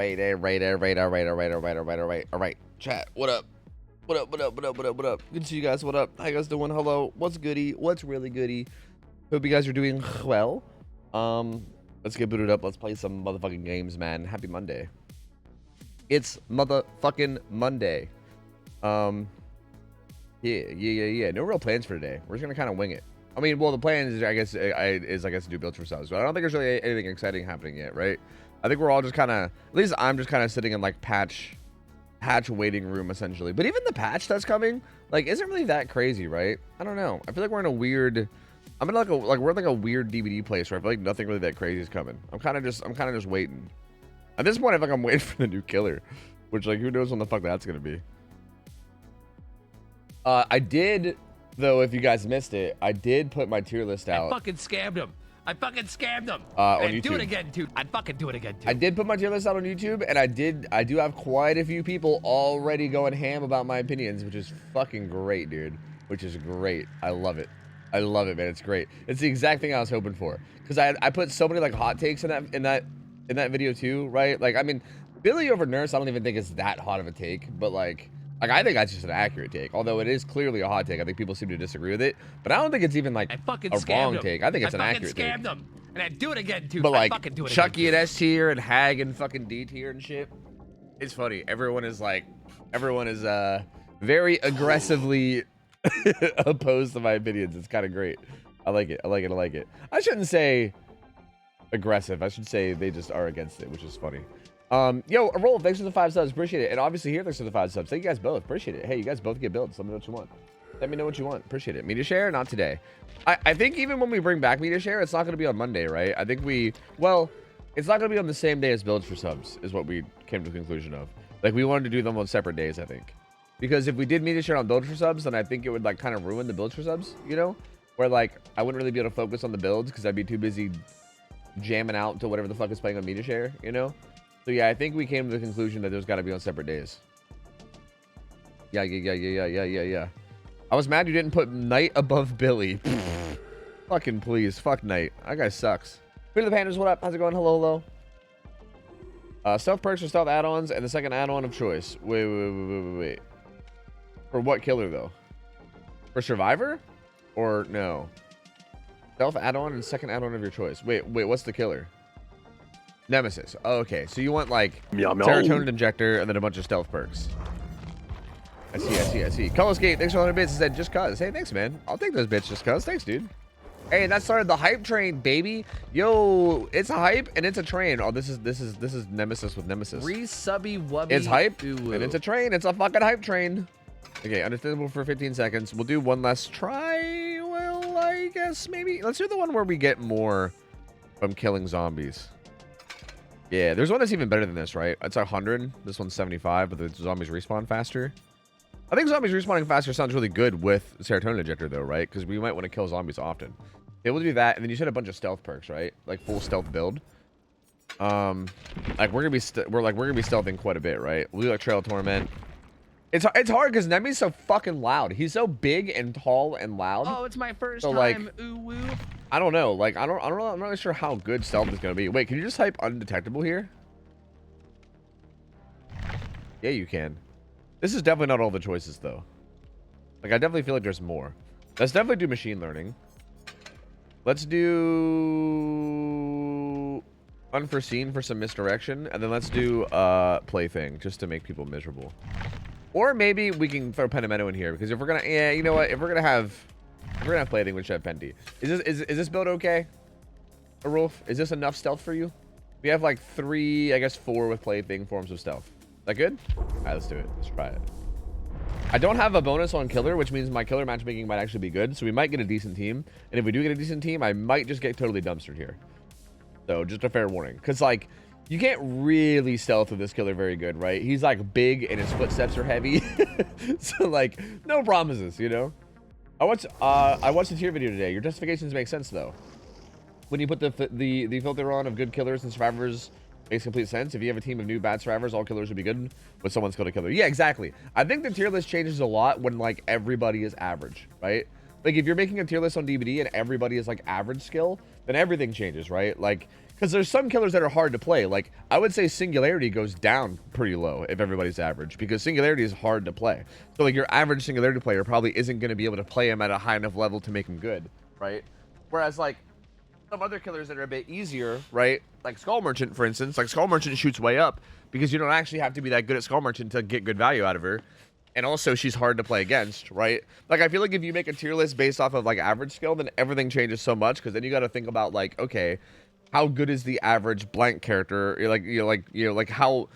All right. Chat, what up? What up? Good to see you guys. What up? How you guys doing? Hello. What's goody? What's really goody? Hope you guys are doing well. Let's get booted up. Let's play some motherfucking games, man. Happy Monday. It's motherfucking Monday. Yeah. No real plans for today. We're just gonna kind of wing it. I mean, well, the plan is, I guess, to do builds for subs, but I don't think there's really anything exciting happening yet, right? I think we're all just kind of, at least I'm just kind of sitting in like patch waiting room essentially. But even the patch that's coming, like, isn't really that crazy, right? I don't know. I feel like we're in a weird, we're in like a weird DVD place where I feel like nothing really that crazy is coming. I'm kind of just waiting. At this point, I feel like I'm waiting for the new killer, which, like, who knows when the fuck that's gonna be. I did, though, if you guys missed it, I did put my tier list out. I fucking scammed him. On YouTube. Do it again, too. I'd fucking do it again, too. I did put my tier list out on YouTube, and I do have quite a few people already going ham about my opinions, which is fucking great, dude. Which is great. I love it. I love it, man. It's great. It's the exact thing I was hoping for. Because I put so many, like, hot takes in that video, too, right? Like, I mean, Billy over Nurse, I don't even think it's that hot of a take, but, like, I think that's just an accurate take. Although it is clearly a hot take. I think people seem to disagree with it. But I don't think it's even like a wrong take. I think it's an accurate take. I fucking scammed them. And I'd do it again, too. But like Chucky and S tier and Hag and fucking D tier and shit. It's funny. Everyone is very aggressively opposed to my opinions. It's kind of great. I like it. I shouldn't say aggressive. I should say they just are against it, which is funny. Yo, Roll, thanks for the 5 subs. Appreciate it. And obviously here, thanks for the 5 subs. Thank you guys both. Appreciate it. Hey, you guys both get builds. Let me know what you want. Appreciate it. Media share, not today. I think even when we bring back media share, it's not going to be on Monday, right? I think it's not going to be on the same day as builds for subs, is what we came to the conclusion of. Like, we wanted to do them on separate days, I think. Because if we did media share on builds for subs, then I think it would, like, kind of ruin the builds for subs, you know? Where, like, I wouldn't really be able to focus on the builds because I'd be too busy jamming out to whatever the fuck is playing on media share, you know? So yeah, I think we came to the conclusion that there's got to be on separate days. Yeah. I was mad you didn't put Knight above Billy. Fucking please. Fuck Knight. That guy sucks. Peter the Pandas, what up? How's it going? Hello. Stealth perks or stealth add-ons and the second add-on of choice. Wait. For what killer, though? For Survivor? Or no? Stealth add-on and second add-on of your choice. Wait, what's the killer? Nemesis. Oh, okay, so you want like serotonin injector and then a bunch of stealth perks. I see. Colorskate, thanks for 100 bits. Said just cuz. Hey, thanks, man. I'll take those bits just cuz. Thanks, dude. Hey, and that started the hype train, baby. Yo, it's a hype and it's a train. Oh, this is Nemesis with Nemesis. Resubby wubby. It's hype and it's a train. It's a fucking hype train. Okay, understandable for 15 seconds. We'll do one less try. Well, I guess maybe let's do the one where we get more from killing zombies. Yeah, there's one that's even better than this, right? It's 100. This one's 75, but the zombies respawn faster. I think zombies respawning faster sounds really good with serotonin injector, though, right? Because we might want to kill zombies often. Yeah, we'll do that, and then you said a bunch of stealth perks, right? Like full stealth build. Like we're gonna be stealthing quite a bit, right? We'll do like trail torment. It's hard because Nemi's so fucking loud. He's so big and tall and loud. Oh, it's my first time. Like, ooh woo. I don't know. Like, I don't know. I'm not really sure how good stealth is going to be. Wait, can you just type undetectable here? Yeah, you can. This is definitely not all the choices, though. Like, I definitely feel like there's more. Let's definitely do machine learning. Let's do unforeseen for some misdirection. And then let's do plaything just to make people miserable. Or maybe we can throw Penamento in here. Because if we're going to... Yeah, you know what? If we're going to have plaything with Chef Pendy. Is this build okay? Arulf, is this enough stealth for you? We have like 3, I guess 4 with plaything forms of stealth. Is that good? Alright, let's do it. Let's try it. I don't have a bonus on killer, which means my killer matchmaking might actually be good. So we might get a decent team. And if we do get a decent team, I might just get totally dumpstered here. So just a fair warning. Because like, you can't really stealth with this killer very good, right? He's like big and his footsteps are heavy. So like, no promises, you know? I watched the tier video today. Your justifications make sense though. When you put the filter on of good killers and survivors, makes complete sense. If you have a team of new bad survivors, all killers would be good with someone's skill to killer. Yeah, exactly. I think the tier list changes a lot when like everybody is average, right? Like if you're making a tier list on DBD and everybody is like average skill, then everything changes, right? Like Because there's some killers that are hard to play. Like, I would say Singularity goes down pretty low if everybody's average, because Singularity is hard to play. So, like, your average Singularity player probably isn't going to be able to play him at a high enough level to make him good, right? Whereas, like, some other killers that are a bit easier, right? Like Skull Merchant, for instance. Like, Skull Merchant shoots way up because you don't actually have to be that good at Skull Merchant to get good value out of her. And also, she's hard to play against, right? Like, I feel like if you make a tier list based off of, like, average skill, then everything changes so much, because then you got to think about, like, okay, how good is the average blank character? Like how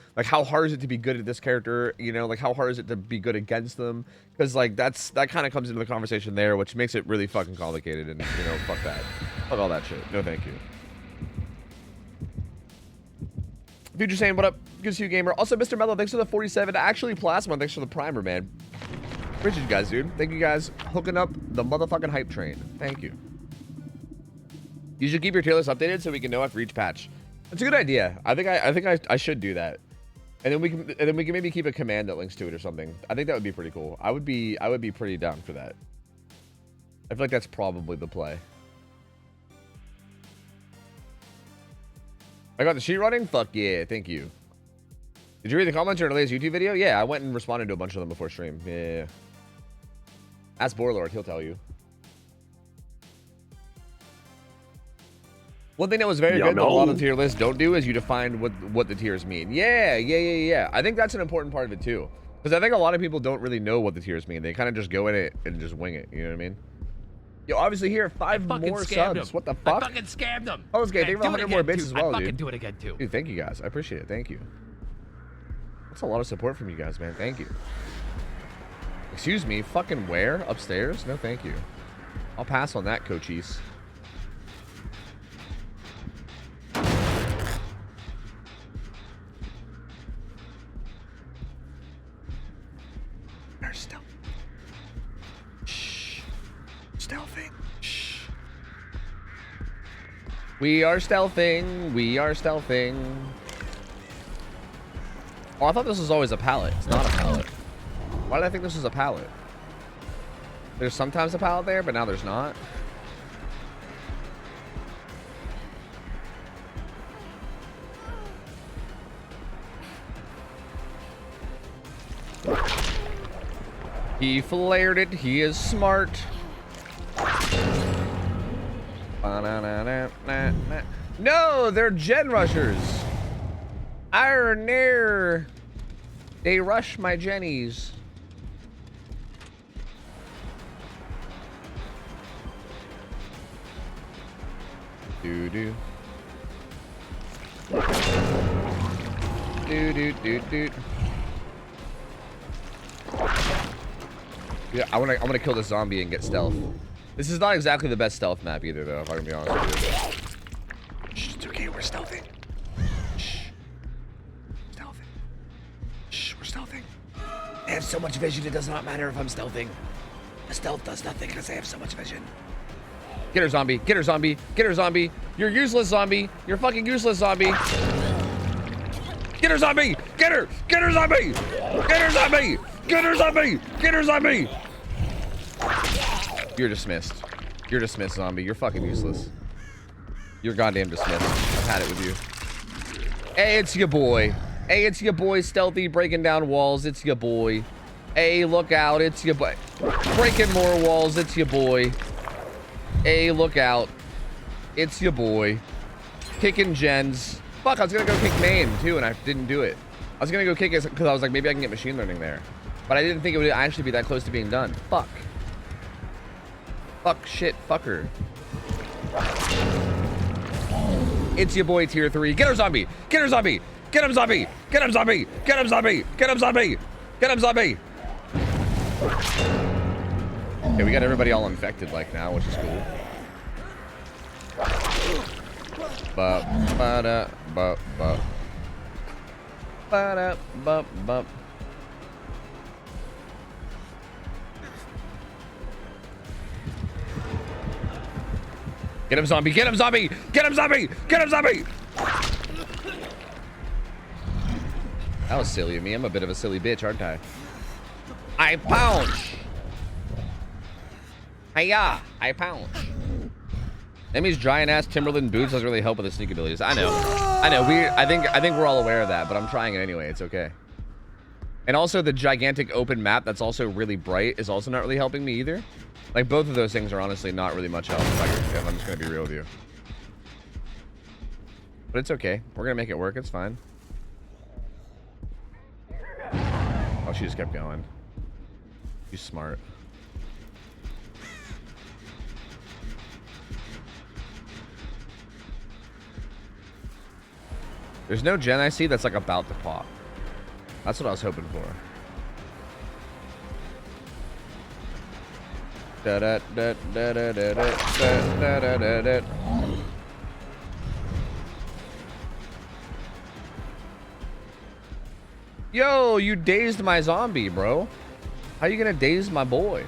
hard is it to be good at this character? You know, like how hard is it to be good against them? Because like that kind of comes into the conversation there, which makes it really fucking complicated. And you know, fuck that, fuck all that shit. No, thank you. Future saying, what up? Good to see you, gamer. Also, Mr. Mello, thanks for the 47. Actually, Plasma, thanks for the primer, man. Appreciate you guys, dude. Thank you guys hooking up the motherfucking hype train. Thank you. You should keep your tier list updated so we can know after each patch. That's a good idea. I think I should do that, and then we can maybe keep a command that links to it or something. I think that would be pretty cool. I would be pretty down for that. I feel like that's probably the play. I got the sheet running. Fuck yeah, thank you. Did you read the comments on today's YouTube video? Yeah, I went and responded to a bunch of them before stream. Yeah. Ask Borlord, he'll tell you. One thing that was very good that a lot of tier lists don't do is you define what the tiers mean. Yeah. I think that's an important part of it too. Because I think a lot of people don't really know what the tiers mean. They kind of just go in it and just wing it. You know what I mean? Yo, obviously here, 5 more subs. What the fuck? I fucking scammed them. Oh, it's good. Thank you for 100 more bits as well, I dude. fucking do it again too. Dude, thank you guys. I appreciate it. Thank you. That's a lot of support from you guys, man. Thank you. Excuse me, fucking where? Upstairs? No, thank you. I'll pass on that, Cochise. Stealth. Shh. Stealthing. Shh. We are stealthing. We are stealthing. Oh, I thought this was always a pallet. It's not a pallet. Why did I think this was a pallet? There's sometimes a pallet there, but now there's not. He flared it. He is smart. No, they're gen rushers. Iron Air. They rush my jennies. Do do. Do do do do. Yeah, I wanna kill the zombie and get stealth. This is not exactly the best stealth map either, though, if I'm gonna be honest with you. Shh, it's okay, we're stealthing. Shh. Stealthing. Shh, we're stealthing. I have so much vision, it does not matter if I'm stealthing. The stealth does nothing because I have so much vision. Get her, zombie. Get her, zombie. Get her, zombie. You're useless, zombie. You're fucking useless, zombie. Get her, zombie. Get her. Get her, zombie. Get her, zombie. Get her, zombie. Get her, zombie. You're dismissed. You're dismissed, zombie. You're fucking useless. You're goddamn dismissed. I've had it with you. Hey, it's your boy. Hey, it's your boy, stealthy, breaking down walls. It's your boy. Hey, look out. It's your boy. Breaking more walls. It's your boy. Hey, look out. It's your boy. Kicking gens. Fuck, I was gonna go kick main, too, and I didn't do it. I was gonna go kick it because I was like, maybe I can get machine learning there. But I didn't think it would actually be that close to being done. Fuck. Fuck, shit, fucker. It's your boy, tier 3. Get her, zombie! Get her, zombie! Get him, zombie! Get him, zombie! Get him, zombie! Get him, zombie! Get him, zombie! Okay, we got everybody all infected, like, now, which is cool. Ba-da, ba-ba. Ba-da, ba-ba. Get him, zombie! Get him, zombie! Get him, zombie! Get him, zombie! That was silly of me. I'm a bit of a silly bitch, aren't I? I pounce! Hiya! I pounce! Amy's giant ass Timberland boots doesn't really help with the sneak abilities. I know. I think we're all aware of that, but I'm trying it anyway. It's okay. And also the gigantic open map that's also really bright is also not really helping me either. Like both of those things are honestly not really much help if I'm just gonna be real with you. But it's okay. We're gonna make it work. It's fine. Oh, she just kept going. She's smart. There's no gen I see that's like about to pop. That's what I was hoping for. Da da da da da da da da da da. Yo, you dazed my zombie, bro. How you gonna daze my boy?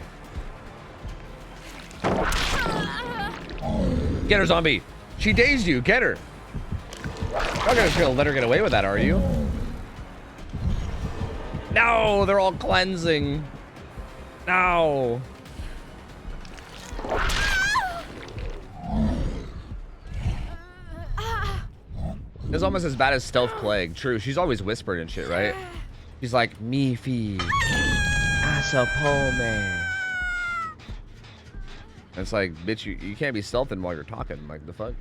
Get her, zombie. She dazed you. Get her. You're not gonna let her get away with that, are you? No, they're all cleansing. No. It's almost as bad as Stealth Plague. True, she's always whispered and shit, right? She's like, Mifi. Asapome. It's like, bitch, you can't be stealthing while you're talking. Like, the fuck?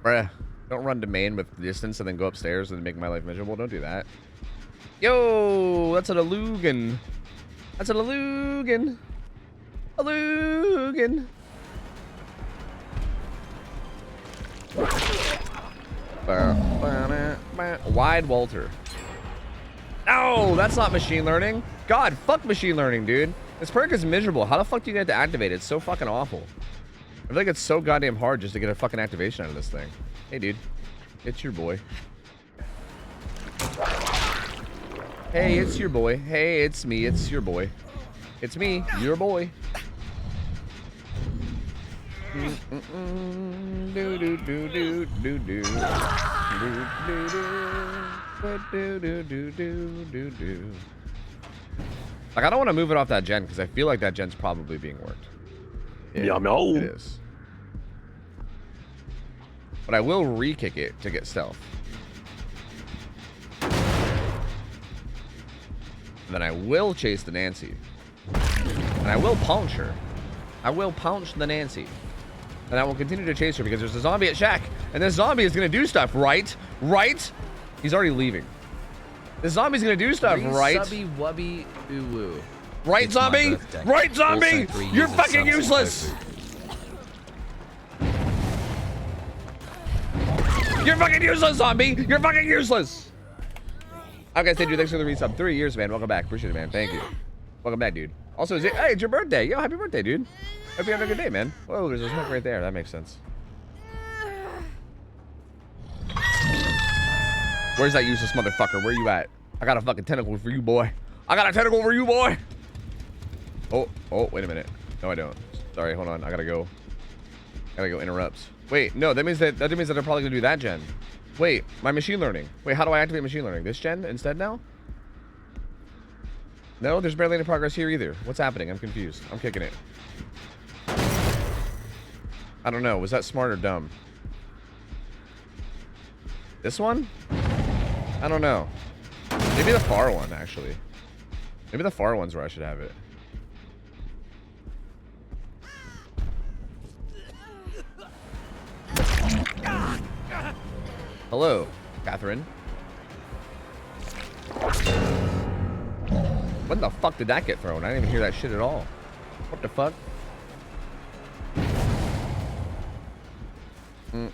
Bruh. Don't run to main with distance and then go upstairs and make my life miserable. Don't do that. Yo, that's an Alugan. That's an Alugan. Alugan. Wide Walter. No, that's not machine learning. God, fuck machine learning, dude. This perk is miserable. How the fuck do you get to activate it? It's so fucking awful. I feel like it's so goddamn hard just to get a fucking activation out of this thing. Hey, dude. It's your boy. Hey, it's your boy. Hey, it's me. It's your boy. It's me, your boy. Do do do do do do. Like, I don't want to move it off that gen because I feel like that gen's probably being worked. Yeah, no. It is. But I will re-kick it to get stealth. And then I will chase the Nancy. And I will punch her. I will punch the Nancy. And I will continue to chase her because there's a zombie at Shack. And this zombie is going to do stuff, right? Right? He's already leaving. This zombie's going to do stuff, right? Subby wubby ooh woo. Right, zombie? Right, zombie? You're fucking useless. You're fucking useless, zombie. You're fucking useless. Okay, thank you. Thanks for the resub. 3 years, man. Welcome back. Appreciate it, man. Thank you. Welcome back, dude. Also, hey, it's your birthday. Yo, happy birthday, dude. Hope you have a good day, man. Whoa, there's a smoke right there. That makes sense. Where's that useless motherfucker? Where you at? I got a fucking tentacle for you, boy. I got a tentacle for you, boy. Oh, wait a minute. No, I don't. Sorry, hold on. I gotta go interrupts. Wait, no, that means that they're probably gonna do that gen. Wait, my machine learning. Wait, how do I activate machine learning? This gen instead now? No, there's barely any progress here either. What's happening? I'm confused. I'm kicking it. I don't know. Was that smart or dumb? This one? I don't know. Maybe the far one, actually. Maybe the far one's where I should have it. Hello, Catherine. When the fuck did that get thrown? I didn't even hear that shit at all. What the fuck? I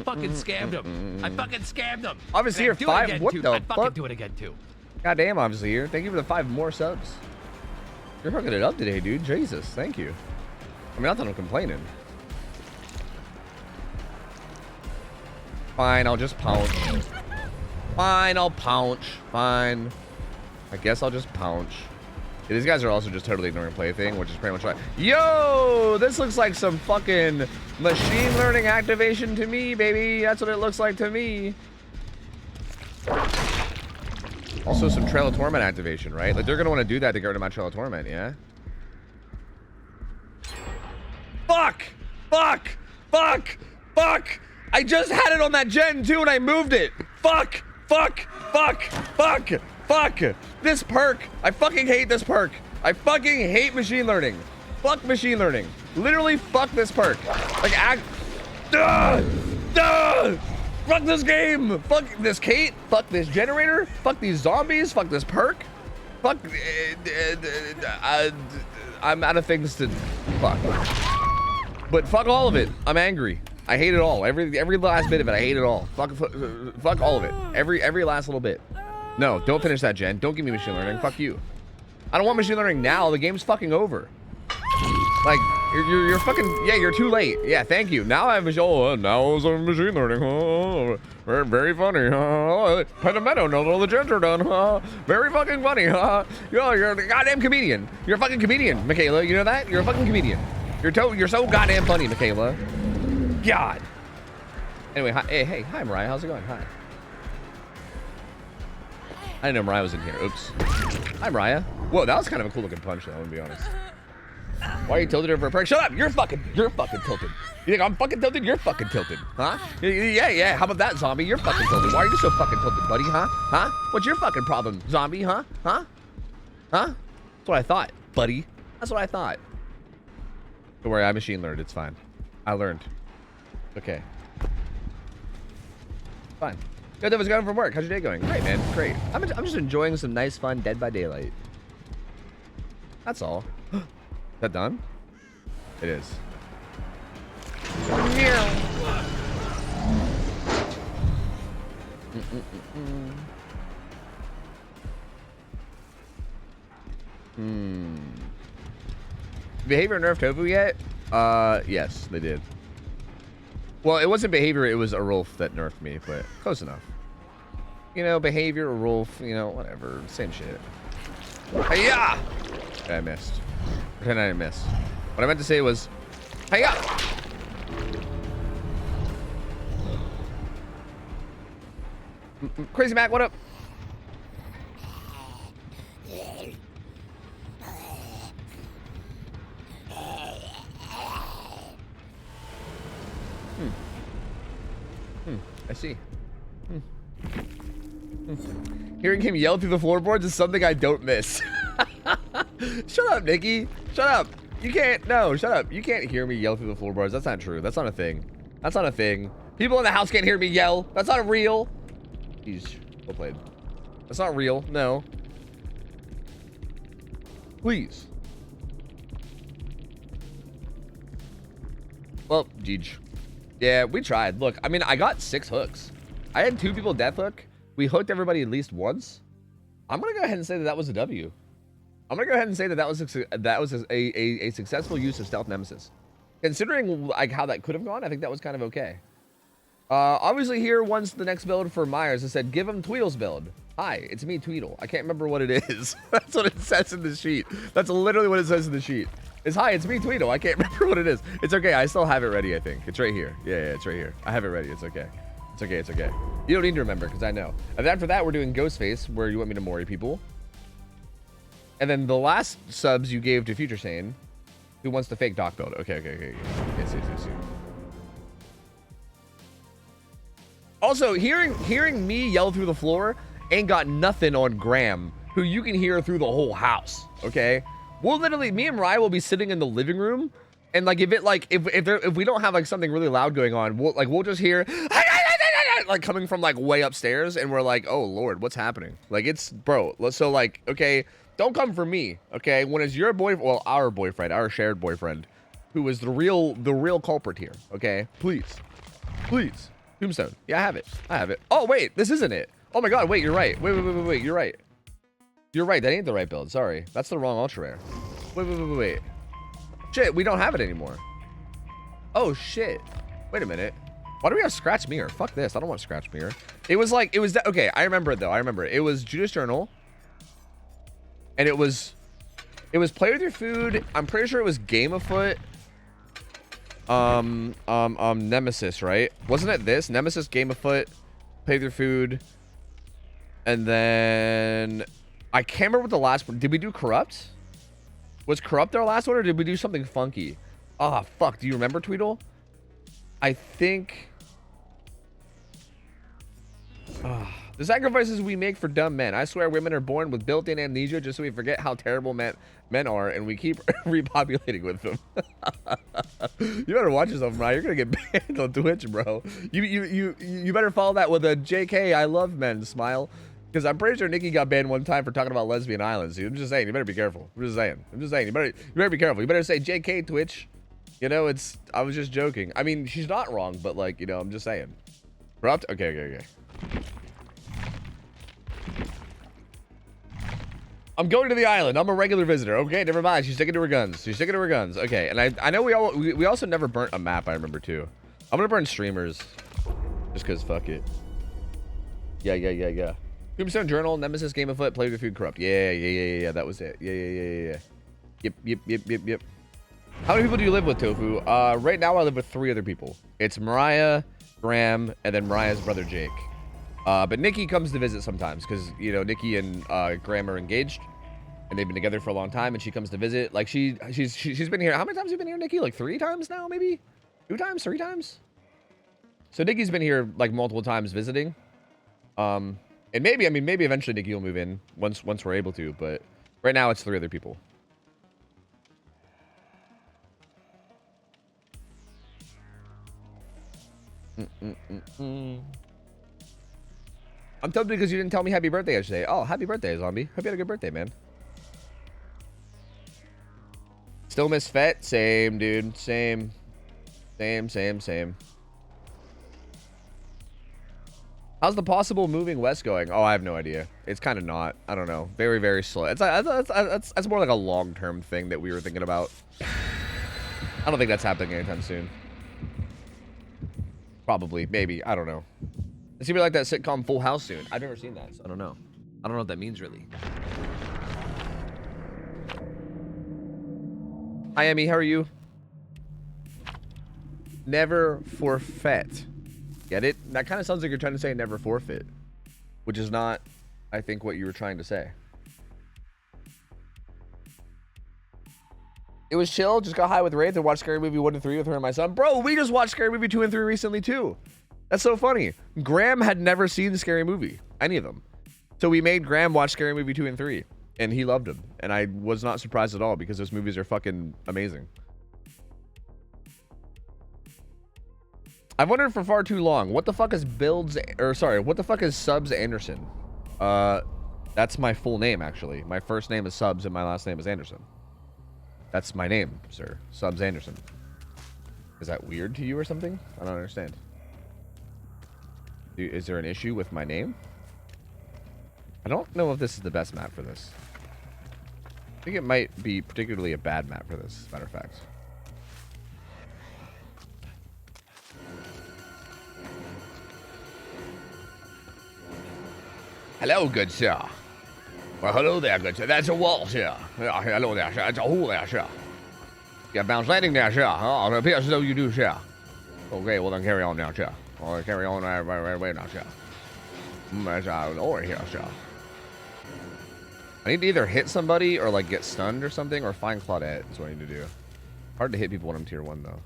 fucking scammed him. I fucking scammed him. Obviously, you're 5. What the I'd fucking fuck? do it again, too. Goddamn, obviously here. Thank you for the 5 more subs. You're hooking it up today, dude. Jesus, thank you. I mean, not that I'm complaining. Fine, I'll just pounce. Fine, I'll pounce. Fine. I guess I'll just pounce. Yeah, these guys are also just totally ignoring plaything, which is pretty much like, yo, this looks like some fucking machine learning activation to me, baby. That's what it looks like to me. Also, some Trail of Torment activation, right? Like, they're gonna want to do that to get rid of my Trail of Torment, yeah? Fuck! Fuck! Fuck! Fuck! I just had it on that gen too and I moved it. Fuck! Fuck! Fuck! Fuck! Fuck! This perk. I fucking hate this perk. I fucking hate machine learning. Fuck machine learning. Literally fuck this perk. Like fuck this game. Fuck this Kate. Fuck this generator. Fuck these zombies. Fuck this perk. Fuck. I'm out of things to fuck. But fuck all of it. I'm angry. I hate it all. Every last bit of it. I hate it all. Fuck all of it. Every last little bit. No, don't finish that, Jen. Don't give me machine learning. Fuck you. I don't want machine learning now. The game's fucking over. Like you're fucking you're too late. Yeah, thank you. Now I have now it's machine learning. Oh, very, very funny. Pedimento, no, all the gens are done. Very fucking funny. You're a goddamn comedian. You're a fucking comedian, Michaela. You know that? You're a fucking comedian. You're so goddamn funny, Michaela. God. Anyway, hey, hi Mariah. How's it going? Hi. I didn't know Mariah was in here. Oops. Hi Mariah. Whoa, that was kind of a cool looking punch though, I'm gonna be honest. Why are you tilted over a perk? Shut up! You're fucking tilted. You think I'm fucking tilted? You're fucking tilted. Huh? Yeah. How about that, zombie? You're fucking tilted. Why are you so fucking tilted, buddy? Huh? What's your fucking problem, zombie? Huh? That's what I thought, buddy. That's what I thought. Don't worry, I machine learned. It's fine. I learned. Okay. Fine. Yo, that was going from work. How's your day going? Great, man. Great. I'm just enjoying some nice, fun Dead by Daylight. That's all. Is that done? It is. Behavior nerfed Tofu yet? Yes, they did. Well, it wasn't behavior, it was a Rolf that nerfed me, but close enough. You know, behavior, or Rolf, you know, whatever. Same shit. Hiya! Okay, I missed. Pretend I didn't miss. What I meant to say was, hiya! Crazy Mac, what up? I see. Hearing him yell through the floorboards is something I don't miss. Shut up, Nikki. Shut up. You can't. No, shut up. You can't hear me yell through the floorboards. That's not true. That's not a thing. That's not a thing. People in the house can't hear me yell. That's not real. Jeez. Well played. That's not real. No. Please. Well, Jeej. Yeah, we tried. Look, I mean, I got 6 hooks. I had 2 people death hook. We hooked everybody at least once. I'm gonna go ahead and say that that was a W. I'm gonna go ahead and say that that was a successful use of stealth nemesis. Considering like how that could have gone, I think that was kind of okay. Obviously here once the next build for Myers, it said give him Tweedle's build. Hi, it's me, Tweedle. I can't remember what it is. That's what it says in the sheet. That's literally what it says in the sheet. It's hi, it's me, Tweedle. I can't remember what it is. It's okay. I still have it ready, I think. It's right here. Yeah, it's right here. I have it ready. It's okay. It's okay. It's okay. You don't need to remember because I know. And after that, we're doing Ghostface, where you want me to Mori people. And then the last subs you gave to Future Sane, who wants the fake doc build. Okay. Yes. Also, hearing me yell through the floor ain't got nothing on Graham, who you can hear through the whole house. Okay. We'll literally, me and Rye will be sitting in the living room, and like if we don't have like something really loud going on, we'll just hear like coming from like way upstairs, and we're like, oh Lord, what's happening? Like it's bro. So like, okay, don't come for me, okay? When it's your boyfriend, well, our boyfriend, our shared boyfriend, who is the real culprit here, okay? Please. Tombstone. Yeah, I have it. Oh wait, this isn't it. Oh my God, wait, you're right. Wait, you're right. You're right, that ain't the right build. Sorry, that's the wrong ultra rare. Wait. Shit, we don't have it anymore. Oh shit. Wait a minute. Why do we have Scratch Mirror? Fuck this. I don't want Scratch Mirror. It was okay. I remember it though. I remember it. It was Judas Journal, and it was Play with Your Food. I'm pretty sure it was Game Afoot. Nemesis, right? Wasn't it this? Nemesis, Game Afoot, Play with Your Food, and then. I can't remember what the last one. Did we do Corrupt? Was Corrupt our last one, or did we do something funky? Ah, fuck. Do you remember Tweedle? I think... the sacrifices we make for dumb men. I swear women are born with built-in amnesia just so we forget how terrible men are, and we keep repopulating with them. You better watch yourself, Mariah. You're gonna get banned on Twitch, bro. You better follow that with a JK I love men smile. Because I'm pretty sure Nikki got banned one time for talking about lesbian islands. Dude. I'm just saying, you better be careful. I'm just saying. You better be careful. You better say JK Twitch. You know, I was just joking. I mean, she's not wrong, but like, you know, I'm just saying. Corrupt? Okay. I'm going to the island. I'm a regular visitor. Okay, never mind. She's sticking to her guns. Okay, and I know we also never burnt a map, I remember too. I'm gonna burn streamers. Just cause fuck it. Yeah. Tombstone Journal, Nemesis, Game of Foot, Played with Food, Corrupt. Yeah. That was it. Yeah. Yep. How many people do you live with, Tofu? Right now I live with 3 other people. It's Mariah, Graham, and then Mariah's brother Jake. But Nikki comes to visit sometimes because, you know, Nikki and Graham are engaged and they've been together for a long time, and she comes to visit. Like she's been here. How many times have you been here, Nikki? Like 3 times now, maybe? 2 times, 3 times? So Nikki's been here like multiple times visiting. And maybe eventually Nikki will move in once we're able to, but right now it's 3 other people. I'm tempted because you didn't tell me happy birthday yesterday. Oh, happy birthday, Zombie. Hope you had a good birthday, man. Still miss Fett? Same, dude. Same. How's the possible moving west going? Oh, I have no idea. It's kind of not. I don't know. Very, very slow. That's more like a long-term thing that we were thinking about. I don't think that's happening anytime soon. Probably. Maybe. I don't know. It's gonna be like that sitcom Full House soon. I've never seen that, so I don't know. I don't know what that means, really. Hi, Emmy. How are you? Never forfeit. Get it? That kind of sounds like you're trying to say never forfeit, which is not, I think, what you were trying to say. It was chill. Just got high with Wraith and watched Scary Movie 1 to 3 with her and my son. Bro, we just watched Scary Movie 2 and 3 recently, too. That's so funny. Graham had never seen Scary Movie, any of them. So we made Graham watch Scary Movie 2 and 3, and he loved them. And I was not surprised at all because those movies are fucking amazing. I've wondered for far too long, what the fuck is what the fuck is Subs Anderson? That's my full name, actually. My first name is Subs and my last name is Anderson. That's my name, sir. Subs Anderson. Is that weird to you or something? I don't understand. Is there an issue with my name? I don't know if this is the best map for this. I think it might be particularly a bad map for this, as a matter of fact. Hello, good sir. Well, hello there, good sir. That's a wall, sir. Hello there, sir. That's a hole there, sir. Yeah, bounce landing there, sir. Oh, it appears as though you do, sir. Okay, well then carry on now, sir. Or carry on right now, sir. That's over here, sir. I need to either hit somebody or like get stunned or something, or find Claudette is what I need to do. Hard to hit people when I'm tier 1 though.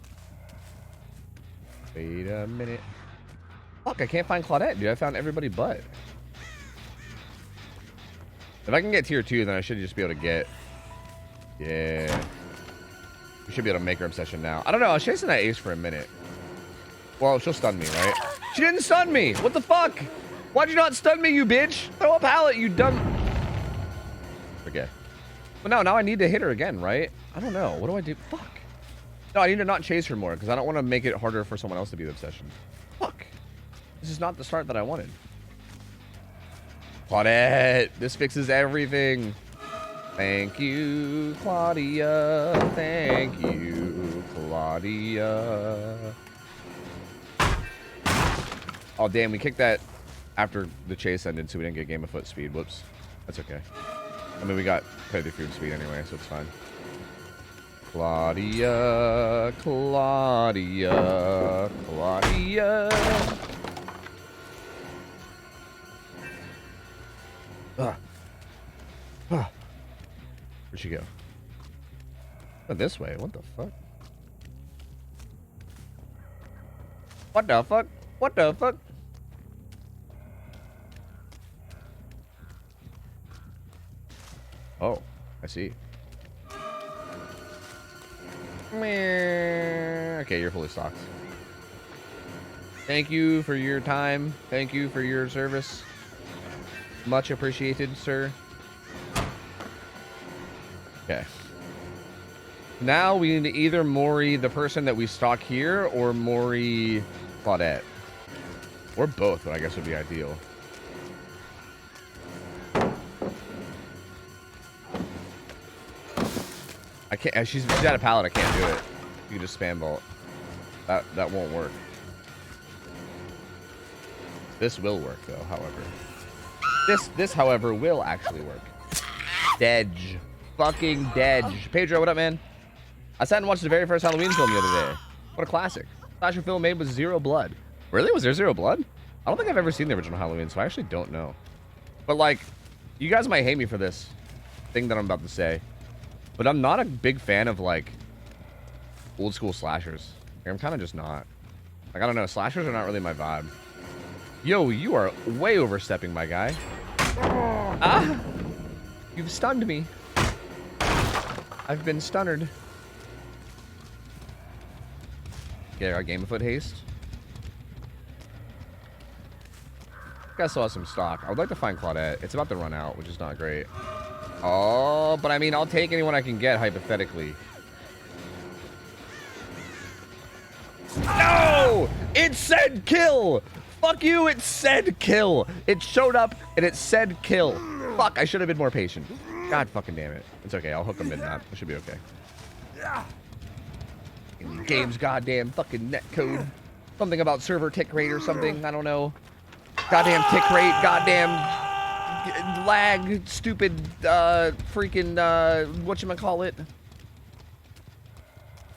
Wait a minute. Fuck, I can't find Claudette, dude. I found everybody but. If I can get tier 2, then I should just be able to get... Yeah. We should be able to make her obsession now. I don't know. I was chasing that ace for a minute. Well, she'll stun me, right? She didn't stun me! What the fuck? Why'd you not stun me, you bitch? Throw a pallet, you dumb... Okay. But no, now I need to hit her again, right? I don't know. What do I do? Fuck. No, I need to not chase her more, because I don't want to make it harder for someone else to be the obsession. Fuck. This is not the start that I wanted. Claudette, this fixes everything. Thank you, Claudia. Thank you, Claudia. Oh, damn, we kicked that after the chase ended, so we didn't get Game of Foot speed. Whoops. That's okay. I mean, we got Pedigree Food speed anyway, so it's fine. Claudia, Claudia, Claudia. Where'd she go? Oh, this way. What the fuck? What the fuck? What the fuck? Oh, I see. Meh. Okay, you're fully stocked. Thank you for your time. Thank you for your service. Much appreciated, sir. Okay. Now we need to either Mori the person that we stock here or Mori Claudette. Or both, but I guess would be ideal. I can't. She's at a pallet. I can't do it. You can just spam bolt. That won't work. This will work though. However, this however will actually work. Dedge, fucking Dedge. Pedro, what up, man? I sat and watched the very first Halloween film the other day. What a classic. Slasher film made with zero blood. Really? Was there zero blood? I don't think I've ever seen the original Halloween, so I actually don't know. But like, you guys might hate me for this thing that I'm about to say. But I'm not a big fan of, like, old school slashers. Like, I'm kind of just not. Like, I don't know. Slashers are not really my vibe. Yo, you are way overstepping, my guy. Ah! You've stunned me. I've been stunnered. Okay, I got Game of Foot haste. I still have some stock. I would like to find Claudette. It's about to run out, which is not great. Oh, but I mean, I'll take anyone I can get, hypothetically. No! It said kill! Fuck you, it said kill! It showed up, and it said kill. Fuck, I should have been more patient. God fucking damn it. It's okay, I'll hook them mid-map. It should be okay. In the game's goddamn fucking netcode. Something about server tick rate or something, I don't know. Goddamn tick rate, goddamn lag, stupid, freaking, whatchamacallit?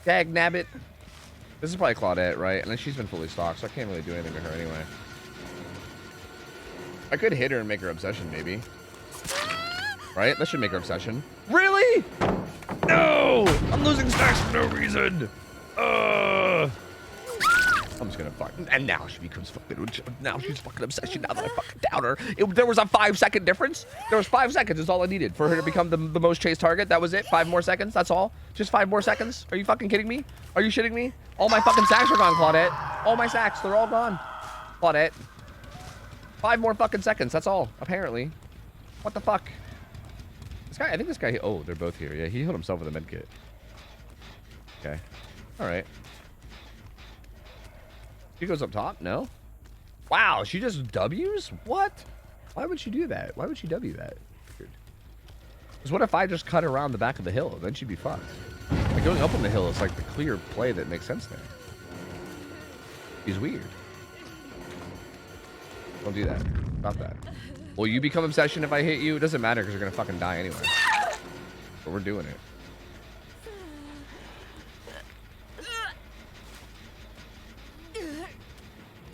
Dag nabbit. This is probably Claudette, right? And then she's been fully stocked, so I can't really do anything to her anyway. I could hit her and make her obsession, maybe. Right? That should make her obsession. Really? No! I'm losing stacks for no reason! I'm just gonna fuck. And now she becomes fucking. Now she's fucking obsession. Now that I fucking down her. There was a 5-second difference. There was 5 seconds. Is all I needed for her to become the most chased target. That was it. 5 more seconds. That's all. Just 5 more seconds. Are you fucking kidding me? Are you shitting me? All my fucking sacks are gone, Claudette. All my sacks. They're all gone. Claudette. 5 more fucking seconds. That's all. Apparently. What the fuck? This guy. I think this guy. Oh, they're both here. Yeah, he healed himself with a med kit. Okay. All right. She goes up top? No? Wow, she just W's? What? Why would she do that? Why would she W that? Because what if I just cut around the back of the hill? Then she'd be fucked. Like going up on the hill is like the clear play that makes sense there. He's weird. Don't do that. Stop that. Will you become obsession if I hit you? It doesn't matter because you're going to fucking die anyway. But we're doing it.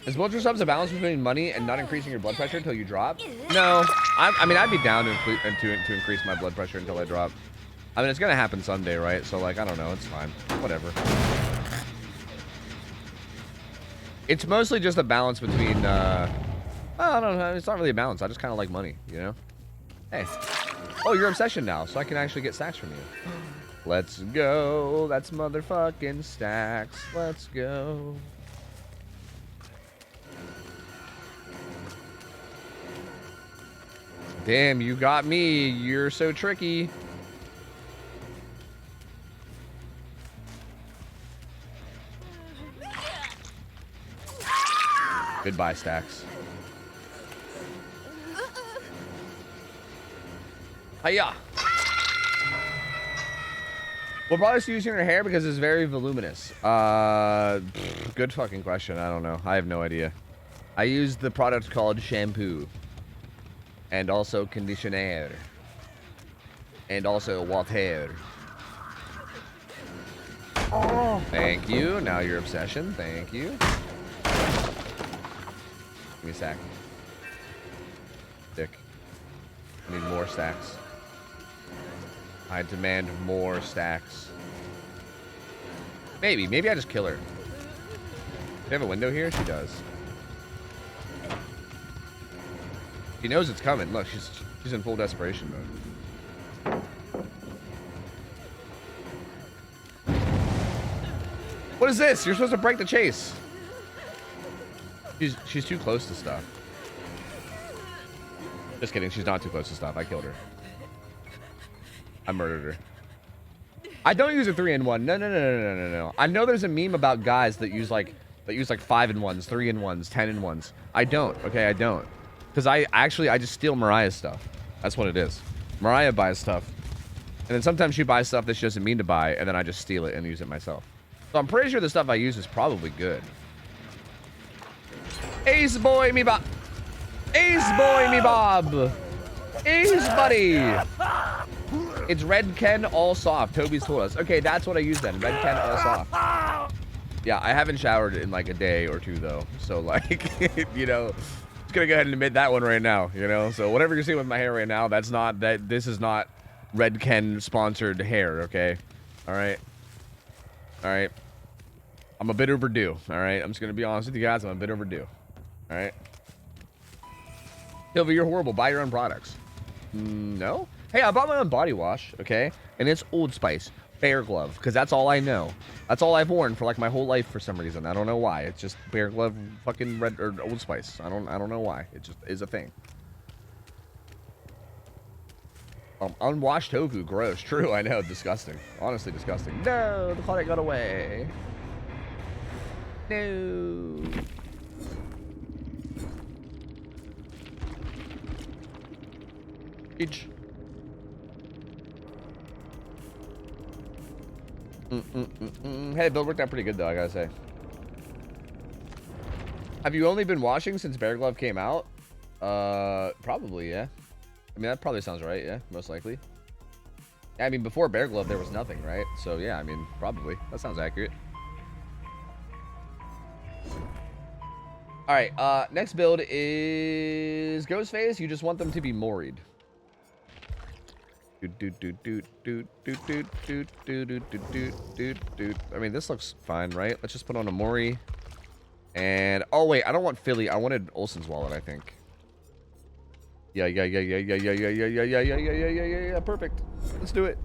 Is blood subs a balance between money and not increasing your blood pressure until you drop? No. I mean, I'd be down to increase my blood pressure until I drop. I mean, it's going to happen someday, right? So, like, I don't know. It's fine. Whatever. It's mostly just a balance between, I don't know. It's not really a balance. I just kind of like money, you know? Hey. Oh, you're obsession now, so I can actually get stacks from you. Let's go. That's motherfucking stacks. Let's go. Damn, you got me. You're so tricky. Goodbye, stacks. Hiya. We'll probably see using her hair because it's very voluminous. Good fucking question. I don't know. I have no idea. I use the product called shampoo. And also conditioner. And also water. Oh. Thank you. Now your obsession. Thank you. Give me a stack. Dick. I need more stacks. I demand more stacks. Maybe I just kill her. They have a window here? She does. She knows it's coming. Look, she's in full desperation mode. What is this? You're supposed to break the chase. She's too close to stuff. Just kidding. She's not too close to stuff. I killed her. I murdered her. I don't use a 3-in-1. No. I know there's a meme about guys that use like 5-in-1s, 3-in-1s, 10-in-1s. I don't. Okay, I don't. Because I just steal Mariah's stuff. That's what it is. Mariah buys stuff. And then sometimes she buys stuff that she doesn't mean to buy, and then I just steal it and use it myself. So I'm pretty sure the stuff I use is probably good. Ace boy me bob. Ace boy me bob. Ace buddy. It's Red Ken all soft. Toby's told us. Okay, that's what I use then. Red Ken all soft. Yeah, I haven't showered in like a day or two though. So like, you know, just gonna go ahead and admit that one right now, you know? So whatever you're seeing with my hair right now, this is not Red Ken sponsored hair, okay? All right. All right. I'm a bit overdue, all right? I'm just gonna be honest with you guys. I'm a bit overdue, all right? Silver, you're horrible. Buy your own products. No? Hey, I bought my own body wash, okay? And it's Old Spice, Bear Glove, because that's all I know. That's all I've worn for like my whole life for some reason. I don't know why. It's just Bear Glove, fucking red or Old Spice. I don't know why. It just is a thing. Unwashed tofu, gross. True, I know, disgusting. Honestly, disgusting. No, the product got away. No. Each. Hey, build worked out pretty good though, I gotta say. Have you only been washing since Bear Glove came out? Probably, yeah. I mean, that probably sounds right, yeah, most likely. Yeah, I mean, before Bear Glove, there was nothing, right? So, yeah, I mean, probably. That sounds accurate. Alright, next build is Ghostface. You just want them to be moried. I mean, this looks fine, right? Let's just put on a Mori. And, oh, wait, I don't want Philly. I wanted Olsen's wallet, I think. Yeah, perfect. Let's do it.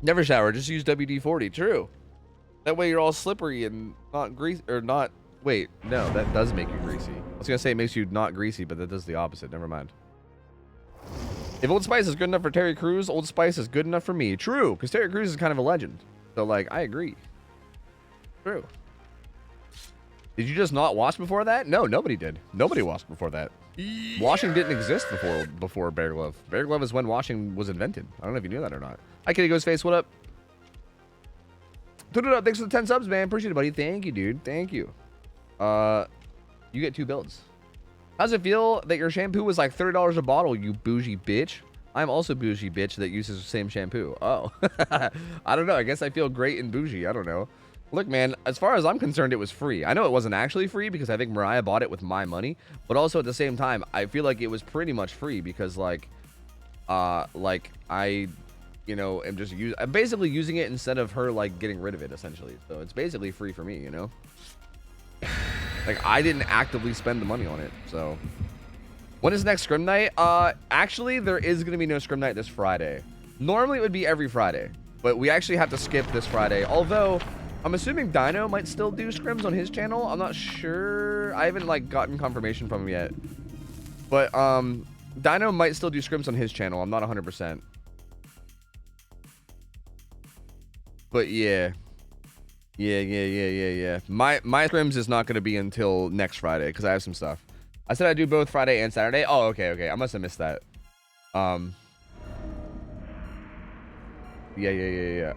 Never shower, just use WD-40. True. That way you're all slippery and not greasy, or not, wait, no, that does make you greasy. I was gonna say it makes you not greasy, but that does the opposite. Never mind. If Old Spice is good enough for Terry Crews, Old Spice is good enough for me. True, because Terry Crews is kind of a legend. So, like, I agree. True. Did you just not wash before that? No, nobody did. Nobody washed before that. Yeah. Washing didn't exist before Bear Glove. Bear Glove is when washing was invented. I don't know if you knew that or not. Hi, Kitty Ghostface. What up? Put it up. Thanks for the 10 subs, man. Appreciate it, buddy. Thank you, dude. Thank you. You get 2 builds. How's it feel that your shampoo was like $30 a bottle, you bougie bitch? I'm also bougie bitch that uses the same shampoo. Oh. I don't know. I guess I feel great and bougie. I don't know. Look, man, as far as I'm concerned, it was free. I know it wasn't actually free because I think Mariah bought it with my money. But also at the same time, I feel like it was pretty much free because, like I, you know, I'm basically using it instead of her, like, getting rid of it, essentially. So it's basically free for me, you know? Like, I didn't actively spend the money on it, so. When is next Scrim Night? Actually, there is going to be no Scrim Night this Friday. Normally, it would be every Friday. But we actually have to skip this Friday. Although, I'm assuming Dino might still do scrims on his channel. I'm not sure. I haven't, like, gotten confirmation from him yet. But, Dino might still do scrims on his channel. I'm not 100%. But, yeah. Yeah. My scrims is not going to be until next Friday because I have some stuff. I said I'd do both Friday and Saturday. Oh, okay. I must have missed that. Yeah.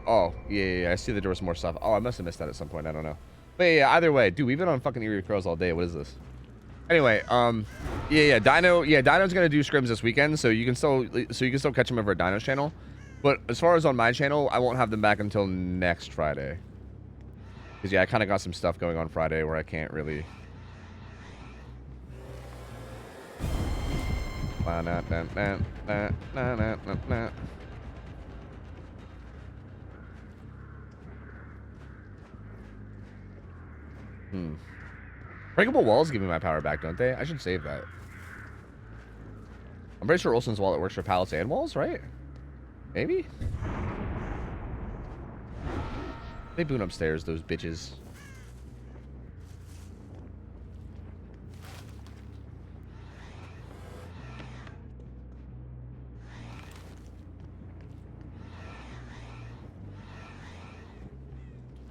Oh, yeah. I see that there was more stuff. Oh, I must have missed that at some point. I don't know. But yeah, either way. Dude, we've been on fucking Eerie Crows all day. What is this? Anyway, yeah. Dino's going to do scrims this weekend, so you can still catch him over at Dino's channel. But as far as on my channel, I won't have them back until next Friday. Because, yeah, I kind of got some stuff going on Friday where I can't really... Breakable walls give me my power back, don't they? I should save that. I'm pretty sure Olsen's wallet works for pallets and walls, right? Maybe? They boon upstairs, those bitches.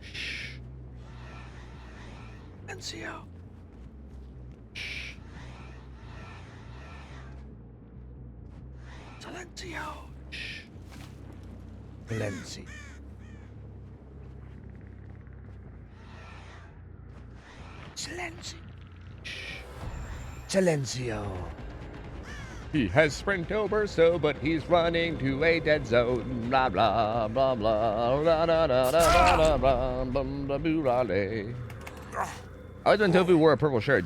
Shh. NCO. Shh. Silencio. Shh. Silencio. Silencio. Shh. Silencio. He has sprint over so, but he's running to a dead zone. Blah blah blah blah blah blah blah blah blah blah blah blah. I was when Tofu wore a purple shirt.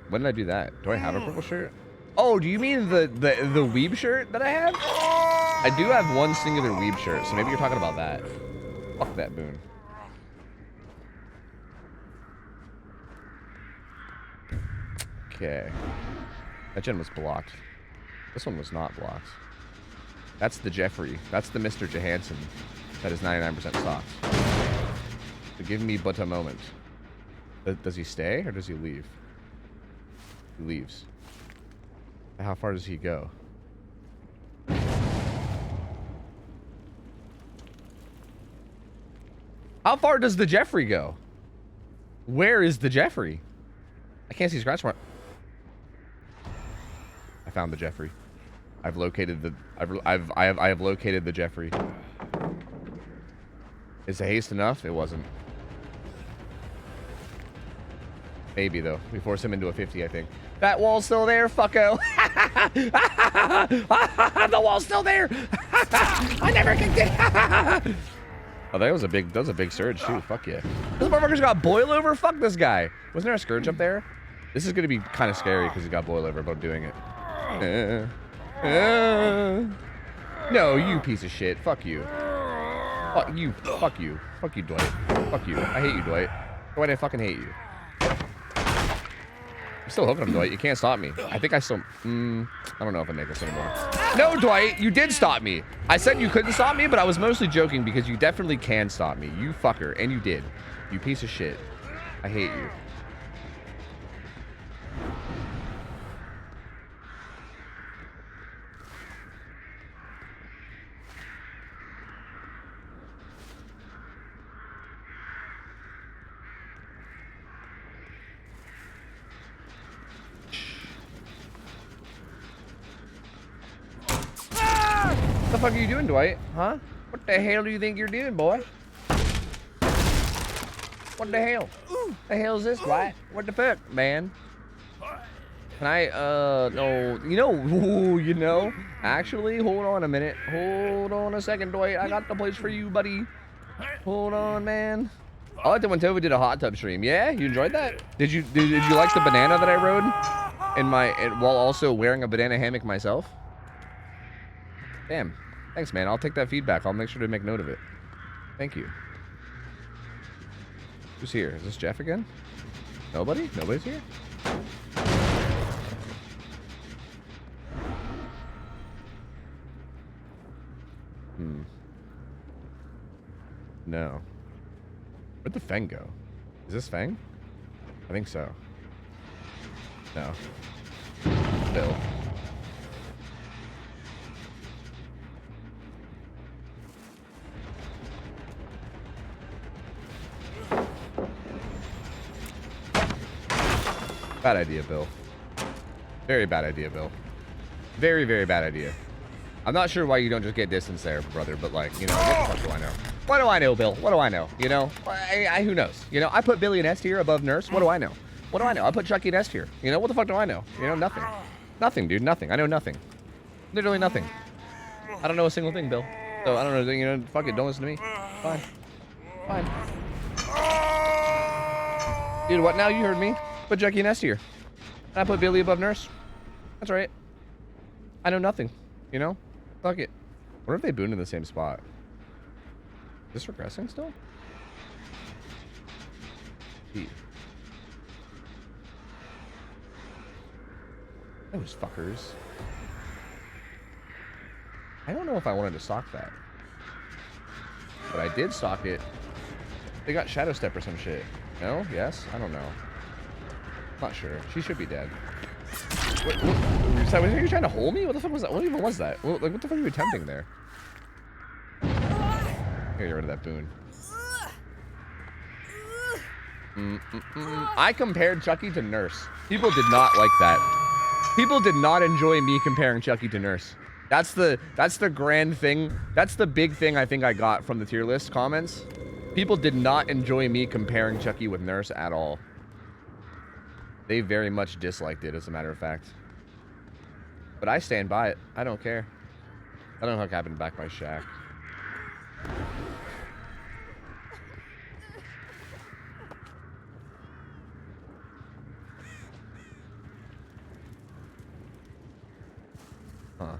When did I do that? Do I have a purple shirt? Oh, do you mean the weeb shirt that I have? I do have one singular weeb shirt, so maybe you're talking about that. Fuck that boon. Okay. That gen was blocked. This one was not blocked. That's the Jeffrey. That's the Mr. Johansson. That is 99% stocks. So give me but a moment. Does he stay or does he leave? He leaves. How far does he go? How far does the Jeffrey go? Where is the Jeffrey? I can't see scratch mark. I found the Jeffrey. I've located the. I have located the Jeffrey. Is the haste enough? It wasn't. Maybe though. We force him into a 50, I think. That wall's still there, fucko. The wall's still there. I never kicked it. Oh, that was a big surge too. Fuck yeah. This motherfucker's got boil over. Fuck this guy. Wasn't there a scourge up there? This is gonna be kind of scary because he got boil over about doing it. No, you piece of shit. Fuck you. Fuck you. Fuck you. Fuck you, Dwight. Fuck you. I hate you, Dwight. Dwight, I fucking hate you. I'm still hooking him, Dwight. You can't stop me. I think I still... I don't know if I make this anymore. No, Dwight, you did stop me. I said you couldn't stop me, but I was mostly joking because you definitely can stop me. You fucker. And you did. You piece of shit. I hate you. What the fuck are you doing, Dwight? Huh? What the hell do you think you're doing, boy? What the hell? The hell is this, Dwight? What the fuck, man? Can I, no, you know, actually, hold on a minute. Hold on a second, Dwight. I got the place for you, buddy. Hold on, man. I liked it when Tofu did a hot tub stream. Yeah, you enjoyed that? Did you like the banana that I rode while also wearing a banana hammock myself? Damn. Thanks, man. I'll take that feedback. I'll make sure to make note of it. Thank you. Who's here? Is this Jeff again? Nobody? Nobody's here? No. Where'd the Feng go? Is this Feng? I think so. No. Bill. Bad idea, Bill. Very bad idea, Bill. Very, very bad idea. I'm not sure why you don't just get distance there, brother, but like, you know, what the fuck do I know? What do I know, Bill? What do I know? You know? Who knows? You know, I put Billy and S tier above Nurse. What do I know? What do I know? I put Chucky and S tier. You know, what the fuck do I know? You know, nothing. Nothing, dude, nothing. I know nothing. Literally nothing. I don't know a single thing, Bill. So I don't know, you know, fuck it, don't listen to me. Fine. Fine. Dude, what now? You heard me. Put Chucky and S tier. And I put Billy above Nurse. That's right. I know nothing. You know? Fuck it. What if they booned in the same spot? Is this regressing still? Those fuckers. I don't know if I wanted to stock that. But I did stock it. They got Shadow Step or some shit. No? Yes? I don't know. Not sure. She should be dead. What are you trying to hold me? What the fuck was that? What even was that? What the fuck are you attempting there? Here, get rid of that boon. I compared Chucky to Nurse. People did not like that. People did not enjoy me comparing Chucky to Nurse. That's the grand thing. That's the big thing I think I got from the tier list comments. People did not enjoy me comparing Chucky with Nurse at all. They very much disliked it, as a matter of fact. But I stand by it. I don't care. I don't know what happened back by Shaq. Huh.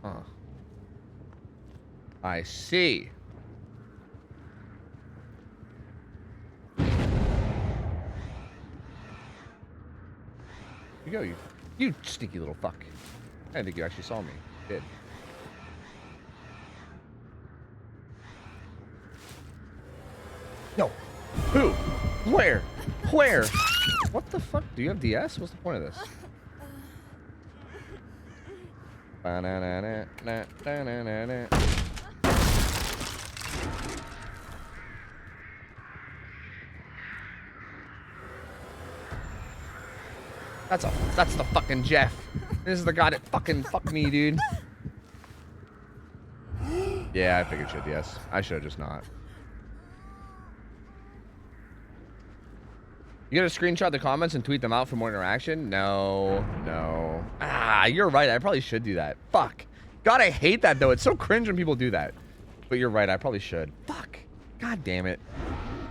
Huh. I see. You go, you sneaky little fuck. I didn't think you actually saw me. You did. No. Who? Where? Where? What the fuck? Do you have DS? What's the point of this? That's the fucking Jeff. This is the guy that fucking fucked me, dude. Yeah, I figured shit, yes. I should have just not. You gotta screenshot the comments and tweet them out for more interaction? No. Ah, you're right. I probably should do that. Fuck. God, I hate that, though. It's so cringe when people do that. But you're right. I probably should. Fuck. God damn it.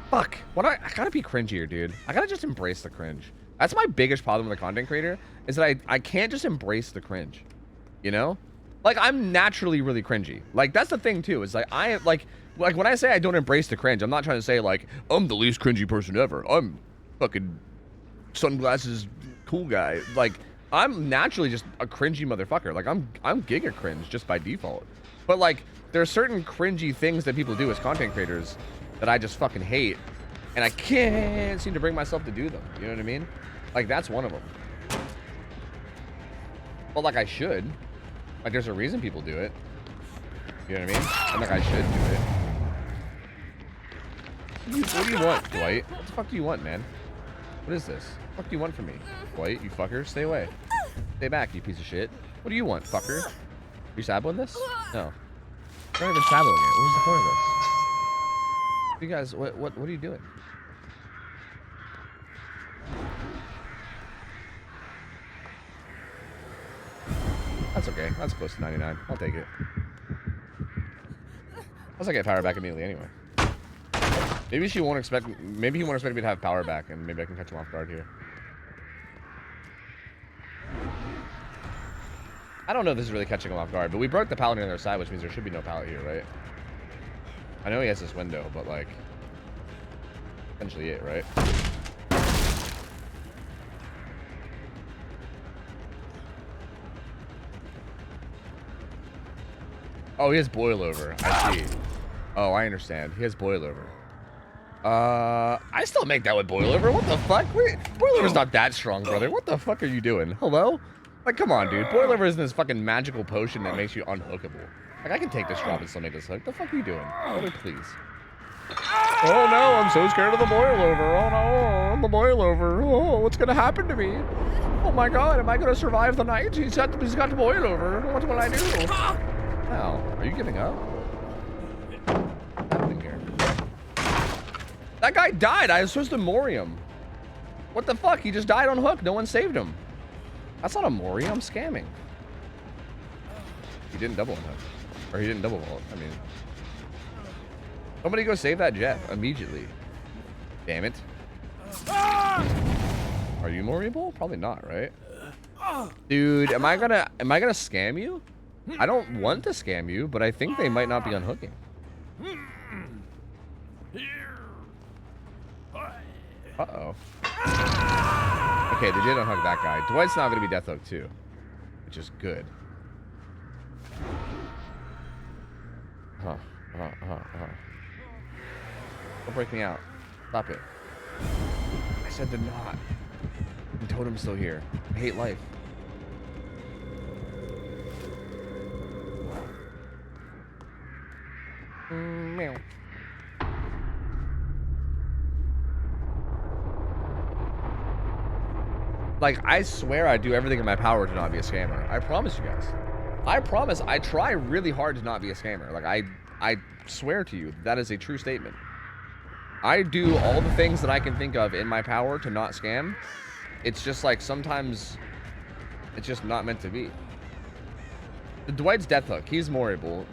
Fuck. I gotta be cringier, dude. I gotta just embrace the cringe. That's my biggest problem with a content creator, is that I can't just embrace the cringe. You know? Like, I'm naturally really cringy. Like, that's the thing, too. Is like, when I say I don't embrace the cringe, I'm not trying to say, like, I'm the least cringy person ever. I'm fucking sunglasses cool guy. Like, I'm naturally just a cringy motherfucker. Like, I'm giga cringe just by default. But, like, there are certain cringy things that people do as content creators that I just fucking hate. And I can't seem to bring myself to do them. You know what I mean? Like, that's one of them. Well, like, I should. Like, there's a reason people do it. You know what I mean? I'm like, I should do it. What do you want, Dwight? What the fuck do you want, man? What is this? What the fuck do you want from me? Dwight, you fucker. Stay away. Stay back, you piece of shit. What do you want, fucker? Are you saboing this? No. I'm not even saboing it. What was the point of this? You guys, what are you doing? That's okay. That's close to 99. I'll take it. Plus I get power back immediately anyway. Maybe he won't expect me to have power back, and maybe I can catch him off guard here. I don't know if this is really catching him off guard, but we broke the paladin on their side, which means there should be no pallet here, right? I know he has this window, but like, essentially it, right? Oh, he has boil over. I see. Oh, I understand. He has boil over. I still make that with boil over. What the fuck? Boil over's not that strong, brother. What the fuck are you doing? Hello? Like, come on, dude. Boil over isn't this fucking magical potion that makes you unhookable. Like, I can take this drop and still make this hook. The fuck are you doing? Brother, please. Oh no, I'm so scared of the boil over. Oh no, the boil over. Oh, what's gonna happen to me? Oh my god, am I gonna survive the night? He's got the boil over. What will I do? Wow, are you giving up? What's happening here? That guy died. I was supposed to Mori him. What the fuck? He just died on hook. No one saved him. That's not a Mori. I'm scamming. He didn't double on hook. Or he didn't double vault. I mean, somebody go save that Jeff immediately. Damn it. Are you Moriable? Probably not, right? Dude, am I gonna scam you? I don't want to scam you, but I think they might not be unhooking. Uh-oh. Okay, they did unhook that guy. Dwight's not going to be death hooked too, which is good. Don't break me out. Stop it. I said to not. And Totem's still here. I hate life. Meow. Like, I swear I do everything in my power to not be a scammer. I promise you guys. I promise I try really hard to not be a scammer. Like, I swear to you, that is a true statement. I do all the things that I can think of in my power to not scam. It's just like sometimes it's just not meant to be. The Dwight's death hook. He's moreable.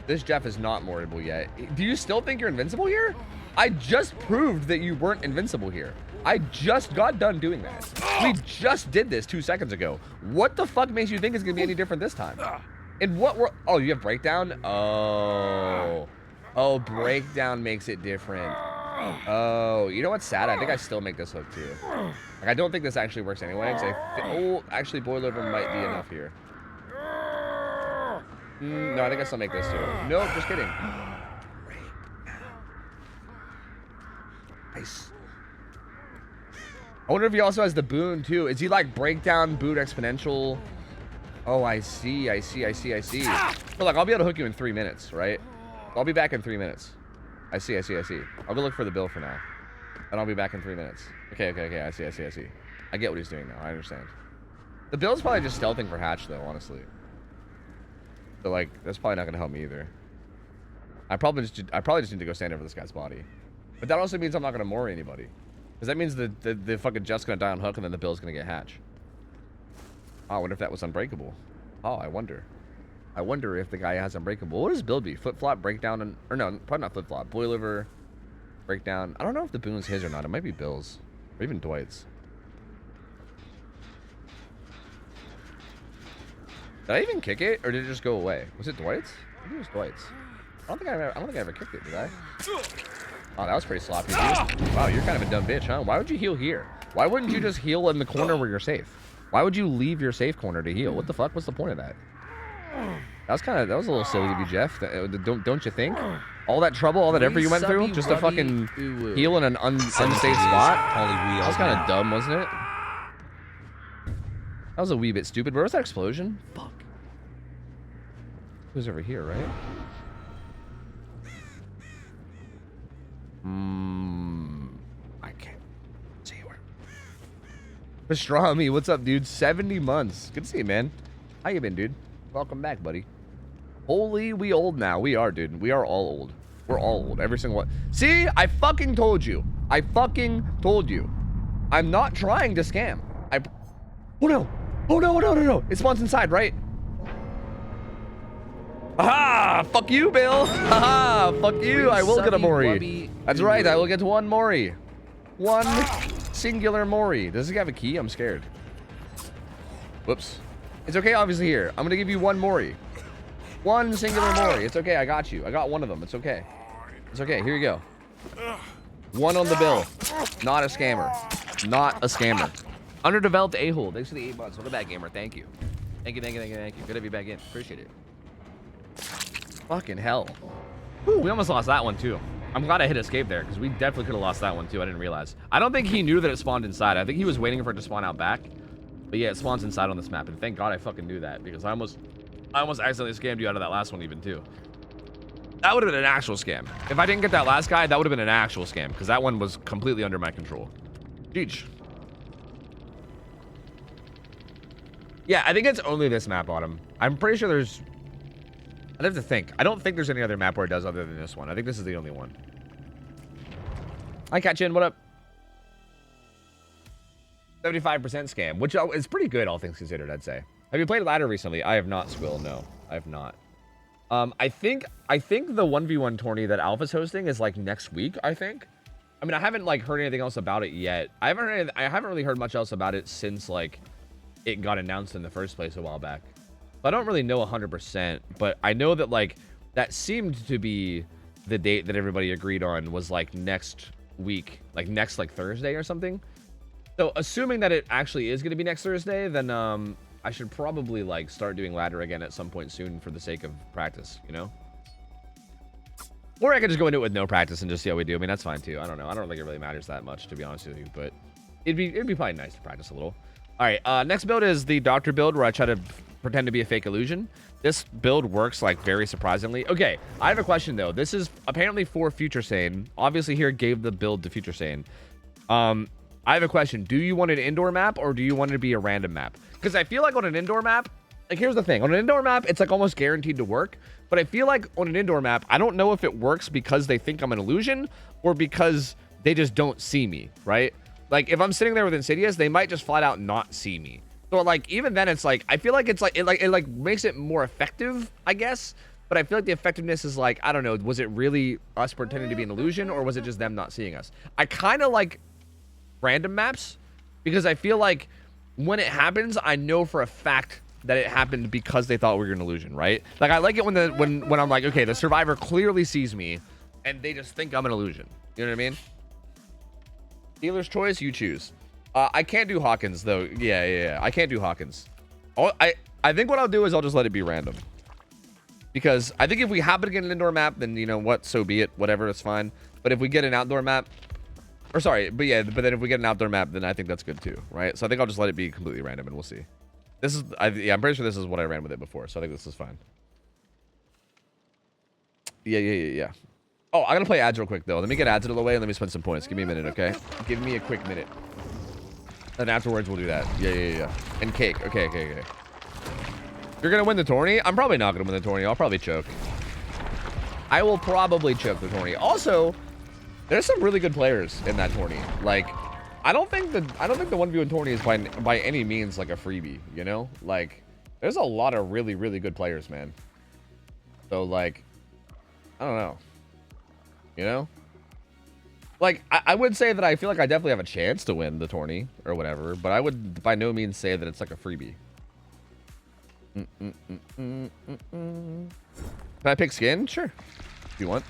This Jeff is not moreable yet. Do you still think you're invincible here? I just proved that you weren't invincible here. I just got done doing that. We just did this 2 seconds ago. What the fuck makes you think it's gonna be any different this time? And what were... Oh, you have breakdown? Oh. Oh, breakdown makes it different. Oh, you know what's sad? I think I still make this hook too. Like, I don't think this actually works anyway. Oh, actually, boilover might be enough here. No, I think I still make this too. Nope, just kidding. Nice. I wonder if he also has the boon too. Is he like breakdown, boot, exponential? Oh, I see. But like, I'll be able to hook you in 3 minutes, right? I'll be back in 3 minutes. I see. I'll go look for the bill for now. And I'll be back in 3 minutes. Okay. I see. I get what he's doing now. I understand. The bill's probably just stealthing for hatch though, honestly. So like, that's probably not gonna help me either. I probably just need to go stand over this guy's body. But that also means I'm not gonna Mori anybody. Because that means the fucking Jeff's gonna die on hook and then the bill's gonna get hatch. Oh, I wonder if that was unbreakable. Oh, I wonder. I wonder if the guy has unbreakable. What does build be? Flip flop, breakdown, and or no, probably not flip flop. Boilover, breakdown. I don't know if the boon's his or not. It might be Bill's, or even Dwight's. Did I even kick it, or did it just go away? Was it Dwight's? I think it was Dwight's. I don't think I ever kicked it, did I? Oh, that was pretty sloppy, dude. Wow, you're kind of a dumb bitch, huh? Why would you heal here? Why wouldn't you just heal in the corner where you're safe? Why would you leave your safe corner to heal? What the fuck? What's the point of that? That was a little silly of you, Jeff. Don't you think? All that trouble, all that effort you went through, just to fucking heal in an unsafe spot? That was kind of dumb, wasn't it? That was a wee bit stupid. Where was that explosion? Fuck. It was over here, right? I can't see where. Pastrami, what's up, dude? 70 months. Good to see you, man. How you been, dude? Welcome back, buddy. Holy, we old now. We are, dude. We are all old. We're all old. Every single one. See? I fucking told you. I fucking told you. I'm not trying to scam. Oh, no. Oh, no. It spawns inside, right? Aha! Fuck you, Bill. Haha! Fuck you. I will get a Mori. That's right. I will get one Mori. One singular Mori. Does he have a key? I'm scared. Whoops. It's okay, obviously, here. I'm gonna give you one Mori. One singular Mori. It's okay, I got you. I got one of them. It's okay. It's okay, here you go. One on the bill. Not a scammer. Not a scammer. Underdeveloped a-hole. Thanks for the 8 months. Welcome back, gamer. Thank you. Thank you. Good to have you back in. Appreciate it. Fucking hell. Whew, we almost lost that one, too. I'm glad I hit escape there, because we definitely could have lost that one, too. I didn't realize. I don't think he knew that it spawned inside. I think he was waiting for it to spawn out back. But yeah, it spawns inside on this map, and thank God I fucking knew that, because I almost accidentally scammed you out of that last one even, too. That would have been an actual scam. If I didn't get that last guy, that would have been an actual scam, because that one was completely under my control. Jeez. Yeah, I think it's only this map, Autumn. I'm pretty sure there's... I'd have to think. I don't think there's any other map where it does other than this one. I think this is the only one. Hi, Katchin. What up? 75% scam, which is pretty good, all things considered, I'd say. Have you played ladder recently? I have not, Squill. No, I have not. I think the 1v1 tourney that Alpha's hosting is like next week, I think. I mean, I haven't like heard anything else about it yet. I haven't really heard much else about it since like it got announced in the first place a while back. I don't really know 100%, but I know that like that seemed to be the date that everybody agreed on was like next week, like next like Thursday or something. So assuming that it actually is going to be next Thursday, then I should probably like start doing ladder again at some point soon for the sake of practice, you know? Or I could just go into it with no practice and just see how we do. I mean, that's fine too. I don't know. I don't think it really matters that much, to be honest with you, but it'd be probably nice to practice a little. All right, next build is the doctor build where I try to pretend to be a fake illusion. This build works like very surprisingly. Okay, I have a question though. This is apparently for Future Sane. Obviously here gave the build to Future Sane. I have a question. Do you want an indoor map or do you want it to be a random map? Because I feel like on an indoor map, like here's the thing. On an indoor map, it's like almost guaranteed to work. But I feel like on an indoor map, I don't know if it works because they think I'm an illusion or because they just don't see me, right? Like if I'm sitting there with Insidious, they might just flat out not see me. So like even then it's like I feel like it's like it makes it more effective, I guess. But I feel like the effectiveness is like, I don't know, was it really us pretending to be an illusion or was it just them not seeing us? I kind of like random maps because I feel like when it happens, I know for a fact that it happened because they thought we were an illusion, right? Like I like it when when I'm like, okay, the survivor clearly sees me and they just think I'm an illusion. You know what I mean? Dealer's choice, you choose. I can't do Hawkins though. Yeah. I can't do Hawkins. I think what I'll do is I'll just let it be random. Because I think if we happen to get an indoor map, then you know what, so be it. Whatever, it's fine. But if we get an outdoor map, or sorry, but then if we get an outdoor map, then I think that's good too, right? So I think I'll just let it be completely random and we'll see. This is, I'm pretty sure this is what I ran with it before, so I think this is fine. Yeah. Oh, I'm gonna play Agile quick though. Let me get Agile away and let me spend some points. Give me a minute, okay? Give me a quick minute. And afterwards we'll do that. Yeah. And cake. Okay. You're gonna win the tourney? I'm probably not gonna win the tourney. I'll probably choke. I will probably choke the tourney. Also, there's some really good players in that tourney. Like, I don't think the 1v1 tourney is by any means like a freebie, you know? Like, there's a lot of really, really good players, man. So like, I don't know. You know? Like, I would say that I feel like I definitely have a chance to win the tourney or whatever, but I would by no means say that it's like a freebie. Can I pick skin? Sure. If you want.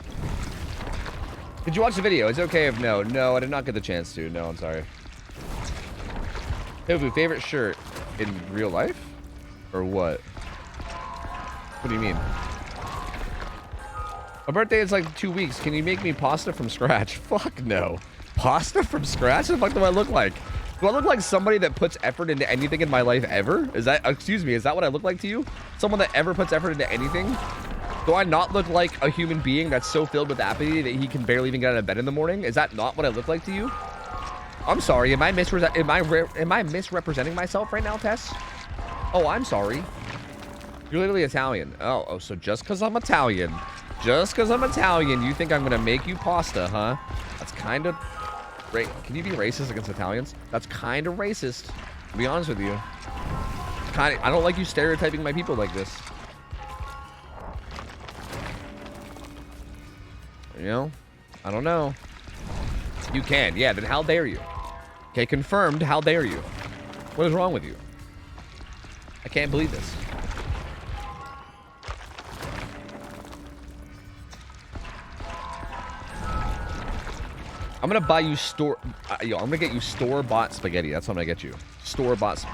Did you watch the video? It's okay if no. No, I did not get the chance to. No, I'm sorry. OhTofu, favorite shirt in real life? Or what? What do you mean? My birthday is like 2 weeks. Can you make me pasta from scratch? Fuck no. Pasta from scratch? What the fuck do I look like? Do I look like somebody that puts effort into anything in my life ever? Is that, excuse me, is that what I look like to you? Someone that ever puts effort into anything? Do I not look like a human being that's so filled with apathy that he can barely even get out of bed in the morning? Is that not what I look like to you? I'm sorry, am I misrepresenting myself right now, Tess? Oh, I'm sorry. You're literally Italian. Oh, so just because I'm Italian, you think I'm gonna make you pasta, huh? That's kind of... Can you be racist against Italians? That's kind of racist, to be honest with you. I don't like you stereotyping my people like this. You know? I don't know. You can. Yeah, then how dare you? Okay, confirmed. How dare you? What is wrong with you? I can't believe this. I'm gonna buy you I'm gonna get you store-bought spaghetti. That's what I'm gonna get you. Store-bought,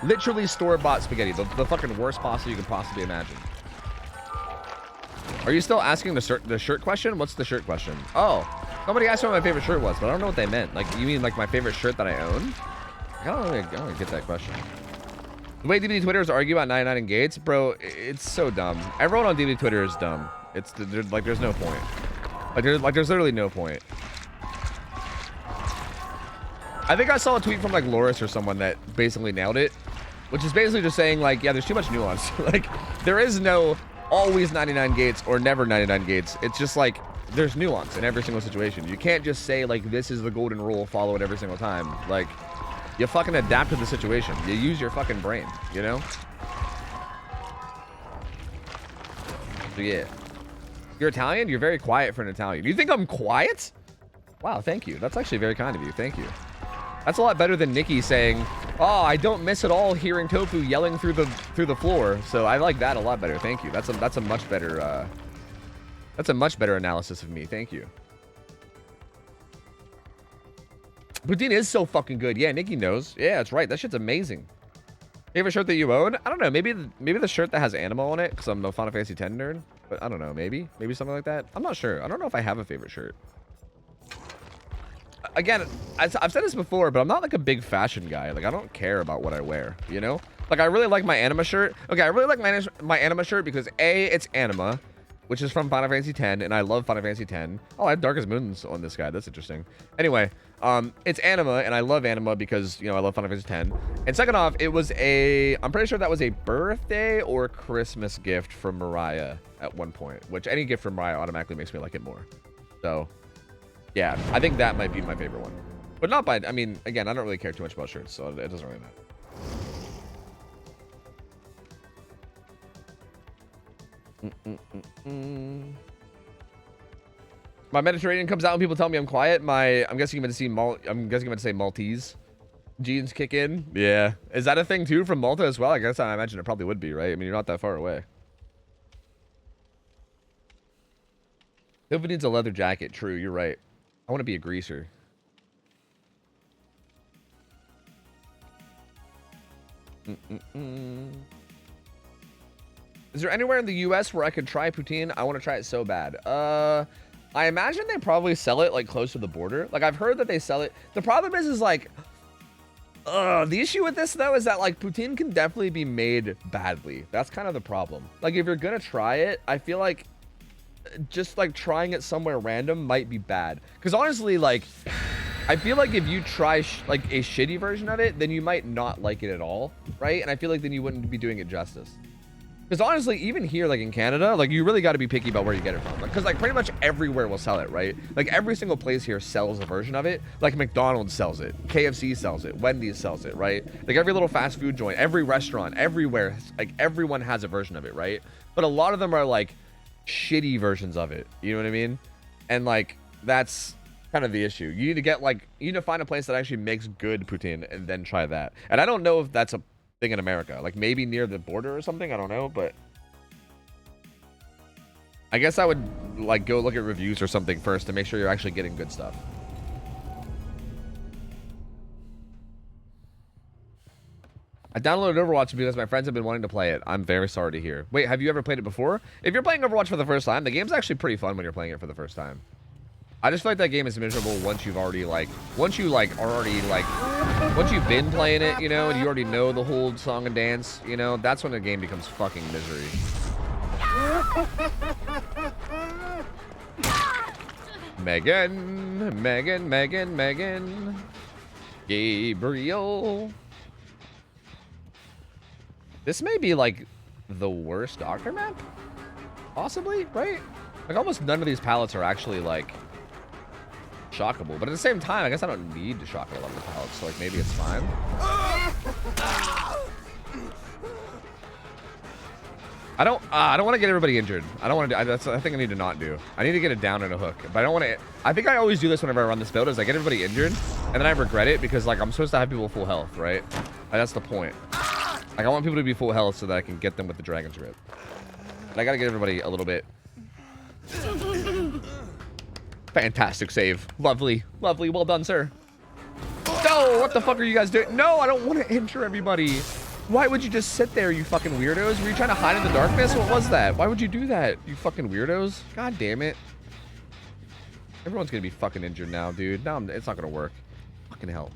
literally store-bought spaghetti. The fucking worst pasta you could possibly imagine. Are you still asking the shirt question? What's the shirt question? Oh, somebody asked me what my favorite shirt was, but I don't know what they meant. Like, you mean like my favorite shirt that I own? I don't really get that question. The way DVD Twitters argue about 99 and Gates, bro, it's so dumb. Everyone on DVD Twitter is dumb. Like, there's no point. Like, there's literally no point. I think I saw a tweet from like Loris or someone that basically nailed it, which is basically just saying like, yeah, there's too much nuance. Like, there is no always 99 gates or never 99 gates. It's just like, there's nuance in every single situation. You can't just say like, this is the golden rule, follow it every single time. Like, you fucking adapt to the situation. You use your fucking brain, you know? So yeah. You're Italian? You're very quiet for an Italian. You think I'm quiet? Wow, thank you. That's actually very kind of you. Thank you. That's a lot better than Nikki saying, "Oh, I don't miss at all hearing Tofu yelling through the floor." So I like that a lot better. Thank you. That's a much better analysis of me. Thank you. Poutine is so fucking good. Yeah, Nikki knows. Yeah, that's right. That shit's amazing. Favorite shirt that you own? I don't know. Maybe the shirt that has Anima on it, because I'm a Final Fantasy X nerd. But I don't know. Maybe something like that. I'm not sure. I don't know if I have a favorite shirt. Again, I've said this before, but I'm not like a big fashion guy. Like, I don't care about what I wear, you know? Like, I really like my Anima shirt. Okay, I really like my Anima shirt because A, it's Anima, which is from Final Fantasy X, and I love Final Fantasy X. Oh, I have Darkest Moons on this guy. That's interesting. Anyway, it's Anima, and I love Anima because, you know, I love Final Fantasy X. And second off, it was I'm pretty sure that was a birthday or Christmas gift from Mariah at one point, which any gift from Mariah automatically makes me like it more. So, yeah, I think that might be my favorite one. But not by, I mean, again, I don't really care too much about shirts, so it doesn't really matter. My Mediterranean comes out and people tell me I'm quiet. I'm guessing you're going to say Maltese genes kick in. Yeah. Is that a thing too from Malta as well? I guess I imagine it probably would be, right? I mean, you're not that far away. Nobody needs a leather jacket. True, you're right. I want to be a greaser. Is there anywhere in the US where I could try poutine? I want to try it so bad. I imagine they probably sell it like close to the border. Like, I've heard that they sell it. The problem is like, the issue with this though is that like poutine can definitely be made badly. That's kind of the problem. Like, if you're gonna try it, I feel like just like trying it somewhere random might be bad. Because honestly, like, I feel like if you try like a shitty version of it, then you might not like it at all, right? And I feel like then you wouldn't be doing it justice. Because honestly, even here, like in Canada, like you really got to be picky about where you get it from. Because like pretty much everywhere will sell it, right? Like every single place here sells a version of it. Like McDonald's sells it, KFC sells it, Wendy's sells it, right? Like every little fast food joint, every restaurant, everywhere, like everyone has a version of it, right? But a lot of them are like shitty versions of it. You know what I mean? And like that's kind of the issue. You need to get like, you need to find a place that actually makes good poutine and then try that. And I don't know if that's a thing in America, like maybe near the border or something, I don't know, but I guess I would like go look at reviews or something first to make sure you're actually getting good stuff. I downloaded Overwatch because my friends have been wanting to play it. I'm very sorry to hear. Wait, have you ever played it before? If you're playing Overwatch for the first time, the game's actually pretty fun when you're playing it for the first time. I just feel like that game is miserable once you've already once you've been playing it, you know, and you already know the whole song and dance, you know, that's when the game becomes fucking misery. Megan. Gabriel. This may be like the worst Doctor map, possibly, right? Like almost none of these palettes are actually like shockable, but at the same time, I guess I don't need to shock a lot of the palettes, so like maybe it's fine. I don't want to get everybody injured. I don't want to do, that's I think I need to not do. I need to get it down in a hook, but I don't want to. I think I always do this whenever I run this build, is I get everybody injured, and then I regret it because like I'm supposed to have people full health, right? Like, that's the point. Like I want people to be full health so that I can get them with the Dragon's Rip. And I gotta get everybody a little bit. Fantastic save. Lovely. Well done, sir. No, what the fuck are you guys doing? No, I don't want to injure everybody. Why would you just sit there, you fucking weirdos? Were you trying to hide in the darkness? What was that? Why would you do that, you fucking weirdos? God damn it. Everyone's gonna be fucking injured now, dude. No, it's not gonna work. Fucking hell.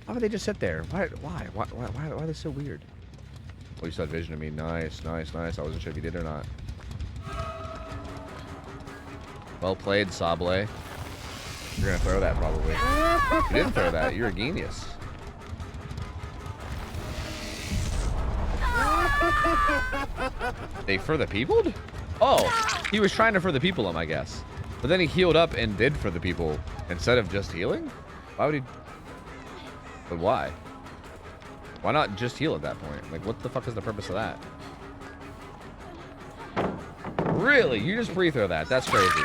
Why would they just sit there? Why are they so weird? Oh, you saw vision of me. Nice. I wasn't sure if you did or not. Well played, Sable. You're gonna throw that probably. You didn't throw that. You're a genius. They for the peopled? Oh, he was trying to for the people him, I guess. But then he healed up and did for the people instead of just healing? Why would he? But why? Why not just heal at that point? Like, what the fuck is the purpose of that? Really? You just pre-throw that? That's crazy.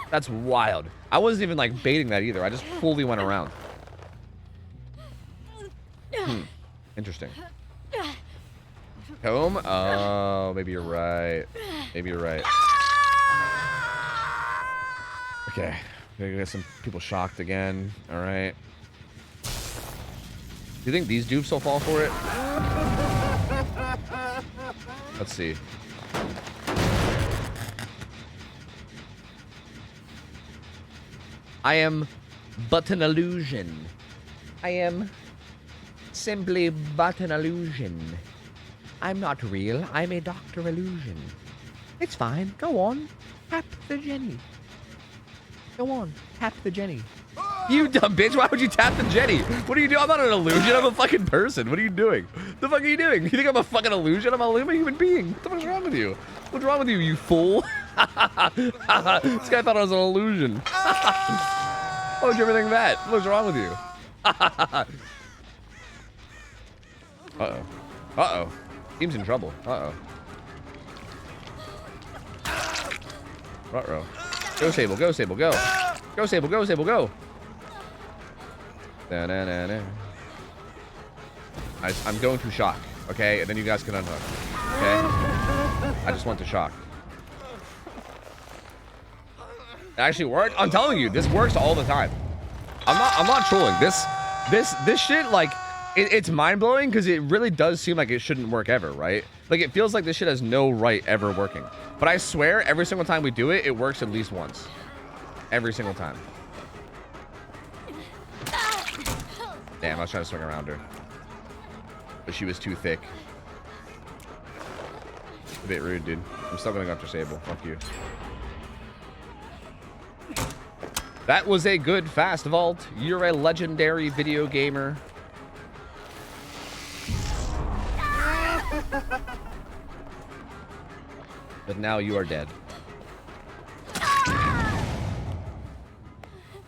That's wild. I wasn't even like baiting that either. I just fully went around. Interesting. Home? Oh, maybe you're right. Okay. Gonna get some people shocked again. All right. Do you think these dupes will fall for it? Let's see. I am but an illusion. I am simply but an illusion. I'm not real. I'm a Dr. Illusion. It's fine. Go on. Tap the Jenny. Go on. Tap the Jenny. You dumb bitch. Why would you tap the Jenny? What are you doing? I'm not an illusion. I'm a fucking person. What are you doing? The fuck are you doing? You think I'm a fucking illusion? I'm a human being. What the fuck's wrong with you? What's wrong with you, you fool? This guy thought I was an illusion. Why would you ever think that? What's wrong with you? Uh-oh. Uh-oh. Team's in trouble. Uh-oh. Ruh-roh. Go, Sable. Go, Sable. Go. Go, Sable. Go, Sable. Go. Da-na-na-na. I'm going to shock, okay? And then you guys can unhook, okay? I just want to shock. It actually worked. I'm telling you, this works all the time. I'm not trolling. This shit, like, it's mind-blowing because it really does seem like it shouldn't work ever, right? Like, it feels like this shit has no right ever working. But I swear, every single time we do it, it works at least once. Every single time. Damn, I was trying to swing around her. But she was too thick. A bit rude, dude. I'm still going after Sable. Fuck you. That was a good fast vault. You're a legendary video gamer. But now you are dead.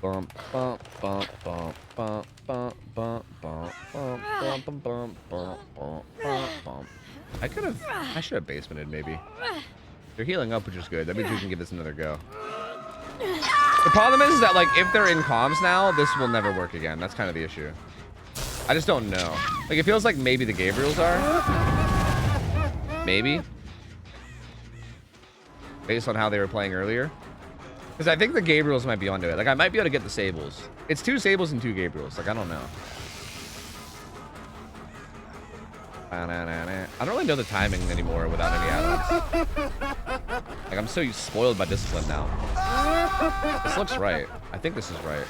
Bump, bump, bump, bump, bump, bump, bump, bump, bump, bump, bump, bump, bump, bump, bump. I should have basemented maybe. They're healing up, which is good. That means we can give this another go. The problem is that, like, if they're in comms now, this will never work again. That's kind of the issue. I just don't know. Like, it feels like maybe the Gabriels are. Maybe. Based on how they were playing earlier. Because I think the Gabriels might be onto it. Like, I might be able to get the Sables. It's 2 Sables and 2 Gabriels. Like, I don't know. I don't really know the timing anymore without any add-ons. Like, I'm so spoiled by discipline now. This looks right. I think this is right.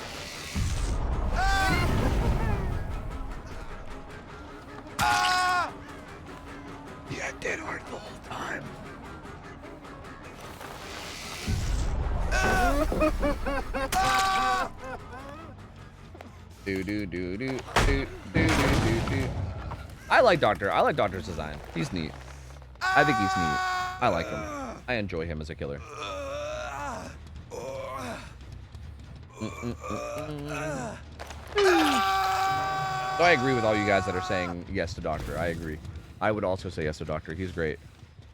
Yeah, dead hard the whole time. Do do do do do do do do. I like Doctor's design. He's neat. I think he's neat. I like him. I enjoy him as a killer. So I agree with all you guys that are saying yes to Doctor. I agree. I would also say yes to Doctor. He's great.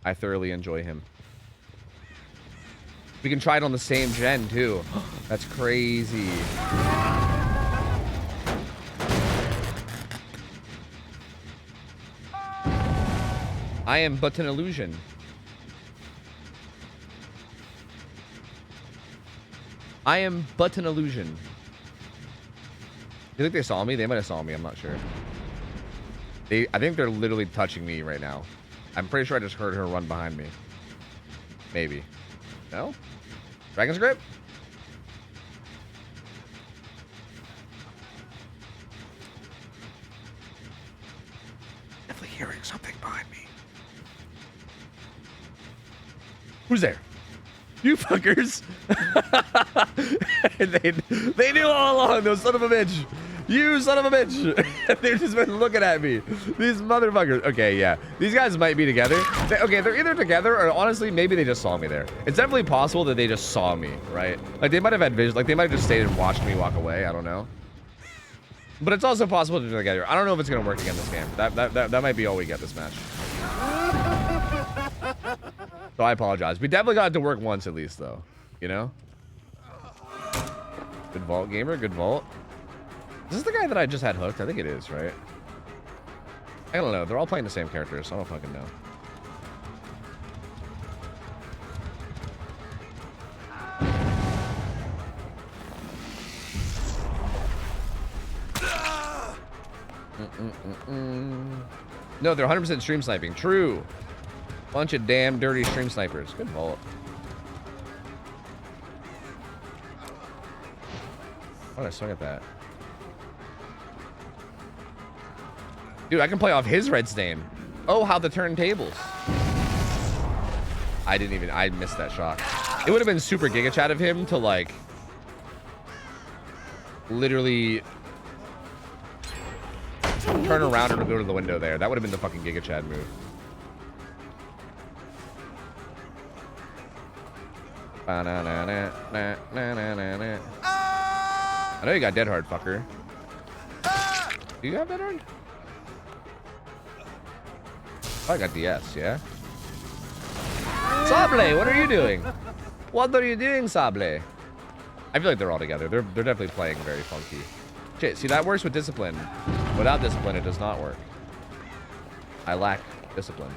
I thoroughly enjoy him. We can try it on the same gen too. That's crazy. I am but an illusion. I am but an illusion. You think they saw me? They might have saw me. I'm not sure. I think they're literally touching me right now. I'm pretty sure I just heard her run behind me. Maybe. No? Dragon's Grip? Definitely hearing something behind me. Who's there? You fuckers! they knew all along, those son of a bitch! You son of a bitch! They've just been looking at me. These motherfuckers. Okay, yeah. These guys might be together. Okay, they're either together or honestly, maybe they just saw me there. It's definitely possible that they just saw me, right? Like, they might have had vision. Like, they might have just stayed and watched me walk away. I don't know. But it's also possible that they're together. I don't know if it's going to work again this game. That might be all we get this match. So I apologize. We definitely got it to work once at least, though. You know? Good vault, gamer. Good vault. Is this the guy that I just had hooked? I think it is, right? I don't know. They're all playing the same characters, so I don't fucking know. No, they're 100% stream sniping. True. Bunch of damn dirty stream snipers. Good vault. Why did I swing at that? Dude, I can play off his red stain. Oh, how the turntables. I missed that shot. It would have been super Giga Chat of him to like literally turn around and go to the window there. That would have been the fucking Giga Chad move. I know you got dead hard, fucker. Do you have dead hard? Oh, I got DS, yeah? Sable, what are you doing? What are you doing, Sable? I feel like they're all together. They're definitely playing very funky. Shit, see, that works with discipline. Without discipline, it does not work. I lack discipline.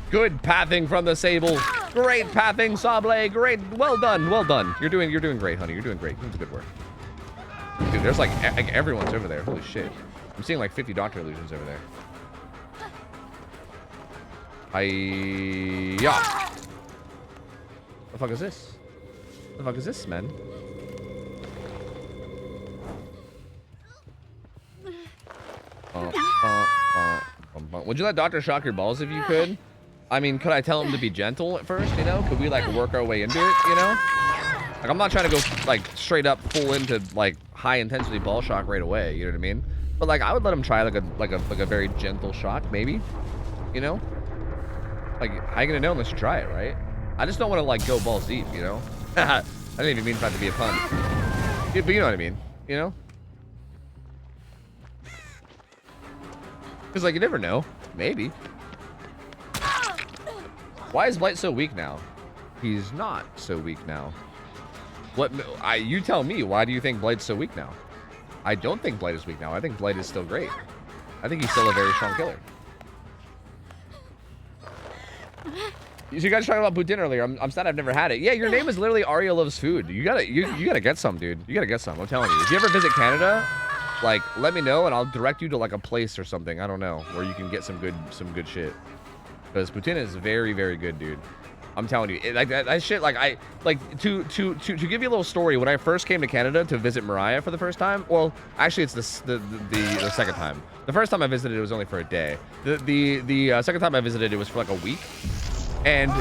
Good pathing from the Sable. Great pathing, Sable. Great. Well done. Well done. You're doing great, honey. You're doing great. That's good work. Dude, there's like everyone's over there. Holy shit. I'm seeing like 50 Doctor Illusions over there. Hi-ya. The fuck is this? The fuck is this, man? Would you let Doctor shock your balls if you could? I mean, could I tell him to be gentle at first, you know? Could we like work our way into it, you know? Like, I'm not trying to go like straight up full into like high intensity ball shock right away, you know what I mean? But like, I would let him try like a very gentle shock, maybe, you know? Like, how you gonna know unless you try it, right? I just don't want to like go balls deep, you know? I didn't even mean for that to be a pun. Yeah, but you know what I mean, you know? Because like, you never know, maybe. Why is Blight so weak now? He's not so weak now. What? You tell me. Why do you think Blight's so weak now? I don't think Blight is weak now. I think Blight is still great. I think he's still a very strong killer. So you guys talking about Putin earlier. I'm sad I've never had it. Yeah, your name is literally Arya Loves Food. You gotta get some, dude. You gotta get some. I'm telling you. If you ever visit Canada, like, let me know and I'll direct you to like a place or something. I don't know, where you can get some good shit. Because Putin is very, very good, dude. I'm telling you, like that shit. Like to give you a little story. When I first came to Canada to visit Mariah for the first time, well, actually it's the second time. The first time I visited, it was only for a day. The second time I visited, it was for like a week. And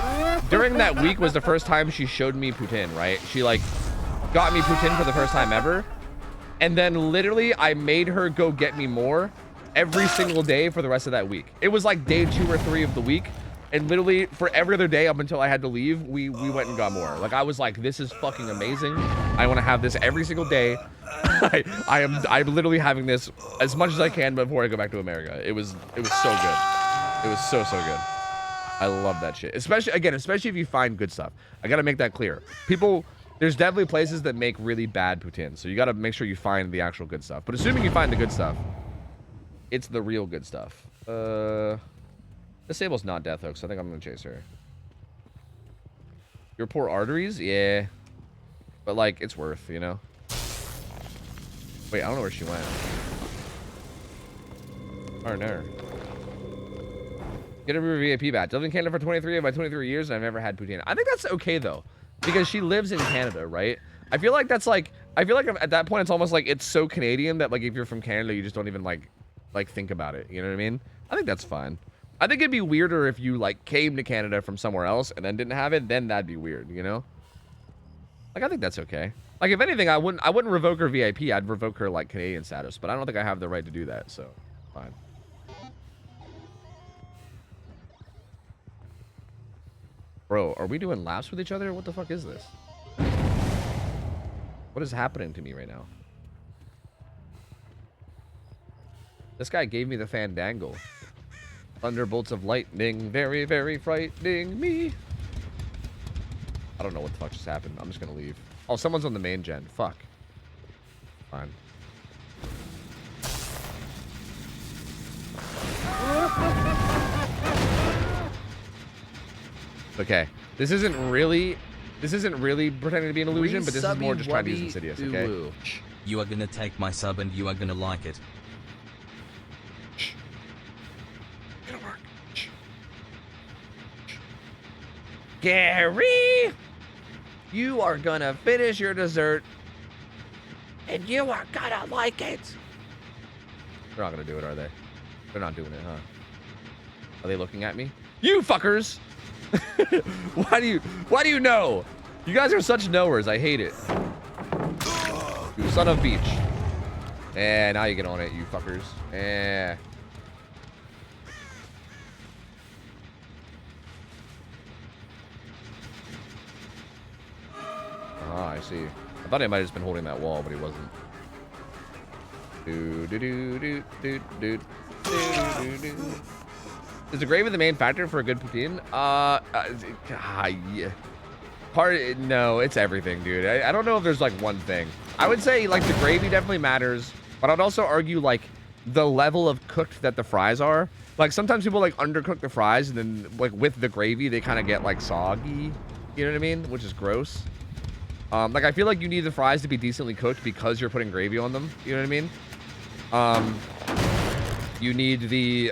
during that week was the first time she showed me Putin. Right? She like got me Putin for the first time ever. And then literally, I made her go get me more every single day for the rest of that week. It was like day 2 or 3 of the week. And literally for every other day up until I had to leave, we went and got more. Like, I was like, this is fucking amazing. I want to have this every single day. I'm literally having this as much as I can before I go back to America. It was so good. It was so good. I love that shit. Especially if you find good stuff. I gotta make that clear. People, there's definitely places that make really bad poutine. So you gotta make sure you find the actual good stuff. But assuming you find the good stuff, it's the real good stuff. This Sable's not Death Hook, so I think I'm gonna chase her. Your poor arteries? Yeah. But like, it's worth, you know? Wait, I don't know where she went. Oh no. Get a VIP badge. Lived in Canada for 23 of my 23 years and I've never had poutine. I think that's okay though. Because she lives in Canada, right? I feel like that's like, I feel like at that point it's almost like it's so Canadian that like if you're from Canada, you just don't even like think about it. You know what I mean? I think that's fine. I think it'd be weirder if you like came to Canada from somewhere else and then didn't have it, then that'd be weird, you know? Like, I think that's okay. Like, if anything, I wouldn't revoke her VIP, I'd revoke her like Canadian status, but I don't think I have the right to do that, so fine. Bro, are we doing laps with each other? What the fuck is this? What is happening to me right now? This guy gave me the Fandangle. Thunderbolts of lightning, very, very frightening me. I don't know what the fuck just happened. I'm just gonna leave. Oh, someone's on the main gen. Fuck. Fine. Okay. This isn't really This isn't really pretending to be an illusion, but this is more just trying to use Insidious, okay? Ulu. You are gonna take my sub and you are gonna like it. Gonna work. Gary, you are gonna finish your dessert, and you are gonna like it. They're not gonna do it, are they? They're not doing it, huh? Are they looking at me? You fuckers! Why do you know? You guys are such knowers. I hate it. You son of beach. And now you get on it, you fuckers. Eh. Ah, I see. I thought he might have just been holding that wall, but he wasn't. Is the gravy the main factor for a good poutine? Yeah. No, it's everything, dude. I don't know if there's like one thing. I would say like the gravy definitely matters, but I'd also argue like the level of cooked that the fries are. Like sometimes people like undercook the fries and then like with the gravy they kind of get like soggy. You know what I mean? Which is gross. Like I feel like you need the fries to be decently cooked because you're putting gravy on them. You know what I mean? You need the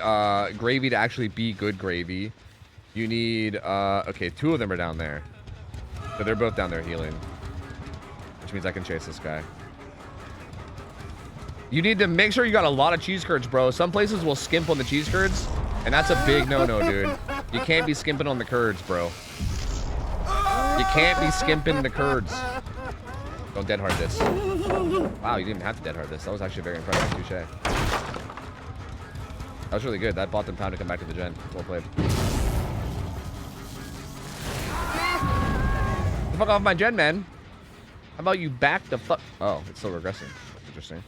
gravy to actually be good gravy. You need okay, 2 of them are down there. So they're both down there healing. Which means I can chase this guy. You need to make sure you got a lot of cheese curds, bro. Some places will skimp on the cheese curds, and that's a big no-no, dude. You can't be skimping on the curds, bro. You can't be skimping the curds. Don't dead hard this. Wow, you didn't even have to dead hard this. That was actually very impressive. Touche. That was really good. That bought them time to come back to the gen. Well played. Fuck off my gen, man. How about you back the fuck? Oh, it's still regressing. Interesting.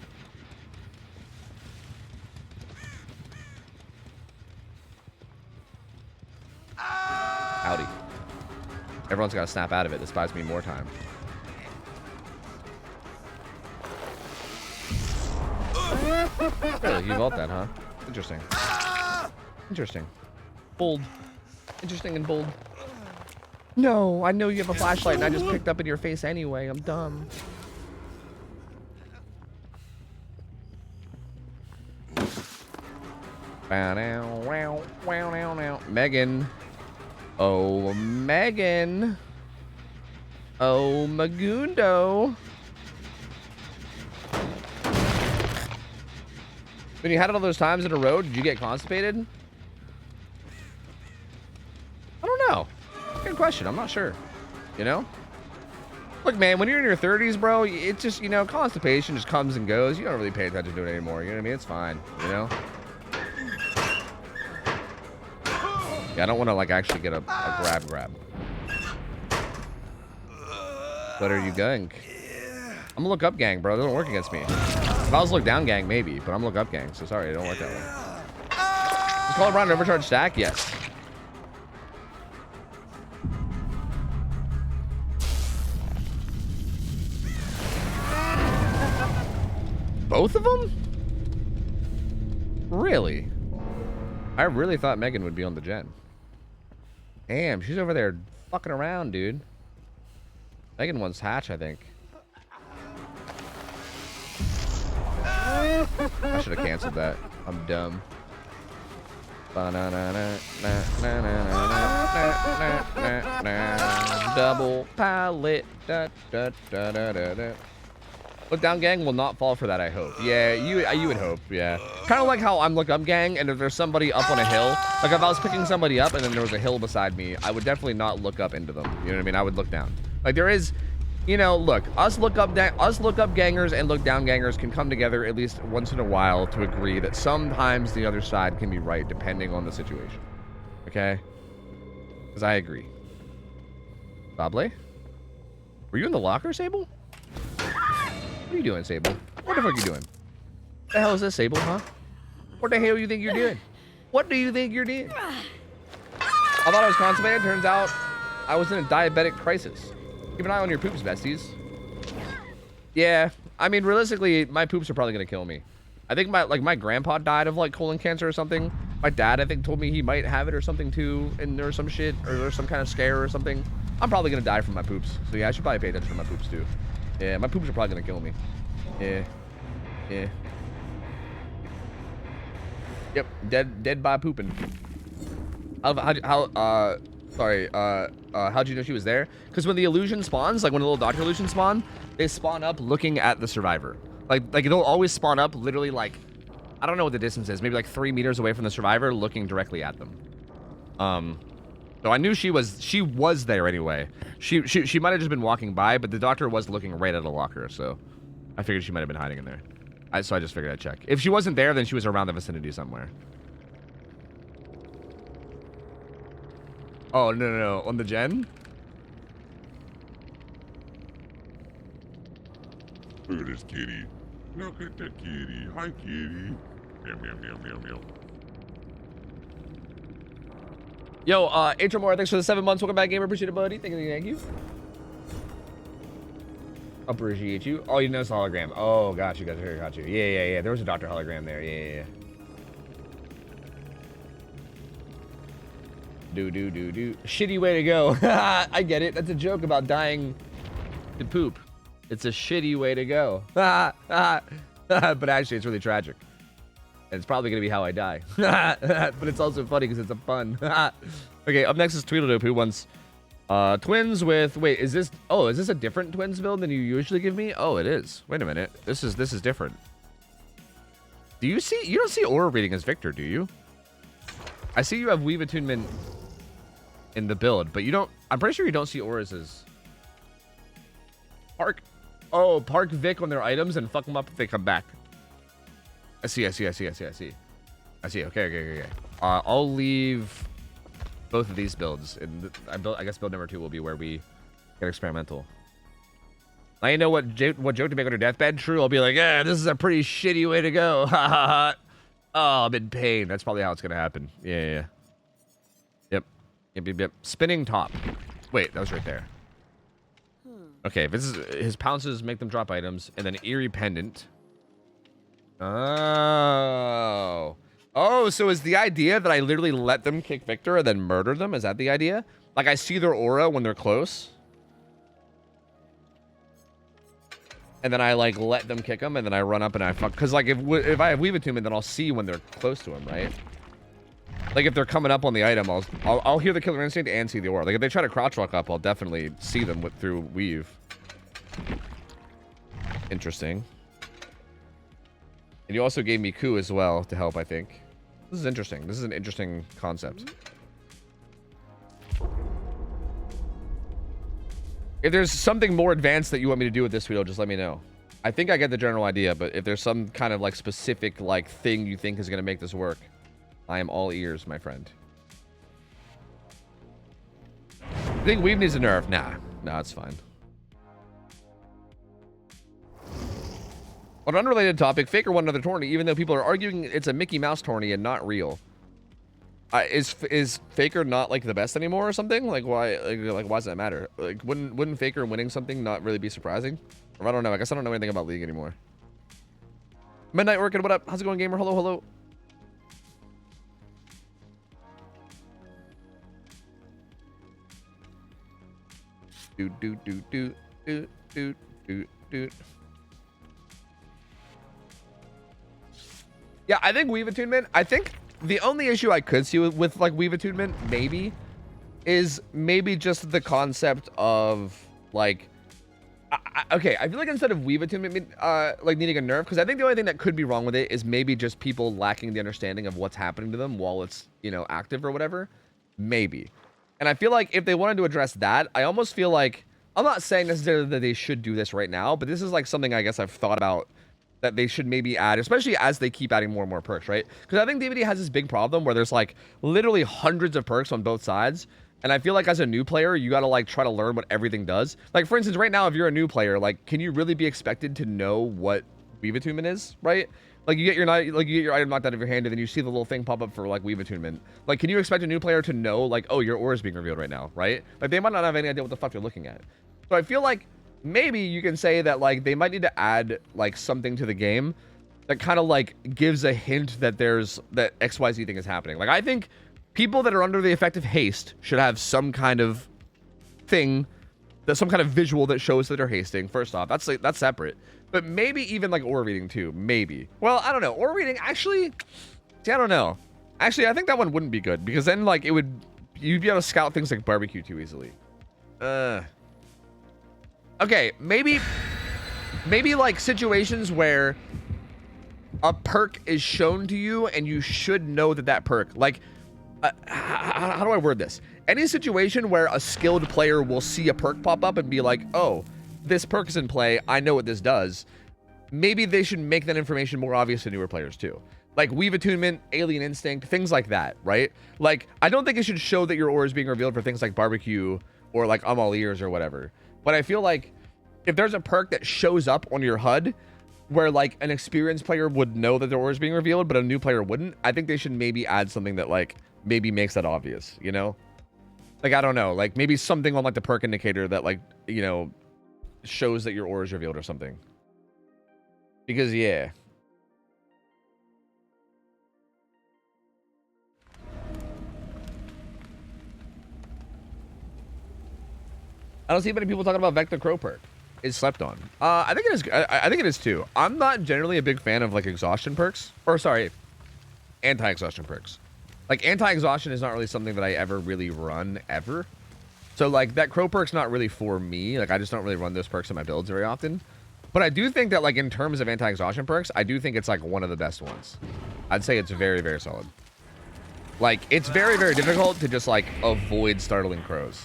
Howdy. Everyone's got to snap out of it. This buys me more time. Really? You vault that, huh? Interesting. Interesting. Bold. Interesting and bold. No, I know you have a flashlight and I just picked up in your face anyway. I'm dumb. Megan. Oh, Megan. Oh, Magundo. When you had it all those times in a row, did you get constipated? I don't know. Good question. I'm not sure. You know? Look, man, when you're in your 30s, bro, it's just, you know, constipation just comes and goes. You don't really pay attention to it anymore. You know what I mean? It's fine. You know? Yeah, I don't want to, like, actually get a grab. What are you gang? I'm gonna look up gang, bro. It doesn't work against me. If I was look down gang, maybe, but I'm look up gang, so sorry, it don't work that way. Is Call Around an overcharged stack? Yes. Both of them? Really? I really thought Megan would be on the gen. Damn, she's over there fucking around, dude. Megan wants Hatch, I think. I should have canceled that. I'm dumb. Double pallet. Look down gang will not fall for that, I hope. Yeah, you would hope, yeah. Kind of like how I'm look up gang, and if there's somebody up on a hill, like if I was picking somebody up and then there was a hill beside me, I would definitely not look up into them. You know what I mean? I would look down. Like there is, you know, look, us look up gangers and look down gangers can come together at least once in a while to agree that sometimes the other side can be right depending on the situation. Okay? Because I agree. Bable? Were you in the locker, Sable? What are you doing, Sable? What the fuck are you doing? What the hell is this, Sable, huh? What the hell you think you're doing? What do you think you're doing? I thought I was constipated. Turns out I was in a diabetic crisis. Keep an eye on your poops, besties. Yeah, I mean, realistically, my poops are probably gonna kill me. I think my grandpa died of like colon cancer or something. My dad, I think, told me he might have it or something too, and there was some shit or there's some kind of scare or something. I'm probably gonna die from my poops. So yeah, I should probably pay attention to my poops too. Yeah, my poops are probably gonna kill me. Yeah. Yeah. Yep, dead by pooping. How'd you know she was there? Because when the illusion spawns, like when the little doctor illusion spawn, they spawn up looking at the survivor. Like it'll always spawn up literally like, I don't know what the distance is, maybe like 3 meters away from the survivor, looking directly at them. So I knew she was there anyway. She might have just been walking by, but the doctor was looking right at a locker, so I figured she might have been hiding in there. So I just figured I'd check. If she wasn't there, then she was around the vicinity somewhere. Oh, no. On the gen? Look at this kitty. Look at that kitty. Hi, kitty. Meow, meow, meow, meow, meow. Yo, Intramore, thanks for the 7 months. Welcome back, gamer. Appreciate it, buddy. Thank you. Appreciate you. Oh, you noticed the hologram. Oh, got you. Yeah. There was a Dr. Hologram there. Yeah. Do. Shitty way to go. I get it. That's a joke about dying to poop. It's a shitty way to go. But actually, it's really tragic. And it's probably going to be how I die. But it's also funny because it's a pun. Okay, up next is Tweedledoo, who wants twins with... Wait, is this a different twins build than you usually give me? Oh, it is. Wait a minute. This is different. You don't see aura reading as Victor, do you? I see you have Weave Attunement in the build, but you don't... I'm pretty sure you don't see auras as... Park Vic on their items and fuck them up if they come back. I see. Okay. I'll leave both of these builds. And I guess build number 2 will be where we get experimental. Now you know what joke to make on your deathbed? True, I'll be like, yeah, this is a pretty shitty way to go. Oh, I'm in pain. That's probably how it's gonna happen. Yeah. Yep. Spinning top. Wait, that was right there. Okay, this is his pounces make them drop items, and then eerie pendant. Oh, so is the idea that I literally let them kick Victor and then murder them? Is that the idea? Like I see their aura when they're close, and then I like let them kick them, and then I run up and I fuck. Because like if I have Weave Attunement, then I'll see when they're close to him, right? Like if they're coming up on the item, I'll hear the killer instinct and see the aura. Like if they try to crouch walk up, I'll definitely see them through Weave. Interesting. And you also gave me coup as well to help, I think. This is interesting. This is an interesting concept. If there's something more advanced that you want me to do with this video, just let me know. I think I get the general idea, but if there's some kind of like specific like thing you think is going to make this work, I am all ears, my friend. I think Weave needs a nerf. Nah, it's fine. On an unrelated topic, Faker won another tourney, even though people are arguing it's a Mickey Mouse tourney and not real. Is Faker not like the best anymore or something? Like why? Like why does that matter? Like wouldn't Faker winning something not really be surprising? Or I don't know. I guess I don't know anything about League anymore. Midnight working. What up? How's it going, gamer? Hello. Do. Yeah, I think Weave Attunement, I think the only issue I could see with like Weave Attunement, is just the concept of, like, okay, I feel like instead of Weave Attunement, like, needing a nerf, because I think the only thing that could be wrong with it is maybe just people lacking the understanding of what's happening to them while it's, you know, active or whatever. Maybe. And I feel like if they wanted to address that, I almost feel like, I'm not saying necessarily that they should do this right now, but this is, like, something I guess I've thought about that they should maybe add, especially as they keep adding more and more perks, right? Because I think DVD has this big problem where there's like literally hundreds of perks on both sides. And I feel like as a new player, you got to like try to learn what everything does. Like for instance, right now, if you're a new player, like, can you really be expected to know what Weave Attunement is, right? Like you get your item knocked out of your hand and then you see the little thing pop up for like Weave Attunement. Like, can you expect a new player to know like, oh, your aura is being revealed right now, right? Like they might not have any idea what the fuck they're looking at. So I feel like maybe you can say that like they might need to add like something to the game that kind of like gives a hint that that XYZ thing is happening. Like I think people that are under the effect of haste should have some kind of thing, that some kind of visual that shows that they're hasting. First off, that's separate. But maybe even like aura reading too. Maybe. Well, I don't know. Aura reading actually. See, I don't know. Actually, I think that one wouldn't be good because then like you'd be able to scout things like barbecue too easily. Okay, maybe like situations where a perk is shown to you and you should know that perk, like, how do I word this? Any situation where a skilled player will see a perk pop up and be like, oh, this perk is in play, I know what this does. Maybe they should make that information more obvious to newer players too. Like Weave Attunement, Alien Instinct, things like that, right? Like, I don't think it should show that your aura is being revealed for things like barbecue or like I'm all ears or whatever. But I feel like if there's a perk that shows up on your HUD where like an experienced player would know that their aura is being revealed, but a new player wouldn't, I think they should maybe add something that like maybe makes that obvious, you know? Like, I don't know, like maybe something on like the perk indicator that like, you know, shows that your aura is revealed or something. Because yeah. I don't see many people talking about Vector Crow perk. Is slept on. I think it is. I think it is too. I'm not generally a big fan of like exhaustion perks, or sorry, anti-exhaustion perks. Like anti-exhaustion is not really something that I ever really run ever. So like that crow perk's not really for me. Like I just don't really run those perks in my builds very often. But I do think that like in terms of anti-exhaustion perks, I do think it's like one of the best ones. I'd say it's very, very solid. Like it's very, very difficult to just like avoid startling crows.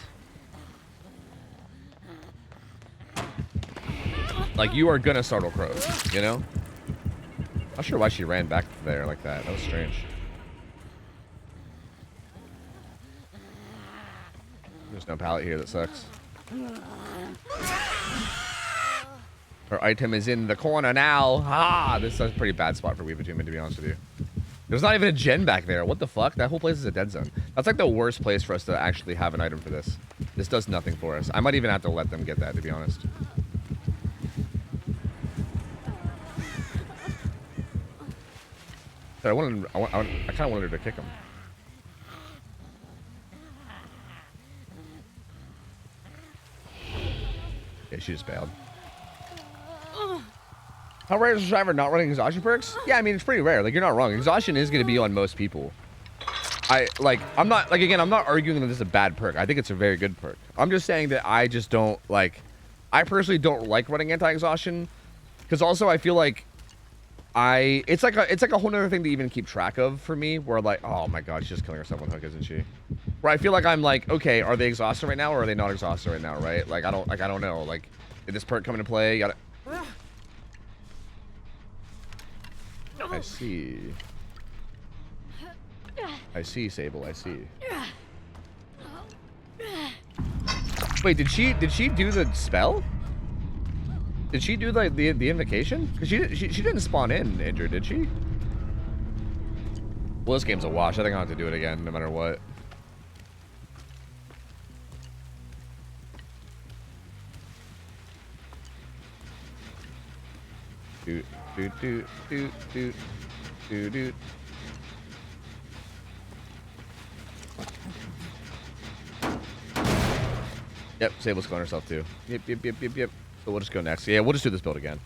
Like, you are gonna startle crows, you know? Not sure why she ran back there like that. That was strange. There's no pallet here, that sucks. Her item is in the corner now. Ah, this is a pretty bad spot for Weave Attunement, to be honest with you. There's not even a gen back there. What the fuck? That whole place is a dead zone. That's like the worst place for us to actually have an item for this. This does nothing for us. I might even have to let them get that, to be honest. I kind of wanted her to kick him. Yeah, she just bailed. How rare is a driver not running exhaustion perks? Yeah, I mean, it's pretty rare. Like, you're not wrong. Exhaustion is going to be on most people. I'm not arguing that this is a bad perk. I think it's a very good perk. I'm just saying that I just don't, like, I personally don't like running anti-exhaustion. Because also, I feel like it's like a whole other thing to even keep track of for me, where like, oh my god, she's just killing herself with hook, isn't she? Where I feel like I'm like, okay, are they exhausted right now or are they not exhausted right now, right? Like I don't know. Like, did this perk come into play? I see. I see, Sable, I see. Wait, did she do the spell? Did she do like the invocation? Because she didn't spawn in injured, did she? Well, this game's a wash. I think I'll have to do it again, no matter what. Doot, doot, doot, doot, doot, doot, doot. Yep, Sable's killing herself too. Yep. So we'll just go next. Yeah, we'll just do this build again.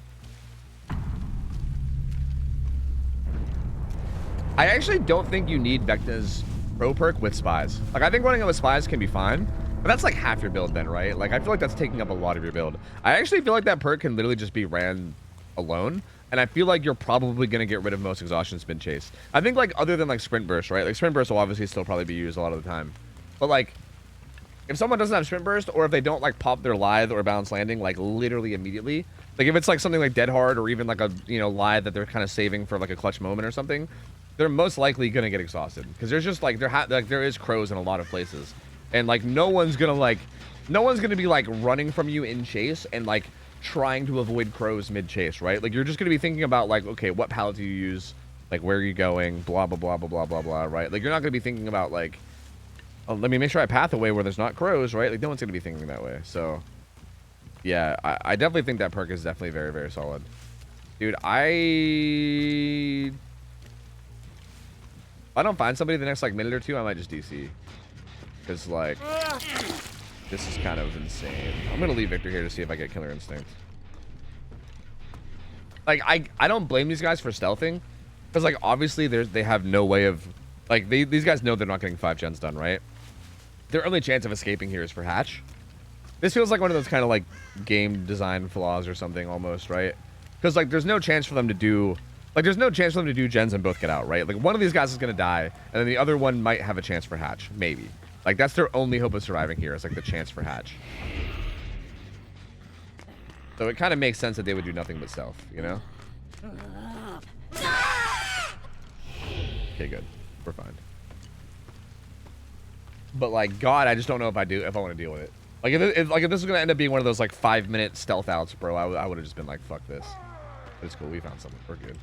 I actually don't think you need Vecna's pro perk with spies. Like, I think running it with spies can be fine, but that's like half your build then, right? Like, I feel like that's taking up a lot of your build. I actually feel like that perk can literally just be ran alone, and I feel like you're probably going to get rid of most exhaustion spin chase. I think, like, other than, like, sprint burst, right? Like, sprint burst will obviously still probably be used a lot of the time. But, like, if someone doesn't have sprint burst, or if they don't like pop their lithe or balance landing like literally immediately, like if it's like something like dead hard or even like a, you know, lithe that they're kind of saving for like a clutch moment or something, they're most likely gonna get exhausted because there's just like there is crows in a lot of places, and like no one's gonna be like running from you in chase and like trying to avoid crows mid chase, right? Like you're just gonna be thinking about like, okay, what pallet do you use, like where are you going, blah blah blah blah blah blah blah, right? Like you're not gonna be thinking about like, oh, let me make sure I path away where there's not crows, right? Like, no one's going to be thinking that way. So, yeah, I definitely think that perk is definitely very, very solid. Dude, if I don't find somebody the next, like, minute or two, I might just DC. Because, like, This is kind of insane. I'm gonna leave Victor here to see if I get Killer Instinct. Like, I don't blame these guys for stealthing. Because, like, obviously they have no way of... Like, these guys know they're not getting 5 gens done, right? Their only chance of escaping here is for Hatch. This feels like one of those kind of, like, game design flaws or something, almost, right? Because, like, there's no chance for them to do... Like, there's no chance for them to do gens and both get out, right? Like, one of these guys is going to die, and then the other one might have a chance for Hatch. Maybe. Like, that's their only hope of surviving here, is, like, the chance for Hatch. So it kind of makes sense that they would do nothing but stealth, you know? Okay, good. We're fine. But, like, God, I just don't know if I want to deal with it. Like, if this is going to end up being one of those, like, 5-minute stealth outs, bro, I would have just been like, fuck this. But it's cool. We found something. We're good.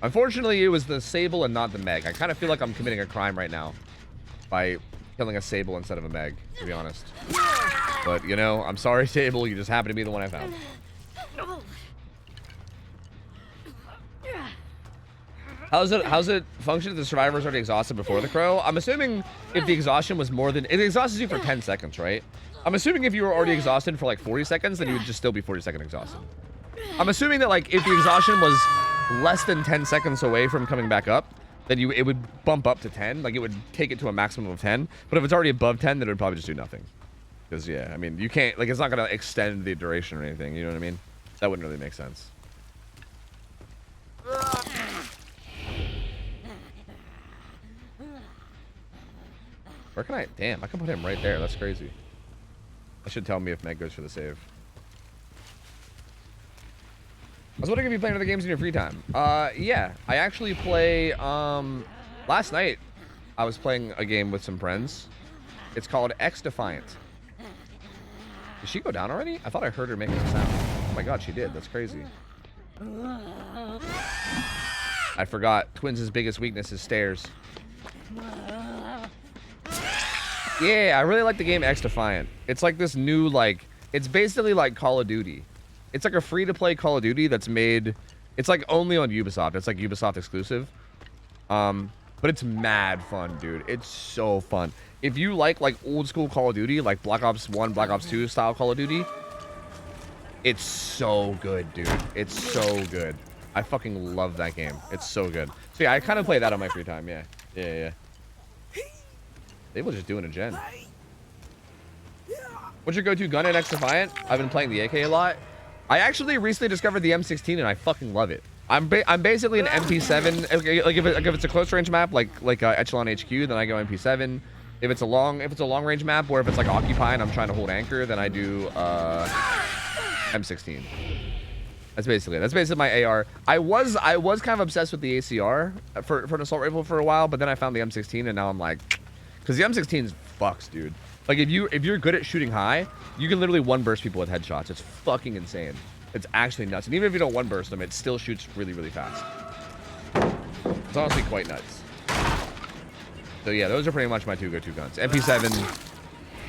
Unfortunately, it was the Sable and not the Meg. I kind of feel like I'm committing a crime right now by killing a Sable instead of a Meg, to be honest. But, you know, I'm sorry, Sable. You just happen to be the one I found. How's it function if the survivor's already exhausted before the crow? I'm assuming if the exhaustion was more than... It exhausts you for 10 seconds, right? I'm assuming if you were already exhausted for like 40 seconds, then you would just still be 40-second exhausted. I'm assuming that like if the exhaustion was less than 10 seconds away from coming back up, then it would bump up to 10. Like it would take it to a maximum of 10. But if it's already above 10, then it would probably just do nothing. Because yeah, I mean, you can't... Like it's not going to extend the duration or anything. You know what I mean? That wouldn't really make sense. Where can I... Damn, I can put him right there. That's crazy. That should tell me if Meg goes for the save. I was wondering if you play other games in your free time. Yeah. I actually play... Last night, I was playing a game with some friends. It's called X Defiant. Did she go down already? I thought I heard her making a sound. Oh my god, she did. That's crazy. I forgot. Twins' biggest weakness is stairs. Yeah, I really like the game X Defiant. It's like this new, like... It's basically like Call of Duty. It's like a free-to-play Call of Duty that's made... It's like only on Ubisoft. It's like Ubisoft exclusive. But it's mad fun, dude. It's so fun. If you like old-school Call of Duty, like Black Ops 1, Black Ops 2 style Call of Duty, it's so good, dude. It's so good. I fucking love that game. It's so good. So yeah, I kind of play that on my free time, yeah. Yeah. They were just doing a gen. What's your go-to gun in X Defiant? I've been playing the AK a lot. I actually recently discovered the M16 and I fucking love it. I'm basically an MP7. Like if it's a close range map, like Echelon HQ, then I go MP7. If it's a long range map, or if it's like Occupy and I'm trying to hold anchor, then I do M16. That's basically my AR. I was kind of obsessed with the ACR for an assault rifle for a while, but then I found the M16 and now I'm like, because the M16 fucks, dude. Like if you're good at shooting high, you can literally one burst people with headshots. It's fucking insane. It's actually nuts. And even if you don't one burst them, it still shoots really, really fast. It's honestly quite nuts. So yeah, those are pretty much my two go-to guns. MP7,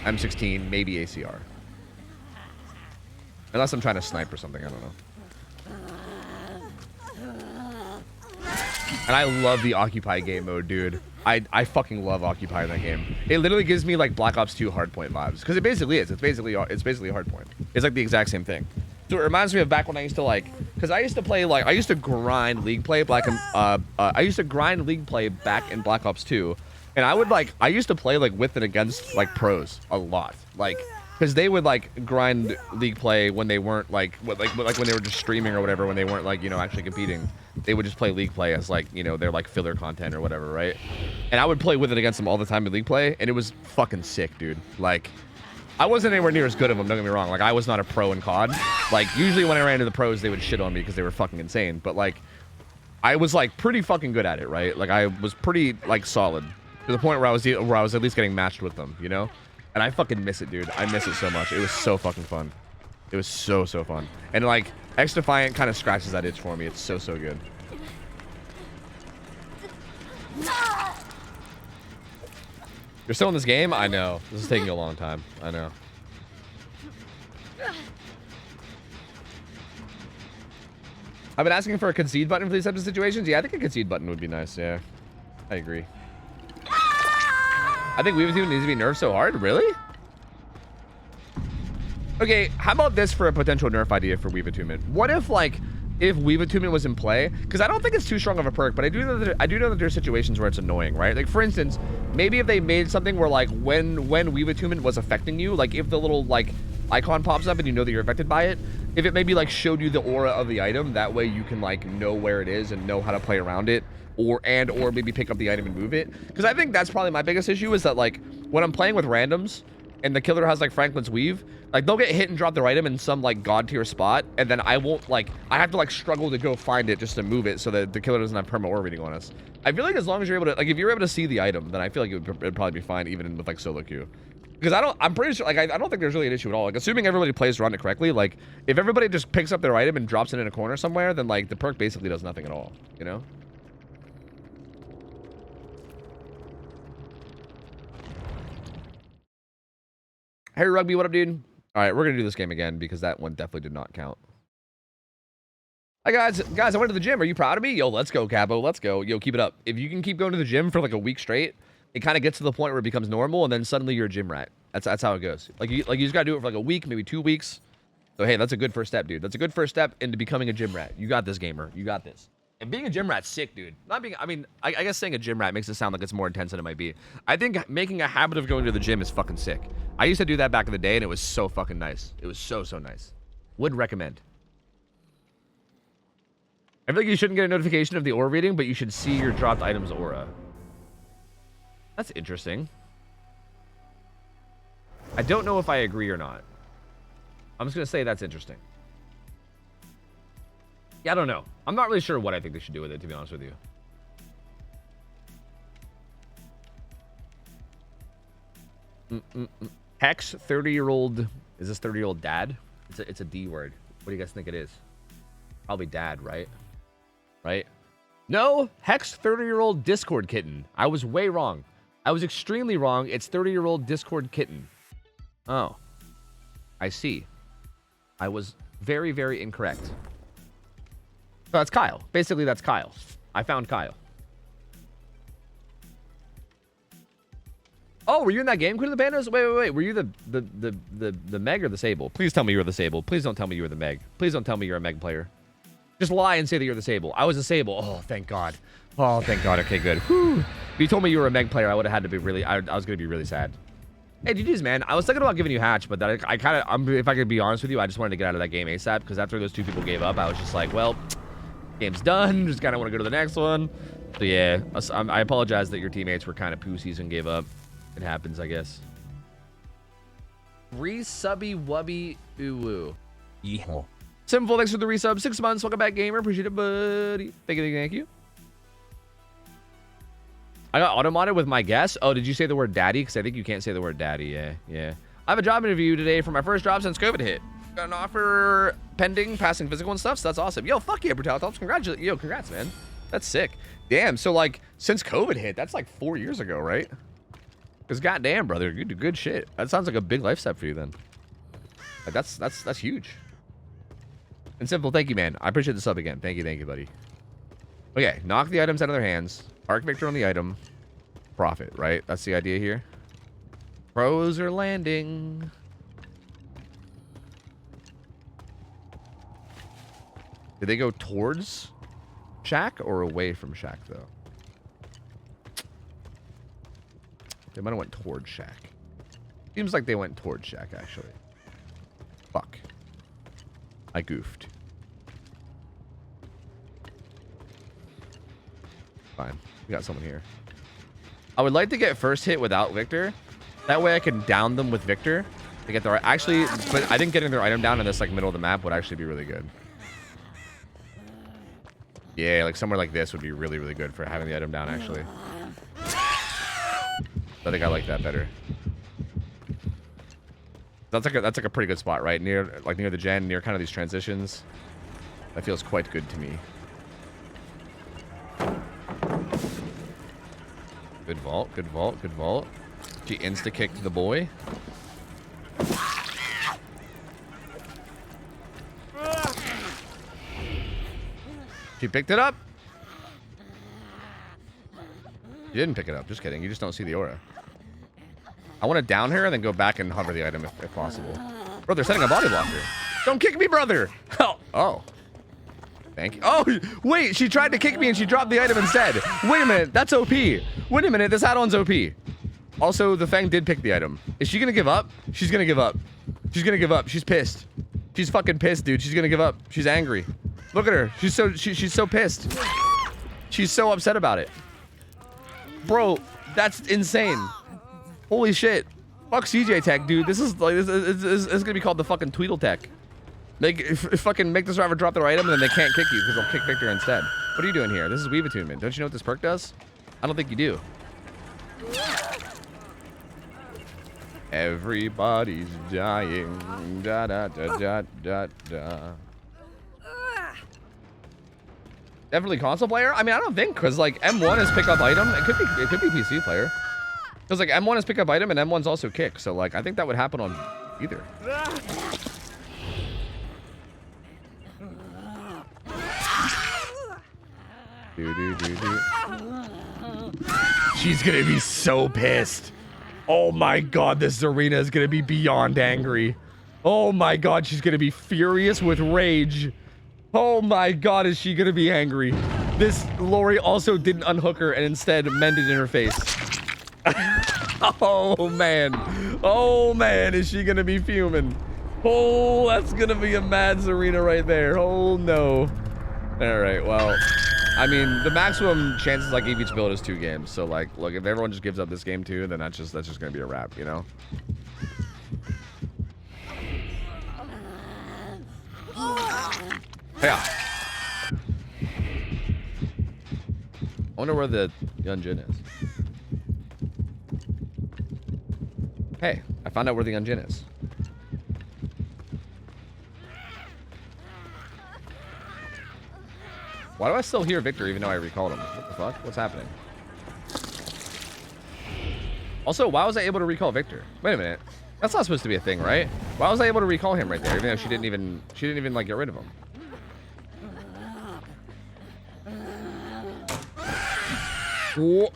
M16, maybe ACR. Unless I'm trying to snipe or something, I don't know. And I love the Occupy game mode, dude. I fucking love Occupy in that game. It literally gives me like Black Ops 2 Hardpoint vibes, because it basically is. It's basically Hardpoint. It's like the exact same thing. So it reminds me of back when I used to because I used to play I used to grind League Play back in back in Black Ops 2, and I used to play with and against pros a lot, because they would grind League Play when they weren't when they were just streaming or whatever, when they weren't actually competing. They would just play League Play as their filler content or whatever, right? And I would play with it against them all the time in League Play, and it was fucking sick, dude. I wasn't anywhere near as good of them, don't get me wrong. I was not a pro in COD. Usually when I ran into the pros, they would shit on me because they were fucking insane. But I was pretty fucking good at it, right? I was pretty solid to the point where I was at least getting matched with them, you know? And I fucking miss it, dude. I miss it so much. It was so fucking fun. It was so fun. And X Defiant kind of scratches that itch for me. It's so good. You're still in this game? I know. This is taking a long time. I know. I've been asking for a concede button for these types of situations. Yeah, I think a concede button would be nice. Yeah, I agree. I think Weave Team needs to be nerfed so hard. Really? Okay, how about this for a potential nerf idea for Weave Attunement? What if, like, if Weave Attunement was in play? Because I don't think it's too strong of a perk, but I do know that there are situations where it's annoying, right? Like, for instance, maybe if they made something where, like, when Weave Attunement was affecting you, like, if the little, like, icon pops up and you know that you're affected by it, if it maybe, like, showed you the aura of the item, that way you can, like, know where it is and know how to play around it, or maybe pick up the item and move it. Because I think that's probably my biggest issue is that, like, when I'm playing with randoms, and the killer has, like, Franklin's Weave, like, they'll get hit and drop their item in some, like, god tier spot, and then I won't, like, I have to, like, struggle to go find it just to move it so that the killer doesn't have perma aura reading on us. I feel like as long as you're able to, like, if you're able to see the item, then I feel like it'd probably be fine even with, like, solo queue. Because I'm pretty sure, like, I don't think there's really an issue at all. Like, assuming everybody plays around it correctly, like, if everybody just picks up their item and drops it in a corner somewhere, then, like, the perk basically does nothing at all, you know? Hey, Rugby, what up, dude? All right, we're going to do this game again because that one definitely did not count. Hi, guys. Guys, I went to the gym. Are you proud of me? Yo, let's go, Capo. Let's go. Yo, keep it up. If you can keep going to the gym for like a week straight, it kind of gets to the point where it becomes normal, and then suddenly you're a gym rat. That's how it goes. Like you just got to do it for like a week, maybe 2 weeks. So, hey, that's a good first step, dude. That's a good first step into becoming a gym rat. You got this, gamer. You got this. And being a gym rat's sick, dude. Not being, I mean, I guess saying a gym rat makes it sound like it's more intense than it might be. I think making a habit of going to the gym is fucking sick. I used to do that back in the day, and it was so fucking nice. It was so nice. Would recommend. I feel like you shouldn't get a notification of the aura reading, but you should see your dropped item's aura. That's interesting. I don't know if I agree or not. I'm just going to say that's interesting. Yeah, I don't know. I'm not really sure what I think they should do with it, to be honest with you. Hex, 30-year-old... Is this 30-year-old dad? It's a D word. What do you guys think it is? Probably dad, right? Right? No! Hex, 30-year-old Discord kitten. I was way wrong. I was extremely wrong. It's 30-year-old Discord kitten. Oh. I see. I was very, very incorrect. So that's Kyle. Basically, that's Kyle. I found Kyle. Oh, were you in that game, Queen of the Pandas? Wait. Were you the Meg or the Sable? Please tell me you were the Sable. Please don't tell me you were the Meg. Please don't tell me you're a Meg player. Just lie and say that you're the Sable. I was a Sable. Oh, thank God. Oh, thank God. Okay, good. Whew. If you told me you were a Meg player, I would have had to be really... I was going to be really sad. Hey, GG's, man. I was thinking about giving you Hatch, but that I kind of... if I could be honest with you, I just wanted to get out of that game ASAP, because after those two people gave up, I was just like, well... Game's done. Just kind of want to go to the next one. So yeah, I apologize that your teammates were kind of pussies and gave up. It happens, I guess. Resubby wubby ooh. Yeehaw. Simple, thanks for the resub. 6 months. Welcome back, gamer. Appreciate it, buddy. Thank you. I got auto-modded with my guess. Oh, did you say the word daddy? Because I think you can't say the word daddy. Yeah. I have a job interview today for my first job since COVID hit. Got an offer pending, passing physical and stuff, so that's awesome. Yo, fuck yeah, Brutalitops. Congrats, man. That's sick. Damn, so, like, since COVID hit, that's like 4 years ago, right? Because goddamn, brother, you do good shit. That sounds like a big life step for you, then. Like, that's huge. And Simple, thank you, man. I appreciate the sub again. Thank you, buddy. Okay, knock the items out of their hands. Arc Victor on the item. Profit, right? That's the idea here. Pros are landing. Did they go towards Shack or away from Shack, though? They might have went towards Shack. Seems like they went towards Shack, actually. Fuck. I goofed. Fine. We got someone here. I would like to get first hit without Victor. That way I can down them with Victor. To get their... Actually, but I think getting their item down in this, like, middle of the map would actually be really good. Yeah, like somewhere like this would be really, really good for having the item down, actually. I think I like that better. That's like a pretty good spot, right? Near the gen, near kind of these transitions. That feels quite good to me. Good vault, good vault, good vault. She insta-kicked the boy. She picked it up. You didn't pick it up. Just kidding. You just don't see the aura. I want to down her and then go back and hover the item if possible. Bro, they're setting a body blocker. Don't kick me, brother. Oh. Thank you. Oh, wait, she tried to kick me and she dropped the item instead. Wait a minute, that's OP. Wait a minute, this add-on's OP. Also, the Fang did pick the item. Is she gonna give up? She's gonna give up. She's gonna give up. She's pissed. She's fucking pissed, dude. She's gonna give up. She's angry. Look at her. She's so pissed. She's so upset about it. Bro, that's insane. Holy shit. Fuck CJ Tech, dude. This is like this is gonna be called the fucking Tweedle Tech. Fucking make the survivor drop their item and then they can't kick you because they'll kick Victor instead. What are you doing here? This is Weave Attunement. Don't you know what this perk does? I don't think you do. Everybody's dying. Da da da da da da. Definitely console player? I mean, I don't think, because like M1 is pick up item. It could be PC player. Because like M1 is pick up item and M1's also kick. So like I think that would happen on either. She's gonna be so pissed. Oh my god, this Zarina is gonna be beyond angry. Oh my god, she's gonna be furious with rage. Oh my god, is she gonna be angry. This Lori also didn't unhook her and instead mended in her face. Oh man, is she gonna be fuming. Oh, that's gonna be a mad Zarina right there. Oh no. Alright, well, I mean, the maximum chances I gave each build is 2 games. So like, look, if everyone just gives up this game too, then that's just gonna be a wrap, you know? Yeah. I wonder where the Yunjin is. Hey, I found out where the Yunjin is. Why do I still hear Victor even though I recalled him? What the fuck? What's happening? Also, why was I able to recall Victor? Wait a minute. That's not supposed to be a thing, right? Why was I able to recall him right there, even though she didn't even like get rid of him? Whoa.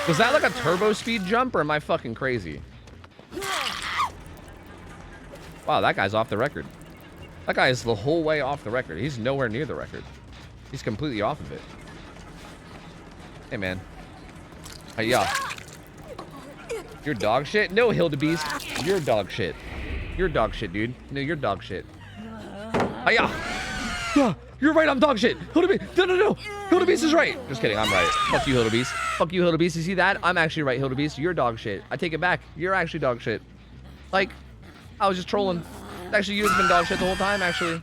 Was that like a turbo speed jump or am I fucking crazy? Wow, that guy's off the record. That guy is the whole way off the record. He's nowhere near the record. He's completely off of it. Hey, man. Hey, yeah. You're dog shit? No, Hildebeest. You're dog shit. You're dog shit, dude. No, you're dog shit. Hey, yeah. Yeah, you're right, I'm dog shit. Hildebeest. No. Hildebeest is right. Just kidding, I'm right. Fuck you, Hildebeest. Fuck you, Hildebeest. You see that? I'm actually right, Hildebeest. You're dog shit. I take it back. You're actually dog shit. Like, I was just trolling. Actually, you've been dog shit the whole time, actually.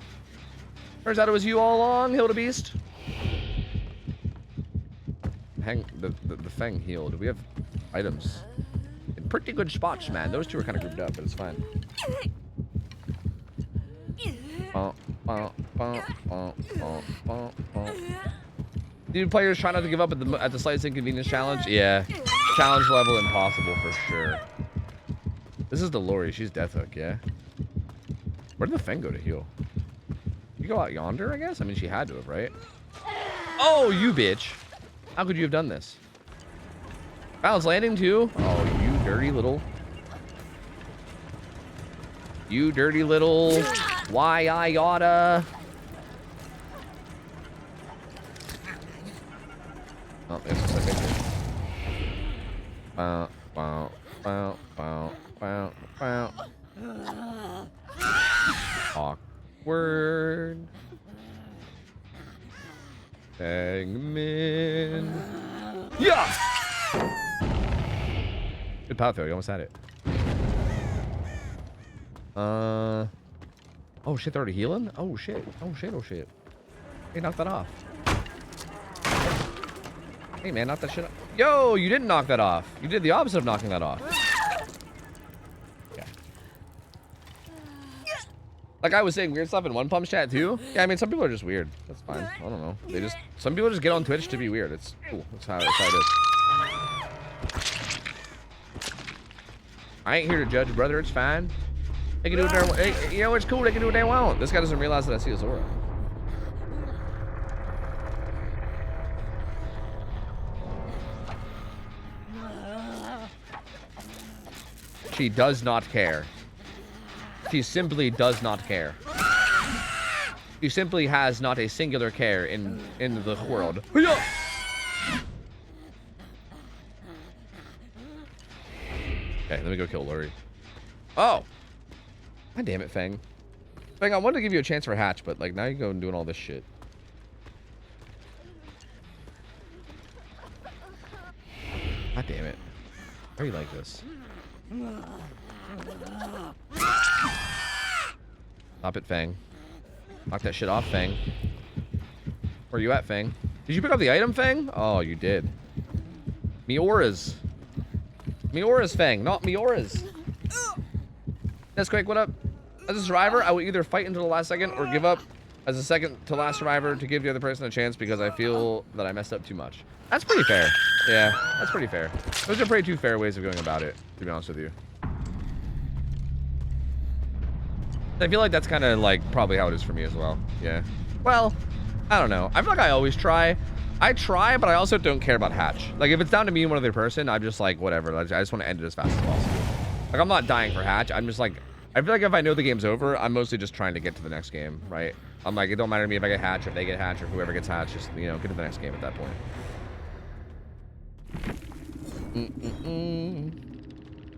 Turns out it was you all along, Hildebeest. The Fang healed. We have items in pretty good spots, man. Those two are kind of grouped up, but it's fine. Dude, players try not to give up at the slightest inconvenience challenge. Yeah, challenge level impossible for sure. This is the Lori. She's death hook, yeah. Where did the Fang go to heal? You go out yonder, I guess? I mean, she had to have, right? Oh, you bitch. How could you have done this? Balance landing, too? Oh, you dirty little... You dirty little... Why I oughta... Oh, there's a second. Bow, bow, bow, bow, bow, bow. Awkward. Hangman. Yeah! Good power throw, you almost had it. Oh shit, they're already healing? Oh shit. Oh shit, oh shit. Hey, knock that off. Hey man, knock that shit off. Yo, you didn't knock that off. You did the opposite of knocking that off. Like I was saying, weird stuff in One Pump's chat too. Yeah, I mean, some people are just weird. That's fine. I don't know. Some people just get on Twitch to be weird. It's cool. That's how it is. I ain't here to judge, brother. It's fine. They can do what they want. You know, it's cool. They can do what they want. This guy doesn't realize that I see his aura. She does not care. She simply does not care. She simply has not a singular care in the world. Okay, let me go kill Lori. Oh! God damn it, Fang. Fang, I wanted to give you a chance for hatch, but like now you're going doing all this shit. God damn it. Why are you like this? Stop it, Fang. Knock that shit off, Fang. Where are you at, Fang? Did you pick up the item, Fang? Oh, you did. Miora's. Miora's, Fang, not Miora's. Nesquake, what up? As a survivor, I will either fight until the last second or give up as a second to last survivor to give the other person a chance because I feel that I messed up too much. That's pretty fair. Yeah, that's pretty fair. Those are pretty two fair ways of going about it, to be honest with you. I feel like that's kind of like probably how it is for me as well. Yeah. Well, I don't know. I feel like I always try. I try, but I also don't care about hatch. Like if it's down to me and one other person, I'm just like, whatever. I just want to end it as fast as possible. Like I'm not dying for hatch. I'm just like, I feel like if I know the game's over, I'm mostly just trying to get to the next game, right? I'm like, it don't matter to me if I get hatch or if they get hatch or whoever gets hatch, just, you know, get to the next game at that point.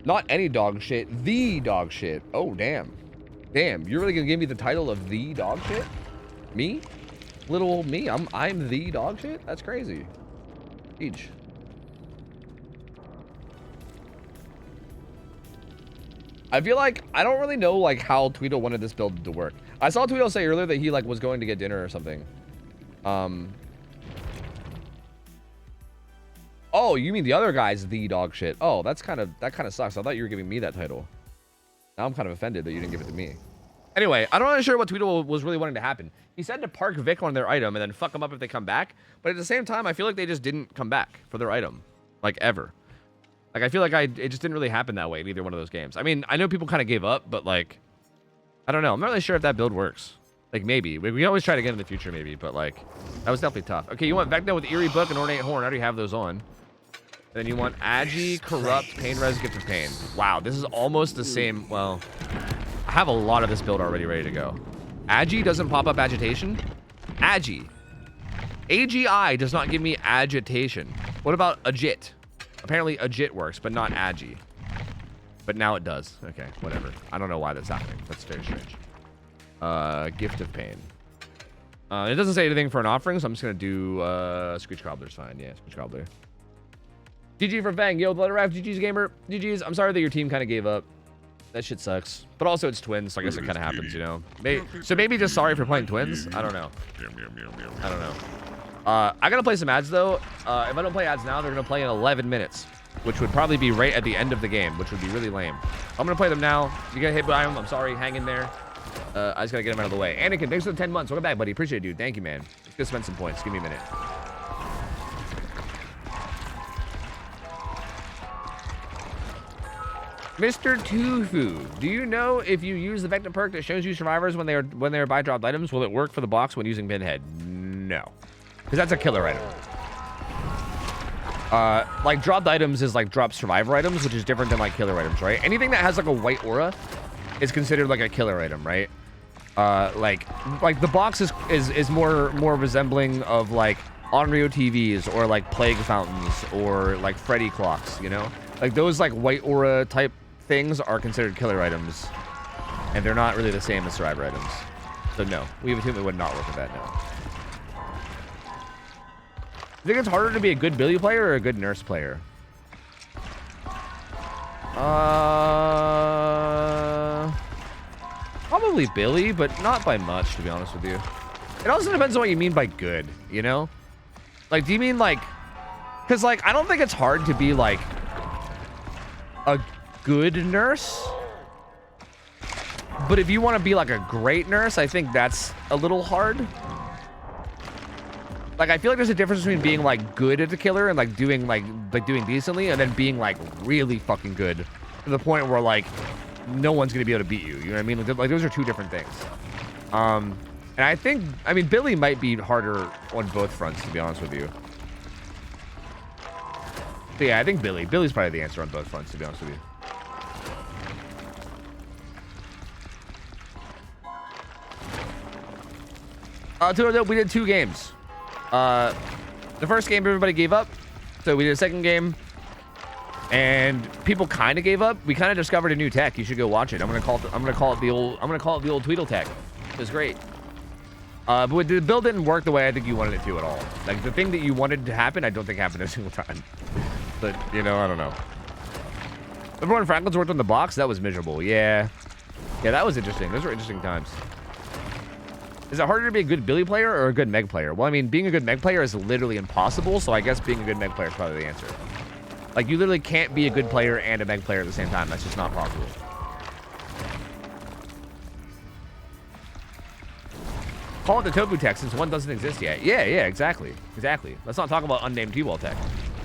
Not any dog shit, the dog shit. Oh, damn. Damn, you're really gonna give me the title of the dog shit? Me? Little old me? I'm the dog shit? That's crazy. Each. I feel like I don't really know like how Tweedle wanted this build to work. I saw Tweedle say earlier that he like was going to get dinner or something. Oh, you mean the other guy's the dog shit? Oh, that kind of sucks. I thought you were giving me that title. Now I'm kind of offended that you didn't give it to me. Anyway, I'm not really sure what Tweedle was really wanting to happen. He said to park Vic on their item and then fuck them up if they come back. But at the same time, I feel like they just didn't come back for their item. Like, ever. Like, I feel like it just didn't really happen that way in either one of those games. I mean, I know people kind of gave up, but, like, I don't know. I'm not really sure if that build works. Like, maybe. We always try to get in the future, maybe. But, like, that was definitely tough. Okay, you want Vecna with Eerie Book and Ornate Horn. I already have those on. Then you want Agi, Corrupt, Pain Res, Gift of Pain. Wow, this is almost the same. Well, I have a lot of this build already ready to go. Agi doesn't pop up Agitation. Agi. AGI does not give me Agitation. What about Agit? Apparently Agit works, but not Agi. But now it does. Okay, whatever. I don't know why that's happening. That's very strange. Gift of Pain. It doesn't say anything for an offering, so I'm just going to do Screech Cobbler's fine. Yeah, Screech Cobbler. GG for Fang. Yo, Blood Raft, GG's gamer. GG's. I'm sorry that your team kind of gave up. That shit sucks. But also it's twins, so I guess it kind of happens, you know. So maybe just sorry for playing twins. I don't know. I don't know. I gotta play some ads though. If I don't play ads now, they're gonna play in 11 minutes, which would probably be right at the end of the game, which would be really lame. I'm gonna play them now. You get hit by them, I'm sorry. Hang in there. I just gotta get them out of the way. Anakin, thanks for the 10 months. Welcome back, buddy. Appreciate it, dude. Thank you, man. Let's go spend some points. Give me a minute. Mr. Tofu, do you know if you use the Vecna perk that shows you survivors when they are buy dropped items, will it work for the box when using Pinhead? No, because that's a killer item. Like dropped items is like drop survivor items, which is different than like killer items, right? Anything that has like a white aura is considered like a killer item, right? Like the box is more resembling of like Onryo TVs or like plague fountains or like Freddy clocks, you know? Like those like white aura type things are considered killer items, and they're not really the same as survivor items. So no, we have a team that would not work with that, no. You think it's harder to be a good Billy player or a good nurse player? Probably Billy, but not by much, to be honest with you. It also depends on what you mean by good, you know? Like, do you mean like... Because, like, I don't think it's hard to be, like, a good nurse. But if you want to be, like, a great nurse, I think that's a little hard. Like, I feel like there's a difference between being, like, good at the killer and, like, doing decently, and then being, like, really fucking good to the point where, like, no one's going to be able to beat you. You know what I mean? Like, those are two different things. And I mean, Billy might be harder on both fronts, to be honest with you. But yeah, I think Billy's probably the answer on both fronts, to be honest with you. We did 2 games. The first game everybody gave up, so we did a second game, and people kind of gave up. We kind of discovered a new tech. You should go watch it. I'm gonna call it the old Tweedle tech. It was great. But the build didn't work the way I think you wanted it to at all. Like the thing that you wanted to happen, I don't think happened a single time. But you know, I don't know. Remember when Franklin's worked on the box? That was miserable. Yeah, that was interesting. Those were interesting times. Is it harder to be a good Billy player or a good Meg player? Well, I mean, being a good Meg player is literally impossible, so I guess being a good Meg player is probably the answer. Like, you literally can't be a good player and a Meg player at the same time. That's just not possible. Call it the Tofu tech since one doesn't exist yet. Yeah, exactly. Exactly. Let's not talk about unnamed T-Wall tech.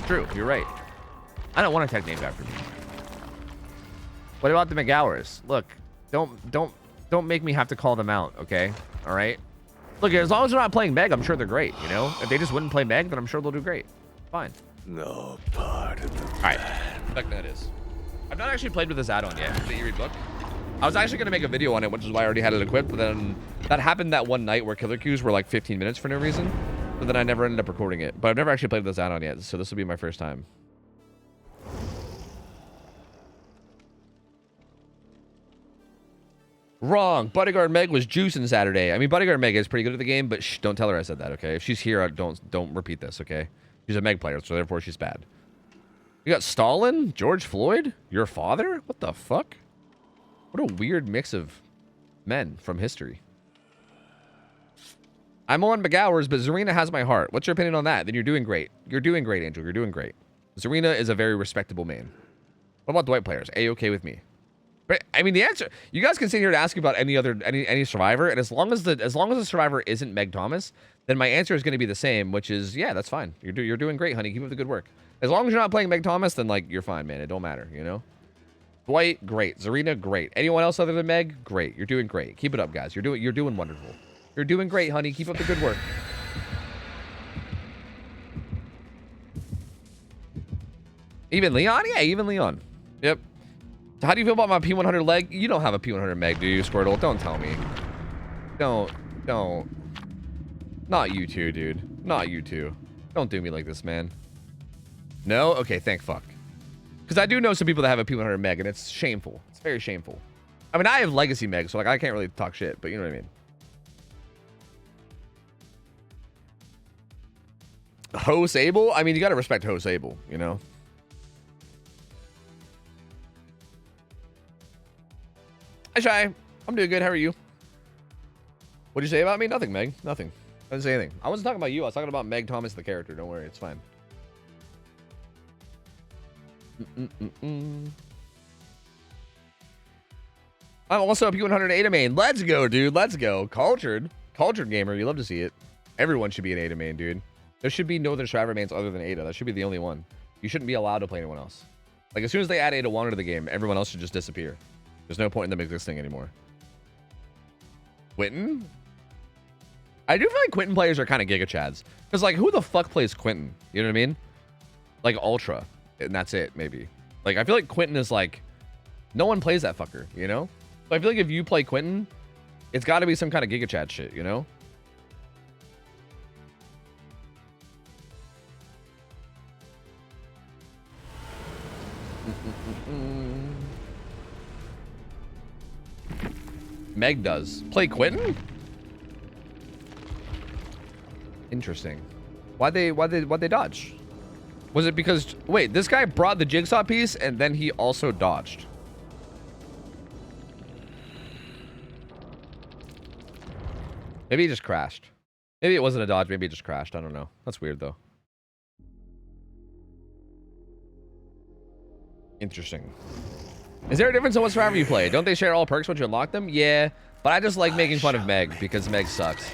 True, you're right. I don't want a tech named after me. What about the McGowers? Look, don't make me have to call them out, okay? All right? Look, as long as they're not playing Meg, I'm sure they're great, you know? If they just wouldn't play Meg, then I'm sure they'll do great. Fine. No part of the All right. Fuck that is. I've not actually played with this add-on yet, the e-read book. I was actually going to make a video on it, which is why I already had it equipped, but then that happened that one night where killer queues were like 15 minutes for no reason, but then I never ended up recording it. But I've never actually played with this add-on yet, so this will be my first time. Wrong. Bodyguard Meg was juicing Saturday. I mean, Bodyguard Meg is pretty good at the game, but shh, don't tell her I said that, okay? If she's here, don't repeat this, okay? She's a Meg player, so therefore she's bad. You got Stalin? George Floyd? Your father? What the fuck? What a weird mix of men from history. I'm on McGowers, but Zarina has my heart. What's your opinion on that? Then you're doing great. You're doing great, Angel. You're doing great. Zarina is a very respectable main. What about Dwight players? A-okay with me. But I mean, the answer, you guys can sit here to ask about any survivor, and as long as the survivor isn't Meg Thomas, then my answer is going to be the same, which is yeah, that's fine. You're doing great, honey. Keep up the good work. As long as you're not playing Meg Thomas, then like you're fine, man. It don't matter, you know. Dwight, great. Zarina, great. Anyone else other than Meg, great. You're doing great. Keep it up, guys. You're doing wonderful. You're doing great, honey. Keep up the good work. Even Leon, yeah, even Leon. Yep. So how do you feel about my P100 leg? You don't have a P100 Meg, do you, Squirtle? Don't tell me. Don't. Not you two, dude. Not you two. Don't do me like this, man. No? Okay, thank fuck. Because I do know some people that have a P100 Meg, and it's shameful. It's very shameful. I mean, I have Legacy Meg, so like I can't really talk shit, but you know what I mean. Ho Sable? I mean, you gotta respect Ho Sable, you know? Hi, Shy. I'm doing good. How are you? What'd you say about me? Nothing, Meg. Nothing. I didn't say anything. I wasn't talking about you. I was talking about Meg Thomas, the character. Don't worry. It's fine. I'm also a P100 Ada main. Let's go, dude. Let's go. Cultured gamer. You love to see it. Everyone should be an Ada main, dude. There should be no other survivor mains other than Ada. That should be the only one. You shouldn't be allowed to play anyone else. Like, as soon as they add Ada 1 to the game, everyone else should just disappear. There's no point in them existing anymore. Quentin? I do feel like Quentin players are kind of Giga Chads. Because, like, who the fuck plays Quentin? You know what I mean? Like, Ultra. And that's it, maybe. Like, I feel like Quentin is, like... No one plays that fucker, you know? So I feel like if you play Quentin, it's got to be some kind of Giga Chad shit, you know? Meg does. Play Quentin? Interesting. Why'd they dodge? Was it because... Wait, this guy brought the jigsaw piece and then he also dodged. Maybe he just crashed. Maybe it wasn't a dodge. Maybe it just crashed. I don't know. That's weird, though. Interesting. Is there a difference in what survivor you play? Don't they share all perks once you unlock them? Yeah, but I just like making fun of Meg because Meg sucks.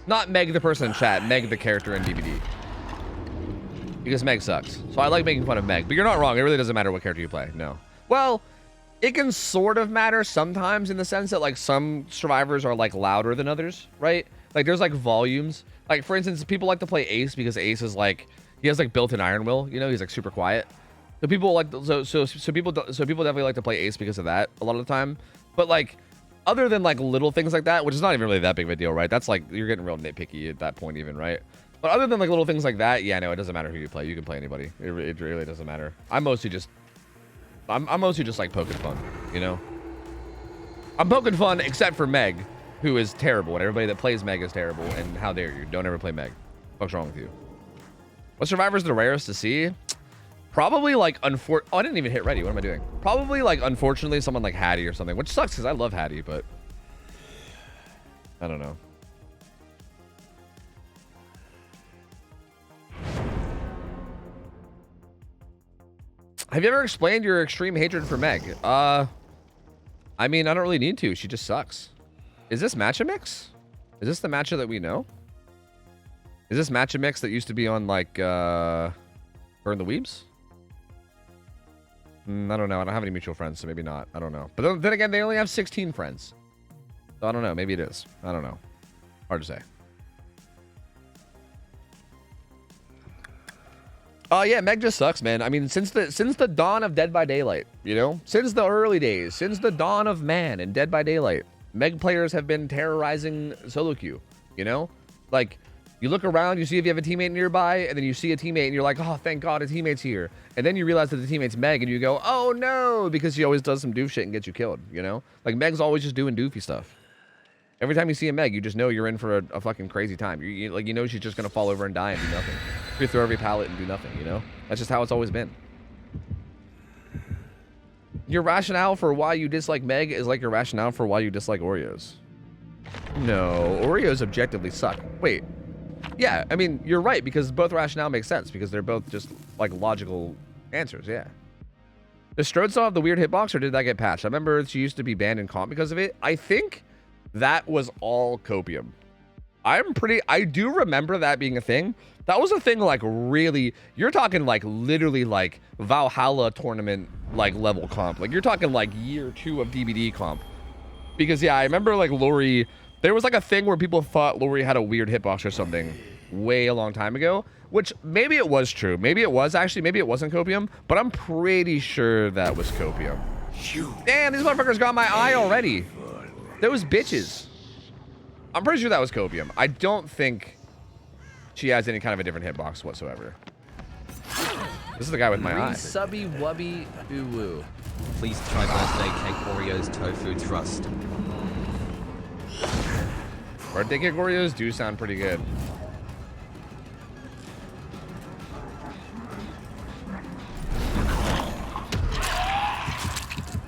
Not Meg the person in chat, Meg the character in DVD. Because Meg sucks. So I like making fun of Meg. But you're not wrong. It really doesn't matter what character you play. No. Well, it can sort of matter sometimes in the sense that like some survivors are like louder than others, right? Like there's like volumes. Like for instance, people like to play Ace because Ace is like, he has like built-in iron will, you know, he's like super quiet. So people like so people definitely like to play Ace because of that a lot of the time. But like other than like little things like that, which is not even really that big of a deal, right? That's like, you're getting real nitpicky at that point even, right? But other than like little things like that, yeah, no, it doesn't matter who you play. You can play anybody. It really doesn't matter. I'm mostly just like poking fun, you know? I'm poking fun except for Meg, who is terrible, and everybody that plays Meg is terrible, and how dare you? Don't ever play Meg. What's wrong with you? What survivors are the rarest to see? Probably like oh, I didn't even hit ready. What am I doing? Probably like, unfortunately, someone like Hattie or something, which sucks because I love Hattie, but I don't know. Have you ever explained your extreme hatred for Meg? I mean, I don't really need to. She just sucks. Is this Matcha Mix? Is this the matcha that we know? Is this Matcha Mix that used to be on like Burn the Weebs? I don't know. I don't have any mutual friends, so maybe not. I don't know. But then again, they only have 16 friends. So I don't know. Maybe it is. I don't know. Hard to say. Oh yeah, Meg just sucks, man. I mean, since the dawn of Dead by Daylight, you know, since the early days, since the dawn of man and Dead by Daylight, Meg players have been terrorizing solo queue. You know, like you look around, you see if you have a teammate nearby, and then you see a teammate, and you're like, oh, thank God, a teammate's here. And then you realize that the teammate's Meg, and you go, oh no, because she always does some doof shit and gets you killed. You know, like Meg's always just doing doofy stuff. Every time you see a Meg, you just know you're in for a fucking crazy time. You know she's just gonna fall over and die and do nothing. You throw every pallet and do nothing, you know? That's just how it's always been. Your rationale for why you dislike Meg is like your rationale for why you dislike Oreos. No, Oreos objectively suck. Wait. Yeah, I mean, you're right, because both rationale makes sense, because they're both just, like, logical answers, yeah. Does Strode still have the weird hitbox, or did that get patched? I remember she used to be banned in comp because of it. I think that was all copium. I do remember that being a thing. That was a thing, like, really, you're talking, like, literally, like, Valhalla tournament, like, level comp. Like, you're talking, like, year 2 of DBD comp. Because, yeah, I remember, like, Lori, there was, like, a thing where people thought Lori had a weird hitbox or something way a long time ago, which maybe it was true. Maybe it was, actually. Maybe it wasn't copium, but I'm pretty sure that was copium. Damn, these motherfuckers got my eye already. Those bitches. I'm pretty sure that was copium. I don't think she has any kind of a different hitbox whatsoever. This is the guy with my eye. Subby wubby ooh woo. Please try birthday cake Oreos tofu trust. Birthday cake Oreos do sound pretty good.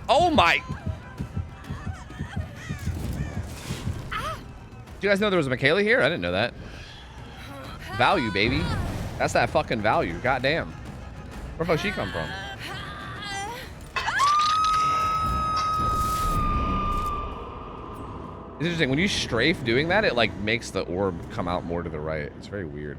Oh my! Do you guys know there was a Michaela here? I didn't know that. Value, baby. That's that fucking value. Goddamn. Where the fuck she come from? It's interesting. When you strafe doing that, it like makes the orb come out more to the right. It's very weird.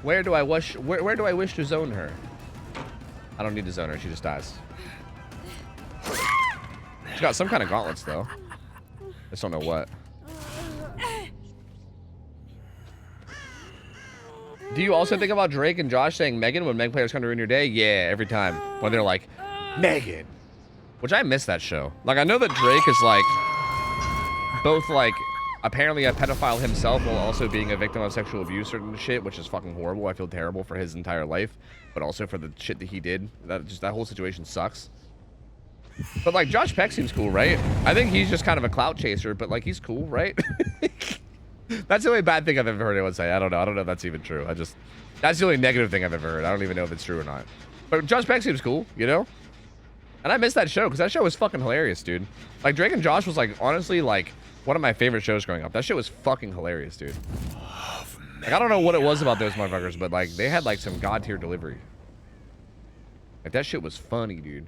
Where do I wish to zone her? I don't need to zone her, she just dies. She got some kind of gauntlets though. I just don't know what. Do you also think about Drake and Josh saying Megan when Meg players come to ruin your day? Yeah, every time. When they're like, Megan. Which I miss that show. Like, I know that Drake is like, both like, apparently a pedophile himself while also being a victim of sexual abuse and shit, which is fucking horrible. I feel terrible for his entire life, but also for the shit that he did. That whole situation sucks. But like, Josh Peck seems cool, right? I think he's just kind of a clout chaser, but like, he's cool, right? That's the only bad thing I've ever heard anyone say. I don't know if that's even true. That's the only negative thing I've ever heard. I don't even know if it's true or not. But Josh Peck seems cool, you know? And I miss that show, because that show was fucking hilarious, dude. Like, Drake and Josh was like, honestly, like, one of my favorite shows growing up. That shit was fucking hilarious, dude. Like, I don't know what it was about those motherfuckers, but like, they had like some god tier delivery. Like, that shit was funny, dude.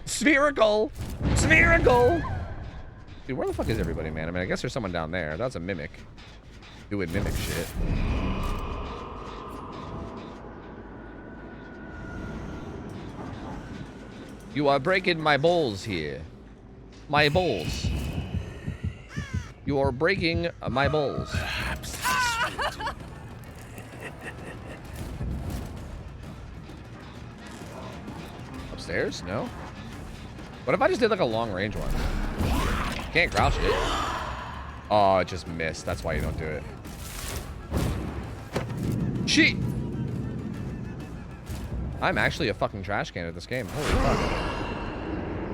Spherical! Spherical! Dude, where the fuck is everybody, man? I mean, I guess there's someone down there. That's a mimic. Doing mimic shit. You are breaking my balls here. My balls. You are breaking my balls. Upstairs? No? What if I just did like a long range one? Can't crouch it. Oh, it just missed. That's why you don't do it. Shit! I'm actually a fucking trash can at this game. Holy fuck.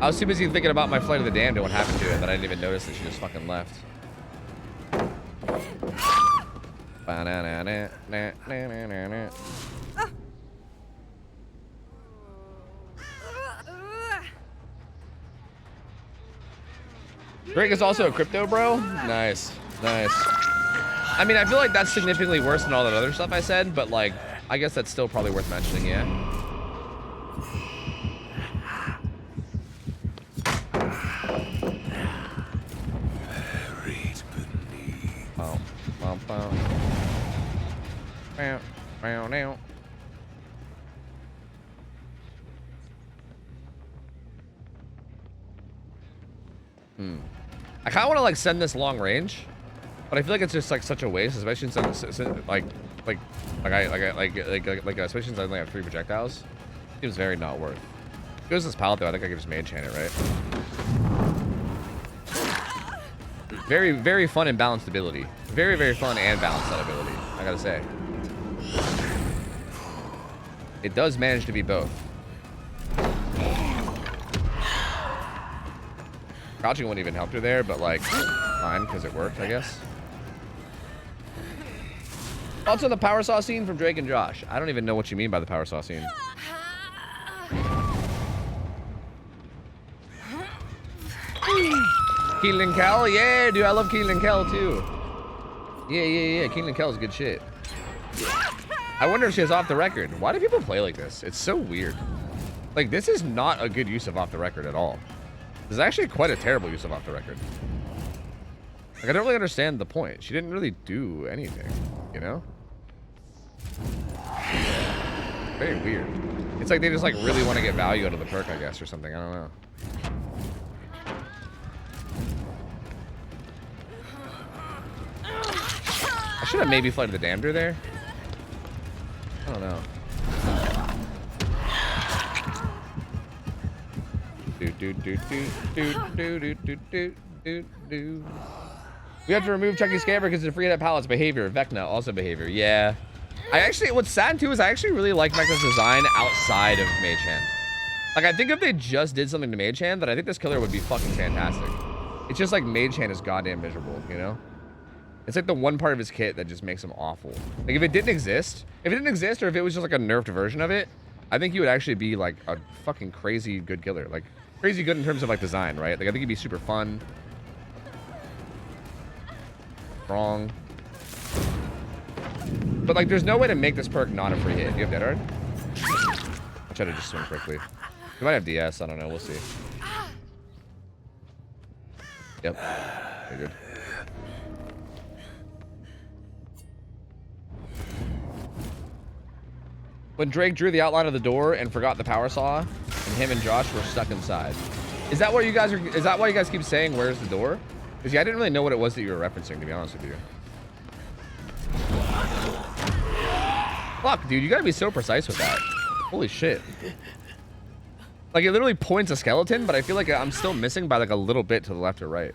I was too busy thinking about my Flight of the Damned and what happened to it that I didn't even notice that she just fucking left. Drake is also a crypto bro? Nice. Nice. I mean, I feel like that's significantly worse than all that other stuff I said, but like, I guess that's still probably worth mentioning, yeah. Buried beneath. Oh, bum, bum. Bow, bow, now. I kind of want to like send this long range, but I feel like it's just like such a waste, especially since especially since I only have 3 projectiles. Seems very not worth. If it was this pallet though, I think I could just mage chain it, right? Very, very fun and balanced ability. Very, very fun and balanced that ability, I gotta say. It does manage to be both. Crouching wouldn't even help her there, but like, fine, because it worked, I guess. Also, the power saw scene from Drake and Josh. I don't even know what you mean by the power saw scene. Keelan Kel, yeah, dude, I love Keelan Kel too. Yeah. Keelan Kel is good shit. I wonder if she has off the record. Why do people play like this? It's so weird. Like, this is not a good use of off the record at all. This is actually quite a terrible use of off the record. Like, I don't really understand the point. She didn't really do anything, you know? Very weird. It's like they just like really want to get value out of the perk, I guess, or something. I don't know. I should have maybe Flight of the Damned there. I don't know. We have to remove Chucky Scamper because it's free at pallets. Behavior. Vecna also behavior. Yeah. I actually, what's sad too is I actually really like Vecna's design outside of Mage Hand. Like, I think if they just did something to Mage Hand, then I think this killer would be fucking fantastic. It's just like Mage Hand is goddamn miserable, you know? It's like the one part of his kit that just makes him awful. Like, if it didn't exist, or if it was just like a nerfed version of it, I think he would actually be like a fucking crazy good killer. Like, crazy good in terms of like design, right? Like, I think he'd be super fun. Strong. But like, there's no way to make this perk not a free hit. Do you have Dead Hard? I'll try to just swing quickly. You might have DS, I don't know, we'll see. Yep. Very good. When Drake drew the outline of the door and forgot the power saw, and him and Josh were stuck inside. Is that what you guys are? Is that why you guys keep saying where's the door? Because yeah, I didn't really know what it was that you were referencing, to be honest with you. Fuck, dude, you gotta be so precise with that. Holy shit. Like, it literally points a skeleton, but I feel like I'm still missing by like a little bit to the left or right.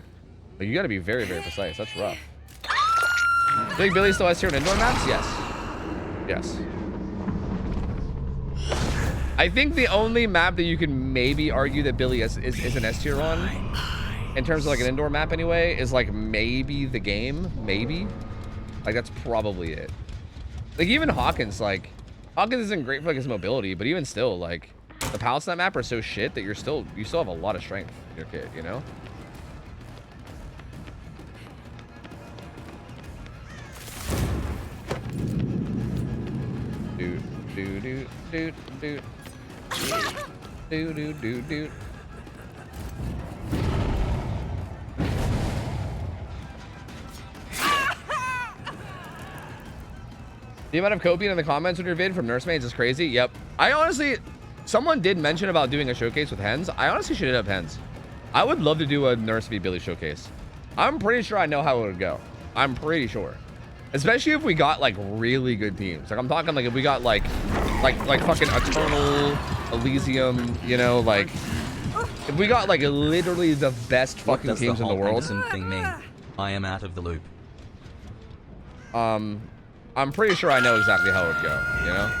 Like, you gotta be very, very precise. That's rough. Big Billy still has tier on indoor maps? Yes. Yes. I think the only map that you can maybe argue that Billy is an S tier on, in terms of like an indoor map anyway, is like maybe the game, maybe. Like, that's probably it. Like, even Hawkins, like, Hawkins isn't great for like his mobility, but even still, like, the pallets on that map are so shit that you still have a lot of strength in your kit, you know? Dude. The amount of copiing in the comments on your vid from nursemaids is crazy. Yep. I honestly, someone did mention about doing a showcase with hens. I honestly should hit up hens. I would love to do a nurse v Billy showcase. I'm pretty sure I know how it would go. I'm pretty sure. Especially if we got like really good teams. Like I'm talking like if we got like fucking Eternal, Elysium, you know, like if we got like literally the best fucking teams in the world. What does the whole thing mean? I am out of the loop. I'm pretty sure I know exactly how it would go, you know?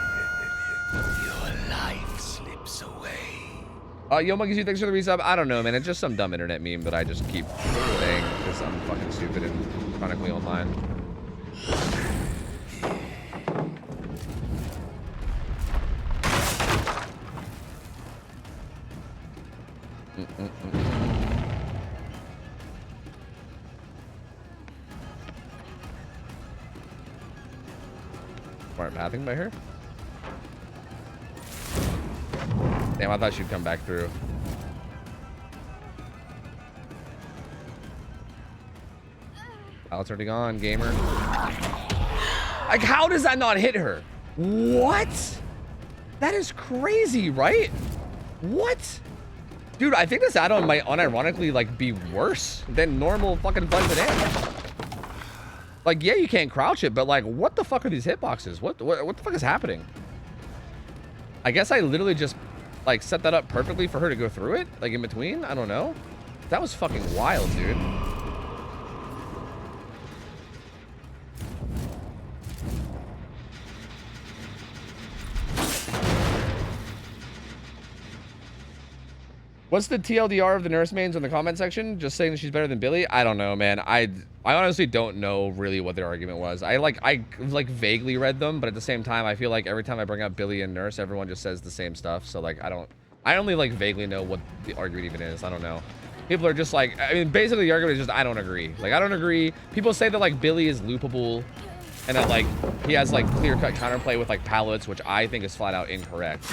Your life slips away. Yo, Monkey, thanks for the resub. I don't know, man. It's just some dumb internet meme that I just keep saying because I'm fucking stupid and chronically online. Smart pathing by her. Damn, I thought she'd come back through. Pallet's already gone, gamer. Like, how does that not hit her? What? That is crazy, right? What? Dude, I think this add-on might unironically, like, be worse than normal fucking Fun Banana. Like, yeah, you can't crouch it, but, like, what the fuck are these hitboxes? What the fuck is happening? I guess I literally just, like, set that up perfectly for her to go through it, like, in between? I don't know. That was fucking wild, dude. What's the TLDR of the nursemaids in the comment section? Just saying that she's better than Billy? I don't know, man. I honestly don't know really what their argument was. I vaguely read them, but at the same time, I feel like every time I bring up Billy and Nurse, everyone just says the same stuff. So like, I only like vaguely know what the argument even is. I don't know. People are just like, I mean, basically the argument is just, I don't agree. Like, I don't agree. People say that like Billy is loopable and that like he has like clear-cut counterplay with like pallets, which I think is flat out incorrect.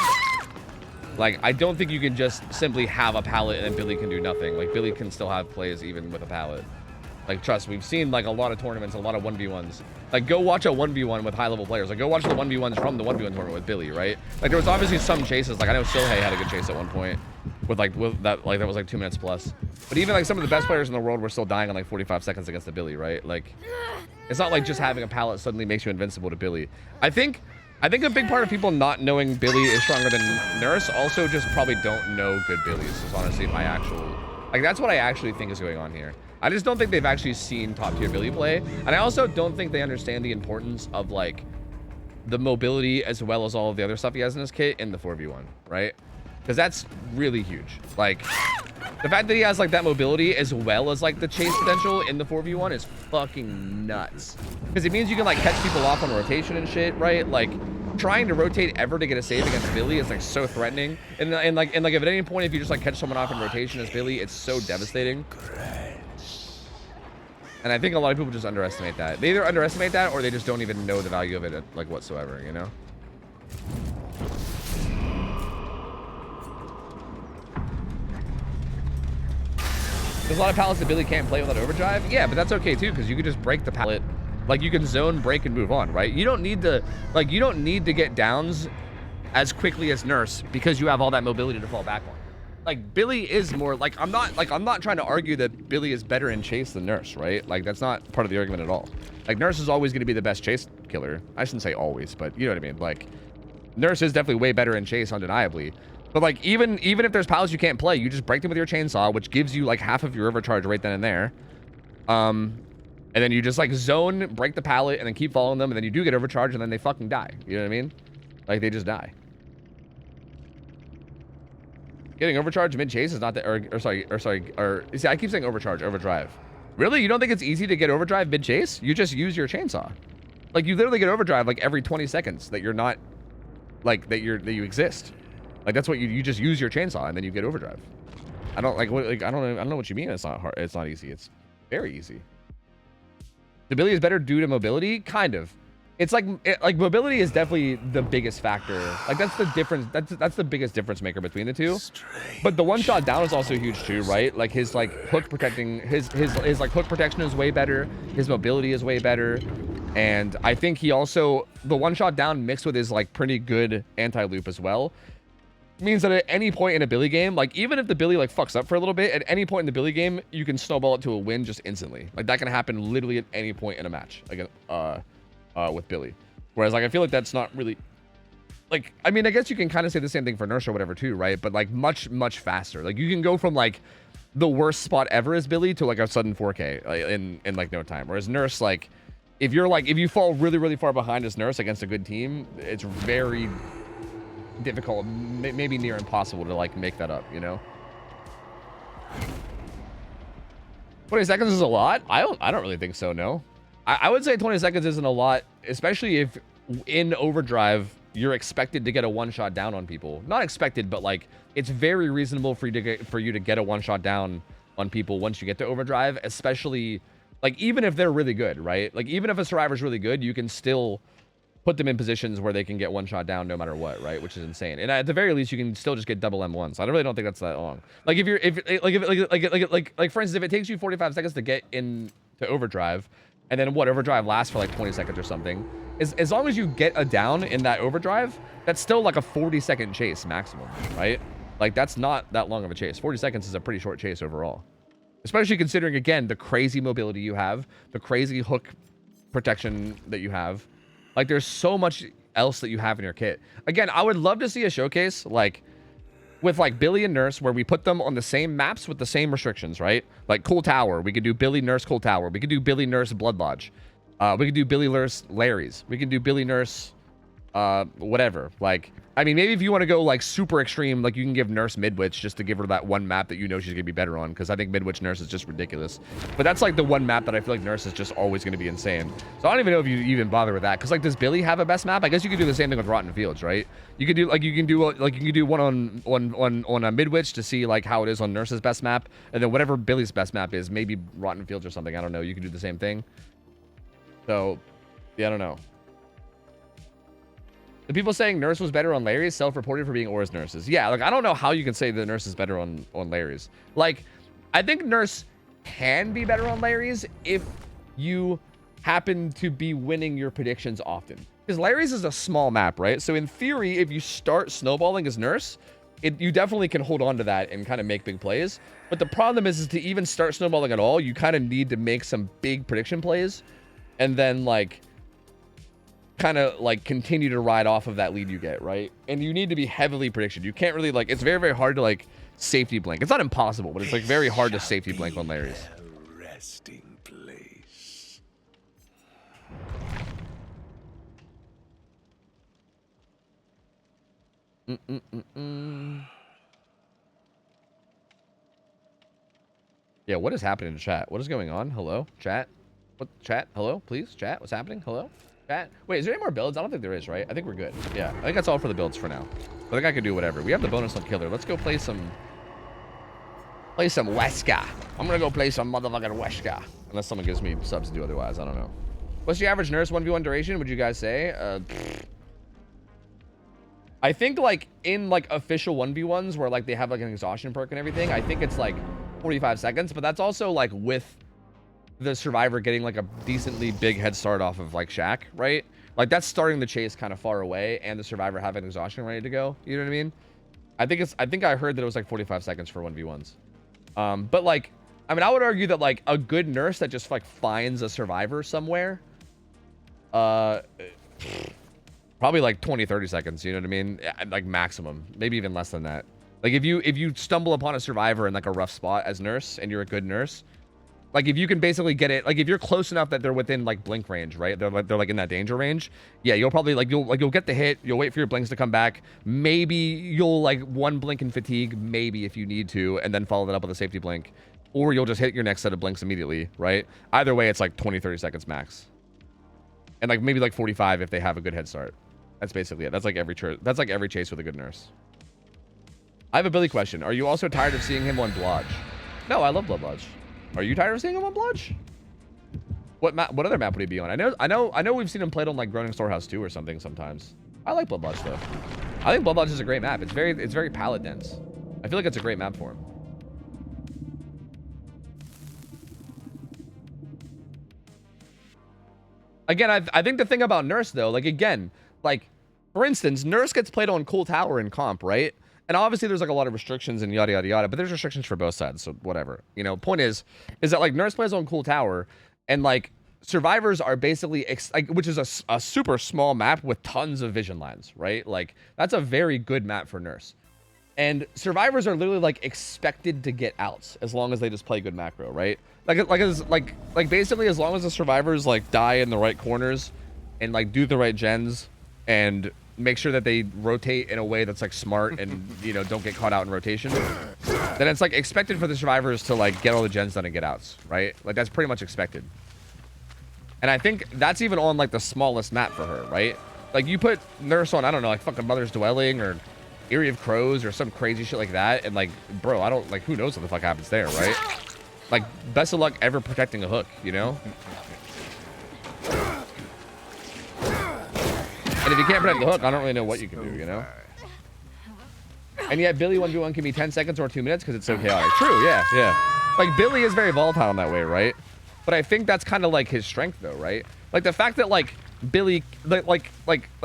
Like, I don't think you can just simply have a pallet and then Billy can do nothing. Like, Billy can still have plays even with a pallet. Like, trust, we've seen, like, a lot of tournaments, a lot of 1v1s. Like, go watch a 1v1 with high-level players. Like, go watch the 1v1s from the 1v1 tournament with Billy, right? Like, there was obviously some chases. Like, I know Sohei had a good chase at one point. With that was, like, 2 minutes plus. But even, like, some of the best players in the world were still dying in, like, 45 seconds against the Billy, right? Like, it's not like just having a pallet suddenly makes you invincible to Billy. I think a big part of people not knowing Billy is stronger than Nurse also just probably don't know good Billies, is honestly my actual... Like, that's what I actually think is going on here. I just don't think they've actually seen top-tier Billy play. And I also don't think they understand the importance of, like, the mobility as well as all of the other stuff he has in his kit in the 4v1, right? Because that's really huge. Like, the fact that he has, like, that mobility as well as, like, the chase potential in the 4v1 is fucking nuts. Because it means you can, like, catch people off on rotation and shit, right? Like, trying to rotate ever to get a save against Billy is, like, so threatening. And like, if at any point, if you just, like, catch someone off in rotation as Billy, it's so devastating. And I think a lot of people just underestimate that. They either underestimate that or they just don't even know the value of it, like, whatsoever, you know? There's a lot of pallets that Billy can't play without overdrive. Yeah, but that's okay too, because you can just break the pallet. Like, you can zone, break, and move on, right? You don't need to, like, you don't need to get downs as quickly as Nurse because you have all that mobility to fall back on. Like, Billy is more, like, I'm not trying to argue that Billy is better in chase than Nurse, right? Like, that's not part of the argument at all. Like, Nurse is always going to be the best chase killer. I shouldn't say always, but you know what I mean? Like, Nurse is definitely way better in chase, undeniably. But, like, even if there's pallets you can't play, you just break them with your chainsaw, which gives you, like, half of your overcharge right then and there. And then you just, like, zone, break the pallet, and then keep following them, and then you do get overcharged, and then they fucking die. You know what I mean? Like, they just die. Getting overcharged mid-chase is not that, see, I keep saying overcharge, overdrive. Really? You don't think it's easy to get overdrive mid-chase? You just use your chainsaw. Like, you literally get overdrive, like, every 20 seconds that you're not, like, that you exist. Like, that's what you just use your chainsaw, and then you get overdrive. I don't, like, what, like, I don't know what you mean it's not hard, it's not easy. It's very easy. The Billy is better due to mobility? Kind of. It's like, mobility is definitely the biggest factor. Like, that's the difference. That's the biggest difference maker between the two. But the one shot down is also huge too, right? Like, his, like, hook protecting, his like, hook protection is way better. His mobility is way better. And I think he also, the one-shot down mixed with his like pretty good anti-loop as well, means that at any point in a Billy game, like even if the Billy like fucks up for a little bit, at any point in the Billy game, you can snowball it to a win just instantly. Like that can happen literally at any point in a match, like with Billy. Whereas like I feel like that's not really, like, I mean, I guess you can kind of say the same thing for Nurse or whatever too, right? But like much faster. Like you can go from like the worst spot ever as Billy to like a sudden 4K in like no time. Whereas Nurse, like if you fall really far behind as Nurse against a good team, it's very difficult, maybe near impossible to like make that up, you know. 20 seconds is a lot. I don't really think so. No, I would say 20 seconds isn't a lot, especially if in overdrive you're expected to get a one-shot down on people. Not expected, but like it's very reasonable for you to get a one-shot down on people once you get to overdrive, especially like even if they're really good, right? Like even if a survivor's really good, you can still put them in positions where they can get one shot down no matter what, right? Which is insane. And at the very least, you can still just get double M1s. I really don't think that's that long. Like if for instance, if it takes you 45 seconds to get in to overdrive, and then what, overdrive lasts for like 20 seconds or something, as long as you get a down in that overdrive, that's still like a 40-second chase maximum, right? Like that's not that long of a chase. 40 seconds is a pretty short chase overall. Especially considering, again, the crazy mobility you have, the crazy hook protection that you have. Like, there's so much else that you have in your kit. Again, I would love to see a showcase, like, with, like, Billy and Nurse, where we put them on the same maps with the same restrictions, right? Like, Cool Tower. We could do Billy, Nurse, Cool Tower. We could do Billy, Nurse, Blood Lodge. We could do Billy, Nurse, Larry's. We could do Billy, Nurse, whatever. Like, I mean, maybe if you want to go, like, super extreme, like, you can give Nurse Midwich just to give her that one map that you know she's going to be better on, because I think Midwich Nurse is just ridiculous. But that's, like, the one map that I feel like Nurse is just always going to be insane. So I don't even know if you even bother with that, because, like, does Billy have a best map? I guess you could do the same thing with Rotten Fields, right? You could do, like, you can do one on a Midwich to see, like, how it is on Nurse's best map, and then whatever Billy's best map is, maybe Rotten Fields or something, I don't know, you can do the same thing. So, yeah, I don't know. The people saying Nurse was better on Larry's self-reported for being Aura's Nurses. Yeah, like, I don't know how you can say the Nurse is better on Larry's. Like, I think Nurse can be better on Larry's if you happen to be winning your predictions often. Because Larry's is a small map, right? So in theory, if you start snowballing as Nurse, you definitely can hold on to that and kind of make big plays. But the problem is to even start snowballing at all, you kind of need to make some big prediction plays. And then, like, kind of like continue to ride off of that lead you get, right? And you need to be heavily prediction. You can't really, like, it's very hard to like safety blank. It's not impossible, but it's like very hard to safety blank on Larry's. Resting place. Yeah, what is happening in chat? What is going on? Hello, chat. What, chat? Hello, please, chat. What's happening? Hello, chat. Wait, is there any more builds? I don't think there is, right? I think we're good. Yeah, I think that's all for the builds for now. I think I could do whatever. We have the bonus on killer. Let's go play some Wesker. I'm gonna go play some motherfucking Wesker. Unless someone gives me subs to do otherwise, I don't know. What's the average Nurse 1v1 duration, would you guys say? I think, like, in, like, official 1v1s where, like, they have, like, an exhaustion perk and everything, I think it's, like, 45 seconds. But that's also, like, with the survivor getting, like, a decently big head start off of, like, Shaq, right? Like, that's starting the chase kind of far away, and the survivor having exhaustion ready to go. You know what I mean? I think I heard that it was, like, 45 seconds for 1v1s. But, like, I mean, I would argue that, like, a good Nurse that just, like, finds a survivor somewhere, probably like 20-30 seconds, you know what I mean? Like, maximum, maybe even less than that. Like, if you stumble upon a survivor in, like, a rough spot as Nurse, and you're a good Nurse, like, if you can basically get it, like, if you're close enough that they're within, like, blink range, right? They're like in that danger range. Yeah, you'll probably, like, you'll get the hit. You'll wait for your blinks to come back. Maybe you'll, like, one blink and fatigue, maybe if you need to, and then follow that up with a safety blink. Or you'll just hit your next set of blinks immediately, right? Either way, it's like 20-30 seconds max. And, like, maybe like 45 if they have a good head start. That's basically it. That's like every chase with a good Nurse. I have a Billy question. Are you also tired of seeing him on Blodge? No, I love Blood Lodge. Are you tired of seeing him on Blodge? What other map would he be on? I know we've seen him played on, like, Groaning Storehouse 2 or something sometimes. I like Blood Lodge though. I think Blood Lodge is a great map. It's very palette dense. I feel like it's a great map for him. Again, I think the thing about Nurse though, like again, like for instance, Nurse gets played on Cool Tower in comp, right? And obviously there's like a lot of restrictions and yada yada yada, but there's restrictions for both sides, so whatever. You know, point is that like Nurse plays on Cool Tower, and like survivors are basically like, which is a super small map with tons of vision lines, right? Like that's a very good map for Nurse. And survivors are literally like expected to get outs as long as they just play good macro, right? Like basically as long as the survivors like die in the right corners and like do the right gens and make sure that they rotate in a way that's like smart and, you know, don't get caught out in rotation, then it's like expected for the survivors to like get all the gens done and get outs, right? Like that's pretty much expected. And I think that's even on like the smallest map for her, right? Like you put Nurse on, I don't know, like fucking Mother's Dwelling or Eerie of Crows or some crazy shit like that, and like, bro, I don't like, who knows what the fuck happens there, right? Like, best of luck ever protecting a hook, you know? And if you can't protect the hook, I don't really know what you can do, you know? And yet Billy 1v1 can be 10 seconds or 2 minutes because it's so chaotic. True, yeah, yeah. Like Billy is very volatile in that way, right? But I think that's kind of like his strength though, right? Like the fact that like Billy, like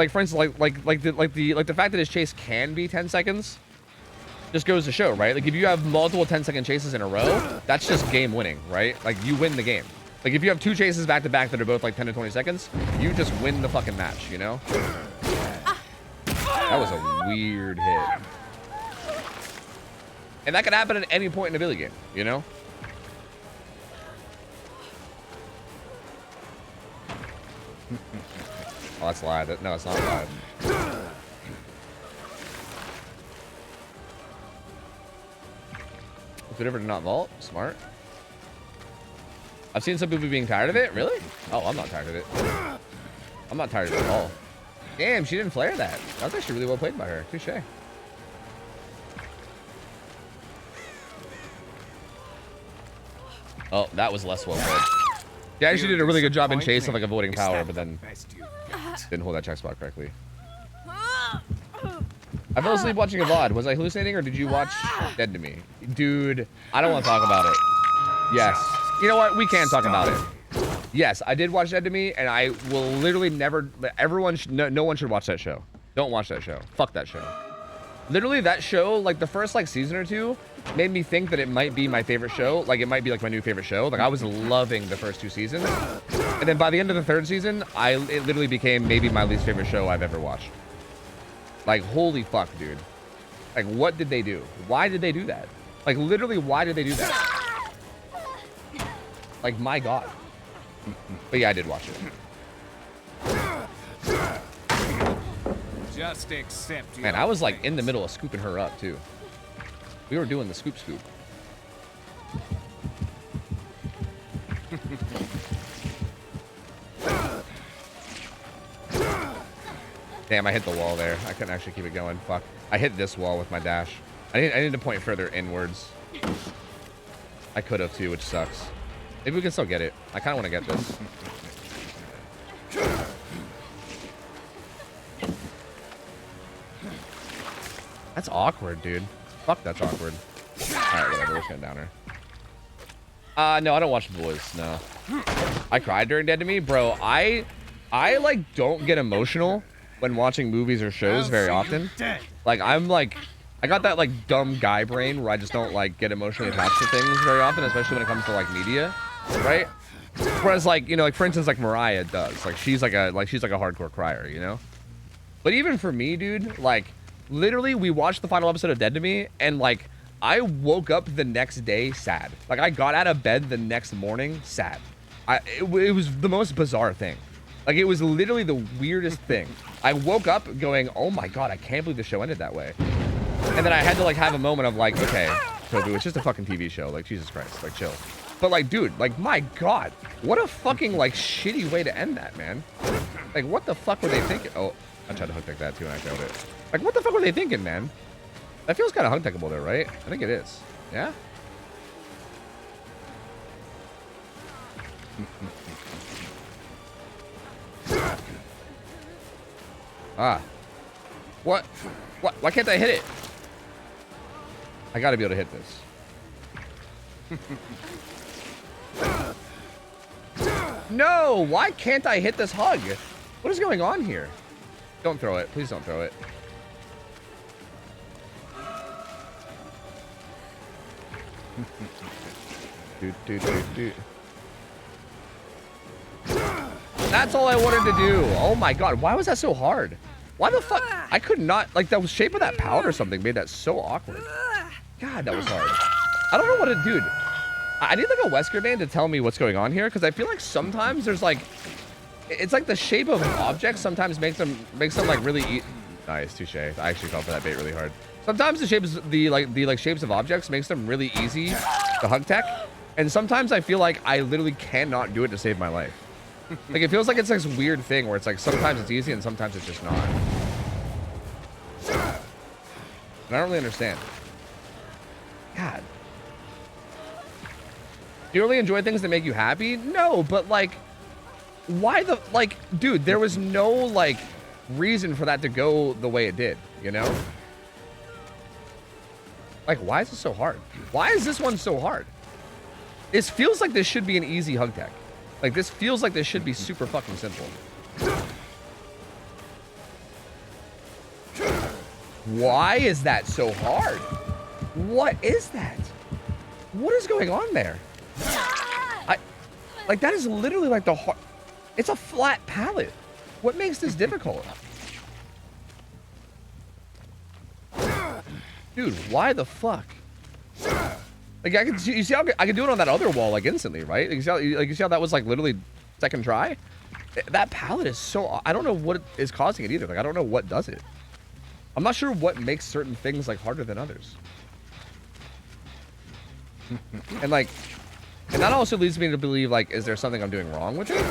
for instance, the fact that his chase can be 10 seconds just goes to show, right? Like if you have multiple 10-second chases in a row, that's just game winning, right? Like you win the game. Like if you have 2 chases back to back that are both like 10 to 20 seconds, you just win the fucking match, you know? That was a weird hit. And that could happen at any point in a Billy game, you know? Oh, that's live. No, it's not live. Whatever, to not vault. Smart. I've seen some people being tired of it. Really? Oh, I'm not tired of it. I'm not tired of it at all. Damn, she didn't flare that. That was actually really well played by her. Touche. Oh, that was less well played. She actually did a really good job in chase of like avoiding power, but then didn't hold that check spot correctly. I fell asleep watching a VOD. Was I hallucinating or did you watch Dead to Me? Dude, I don't want to talk about it. Yes. You know what? We can talk about it. Yes, I did watch Dead to Me, and I will literally never... No one should watch that show. Don't watch that show. Fuck that show. Literally, that show, like the first like season or two, made me think that it might be my favorite show. Like it might be like my new favorite show. Like I was loving the first 2 seasons. And then by the end of the 3rd season, it literally became maybe my least favorite show I've ever watched. Like, holy fuck, dude. Like, what did they do? Why did they do that? Like, literally, why did they do that? Like, my God. But yeah, I did watch it. Just accept Man, I was like in the middle of scooping her up, too. We were doing the scoop. Damn, I hit the wall there. I couldn't actually keep it going. Fuck. I hit this wall with my dash. I need to point further inwards. I could have too, which sucks. Maybe we can still get it. I kind of want to get this. That's awkward, dude. Fuck, that's awkward. Alright, whatever. We're just gonna down her. No, I don't watch The Boys. No. I cried during Dead to Me. Bro, I like don't get emotional when watching movies or shows very often. Like I got that like dumb guy brain where I just don't like get emotionally attached to things very often, especially when it comes to like media, right? Whereas like, you know, like for instance, like Mariah does, like she's like a hardcore crier, you know? But even for me, dude, like literally we watched the final episode of Dead to Me and like I woke up the next day sad. Like I got out of bed the next morning sad. It was the most bizarre thing. Like it was literally the weirdest thing. I woke up going, oh my God, I can't believe the show ended that way. And then I had to like have a moment of like, okay, Tofu, it's just a fucking TV show. Like, Jesus Christ, like chill. But like, dude, like my God, what a fucking like shitty way to end that, man. Like what the fuck were they thinking? Oh, I tried to hook deck that too and I failed it. Like what the fuck were they thinking, man? That feels kind of hook deckable though, right? I think it is. Yeah? Ah. What? Why can't I hit it? I gotta be able to hit this. No, why can't I hit this hug? What is going on here? Don't throw it. Please don't throw it. That's all I wanted to do. Oh my god, why was that so hard? Why the fuck? I could not, like, the shape of that palette or something made that so awkward. God, that was hard. I don't know what to do. I need like a Wesker man to tell me what's going on here, because I feel like sometimes there's like, it's like the shape of objects sometimes makes them like really nice. Touche. I actually fell for that bait really hard. Sometimes the shapes, the shapes of objects makes them really easy to hug tech, and sometimes I feel like I literally cannot do it to save my life. Like it feels like it's this weird thing where it's like sometimes it's easy and sometimes it's just not. And I don't really understand. God. Do you really enjoy things that make you happy? No, but like, why the, like, dude, there was no like reason for that to go the way it did, you know? Like, why is it so hard? Why is this one so hard? This feels like this should be an easy hug tech. Like, this feels like this should be super fucking simple. Why is that so hard? What is that? What is going on there? Like, that is literally like the hard... It's a flat palette. What makes this difficult? Dude, why the fuck? Like, you see how I could do it on that other wall, like, instantly, right? Like, you see how that was, like, literally second try? That palette is so... I don't know what is causing it either. Like, I don't know what does it. I'm not sure what makes certain things, like, harder than others. And, like... And that also leads me to believe, like, is there something I'm doing wrong with it?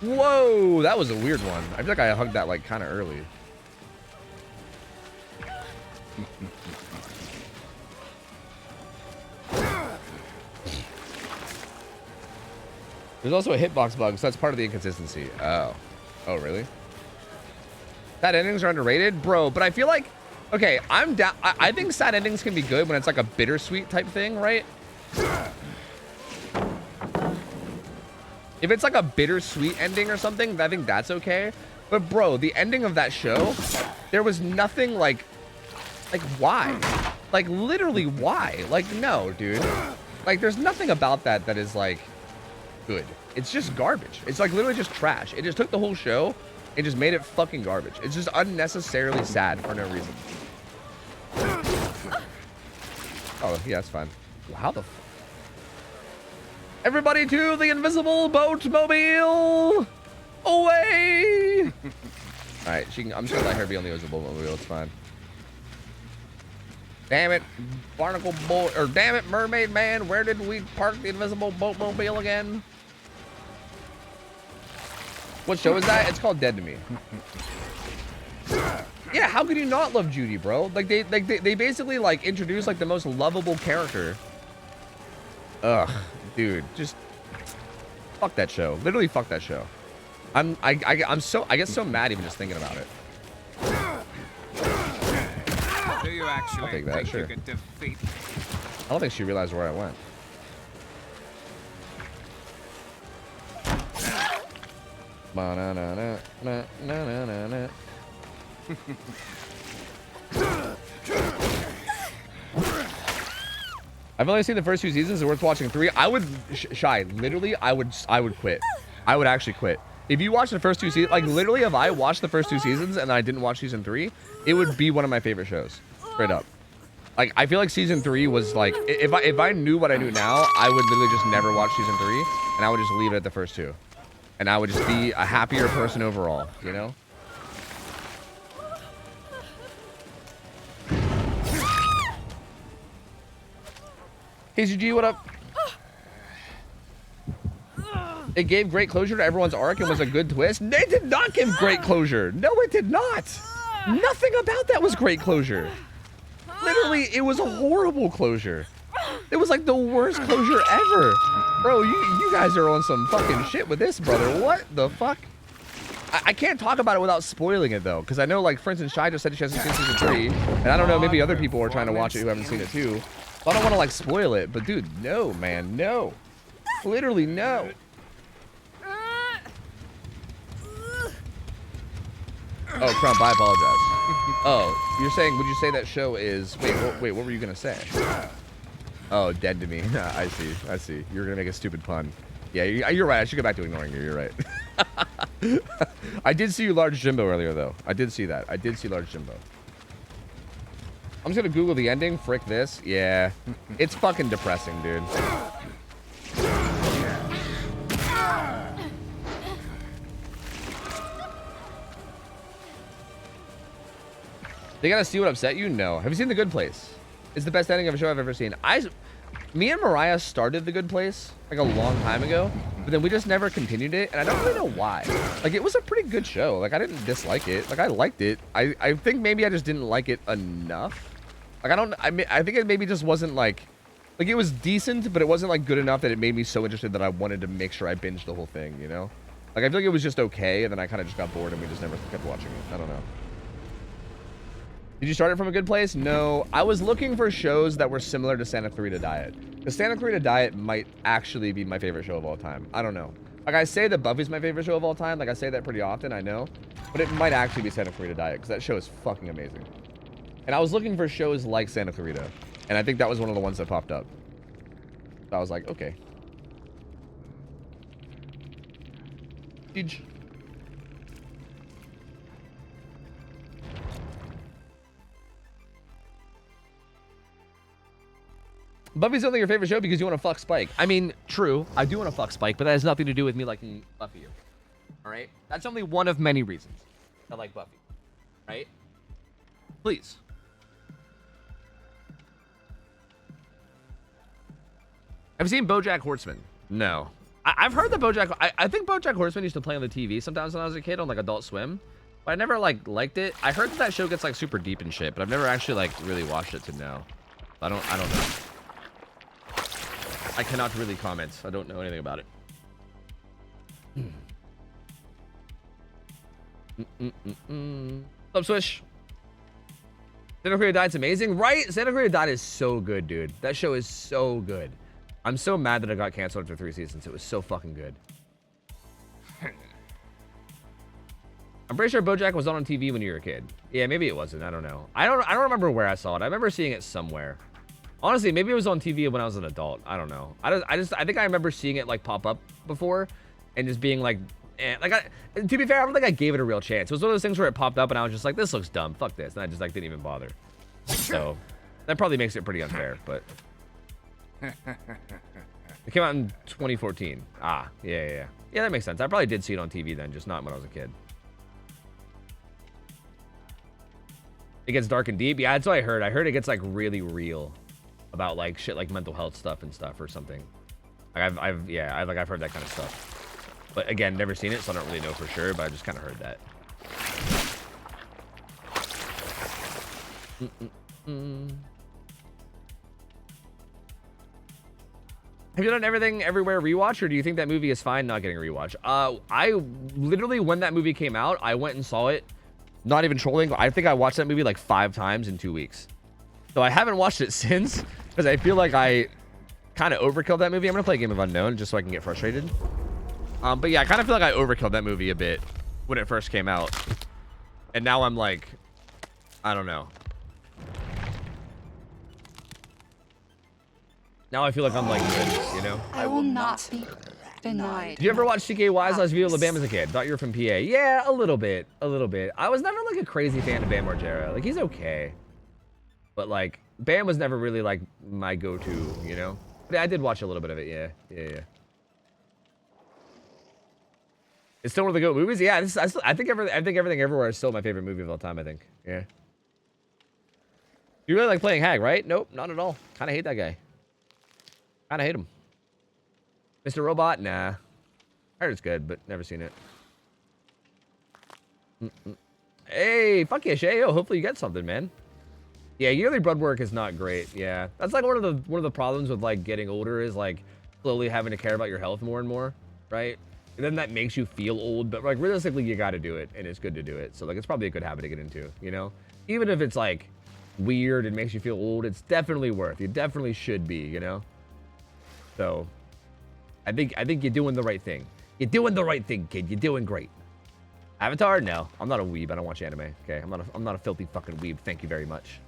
Whoa, that was a weird one. I feel like I hugged that, like, kind of early. There's also a hitbox bug, so that's part of the inconsistency. Oh. Oh, really? Sad endings are underrated? Bro, but I feel like... Okay, I'm down... I think sad endings can be good when it's like a bittersweet type thing, right? If it's like a bittersweet ending or something, I think that's okay. But bro, the ending of that show, there was nothing like why? Like literally why? Like no, dude. Like there's nothing about that that is like good. It's just garbage. It's like literally just trash. It just took the whole show and just made it fucking garbage. It's just unnecessarily sad for no reason. Oh, yeah, that's fine. How the Everybody to the invisible boatmobile! Away! Alright, I'm just gonna let her be on the invisible mobile, it's fine. Damn it, barnacle boy, or damn it, mermaid man, where did we park the invisible boatmobile again? What show is that? It's called Dead to Me. Yeah, how could you not love Judy, bro? Like they basically like introduced like the most lovable character. Ugh. Dude, just fuck that show. Literally fuck that show. I get so mad even just thinking about it. Do you actually I'll take that, sure. you could defeat? I don't think she realized where I went. I've only seen the first 2 seasons. It's worth watching 3. I would, Shy, literally, I would quit. I would actually quit. If you watch the first 2 seasons, like literally, if I watched the first 2 seasons and I didn't watch season 3, it would be one of my favorite shows. Straight up. Like, I feel like season 3 was like, if I knew what I knew now, I would literally just never watch season 3, and I would just leave it at the first 2. And I would just be a happier person overall, you know? KCG, what up? It gave great closure to everyone's arc and was a good twist. They did not give great closure. No, it did not. Nothing about that was great closure. Literally, it was a horrible closure. It was like the worst closure ever. Bro, you guys are on some fucking shit with this, brother. What the fuck? I can't talk about it without spoiling it, though. Because I know, like, for instance, Shai just said she hasn't seen season 3. And I don't know, maybe other people are trying to watch it who haven't seen it, too. So I don't want to, like, spoil it. But, dude, no, man. No. Literally, no. Oh, Crump, I apologize. Oh, you're saying, would you say that show is... Wait, what were you going to say? Oh, dead to me. I see. You're going to make a stupid pun. Yeah, you're right. I should go back to ignoring you. You're right. I did see you large Jimbo earlier, though. I did see that. I did see large Jimbo. I'm just going to Google the ending. Frick this. Yeah. It's fucking depressing, dude. They gotta see what upset you? No. Have you seen The Good Place? It's the best ending of a show I've ever seen. Me and Mariah started The Good Place like a long time ago, but then we just never continued it, and I don't really know why. Like, it was a pretty good show. Like, I didn't dislike it. Like, I liked it. I think maybe I just didn't like it enough. Like, I think it maybe just wasn't like it was decent, but it wasn't like good enough that it made me so interested that I wanted to make sure I binged the whole thing, you know? Like, I feel like it was just okay, and then I kind of just got bored and we just never kept watching it. I don't know. Did you start it from A Good Place? No. I was looking for shows that were similar to Santa Clarita Diet. The Santa Clarita Diet might actually be my favorite show of all time. I don't know. Like, I say that Buffy's my favorite show of all time. Like, I say that pretty often, I know. But it might actually be Santa Clarita Diet, because that show is fucking amazing. And I was looking for shows like Santa Clarita. And I think that was one of the ones that popped up. So I was like, okay. Huge. Buffy's only your favorite show because you want to fuck Spike. I mean, true. I do want to fuck Spike, but that has nothing to do with me liking Buffy. All right? That's only one of many reasons I like Buffy. Right? Please. Have you seen BoJack Horseman? No. I've heard that BoJack... I think BoJack Horseman used to play on the TV sometimes when I was a kid on, like, Adult Swim. But I never, like, liked it. I heard that show gets, like, super deep and shit, but I've never actually, like, really watched it to know. I don't know. I cannot really comment. I don't know anything about it. Up Swish. Santa Clarita Diet's amazing, right? Santa Clarita Diet is so good, dude. That show is so good. I'm so mad that it got canceled after 3 seasons. It was so fucking good. I'm pretty sure BoJack was on TV when you were a kid. Yeah, maybe it wasn't. I don't know. I don't remember where I saw it. I remember seeing it somewhere. Honestly, maybe it was on TV when I was an adult. I don't know. I think I remember seeing it like pop up before, and just being like, to be fair, I don't think I gave it a real chance. It was one of those things where it popped up, and I was just like, this looks dumb. Fuck this, and I just like didn't even bother. So that probably makes it pretty unfair, but it came out in 2014. Ah, yeah, that makes sense. I probably did see it on TV then, just not when I was a kid. It gets dark and deep. Yeah, that's what I heard. I heard it gets like really real about like shit like mental health stuff and stuff or something. Like I've heard that kind of stuff. But again, never seen it, so I don't really know for sure, but I just kind of heard that. Have you done Everything Everywhere rewatch, or do you think that movie is fine not getting a rewatch? I literally, when that movie came out, I went and saw it. Not even trolling. I think I watched that movie like 5 times in 2 weeks. So I haven't watched it since because I feel like I kind of overkilled that movie. I'm going to play Game of Unknown just so I can get frustrated. But yeah, I kind of feel like I overkilled that movie a bit when it first came out. And now I'm like, I don't know. Now I feel like I'm like good, you know? I will not be denied. Did you ever watch CK Wise's View of Bam as a kid? Thought you were from PA. Yeah, a little bit. I was never like a crazy fan of Bam Margera. Like, he's okay. But like, Bam was never really like my go-to, you know? But I did watch a little bit of it, yeah. It's still one of the GOAT movies? Yeah, I think Everything Everywhere is still my favorite movie of all time, I think. Yeah. You really like playing Hag, right? Nope, not at all. Kinda hate that guy. Kinda hate him. Mr. Robot? Nah. I heard it's good, but never seen it. Hey, fuck yeah, Shay. Yo, hopefully you get something, man. Yeah, yearly blood work is not great. Yeah, that's like one of the problems with like getting older is like slowly having to care about your health more and more, right? And then that makes you feel old, but like realistically, you got to do it, and it's good to do it. So like, it's probably a good habit to get into, you know? Even if it's like weird and makes you feel old, it's definitely worth. You definitely should be, you know? So I think you're doing the right thing. You're doing the right thing, kid. You're doing great. Avatar? No, I'm not a weeb. I don't watch anime. Okay, I'm not a filthy fucking weeb. Thank you very much.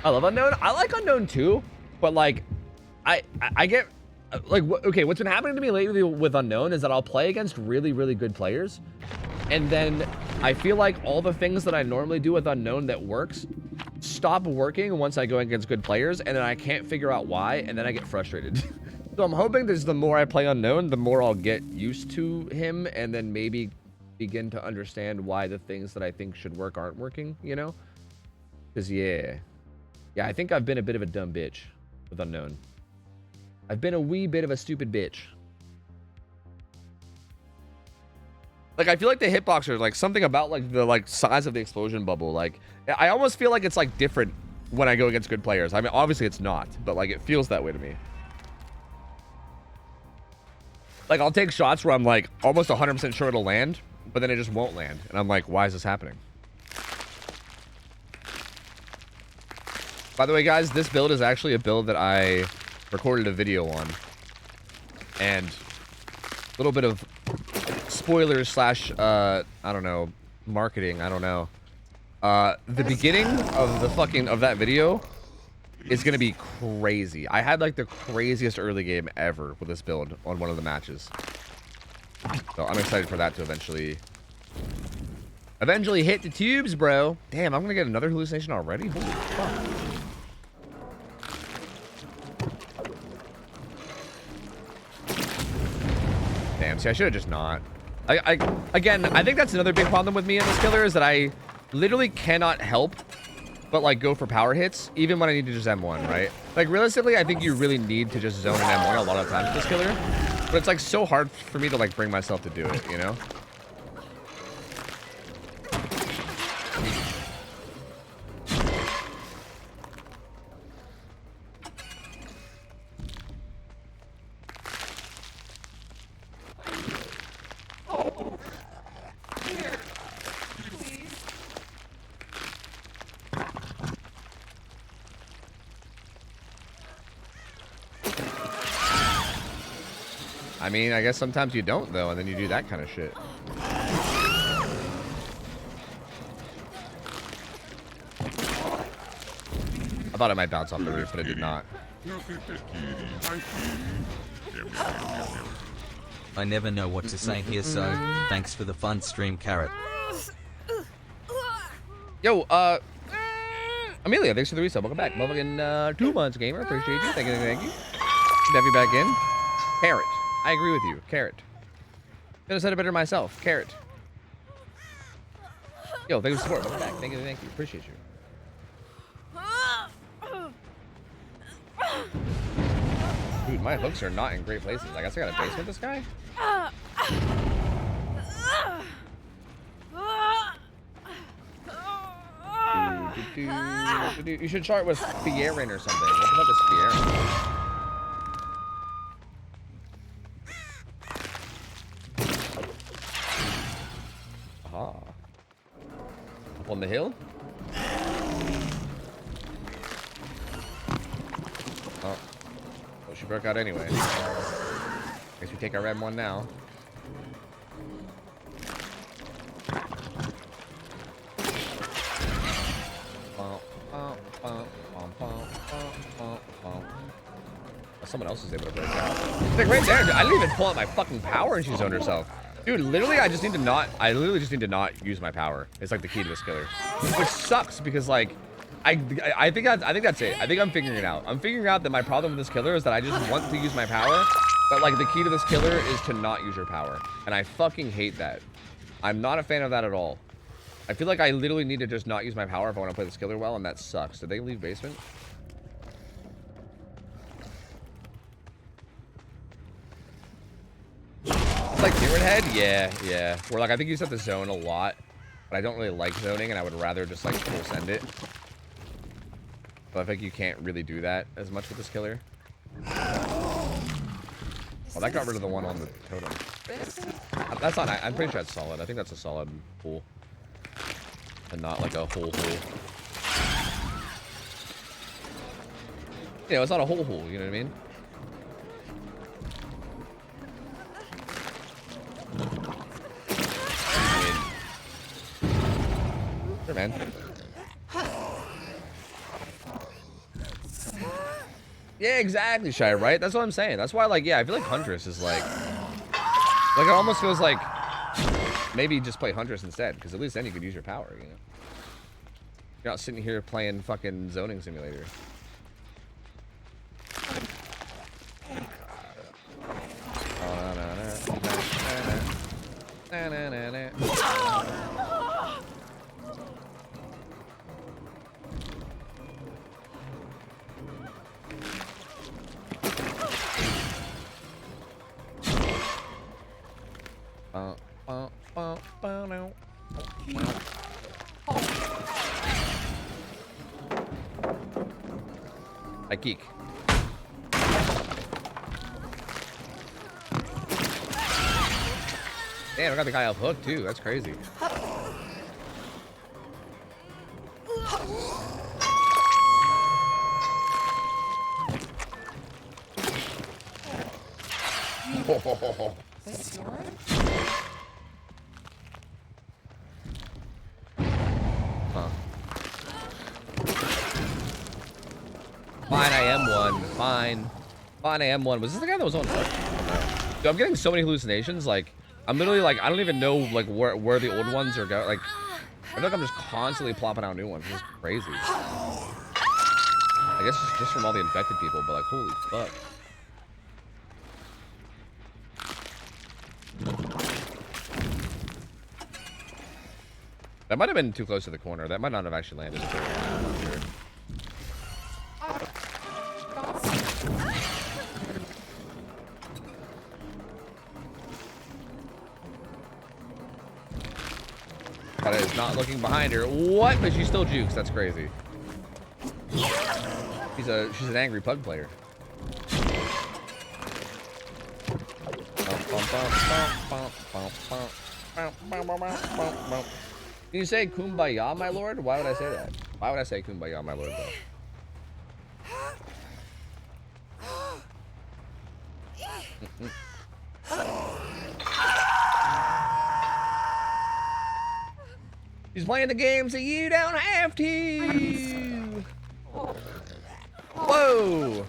I love Unknown. I like Unknown too, but like, I get like okay. What's been happening to me lately with Unknown is that I'll play against really good players, and then I feel like all the things that I normally do with Unknown that works stop working once I go against good players, and then I can't figure out why, and then I get frustrated. So I'm hoping that the more I play Unknown, the more I'll get used to him, and then maybe begin to understand why the things that I think should work aren't working, you know? Because, yeah, I think I've been a bit of a dumb bitch with Unknown. I've been a wee bit of a stupid bitch. Like, I feel like the hitboxers, like, something about, like, the, size of the explosion bubble, like, I almost feel like it's, like, different when I go against good players. I mean, obviously it's not, but, like, it feels that way to me. Like, I'll take shots where I'm, like, almost 100% sure it'll land, but then it just won't land. And I'm like, why is this happening? By the way, guys, this build is actually a build that I recorded a video on. And a little bit of spoilers slash, I don't know, marketing, I don't know. The beginning of that video is gonna be crazy. I had like the craziest early game ever with this build on one of the matches. So I'm excited for that to eventually hit the tubes, bro. Damn, I'm gonna get another hallucination already? Holy fuck. Damn, see, I should have just not. Again, I think that's another big problem with me in this killer is that I literally cannot help but like go for power hits even when I need to just M1, right? Like realistically, I think you really need to just zone an M1 a lot of times with this killer, but it's like so hard for me to like bring myself to do it, you know? I mean, I guess sometimes you don't, though, and then you do that kind of shit. I thought it might bounce off the roof, but it did not. I never know what to say here, so thanks for the fun stream, Carrot. Yo, Amelia, thanks for the resub. Welcome back. Motherfucking 2 months, gamer. Appreciate you. Thank you. Good to have you back in. Carrot. I agree with you. Carrot. Could have said it better myself. Carrot. Yo, thank you for support. Welcome back. Thank you. Appreciate you. Dude, my hooks are not in great places. I guess I got a base with this guy? You should start with Fieren or something. What the fuck is Fieren? Aha. Up on the hill? Oh. Well, she broke out anyway. Guess we take our red one now. Someone else is able to break out. Like right there, dude, I didn't even pull out my fucking power and she zoned herself. Dude, literally, I literally just need to not use my power. It's like the key to this killer, which sucks because like, I think that's it. I think I'm figuring it out. I'm figuring out that my problem with this killer is that I just want to use my power, but like the key to this killer is to not use your power, and I fucking hate that. I'm not a fan of that at all. I feel like I literally need to just not use my power if I want to play this killer well, and that sucks. Did they leave basement? Like Pyramid Head? Yeah. Where like I think you set the zone a lot, but I don't really like zoning, and I would rather just like full send it. But I think you can't really do that as much with this killer. Well, that got rid of the one on the totem. That's not. I'm pretty sure that's solid. I think that's a solid pool, and not like a whole hole. You know, it's not a whole hole. You know what I mean? man. Yeah, exactly, Shy, right? That's what I'm saying. That's why, like, yeah, I feel like Huntress is like it almost feels like maybe just play Huntress instead, because at least then you could use your power, you know? You're not sitting here playing fucking zoning simulator. I geek. Damn, I got the guy off hook too. That's crazy. This yours? Huh. Fine, I am one. Fine. Fine, I am one. Was this the guy that was on hook? No. Dude, I'm getting so many hallucinations. Like, I'm literally like, I don't even know like where the old ones are going. Like, I feel like I'm just constantly plopping out new ones. It's just crazy. I guess just from all the infected people, but like, holy fuck. That might have been too close to the corner. That might not have actually landed. I'm not sure. Kata is not looking behind her. What? But she still jukes. That's crazy. She's an angry pug player. Can you say kumbaya, my lord? Why would I say that? Why would I say kumbaya, my lord, though? He's playing the game, so you don't have to. Whoa!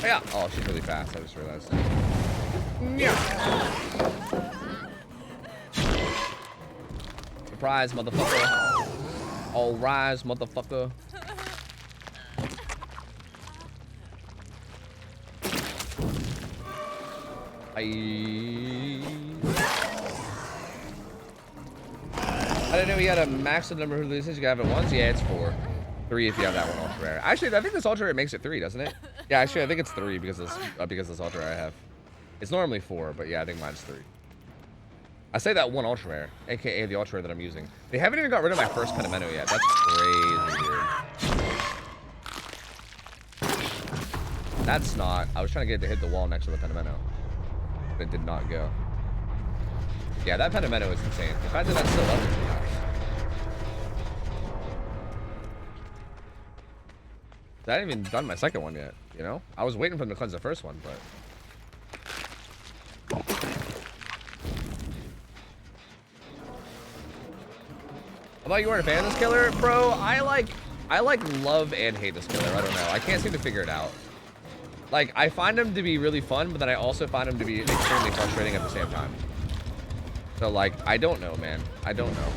Yeah. Oh, she's really fast. I just realized. Yeah. Surprise, motherfucker. All rise, motherfucker. I didn't know he had a maximum number of hallucinations. You can have it once. Yeah, it's 4. 3 if you have that one ultra rare. Actually, I think this ultra rare makes it 3, doesn't it? Yeah, actually, I think it's 3 because this ultra rare I have. It's normally 4, but yeah, I think mine's 3. I say that one ultra rare, aka the ultra rare that I'm using. They haven't even got rid of my first Pentimento yet. That's crazy weird. That's not. I was trying to get it to hit the wall next to the Pentimento, but it did not go. Yeah, that Pentimento is insane. The fact that that's still up is nuts. I haven't even done my second one yet, you know? I was waiting for them to cleanse the first one, but... I thought you weren't a fan of this killer, bro. I like love and hate this killer. I don't know. I can't seem to figure it out. Like, I find him to be really fun, but then I also find him to be extremely frustrating at the same time. So, like, I don't know, man. I don't know.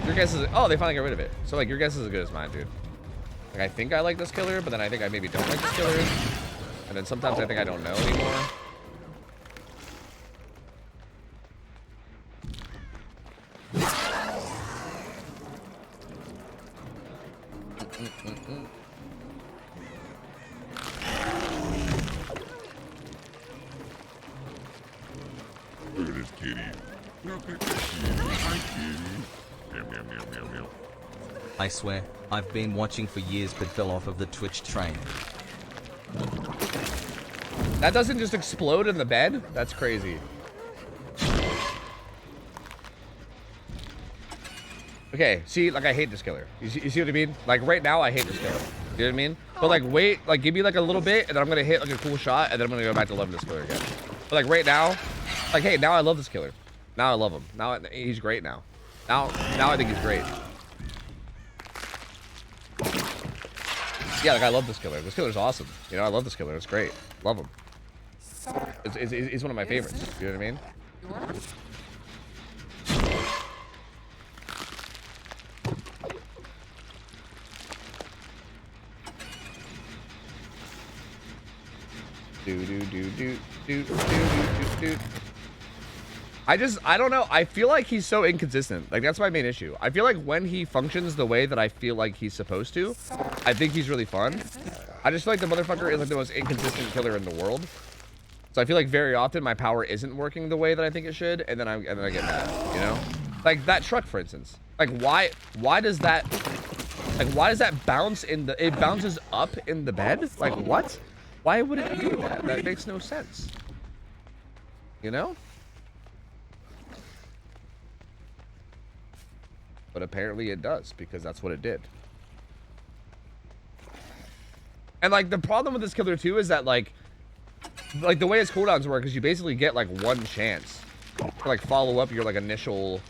Your guess is... Oh, they finally got rid of it. So, like, your guess is as good as mine, dude. Like, I think I like this killer, but then I think I maybe don't like this killer. And then sometimes I think I don't know anymore. Look at this kitty. Look at this kitty. Hi, kitty. Meow, meow, meow, meow, meow. I swear, I've been watching for years but fell off of the Twitch train. That doesn't just explode in the bed? That's crazy. Okay, see, like, I hate this killer. You see what I mean? Like, right now, I hate this killer. You know what I mean? But, like, wait, like, give me, like, a little bit, and then I'm gonna hit, like, a cool shot, and then I'm gonna go back to loving this killer again. But, like, right now, like, hey, now I love this killer. Now I love him. Now, he's great now. Now I think he's great. Yeah, like I love this killer. This killer's awesome. You know, I love this killer. It's great. Love him. He's one of my favorites. You know what I mean? I don't know. I feel like he's so inconsistent. Like, that's my main issue. I feel like when he functions the way that I feel like he's supposed to, I think he's really fun. I just feel like the motherfucker is like the most inconsistent killer in the world. So I feel like very often my power isn't working the way that I think it should, and then I get mad, you know? Like that truck, for instance. Like why does that bounce in the, it bounces up in the bed? Like what? Why would it do that? That makes no sense. You know? But apparently it does, because that's what it did. And like the problem with this killer too is that like the way its cooldowns work is you basically get like one chance to like follow up your like initial.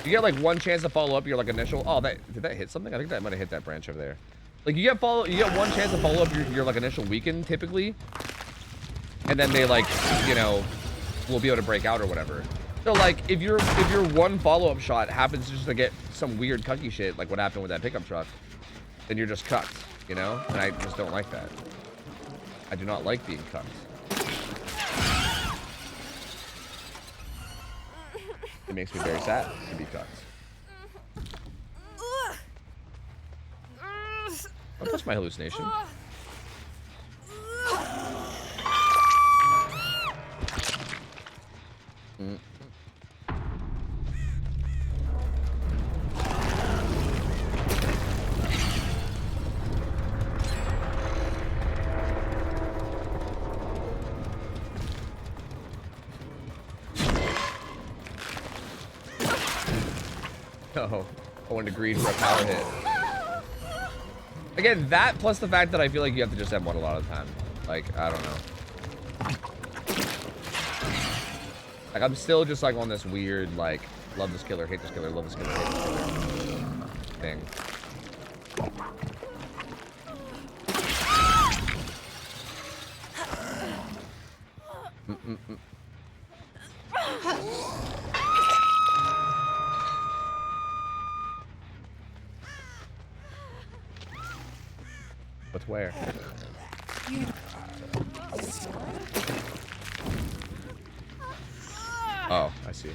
You get like one chance to follow up your like initial. Oh, did that hit something? I think that might have hit that branch over there. Like you get one chance to follow up your like initial weaken typically, and then they like, you know, will be able to break out or whatever. So like if your one follow-up shot happens just to get some weird cucky shit like what happened with that pickup truck, then you're just cucked, you know? And I just don't like that. I do not like being cucked. It makes me very sad to be cucked. Don't touch my hallucination. Oh, I wanted to greed for a power hit. Again, that plus the fact that I feel like you have to just M1 a lot of the time. Like, I don't know. Like, I'm still just like on this weird, like, love this killer, hate this killer, love this killer, hate this killer thing. But where? Oh, I see.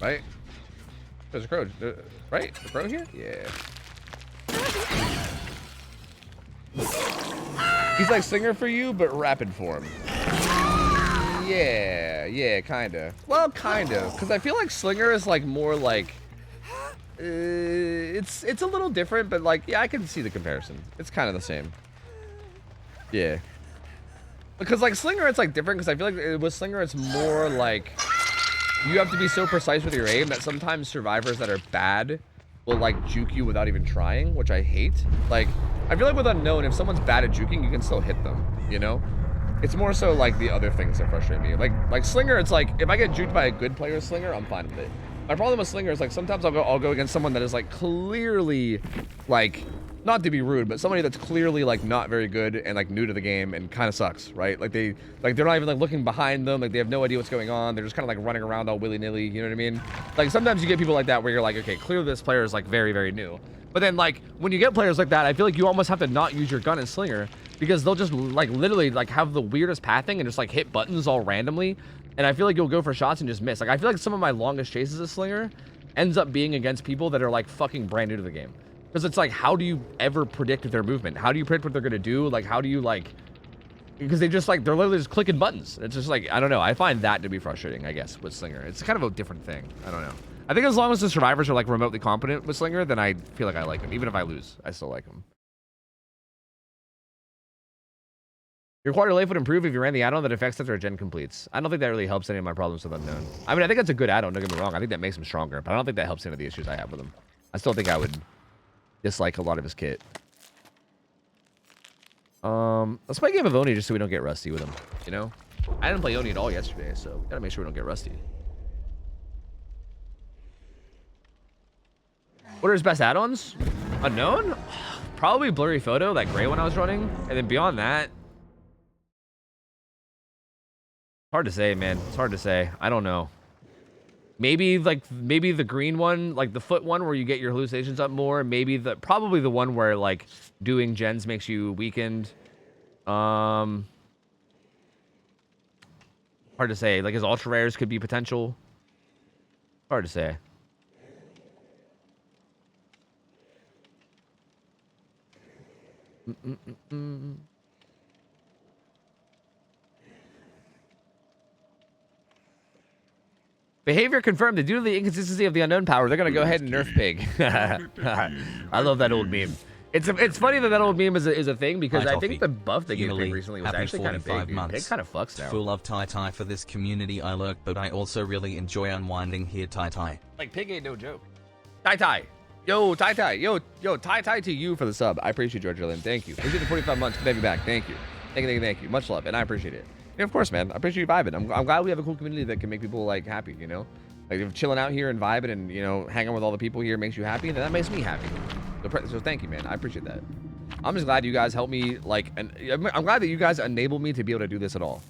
Right? There's a crow. Right? The crow here? Yeah. He's like Slinger for you, but rapid form. Yeah, kinda. Well, kind of. Because I feel like Slinger is like more like... it's a little different, but like, yeah, I can see the comparison. It's kind of the same. Yeah. Because like Slinger, it's like different because I feel like with Slinger, it's more like you have to be so precise with your aim that sometimes survivors that are bad will like juke you without even trying, which I hate. Like, I feel like with Unknown, if someone's bad at juking, you can still hit them, you know? It's more so like the other things that frustrate me. Like Slinger, it's like if I get juked by a good player Slinger, I'm fine with it. My problem with Slinger is like sometimes I'll go against someone that is like clearly like, not to be rude, but somebody that's clearly like not very good and like new to the game and kind of sucks, right? Like they're not even like looking behind them, like they have no idea what's going on. They're just kind of like running around all willy-nilly, you know what I mean? Like sometimes you get people like that where you're like, okay, clearly this player is like very, very new. But then like when you get players like that, I feel like you almost have to not use your gun as Slinger because they'll just like literally like have the weirdest pathing and just like hit buttons all randomly. And I feel like you'll go for shots and just miss. Like I feel like some of my longest chases as Slinger ends up being against people that are like fucking brand new to the game. Because it's like, how do you ever predict their movement? How do you predict what they're gonna do? Like, how do you like, because they just like, they're literally just clicking buttons. It's just like, I don't know. I find that to be frustrating, I guess, with Slinger. It's kind of a different thing. I don't know. I think as long as the survivors are like remotely competent with Slinger, then I feel like I like them. Even if I lose, I still like them. Your quality of life would improve if you ran the add-on that affects after a gen completes. I don't think that really helps any of my problems with Unknown. I mean, I think that's a good add-on, don't get me wrong. I think that makes him stronger, but I don't think that helps any of the issues I have with him. I still think I would dislike a lot of his kit. Let's play a game of Oni just so we don't get rusty with him, you know? I didn't play Oni at all yesterday, so gotta make sure we don't get rusty. What are his best add-ons? Unknown? Probably blurry photo, that gray one I was running. And then beyond that, hard to say, man. It's hard to say. I don't know. Maybe the green one, like the foot one where you get your hallucinations up more. Maybe probably the one where like doing gens makes you weakened. Hard to say. Like his ultra rares could be potential. Hard to say. Behavior confirmed that due to the inconsistency of the unknown power, they're gonna go ahead and nerf Pig. I love that old meme. It's funny that old meme is a thing because I think the buff they gave Pig recently was actually kind of big. Pig kind of fucks now. Full of Tai for this community I lurk, but I also really enjoy unwinding here Tai. Like Pig ain't no joke. Tai. Yo, Tai. Yo, Tai to you for the sub. I appreciate you, George Lynn. Thank you. We did the 45 months. Good to be back. Thank you. Thank you. Much love, and I appreciate it. Yeah, of course, man. I appreciate you vibing. I'm glad we have a cool community that can make people like happy, you know? Like if chilling out here and vibing and, you know, hanging with all the people here makes you happy, then that makes me happy. So thank you, man. I appreciate that. I'm just glad you guys help me, like, and I'm glad that you guys enable me to be able to do this at all.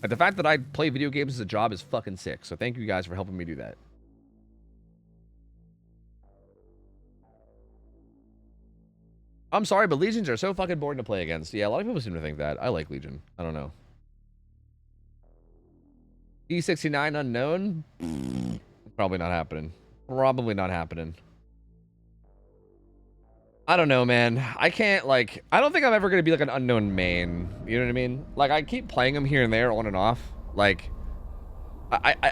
Like the fact that I play video games as a job is fucking sick. So thank you guys for helping me do that. I'm sorry, but Legions are so fucking boring to play against. Yeah, a lot of people seem to think that. I like Legion. I don't know. E69 unknown? Probably not happening. Probably not happening. I don't know, man. I can't, like... I don't think I'm ever going to be, like, an unknown main. You know what I mean? Like, I keep playing him here and there, on and off. Like...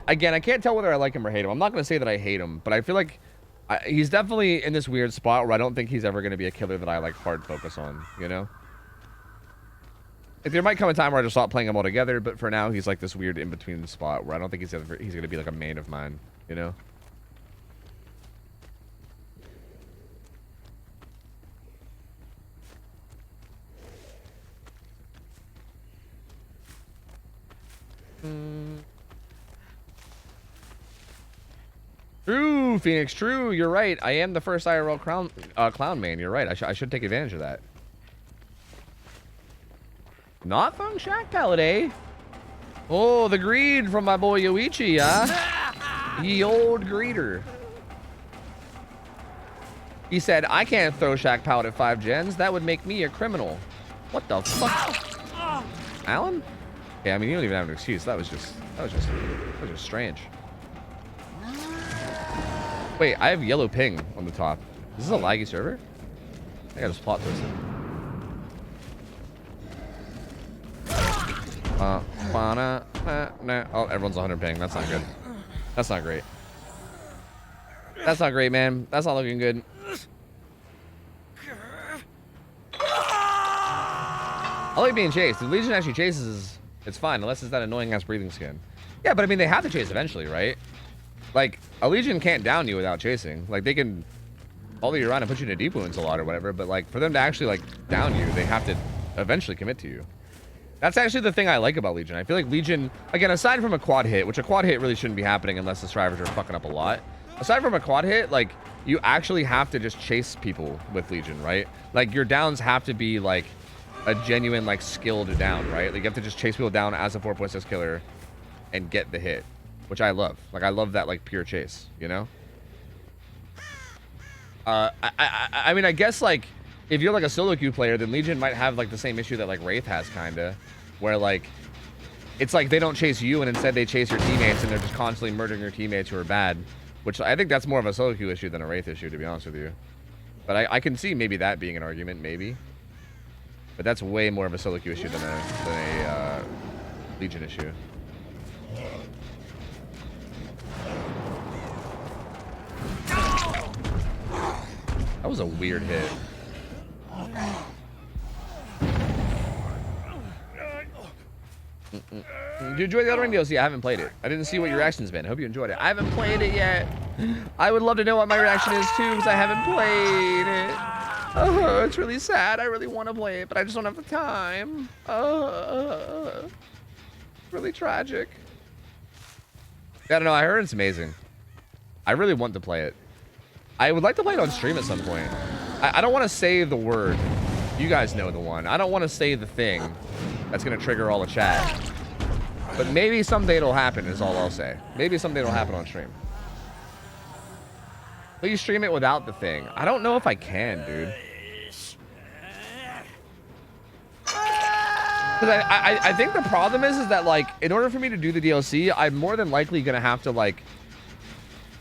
Again, I can't tell whether I like him or hate him. I'm not going to say that I hate him, but I feel like... he's definitely in this weird spot where I don't think he's ever going to be a killer that I, like, hard focus on, you know? Like, there might come a time where I just stop playing him altogether, but for now, he's like this weird in-between spot where I don't think he's going to be like a main of mine, you know? True, Phoenix, true, you're right. I am the first IRL clown main, you're right. I should take advantage of that. Not Feng Shack Palette, eh? Oh, the greed from my boy Yoichi, huh? Ye old greeder. He said, I can't throw Shack Palette at 5 gens. That would make me a criminal. What the fuck? Alan? Yeah, I mean, you don't even have an excuse. That was just strange. Wait, I have yellow ping on the top. Is this a laggy server? I gotta plot twisted. Oh, everyone's 100 ping. That's not good. That's not great. That's not great, man. That's not looking good. I like being chased. If Legion actually chases, it's fine, unless it's that annoying ass breathing skin. Yeah, but I mean, they have to chase eventually, right? Like, a Legion can't down you without chasing. Like, they can follow you around and put you in a deep wounds a lot or whatever, but like, for them to actually like down you, they have to eventually commit to you. That's actually the thing I like about Legion. I feel like Legion, again, aside from a quad hit, which a quad hit really shouldn't be happening unless the strivers are fucking up a lot. Aside from a quad hit, like, you actually have to just chase people with Legion, right? Like, your downs have to be, like, a genuine, like, skilled down, right? Like, you have to just chase people down as a 4.6 killer and get the hit, which I love. Like, I love that, like, pure chase, you know? I mean, I guess, like, if you're like a solo queue player, then Legion might have like the same issue that like Wraith has, kinda, where like it's like they don't chase you and instead they chase your teammates and they're just constantly murdering your teammates who are bad, which I think that's more of a solo queue issue than a Wraith issue, to be honest with you. But I can see maybe that being an argument, maybe. But that's way more of a solo queue issue than a Legion issue. That was a weird hit. Did you enjoy the Elden Ring DLC? I haven't played it. I didn't see what your reaction's been. I hope you enjoyed it. I haven't played it yet. I would love to know what my reaction is too, because I haven't played it. Oh, it's really sad. I really want to play it, but I just don't have the time. Really tragic. I don't know. I heard it's amazing. I really want to play it. I would like to play it on stream at some point. I don't want to say the word. You guys know the one. I don't want to say the thing that's going to trigger all the chat. But maybe someday it'll happen is all I'll say. Maybe someday it'll happen on stream. Please stream it without the thing. I don't know if I can, dude. Because I think the problem is that, like, in order for me to do the DLC, I'm more than likely going to have to, like,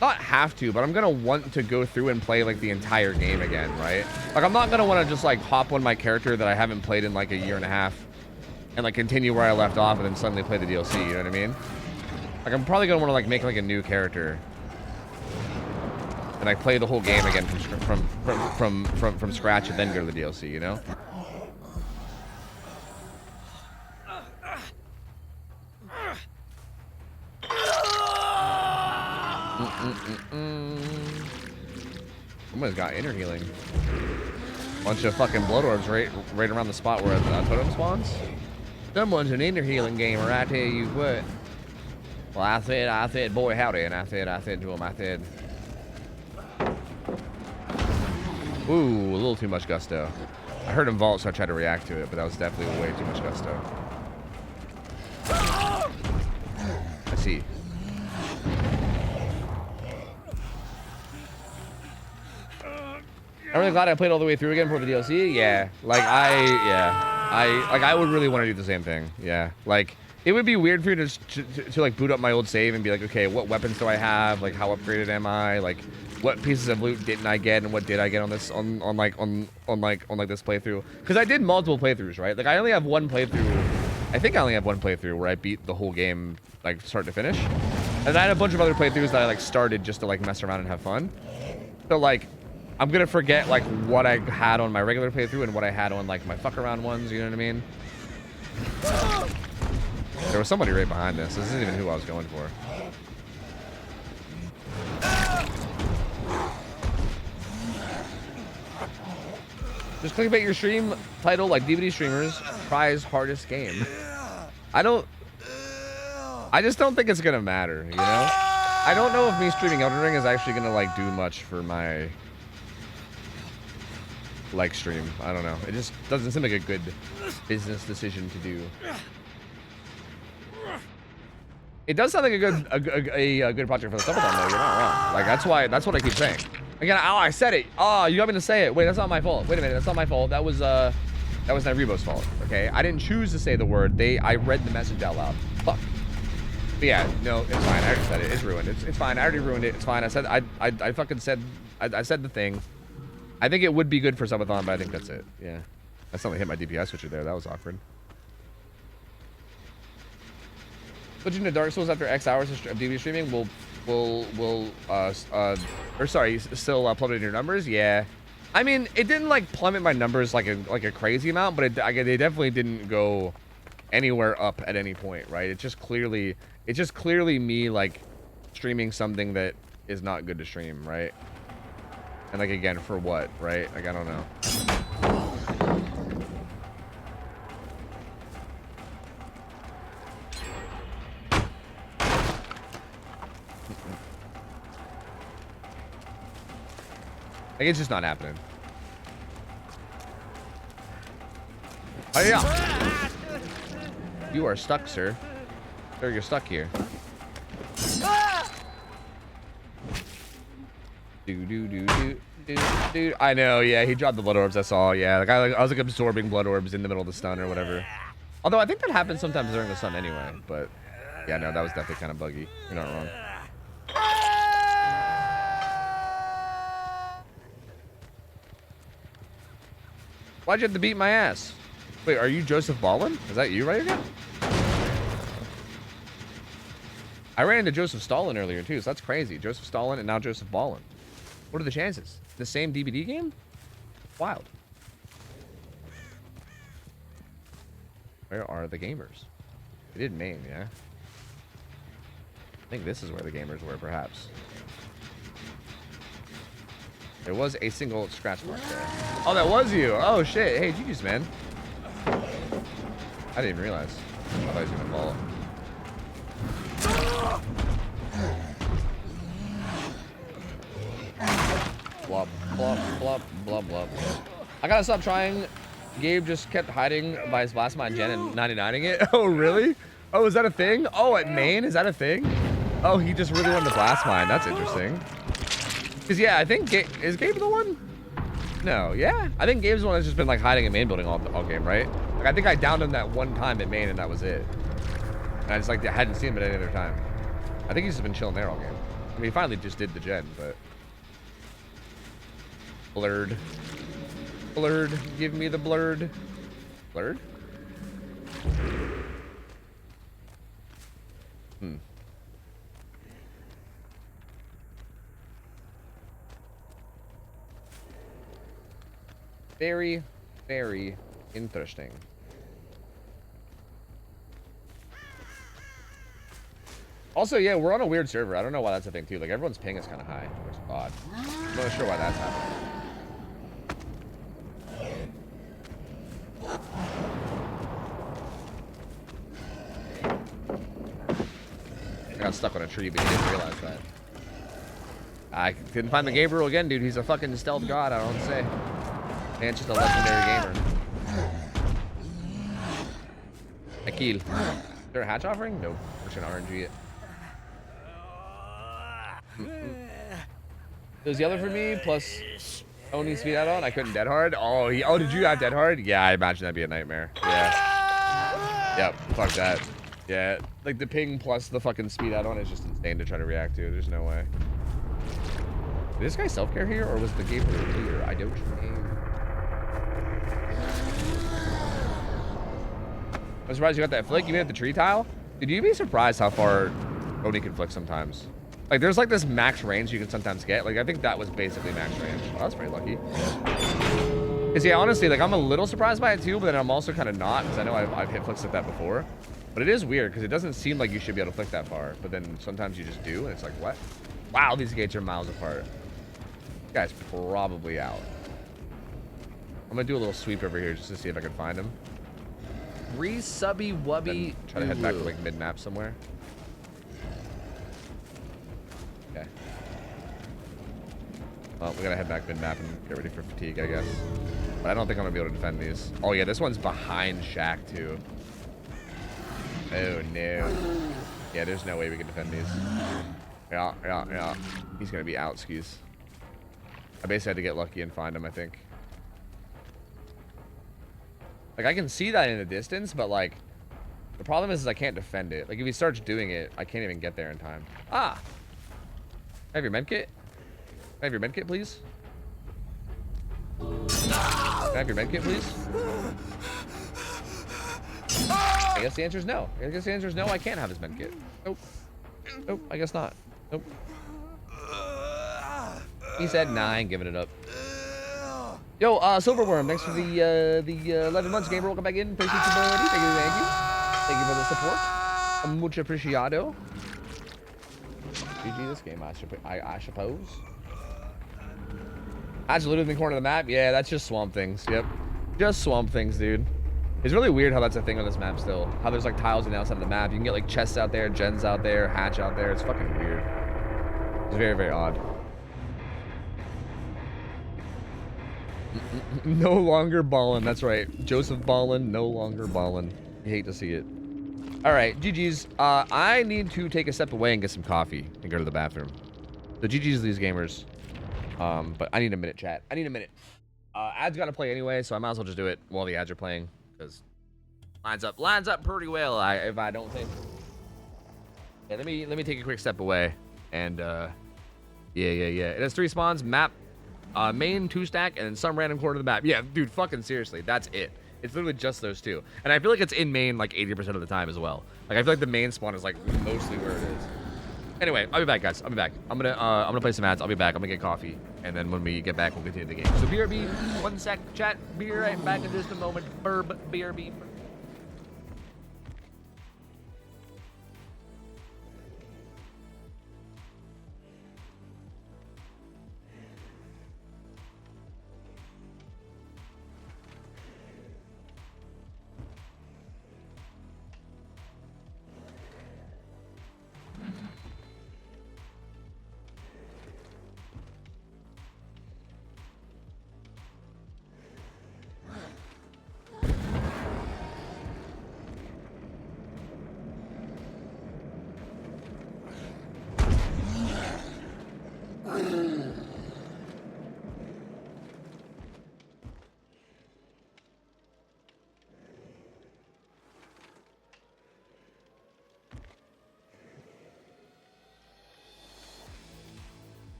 not have to, but I'm going to want to go through and play, like, the entire game again, right? Like, I'm not going to want to just, like, hop on my character that I haven't played in, like, a year and a half and, like, continue where I left off and then suddenly play the DLC, you know what I mean? Like, I'm probably going to want to, like, make, like, a new character and, like, play the whole game again from scratch and then go to the DLC, you know? Someone's got inner healing. Bunch of fucking blood orbs right around the spot where the totem spawns. Someone's an inner healing gamer, I tell you what. Well, I said, boy howdy, and I said to him, I said, ooh, a little too much gusto. I heard him vault, so I tried to react to it, but that was definitely way too much gusto. I see. I'm really glad I played all the way through again for the DLC. Yeah, like I would really want to do the same thing. Yeah, like it would be weird for you to like boot up my old save and be like, okay, what weapons do I have? Like, how upgraded am I? Like, what pieces of loot didn't I get and what did I get on this on this playthrough? Because I did multiple playthroughs, right? Like, I only have one playthrough. I think I only have one playthrough where I beat the whole game like start to finish, and I had a bunch of other playthroughs that I like started just to like mess around and have fun. So like, I'm gonna forget like what I had on my regular playthrough and what I had on like my fuck around ones, you know what I mean? There was somebody right behind this. This isn't even who I was going for. Just clickbait your stream title like DVD streamers, prize hardest game. I just don't think it's gonna matter, you know? I don't know if me streaming Elden Ring is actually gonna like do much for my like stream. I don't know. It just doesn't seem like a good business decision to do. It does sound like a good project for the subathon though. You're not wrong. Like that's what I keep saying. Again, oh, I said it. Oh, you got me to say it. Wait, that's not my fault. Wait a minute, that's not my fault. That was Naribo's fault. Okay, I didn't choose to say the word. I read the message out loud. Fuck. But yeah, no, it's fine. I already said it. It's ruined. It's fine. I already ruined it. It's fine. I said I fucking said I said the thing. I think it would be good for subathon, but I think that's it. Yeah, I suddenly hit my DPI switcher there. That was awkward. Switching to Dark Souls after X hours of DB streaming will still plummet your numbers. Yeah, I mean it didn't like plummet my numbers like a crazy amount, but they definitely didn't go anywhere up at any point, right? It's just clearly me like streaming something that is not good to stream, right? And like again, for what, right? Like I don't know. Like it's just not happening. Oh yeah. You are stuck, sir. Sir, you're stuck here. Dude. I know, yeah, he dropped the blood orbs, I saw, yeah. Like I was like absorbing blood orbs in the middle of the stun or whatever. Although I think that happens sometimes during the stun anyway, but yeah, no, that was definitely kind of buggy. You're not wrong. Why'd you have to beat my ass? Wait, are you Joseph Ballin? Is that you right again? I ran into Joseph Stalin earlier too, so that's crazy. Joseph Stalin and now Joseph Ballin. What are the chances? The same DBD game? Wild. Where are the gamers? They did Maine, yeah? I think this is where the gamers were, perhaps. There was a single scratch mark there. Oh, that was you. Oh, shit. Hey, GG's, man. I didn't even realize. I thought he was going to fall. Blop, blop, blop, blop, blop. I gotta stop trying. Gabe just kept hiding by his last mine gen and 99ing it. Oh, really? Oh, is that a thing? Oh, at Maine, is that a thing? Oh, he just really wanted the blast mine. That's interesting. Because, yeah, I think is Gabe the one? No, yeah. I think Gabe's the one that's just been, like, hiding in main building all game, right? Like, I think I downed him that one time at main, and that was it. And I just, like, hadn't seen him at any other time. I think he's just been chilling there all game. I mean, he finally just did the gen, but... Blurred. Blurred. Give me the blurred. Blurred? Hmm. Very, very interesting. Also, yeah, we're on a weird server. I don't know why that's a thing, too. Like, everyone's ping is kind of high, which is odd. I'm not sure why that's happening. I got stuck on a tree, but you didn't realize that. I couldn't find the Gabriel again, dude. He's a fucking stealth god, I don't say. Man's just a legendary gamer. I kill. Is there a hatch offering? Nope. We're just gonna RNG it. There's the other for me, plus Oni speed add-on. I couldn't dead hard. Oh, did you have dead hard? Yeah, I imagine that'd be a nightmare. Yeah. Yep, fuck that. Yeah, like the ping plus the fucking speed add-on is just insane to try to react to. There's no way. Did this guy self-care here, or was the game clear? I don't know. I'm surprised you got that flick. You made it the tree tile? Dude, you'd be surprised how far Oni can flick sometimes. Like, there's like this max range you can sometimes get. Like, I think that was basically max range. Oh, that's pretty lucky. Because, yeah, honestly, like, I'm a little surprised by it, too, but then I'm also kind of not, because I know I've hit flicks like that before. But it is weird, because it doesn't seem like you should be able to flick that far. But then sometimes you just do, and it's like, what? Wow, these gates are miles apart. This guy's probably out. I'm going to do a little sweep over here just to see if I can find him. Re-subby wubby. Try to head back to, like, mid-map somewhere. Okay. Well, we gotta head back mid-map and get ready for fatigue, I guess. But I don't think I'm gonna be able to defend these. Oh, yeah, this one's behind Shack, too. Oh, no. Yeah, there's no way we can defend these. Yeah. He's gonna be out, skis. I basically had to get lucky and find him, I think. Like, I can see that in the distance, but, like, the problem is I can't defend it. Like, if he starts doing it, I can't even get there in time. Ah! Have your medkit? Can I have your medkit, please? Can I have your medkit, please? I guess the answer is no. I guess the answer is no, I can't have his medkit. Nope. Nope, I guess not. Nope. He said, nah, I ain't giving it up. Yo, Silverworm, thanks for the 11 months, gamer. Welcome back in. Appreciate you, buddy. Thank you. Thank you for the support. Mucho apreciado. GG this game, I suppose. That's literally in the corner of the map. Yeah, that's just swamp things. Yep. Just swamp things, dude. It's really weird how that's a thing on this map still. How there's like tiles on the outside of the map. You can get like chests out there, gens out there, hatch out there. It's fucking weird. It's very, very odd. No longer ballin'. That's right. Joseph Ballin, no longer ballin'. You hate to see it. All right, GG's. I need to take a step away and get some coffee and go to the bathroom. So GG's to these gamers. But I need a minute, chat. I need a minute. Ads gotta play anyway, so I might as well just do it while the ads are playing, because lines up pretty well. If I don't think. Yeah, let me take a quick step away, and yeah. It has 3 spawns: map, main 2-stack, and then some random corner of the map. Yeah, dude, fucking seriously, that's it. It's literally just those 2, and I feel like it's in main like 80% of the time as well. Like I feel like the main spawn is like mostly where it is. Anyway, I'll be back, guys. I'll be back. I'm gonna play some ads. I'll be back. I'm gonna get coffee, and then when we get back, we'll continue the game. So BRB, 1 sec, chat. Be right back in just a moment. BRB.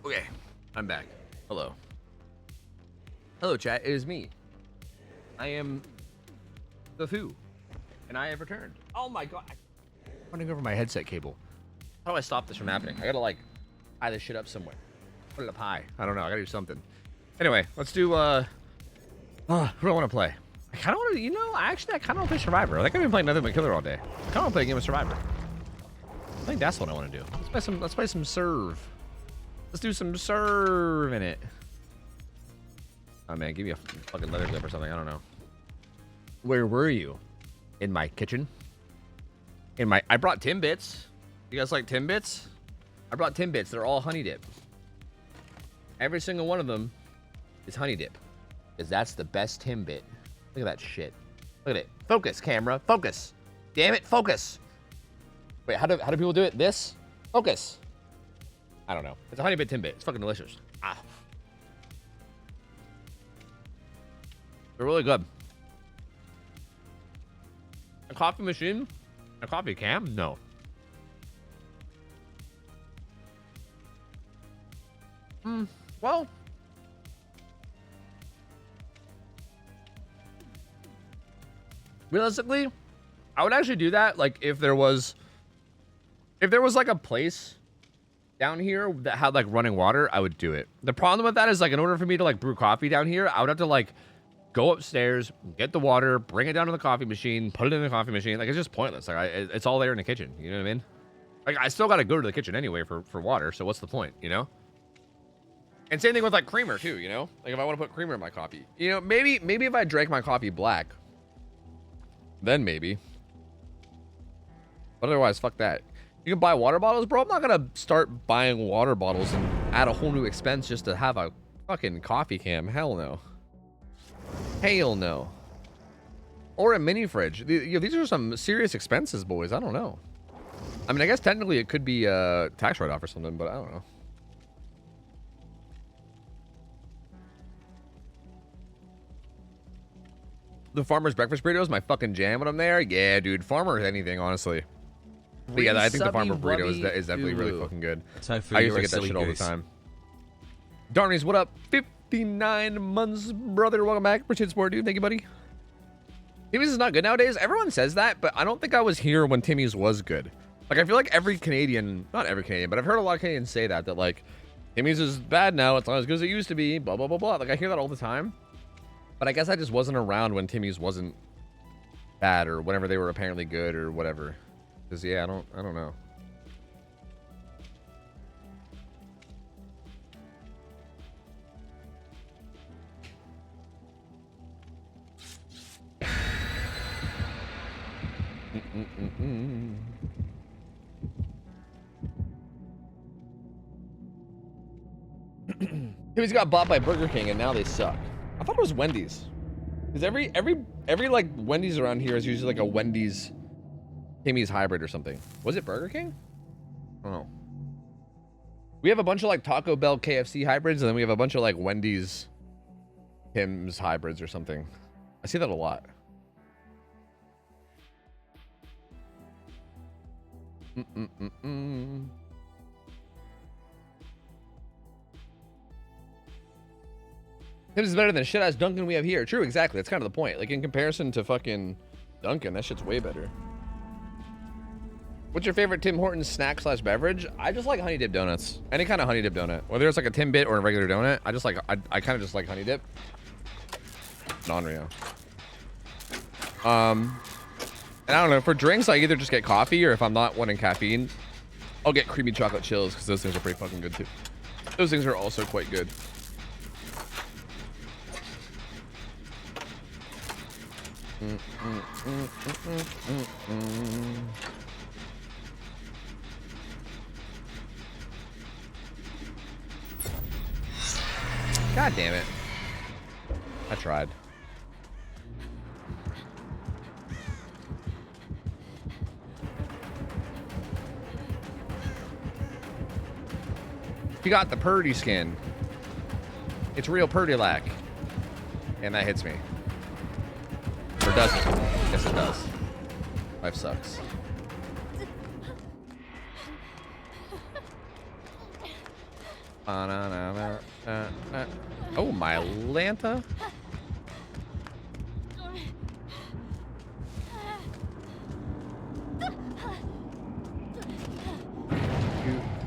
Okay, I'm back. Hello. Hello, chat. It is me. I am OhTofu, and I have returned. Oh my god! I'm running over my headset cable. How do I stop this from happening? I gotta like tie this shit up somewhere. Put it up high. I don't know. I gotta do something. Anyway, let's do. Who do I want to play? I kind of want to. You know, I kind of want to play Survivor. I think I've been playing nothing but Killer all day. I kind of want to play a game of Survivor. I think that's what I want to do. Let's play some Serve. Let's do some Serve in it. Oh man, give me a fucking leather clip or something. I don't know. Where were you? In my kitchen. I brought Timbits. You guys like Timbits? I brought Timbits. They're all honey dip. Every single one of them is honey dip, because that's the best Timbit. Look at that shit. Look at it. Focus, camera. Focus. Damn it, focus. Wait, how do people do it? This? Focus. I don't know. It's a honey bit Timbit. It's fucking delicious. Ah. They're really good. A coffee machine? A coffee cam? No. Well. Realistically, I would actually do that, like, if there was like a place down here that had like running water, I would do it. The problem with that is, like, in order for me to like brew coffee down here, I would have to like go upstairs, get the water, bring it down to the coffee machine, put it in the coffee machine. Like, it's just pointless. Like, it's all there in the kitchen. You know what I mean? Like, I still got to go to the kitchen anyway for water. So what's the point, you know? And same thing with like creamer too, you know? Like, if I want to put creamer in my coffee, you know, maybe if I drank my coffee black, then maybe. But otherwise, fuck that. You can buy water bottles, bro. I'm not gonna start buying water bottles and add a whole new expense just to have a fucking coffee cam. Hell no. Hell no. Or a mini fridge. These are some serious expenses, boys. I don't know. I mean, I guess technically it could be a tax write-off or something, but I don't know. The Farmer's breakfast burrito is my fucking jam when I'm there. Yeah, dude. Farmer anything, honestly. But yeah, I think the Farmer burrito is definitely really fucking good. Tofu, I used to you're a get that silly shit all the goose. time. Darnies, what up? 59 months, brother. Welcome back. Appreciate the support, dude. Thank you, buddy. Timmy's is not good nowadays. Everyone says that, but I don't think I was here when Timmy's was good. Like, I feel like every Canadian, not every Canadian, but I've heard a lot of Canadians say that like, Timmy's is bad now. It's not as good as it used to be. Blah, blah, blah, blah. Like, I hear that all the time. But I guess I just wasn't around when Timmy's wasn't bad, or whenever they were apparently good, or whatever. Because, yeah, I don't know. Timmy's got bought by Burger King and now they suck. I thought it was Wendy's. Because every like Wendy's around here is usually like a Wendy's Timmy's hybrid or something. Was it Burger King? I don't know. We have a bunch of like Taco Bell KFC hybrids, and then we have a bunch of like Wendy's Tim's hybrids or something. I see that a lot. Tim's is better than shit ass Dunkin' we have here. True, exactly. That's kind of the point. Like, in comparison to fucking Dunkin', that shit's way better. What's your favorite Tim Hortons snack / beverage? I just like honey dip donuts. Any kind of honey dip donut. Whether it's like a Timbit or a regular donut, I just like, I kind of just like honey dip. Non-Rio. And I don't know, for drinks, I either just get coffee, or if I'm not wanting caffeine, I'll get creamy chocolate chills, because those things are pretty fucking good too. Those things are also quite good. God damn it. I tried. You got the Purdy skin. It's real Purdy lack. And that hits me. Or does it? Yes, it does. Life sucks. Oh, my Lanta.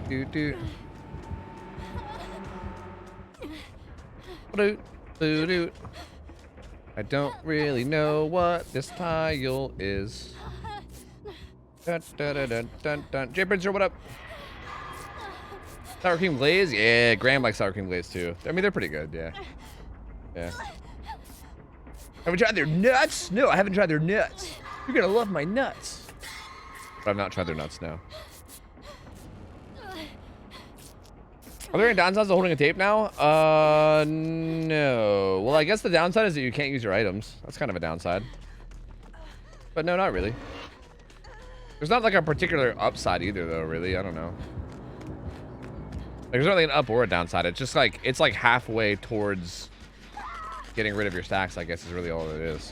Do. Do. I don't really know what this tile is. Dun, dun, dun, dun, dun, dun. Jay Bridger, what up? Sour cream glaze? Yeah, Graham likes sour cream glaze too. I mean, they're pretty good, yeah. Yeah. Have you tried their nuts? No, I haven't tried their nuts. You're gonna love my nuts. But I've not tried their nuts now. Are there any downsides to holding a tape now? No. Well, I guess the downside is that you can't use your items. That's kind of a downside. But no, not really. There's not like a particular upside either, though, really. I don't know. Like, there's not really an up or a downside. It's just like, it's like halfway towards getting rid of your stacks, I guess, is really all it is.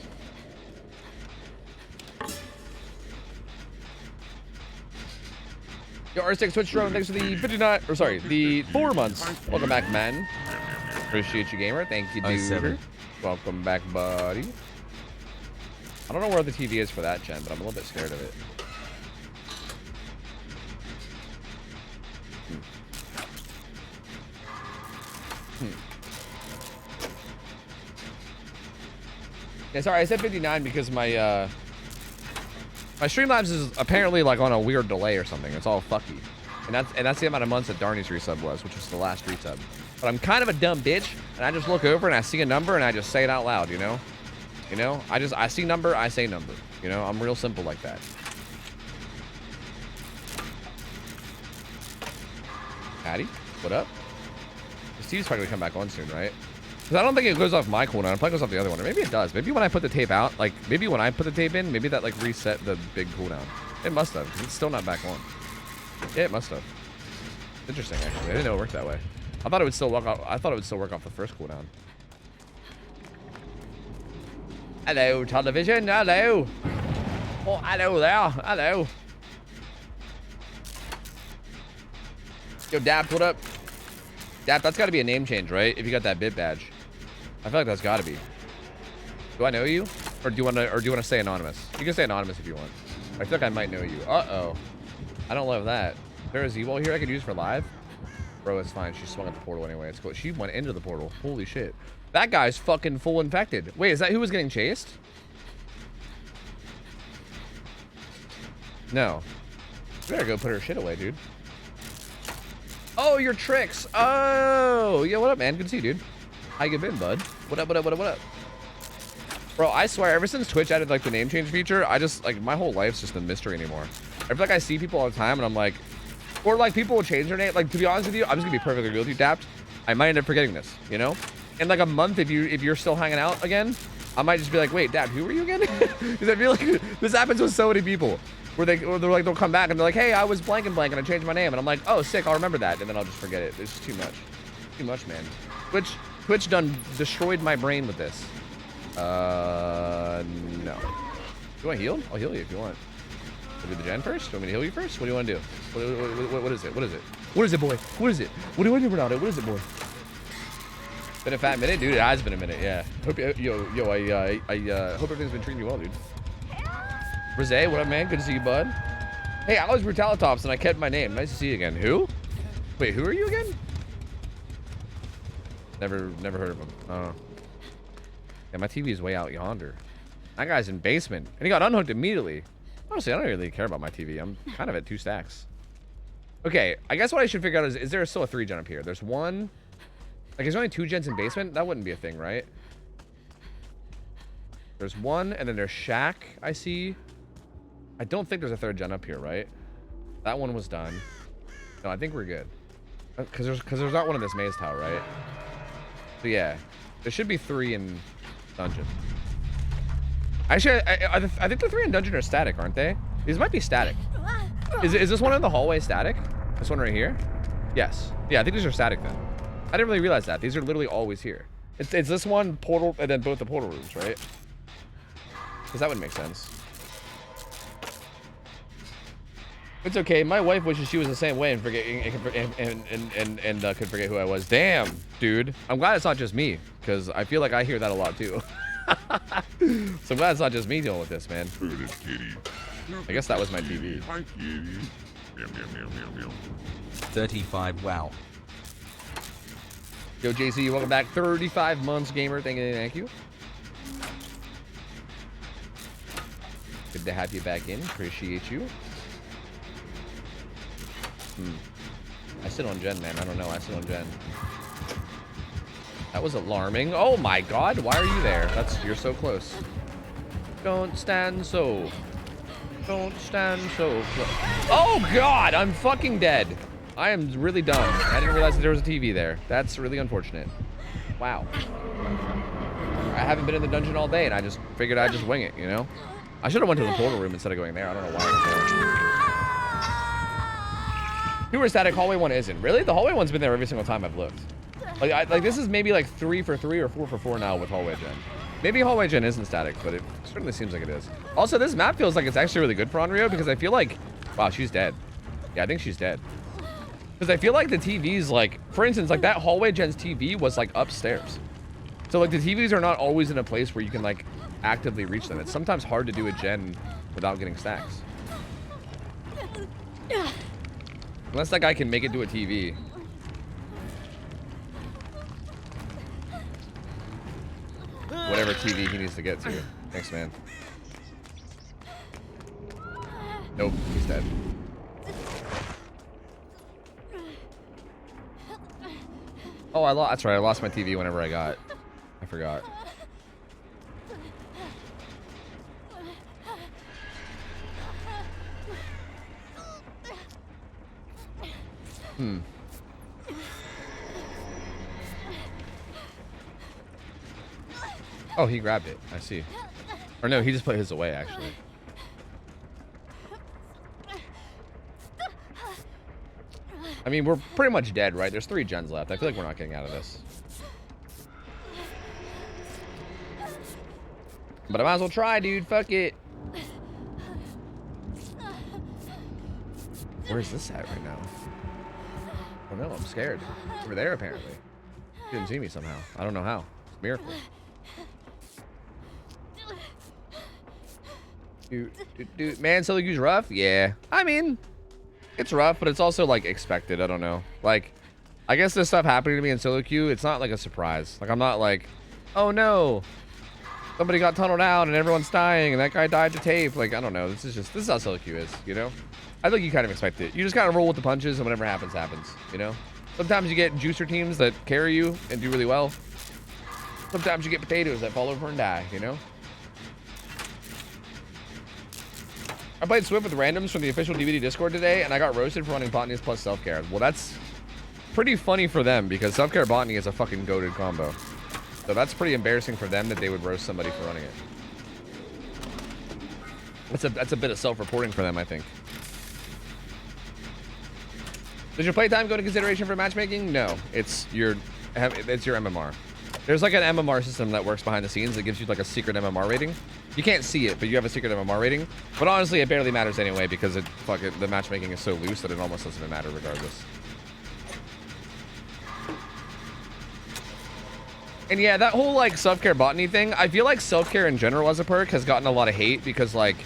Yo, R6 Twitch drone, thanks for the 59, or sorry, the 4 months. Welcome back, man. Appreciate you, gamer. Thank you, dude. Welcome back, buddy. I don't know where the TV is for that, gen, but I'm a little bit scared of it. Yeah, sorry, I said 59 because my my Streamlabs is apparently like on a weird delay or something. It's all fucky. And that's the amount of months that Darnie's resub was, which was the last resub. But I'm kind of a dumb bitch, and I just look over and I see a number and I just say it out loud, you know? You know? I see number, I say number. You know, I'm real simple like that. Patty, what up? This TV's probably gonna come back on soon, right? Because I don't think it goes off my cooldown. It probably goes off the other one. Or maybe it does. Maybe when I put the tape out, like, maybe when I put the tape in, maybe that, like, reset the big cooldown. It must have, because it's still not back on. Yeah, it must have. Interesting, actually. I didn't know it worked that way. I thought it would still work off, the first cooldown. Hello, television. Hello. Oh, hello there. Hello. Yo, Dapt, what up? Dapt, that's got to be a name change, right? If you got that bit badge. I feel like that's got to be. Do I know you? Or do you want to stay anonymous? You can stay anonymous if you want. I feel like I might know you. Uh-oh. I don't love that. There is Z-Wall here I could use for live? Bro, it's fine. She swung at the portal anyway. It's cool. She went into the portal. Holy shit. That guy's fucking full infected. Wait, is that who was getting chased? No. You better go put her shit away, dude. Oh, your tricks. Oh, yeah, what up, man? Good to see you, dude. How you been, bud? What up, what up, what up, what up? Bro, I swear, ever since Twitch added, like, the name change feature, I just, like, my whole life's just a mystery anymore. I feel like I see people all the time, and I'm like, or, like, people will change their name. Like, to be honest with you, I'm just gonna be perfectly real with you, Dapt. I might end up forgetting this, you know? In, like, a month, if you're still hanging out again, I might just be like, wait, Dapt, who were you again? Because I feel like this happens with so many people. Where they're like, they'll come back and they're like, hey, I was blank and blank and I changed my name. And I'm like, oh, sick, I'll remember that. And then I'll just forget it. It's just too much. Too much, man. Twitch done destroyed my brain with this. No. Do I heal? I'll heal you if you want. We'll do the gen first? Do you want me to heal you first? What do you want to do? What is it? What is it? What is it, boy? What is it? What do I do, Ronaldo? What is it, boy? Been a fat minute? Dude, it has been a minute, yeah. Hope I hope everything's been treating you well, dude. Rose, what up, man? Good to see you, bud. Hey, I was Brutalitops and I kept my name. Nice to see you again. Who? Wait, who are you again? Never heard of him. Oh. Yeah, my TV is way out yonder. That guy's in basement. And he got unhooked immediately. Honestly, I don't really care about my TV. I'm kind of at 2 stacks. Okay, I guess what I should figure out is there still a 3 gen up here? There's one. Like, there's only 2 gens in basement? That wouldn't be a thing, right? There's one, and then there's Shack, I see. I don't think there's a 3rd gen up here, right? That one was done. No, I think we're good. Because there's not one in this maze tower, right? So yeah, there should be 3 in dungeon. Actually, I think the 3 in dungeon are static, aren't they? These might be static. Is this one in the hallway static? This one right here? Yes. Yeah, I think these are static then. I didn't really realize that. These are literally always here. It's this one, portal, and then both the portal rooms, right? Because that would make sense. It's okay. My wife wishes she was the same way and could forget who I was. Damn, dude. I'm glad it's not just me, because I feel like I hear that a lot too. So I'm glad it's not just me dealing with this, man. Look at this kitty. I guess that was my TV. Hi, kitty. Meow, meow, meow, meow, meow. 35. Wow. Yo, JC, welcome back. 35 months, gamer. Thank you. Good to have you back in. Appreciate you. I sit on Jen, man. I don't know. I sit on Jen. That was alarming. Oh my God. Why are you there? You're so close. Don't stand so. Don't stand so close. Oh God. I'm fucking dead. I am really dumb. I didn't realize that there was a TV there. That's really unfortunate. Wow. I haven't been in the dungeon all day and I just figured I'd just wing it, you know? I should have went to the portal room instead of going there. I don't know why I was there. Newer static, hallway 1 isn't. Really? The hallway 1's been there every single time I've looked. Like this is maybe like 3 for 3 or 4 for 4 now with hallway gen. Maybe hallway gen isn't static, but it certainly seems like it is. Also, this map feels like it's actually really good for Onryo because I feel like, wow, she's dead. Yeah, I think she's dead. Because I feel like the TV's like, for instance, like that hallway gen's TV was like upstairs. So like the TVs are not always in a place where you can like actively reach them. It's sometimes hard to do a gen without getting stacks. Unless that guy can make it to a TV. Whatever TV he needs to get to. Thanks, man. Nope, he's dead. Oh, that's right. I lost my TV whenever I forgot. Oh, he grabbed it. I see. Or no, he just put his away, actually. I mean, we're pretty much dead, right? There's 3 gens left. I feel like we're not getting out of this. But I might as well try, dude. Fuck it. Where is this at right now? Oh no, I'm scared. Over there, apparently. He didn't see me somehow. I don't know how. It's a miracle. Dude, man, solo queue's rough? Yeah. I mean, it's rough, but it's also, like, expected. I don't know. Like, I guess this stuff happening to me in solo queue, it's not, like, a surprise. Like, I'm not like, oh, no. Somebody got tunneled out and everyone's dying and that guy died to tape. Like, I don't know. This is how solo queue is, you know? I think you kind of expect it. You just kind of roll with the punches and whatever happens, happens, you know? Sometimes you get juicer teams that carry you and do really well. Sometimes you get potatoes that fall over and die, you know? I played Swift with randoms from the official DVD Discord today, and I got roasted for running botanies plus self-care. Well, that's pretty funny for them, because self-care botany is a fucking goated combo. So that's pretty embarrassing for them that they would roast somebody for running it. That's a bit of self-reporting for them, I think. Does your playtime go into consideration for matchmaking? No, it's your MMR. There's like an MMR system that works behind the scenes that gives you like a secret MMR rating. You can't see it, but you have a secret MMR rating. But honestly, it barely matters anyway because the matchmaking is so loose that it almost doesn't even matter regardless. And yeah, that whole like self-care botany thing, I feel like self-care in general as a perk has gotten a lot of hate because like,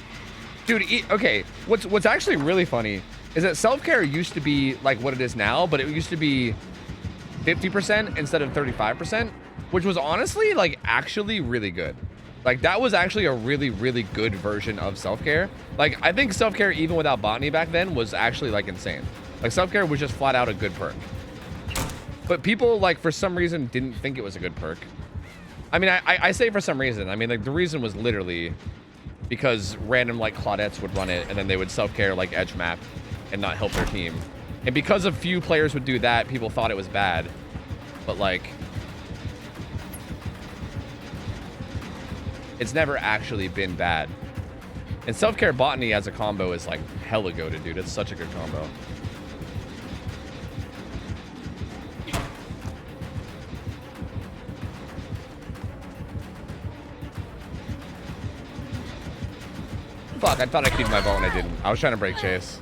dude, okay, what's actually really funny is that self-care used to be like what it is now, but it used to be 50% instead of 35%, which was honestly like actually really good. Like that was actually a really, really good version of self-care. Like I think self-care even without botany back then was actually like insane. Like self-care was just flat out a good perk. But people like for some reason didn't think it was a good perk. I mean, I say for some reason. I mean, like the reason was literally because random like Claudettes would run it and then they would self-care like edge map and not help their team. And because a few players would do that, people thought it was bad. But like, it's never actually been bad. And self-care botany as a combo is like hella goated, dude. It's such a good combo. Fuck, I thought I queued my vault and I didn't. I was trying to break chase.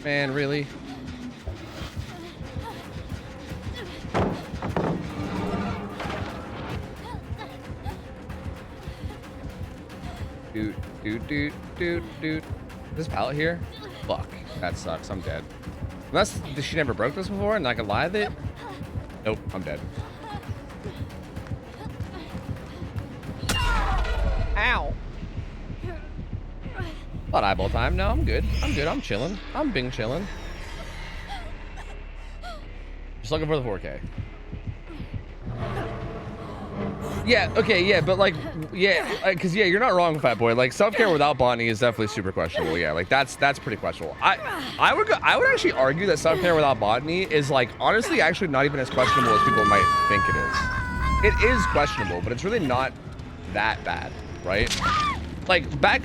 Man, really? Dude. Is this pallet here? Fuck. That sucks. I'm dead. Unless she never broke this before and I can lie with it. Nope, I'm dead. Ow. Not eyeball time. No, I'm good. I'm chilling. I'm Bing chilling. Just looking for the 4K. Yeah, okay, yeah, but like, yeah, because yeah, you're not wrong, Fat Boy. Like, self-care without botany is definitely super questionable. Yeah, like that's pretty questionable. I would actually argue that self-care without botany is like honestly actually not even as questionable as people might think it is. It is questionable, but it's really not that bad, right? Like back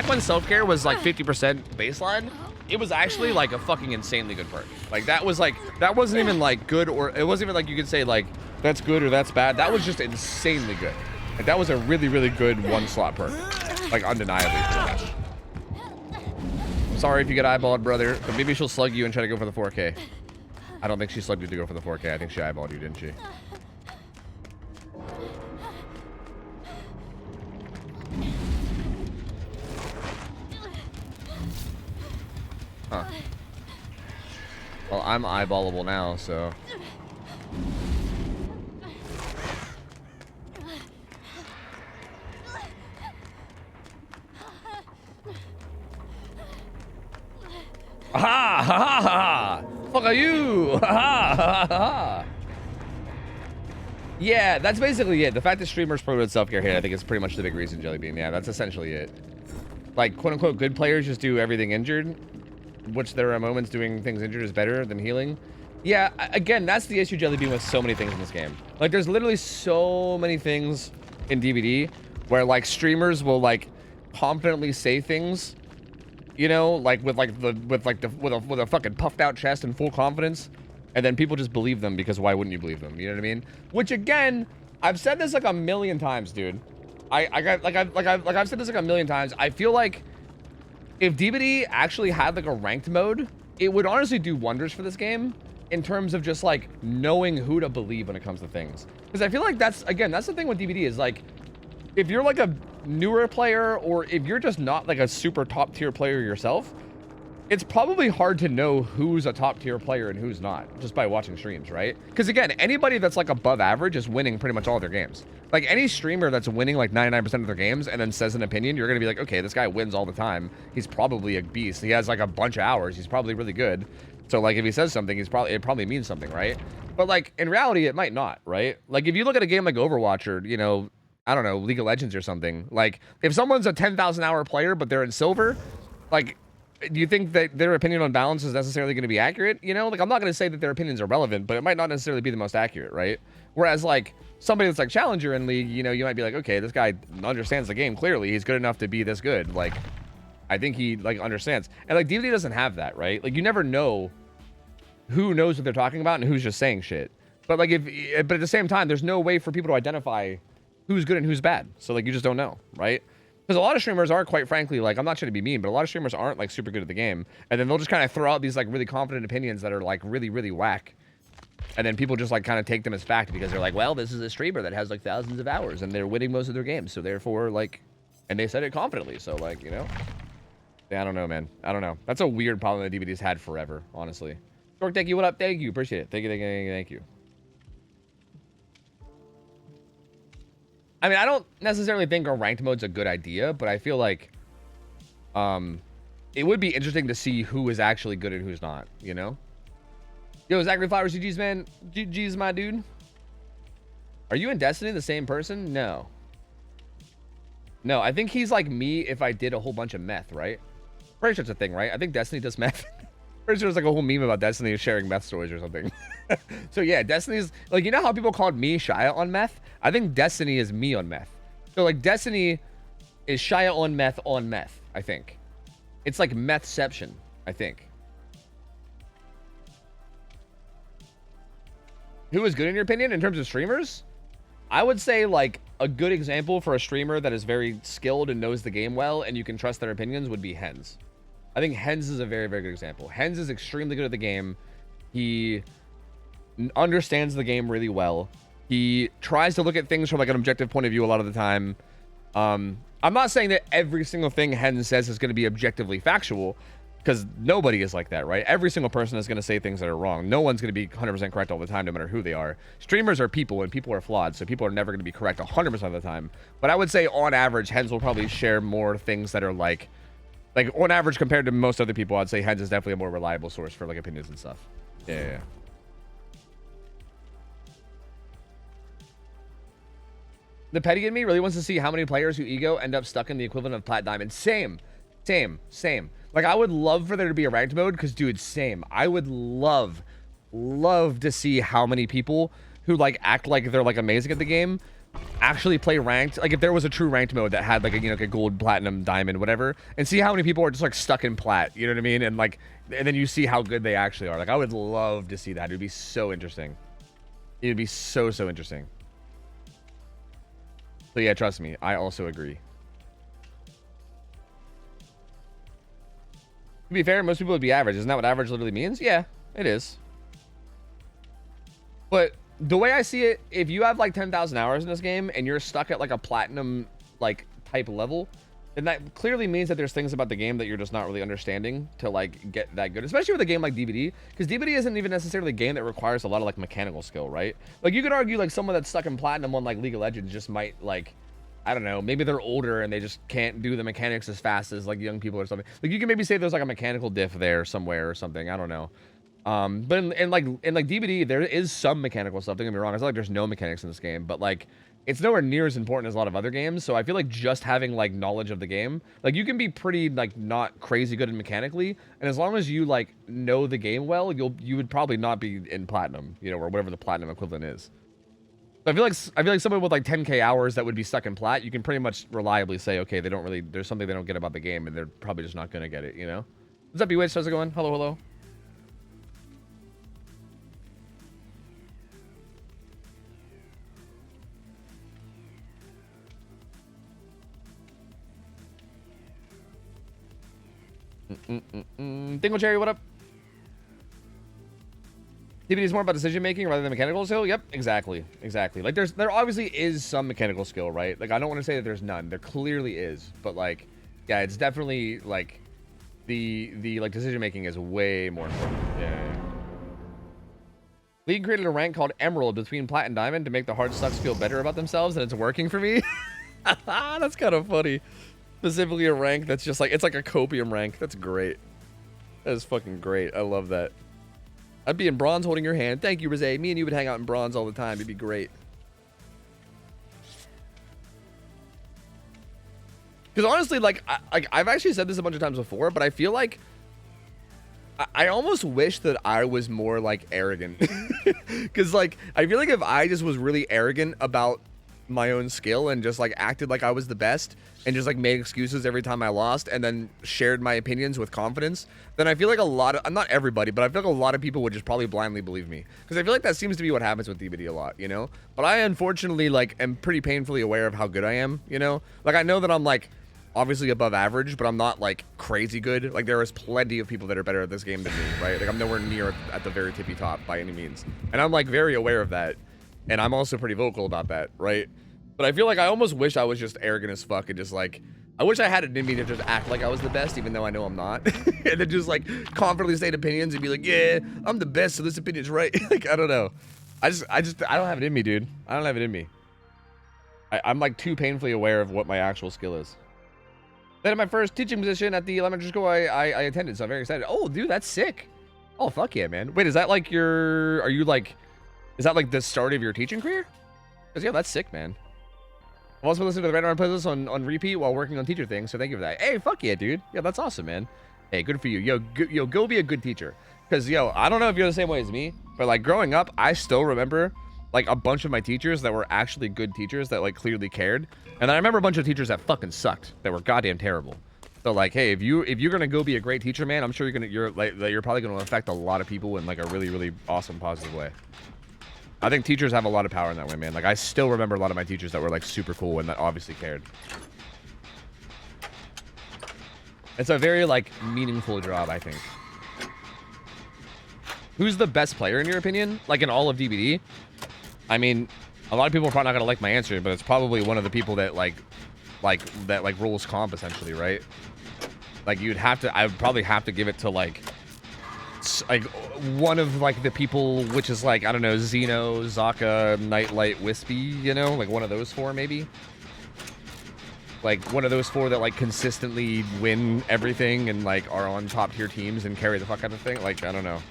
when self-care was like 50% baseline, it was actually like a fucking insanely good perk. Like that wasn't even like good, or it wasn't even like you could say like that's good or that's bad. That was just insanely good. Like that was a really, really good one slot perk. Like undeniably pretty much. I'm sorry if you get eyeballed, brother, but maybe she'll slug you and try to go for the 4K. I don't think she slugged you to go for the 4K. I think she eyeballed you, didn't she? Huh. Well, I'm eyeballable now, so. Ha ha ha ha! Fuck are you? Ha ha ha ha! Yeah, that's basically it. The fact that streamers promote self-care here, I think is pretty much the big reason, Jellybean. Yeah, that's essentially it. Like, quote-unquote, good players just do everything injured, which there are moments doing things injured is better than healing. Yeah, again, that's the issue, Jellybean, with so many things in this game. Like, there's literally so many things in DVD where, like, streamers will, like, confidently say things, you know, like, with a fucking puffed out chest and full confidence, and then people just believe them because why wouldn't you believe them? You know what I mean? Which, again, I've said this like a million times, dude. I've said this like a million times. I feel like if DBD actually had like a ranked mode, it would honestly do wonders for this game in terms of just like knowing who to believe when it comes to things. Because I feel like that's the thing with DBD is like, if you're like a newer player or if you're just not like a super top tier player yourself, it's probably hard to know who's a top tier player and who's not just by watching streams, right? Because again, anybody that's like above average is winning pretty much all their games. Like any streamer that's winning like 99% of their games and then says an opinion, you're gonna be like, okay, this guy wins all the time. He's probably a beast. He has like a bunch of hours. He's probably really good. So like if he says something, it probably means something, right? But like in reality, it might not, right? Like if you look at a game like Overwatch or, you know, I don't know, League of Legends or something, like if someone's a 10,000 hour player but they're in silver, like, do you think that their opinion on balance is necessarily going to be accurate? You know, like I'm not going to say that their opinions are relevant, but it might not necessarily be the most accurate, right? Whereas like somebody that's like Challenger in League, you know, you might be like, okay, this guy understands the game clearly. He's good enough to be this good. Like, I think he like understands. And like DVD doesn't have that, right? Like you never know who knows what they're talking about and who's just saying shit. But like but at the same time, there's no way for people to identify who's good and who's bad. So like you just don't know, right? Because a lot of streamers are, quite frankly, like, I'm not trying to be mean, but a lot of streamers aren't, like, super good at the game. And then they'll just kind of throw out these, like, really confident opinions that are, like, really, really whack. And then people just, like, kind of take them as fact because they're like, well, this is a streamer that has, like, thousands of hours and they're winning most of their games. So, therefore, like, and they said it confidently. So, like, you know? Yeah, I don't know, man. I don't know. That's a weird problem that DVD's had forever, honestly. Dork, thank you. What up? Thank you. Appreciate it. Thank you. I mean, I don't necessarily think a ranked mode's a good idea, but I feel like it would be interesting to see who is actually good and who's not, you know? Yo, Zachary Flowers, GG's, man. GG's, my dude. Are you and Destiny the same person? No. No, I think he's like me if I did a whole bunch of meth, right? Pretty sure it's a thing, right? I think Destiny does meth. Pretty sure there's like a whole meme about Destiny sharing meth stories or something. So yeah, Destiny's like, you know how people called me Shia on meth? I think Destiny is me on meth. So like Destiny is Shia on meth, I think. It's like methception, I think. Who is good in your opinion in terms of streamers? I would say like a good example for a streamer that is very skilled and knows the game well and you can trust their opinions would be Hens. I think Hens is a very, very good example. Hens is extremely good at the game. He understands the game really well. He tries to look at things from like an objective point of view a lot of the time. I'm not saying that every single thing Hens says is going to be objectively factual, because nobody is like that, right? Every single person is going to say things that are wrong. No one's going to be 100% correct all the time, no matter who they are. Streamers are people, and people are flawed, so people are never going to be correct 100% of the time. But I would say, on average, Hens will probably share more things that are like on average compared to most other people. I'd say Hens is definitely a more reliable source for like opinions and stuff. Yeah. The petty in me really wants to see how many players who ego end up stuck in the equivalent of plat diamond. Same. Like, I would love for there to be a ranked mode, because, dude, same. I would love to see how many people who, like, act like they're, like, amazing at the game actually play ranked. Like, if there was a true ranked mode that had, like, a, you know, like a gold, platinum, diamond, whatever, and see how many people are just, like, stuck in plat, you know what I mean? And, like, and then you see how good they actually are. Like, I would love to see that. It would be so interesting. It would be so interesting. So, yeah, trust me. I also agree. To be fair, most people would be average. Isn't that what average literally means? Yeah, it is. But the way I see it, if you have like 10,000 hours in this game and you're stuck at like a platinum like type level, then that clearly means that there's things about the game that you're just not really understanding to like get that good. Especially with a game like DBD, because DBD isn't even necessarily a game that requires a lot of like mechanical skill, right? Like you could argue like someone that's stuck in platinum on like League of Legends just might like, I don't know, maybe they're older and they just can't do the mechanics as fast as like young people or something. Like you can maybe say there's like a mechanical diff there somewhere or something. I don't know. But in like DBD, there is some mechanical stuff. Don't get me wrong. It's not like there's no mechanics in this game, but like it's nowhere near as important as a lot of other games. So I feel like just having like knowledge of the game, like you can be pretty like not crazy good in mechanically, and as long as you like know the game well, you would probably not be in platinum, you know, or whatever the platinum equivalent is. I feel like someone with like 10k hours that would be stuck in plat, you can pretty much reliably say, okay, they don't really, there's something they don't get about the game, and they're probably just not gonna get it, you know? What's up, B-Witch? How's it going? Hello. Dingle Cherry, what up? DBD is more about decision making rather than mechanical skill. Yep, exactly. Like there obviously is some mechanical skill, right? Like I don't want to say that there's none. There clearly is, but like, yeah, it's definitely like the like decision making is way more important. Yeah. League created a rank called Emerald between Plat and Diamond to make the hard sucks feel better about themselves, and it's working for me. That's kind of funny. Specifically a rank that's just like, it's like a copium rank. That's great. That is fucking great. I love that. I'd be in bronze holding your hand. Thank you, Rosé. Me and you would hang out in bronze all the time. It'd be great. Because honestly, like, I've actually said this a bunch of times before, but I feel like I almost wish that I was more, like, arrogant. Because, like, I feel like if I just was really arrogant about my own skill and just, like, acted like I was the best and just, like, made excuses every time I lost and then shared my opinions with confidence, then I feel like a lot of, not everybody, but I feel like a lot of people would just probably blindly believe me. Because I feel like that seems to be what happens with DBD a lot, you know? But I, unfortunately, like, am pretty painfully aware of how good I am, you know? Like, I know that I'm, like, obviously above average, but I'm not, like, crazy good. Like, there is plenty of people that are better at this game than me, right? Like, I'm nowhere near at the very tippy top by any means. And I'm, like, very aware of that. And I'm also pretty vocal about that, right? But I feel like I almost wish I was just arrogant as fuck and just, like, I wish I had it in me to just act like I was the best, even though I know I'm not. And then just, like, confidently state opinions and be like, yeah, I'm the best, so this opinion's right. Like, I don't know. I don't have it in me, dude. I don't have it in me. I'm, like, too painfully aware of what my actual skill is. Then at my first teaching position at the elementary school I attended, so I'm very excited. Oh, dude, that's sick. Oh, fuck yeah, man. Wait, is that, like, is that, like, the start of your teaching career? Because, yeah, that's sick, man. I've also listened to the Random playlist on repeat while working on teacher things, so thank you for that. Hey, fuck yeah, dude. Yeah, that's awesome, man. Hey, good for you. Yo, go be a good teacher. Because, yo, I don't know if you're the same way as me, but, like, growing up, I still remember, like, a bunch of my teachers that were actually good teachers that, like, clearly cared. And then I remember a bunch of teachers that fucking sucked, that were goddamn terrible. So, like, hey, if you're gonna go be a great teacher, man, I'm sure you're probably gonna affect a lot of people in, like, a really, really awesome, positive way. I think teachers have a lot of power in that way, man. Like, I still remember a lot of my teachers that were, like, super cool and that obviously cared. It's a very like meaningful job, I think. Who's the best player in your opinion? Like in all of DBD? I mean, a lot of people are probably not gonna like my answer, but it's probably one of the people that like rules comp essentially, right? Like I would probably have to give it to like one of like the people, which is like, I don't know, Xeno, Zaka, Nightlight, Wispy, you know, like one of those four maybe. Like one of those four that like consistently win everything and like are on top tier teams and carry the fuck out of thing. Like, I don't know.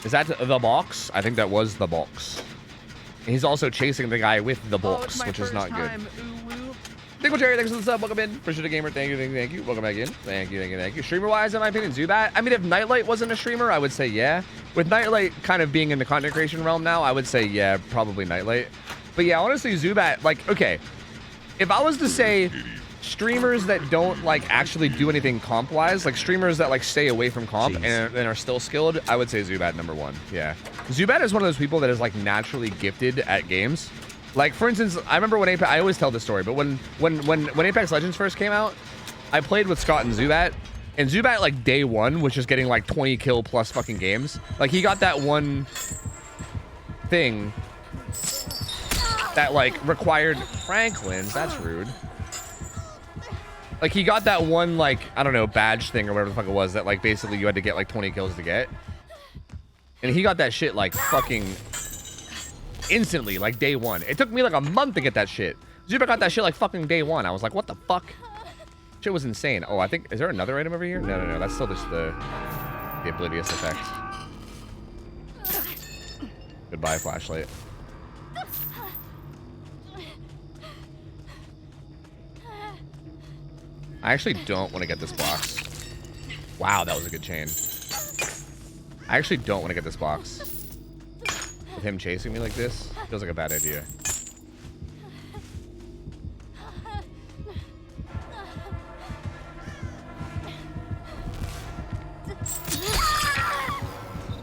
Is that the box? I think that was the box. And he's also chasing the guy with the box, which is not good. Nickel Cherry, thanks for the sub. Welcome in. Appreciate the gamer. Thank you. Welcome back in. Thank you. Streamer-wise, in my opinion, Zubat. I mean, if Nightlight wasn't a streamer, I would say yeah. With Nightlight kind of being in the content creation realm now, I would say yeah, probably Nightlight. But yeah, honestly, Zubat, like, okay. If I was to say streamers that don't, like, actually do anything comp-wise, like streamers that, like, stay away from comp and are still skilled, I would say Zubat number one. Yeah. Zubat is one of those people that is, like, naturally gifted at games. Like, for instance, I remember when Apex... I always tell this story, but when Apex Legends first came out, I played with Scott and Zubat. And Zubat, like, day one was just getting, like, 20 kill plus fucking games. Like, he got that one thing that, like, required... Franklin's, that's rude. Like, he got that one, like, I don't know, badge thing or whatever the fuck it was that, like, basically you had to get, like, 20 kills to get. And he got that shit, like, fucking... instantly, like day one. It took me like a month to get that shit. Zubat got that shit like fucking day one. I was like, what the fuck? Shit was insane. Oh, I think, is there another item over here? No. That's still just the oblivious effect. Goodbye, flashlight. I actually don't want to get this box. Wow, that was a good chain. I actually don't want to get this box. With him chasing me like this, feels like a bad idea.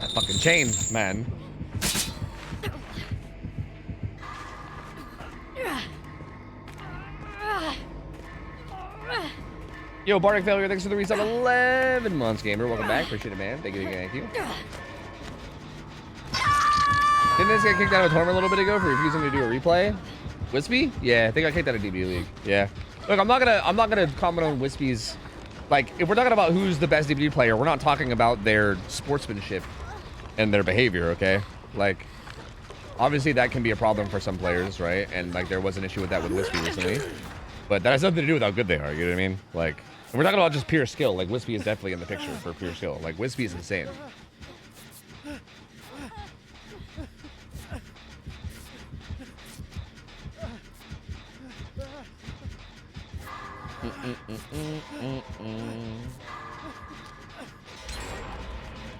That fucking chain, man. Yo, Bardic Failure, thanks for the resub. 11 months, gamer. Welcome back. Appreciate it, man. Thank you. Didn't this get kicked out of a tournament a little bit ago for refusing to do a replay? Wispy? Yeah, I think I kicked out of DB League. Yeah. Look, I'm not gonna comment on Wispy's. Like, if we're talking about who's the best DBD player, we're not talking about their sportsmanship and their behavior, okay? Like, obviously that can be a problem for some players, right? And like, there was an issue with that with Wispy recently, but that has nothing to do with how good they are. You know what I mean? Like, if we're talking about just pure skill, like Wispy is definitely in the picture for pure skill. Like, Wispy is insane.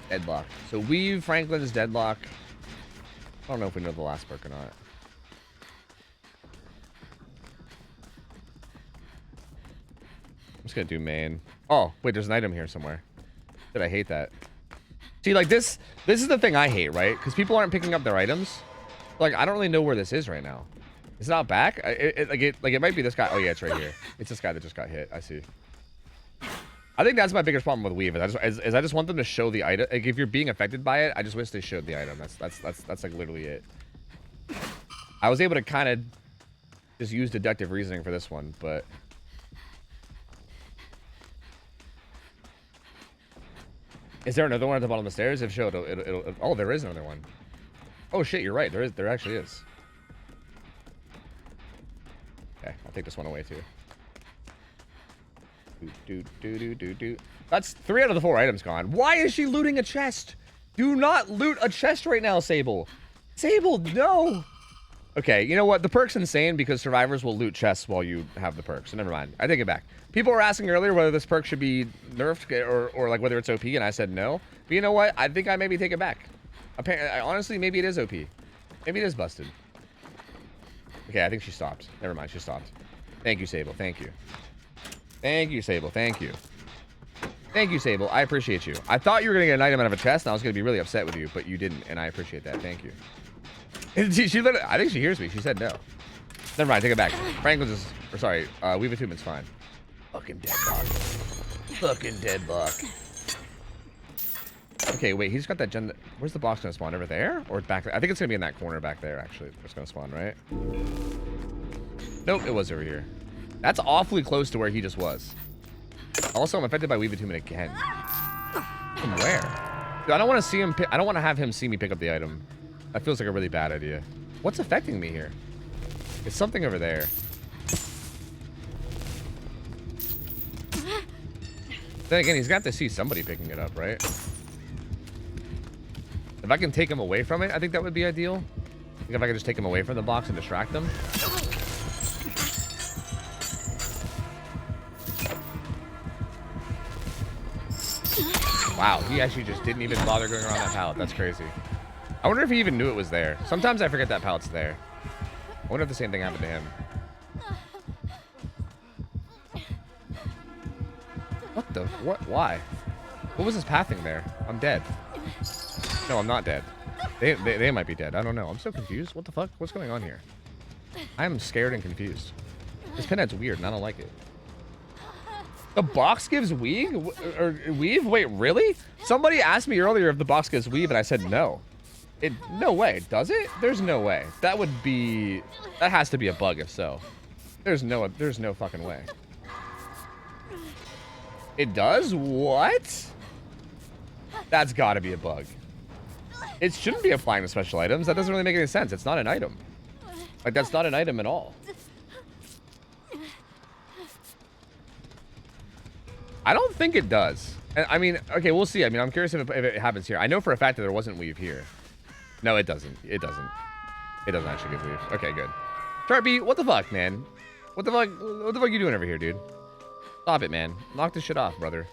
Deadlock. So Weave, Franklin's Deadlock. I don't know if we know the last perk or not. I'm just gonna do main. Oh, wait, there's an item here somewhere. Did I hate that? See, like this is the thing I hate, right? Because people aren't picking up their items. Like, I don't really know where this is right now. It's not back. It might be this guy. Oh yeah, it's right here. It's this guy that just got hit. I see. I think that's my biggest problem with Weave. I just want them to show the item. Like, if you're being affected by it, I just wish they showed the item. That's like literally it. I was able to kind of just use deductive reasoning for this one, but is there another one at the bottom of the stairs? If so, it'll oh, there is another one. Oh shit, you're right. There actually is. Okay, I'll take this one away too. That's 3 out of the 4 items gone. Why is she looting a chest? Do not loot a chest right now, Sable. Sable, no. Okay, you know what? The perk's insane because survivors will loot chests while you have the perk. So never mind. I take it back. People were asking earlier whether this perk should be nerfed or like whether it's OP, and I said no. But you know what? I think I maybe take it back. Apparently, honestly, maybe it is OP. Maybe it is busted. Okay, I think she stopped. Never mind, she stopped. Thank you, Sable. Thank you. Thank you, Sable. Thank you. Thank you, Sable. I appreciate you. I thought you were going to get an item out of a chest, and I was going to be really upset with you, but you didn't, and I appreciate that. Thank you. She literally, I think she hears me. She said no. Never mind, take it back. Franklin's is, or sorry, Weave Attunement's fine. Fucking deadlock. Fucking deadlock. Okay, wait, he's got that gen. Where's the box gonna spawn? Over there? Or back there? I think it's gonna be in that corner back there, actually. It's gonna spawn, right? Nope, it was over here. That's awfully close to where he just was. Also, I'm affected by Weave Attunement again. From where? Dude, I don't want to see him. I don't want to have him see me pick up the item. That feels like a really bad idea. What's affecting me here? It's something over there. Then again, he's got to see somebody picking it up, right? If I can take him away from it, I think that would be ideal. I think if I could just take him away from the box and distract them. Wow, he actually just didn't even bother going around that pallet. That's crazy. I wonder if he even knew it was there. Sometimes I forget that pallet's there. I wonder if the same thing happened to him. What the? What? Why? What was his pathing there? I'm dead. No, I'm not dead. They might be dead. I don't know. I'm so confused. What the fuck? What's going on here? I am scared and confused. This pinhead's weird and I don't like it. The box gives weave? Or weave? Wait, really? Somebody asked me earlier if the box gives weave and I said no. No way. Does it? There's no way. That would be... That has to be a bug if so. There's no fucking way. It does? What? That's gotta be a bug. It shouldn't be applying to special items. That doesn't really make any sense. It's not an item. Like, that's not an item at all. I don't think it does. I mean, okay, we'll see. I mean, I'm curious if it happens here. I know for a fact that there wasn't weave here. No, it doesn't. It doesn't. It doesn't actually give weave. Okay, good. Sharpie, what the fuck, man? What the fuck are you doing over here, dude? Stop it, man. Knock this shit off, brother.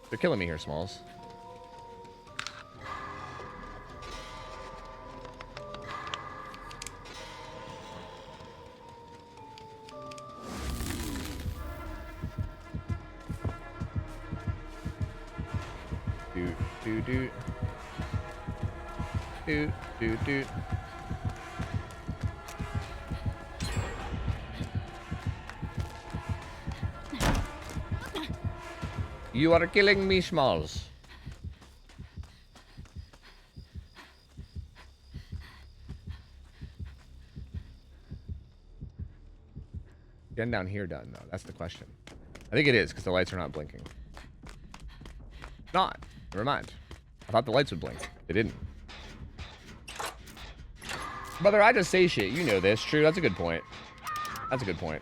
They're killing me here, Smalls. Doot. You are killing me, Smalls. Getting down here done, though. That's the question. I think it is, because the lights are not blinking. Not. Never mind. I thought the lights would blink. They didn't. Brother, I just say shit. You know this. True, that's a good point. That's a good point.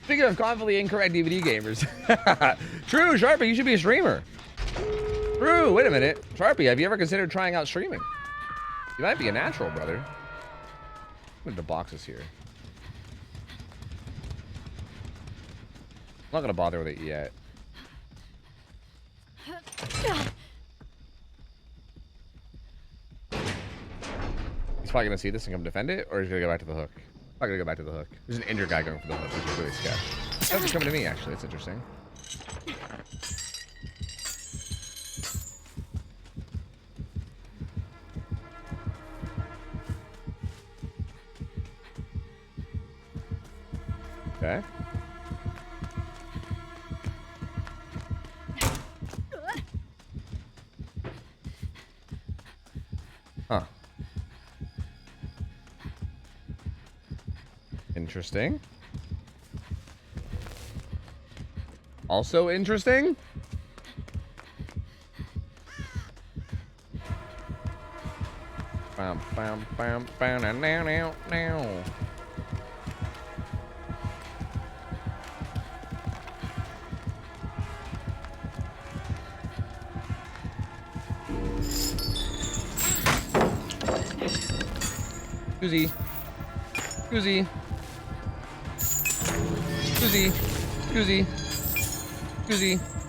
Speaking of confidently incorrect DVD gamers. True, Sharpie, you should be a streamer. True, wait a minute. Sharpie, have you ever considered trying out streaming? You might be a natural, brother. Look at the boxes here. I'm not gonna bother with it yet. He's probably gonna see this and come defend it, or he's gonna go back to the hook. I'm not gonna go back to the hook. There's an injured guy going for the hook, which is really sketch. Oh, he's coming to me, actually. That's interesting. Okay. Huh. Interesting. Also interesting. Bam, bam, bam, bam, now. Scoozy.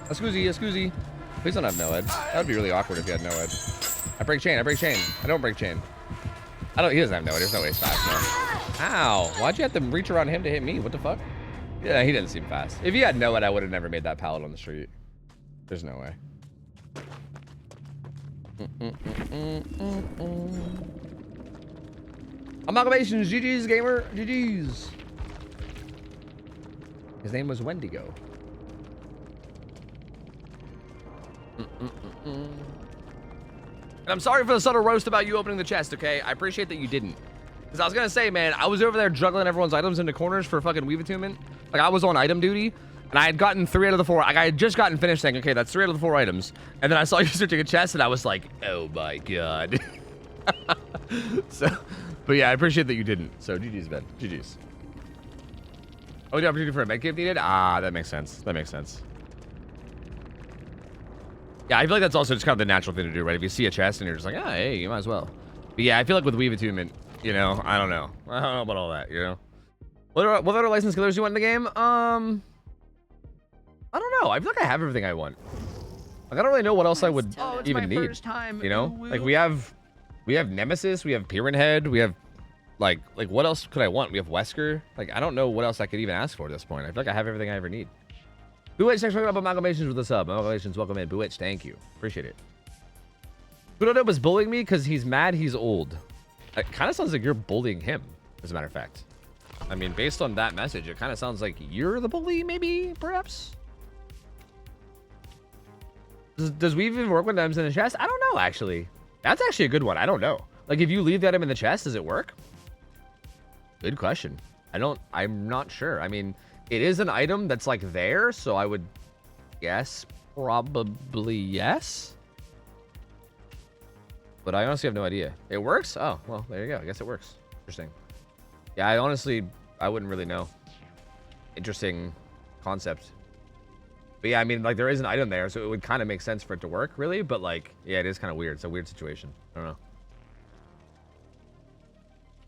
A Scoozy. Please don't have no ed. That would be really awkward if you had no ed. I break chain. I don't break chain. He doesn't have no ed. There's no way he's fast, no. Ow. Why'd you have to reach around him to hit me? What the fuck? Yeah, he didn't seem fast. If he had no ed, I would have never made that pallet on the street. There's no way. Amalgamations, GG's gamer, GG's. His name was Wendigo. And I'm sorry for the subtle roast about you opening the chest, okay? I appreciate that you didn't. Because I was going to say, man, I was over there juggling everyone's items into corners for fucking Weave Attunement. Like, I was on item duty, and I had gotten 3 out of the 4. Like, I had just gotten finished saying, okay, that's 3 out of the 4 items. And then I saw you searching a chest, and I was like, oh my god. So, but yeah, I appreciate that you didn't. So, GG's, man. GG's. Oh, the opportunity for a medkit needed? Ah, that makes sense. That makes sense. Yeah, I feel like that's also just kind of the natural thing to do, right? If you see a chest and you're just like, ah, hey, you might as well. But yeah, I feel like with Weave Attunement, you know, I don't know. I don't know about all that, you know? What other licensed killers you want in the game? I don't know. I feel like I have everything I want. Like, I don't really know what else I would even need. You know? Like, we have Nemesis, we have Pyramid Head, we have, like, what else could I want? We have Wesker. Like, I don't know what else I could even ask for at this point. I feel like I have everything I ever need. Buwitch, thanks for coming up Amalgamations with the sub. Amalgamations, welcome in. Buwitch, thank you. Appreciate it. Budodo was bullying me because he's mad he's old. It kind of sounds like you're bullying him, as a matter of fact. I mean, based on that message, it kind of sounds like you're the bully, maybe, perhaps? Does Weave even work with items in the chest? I don't know, actually. That's actually a good one. I don't know. Like, if you leave the item in the chest, does it work? Good question. I'm not sure. I mean, it is an item that's, like, there, so I would guess probably yes. But I honestly have no idea. It works? Oh, well, there you go. I guess it works. Interesting. Yeah, I wouldn't really know. Interesting concept. But yeah, I mean, like, there is an item there, so it would kind of make sense for it to work, really. But, like, yeah, it is kind of weird. It's a weird situation. I don't know.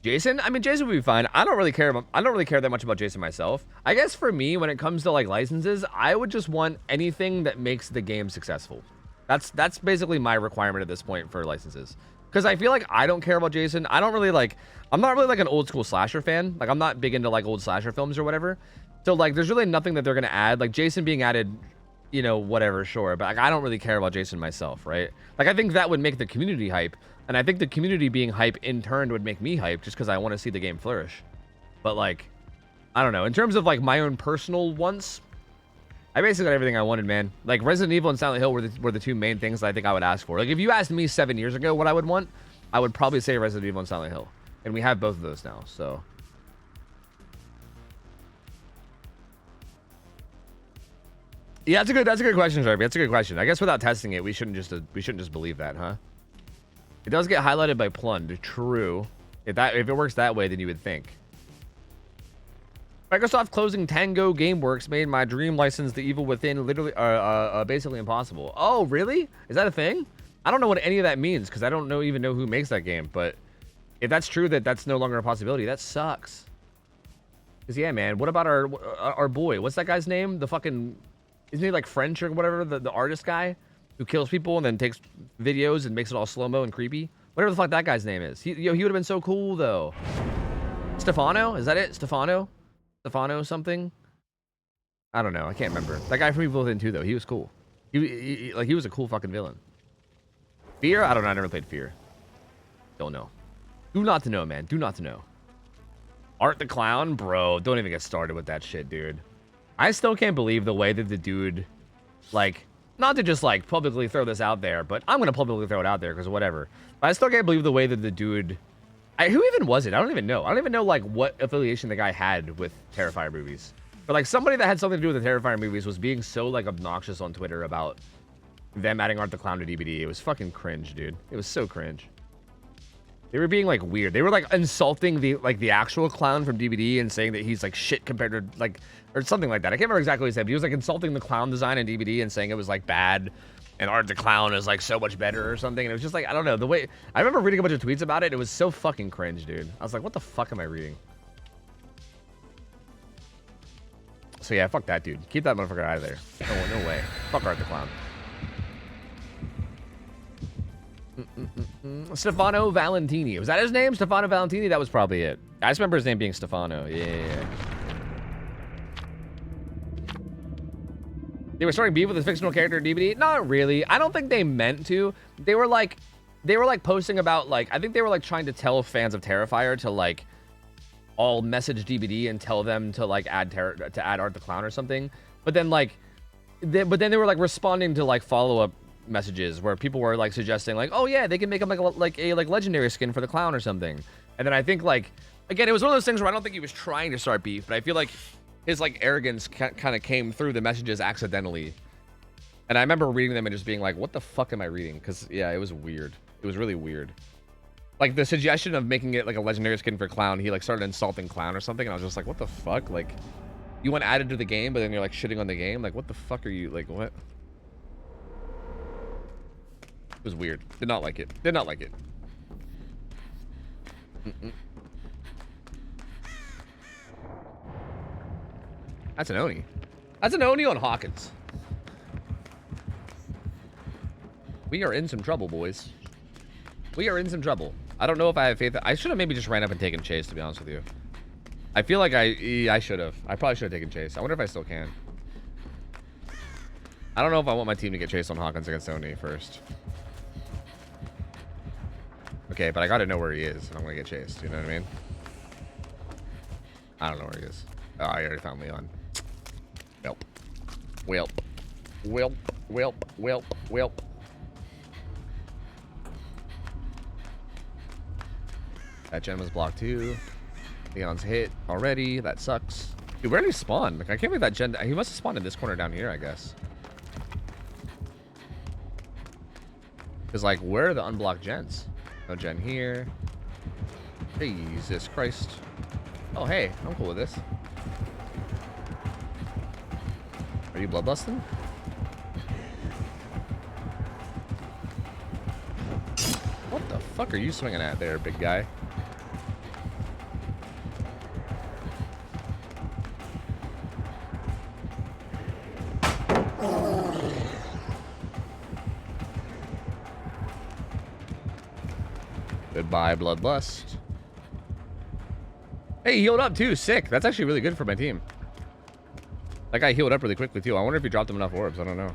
Jason? I mean, Jason would be fine. I don't really care that much about Jason myself. I guess for me, when it comes to, like, licenses, I would just want anything that makes the game successful. That's basically my requirement at this point for licenses. Because I feel like I don't care about Jason. I'm not really like an old school slasher fan. Like, I'm not big into, like, old slasher films or whatever. So, like, there's really nothing that they're going to add. Like, Jason being added, you know, whatever, sure. But, like, I don't really care about Jason myself, right? Like, I think that would make the community hype. And I think the community being hype in turn would make me hype just because I want to see the game flourish. But, like, I don't know. In terms of, like, my own personal wants, I basically got everything I wanted, man. Like, Resident Evil and Silent Hill were the 2 main things that I think I would ask for. Like, if you asked me 7 years ago what I would want, I would probably say Resident Evil and Silent Hill. And we have both of those now, so. Yeah, that's a good question, Sharpie. That's a good question. I guess without testing it, we shouldn't just believe that, huh? It does get highlighted by Plund. True. If it works that way, then you would think. Microsoft closing Tango Gameworks made my dream license The Evil Within literally basically impossible. Oh, really? Is that a thing? I don't know what any of that means because I don't even know who makes that game. But if that's true, that's no longer a possibility. That sucks. Cause yeah, man. What about our boy? What's that guy's name? The fucking, isn't he like French or whatever? The artist guy who kills people and then takes videos and makes it all slow-mo and creepy. Whatever the fuck that guy's name is. He would have been so cool though. Stefano? Is that it? Stefano something? I don't know. I can't remember. That guy from Evil Within 2 though. He was cool. He was a cool fucking villain. Fear? I don't know. I never played Fear. Don't know. Do not to know, man. Do not to know. Art the Clown? Bro, don't even get started with that shit, dude. I still can't believe the way that the dude, like, not to just, like, publicly throw this out there, but I'm going to publicly throw it out there because whatever. But I still can't believe the way that the dude, who even was it? I don't even know. I don't even know, like, what affiliation the guy had with Terrifier movies. But, like, somebody that had something to do with the Terrifier movies was being so, like, obnoxious on Twitter about them adding Art the Clown to DBD. It was fucking cringe, dude. It was so cringe. They were being, like, weird. They were, like, insulting the actual clown from DBD and saying that he's, like, shit compared to, like, or something like that. I can't remember exactly what he said, but he was, like, insulting the clown design in DBD and saying it was, like, bad. And Art the Clown is, like, so much better or something. And it was just, like, I don't know. The way, I remember reading a bunch of tweets about it. It was so fucking cringe, dude. I was like, what the fuck am I reading? So, yeah, fuck that, dude. Keep that motherfucker out of there. No way. Fuck Art the Clown. Stefano Valentini. Was that his name? Stefano Valentini? That was probably it. I just remember his name being Stefano. Yeah. They were starting beef with a fictional character in DBD? Not really. I don't think they meant to. They were like posting about like, I think they were like trying to tell fans of Terrifier to like all message DBD and tell them to like add Art the Clown or something. But then like, they were like responding to like follow-up messages where people were like suggesting like, oh yeah, they can make him like a legendary skin for the clown or something. And then I think like, again, it was one of those things where I don't think he was trying to start beef, but I feel like his like arrogance kind of came through the messages accidentally. And I remember reading them and just being like, what the fuck am I reading? Because yeah, it was weird. It was really weird. Like the suggestion of making it like a legendary skin for clown, he like started insulting clown or something, and I was just like, what the fuck? Like, you want added to the game, but then you're like shitting on the game? Like, what the fuck are you, like, what? It was weird. Did not like it. Did not like it. That's an Oni. That's an Oni on Hawkins. We are in some trouble, boys. We are in some trouble. I don't know if I have faith. I should have maybe just ran up and taken chase, to be honest with you. I feel like I should have. I probably should have taken chase. I wonder if I still can. I don't know if I want my team to get chased on Hawkins against Oni first. Okay, but I gotta know where he is if I'm gonna get chased. You know what I mean? I don't know where he is. Oh, I already found Leon. Welp. Welp. Welp. Welp. Welp. Welp. That gen was blocked too. Leon's hit already. That sucks. Dude, where did he spawn? Like, I can't believe that gen. He must have spawned in this corner down here, I guess. Because, like, where are the unblocked gens? No gen here. Jesus Christ. Oh, hey. I'm cool with this. Are you bloodlusting? What the fuck are you swinging at there, big guy? Goodbye, Bloodlust. Hey, he healed up too. Sick. That's actually really good for my team. That guy healed up really quickly too. I wonder if he dropped him enough orbs. I don't know.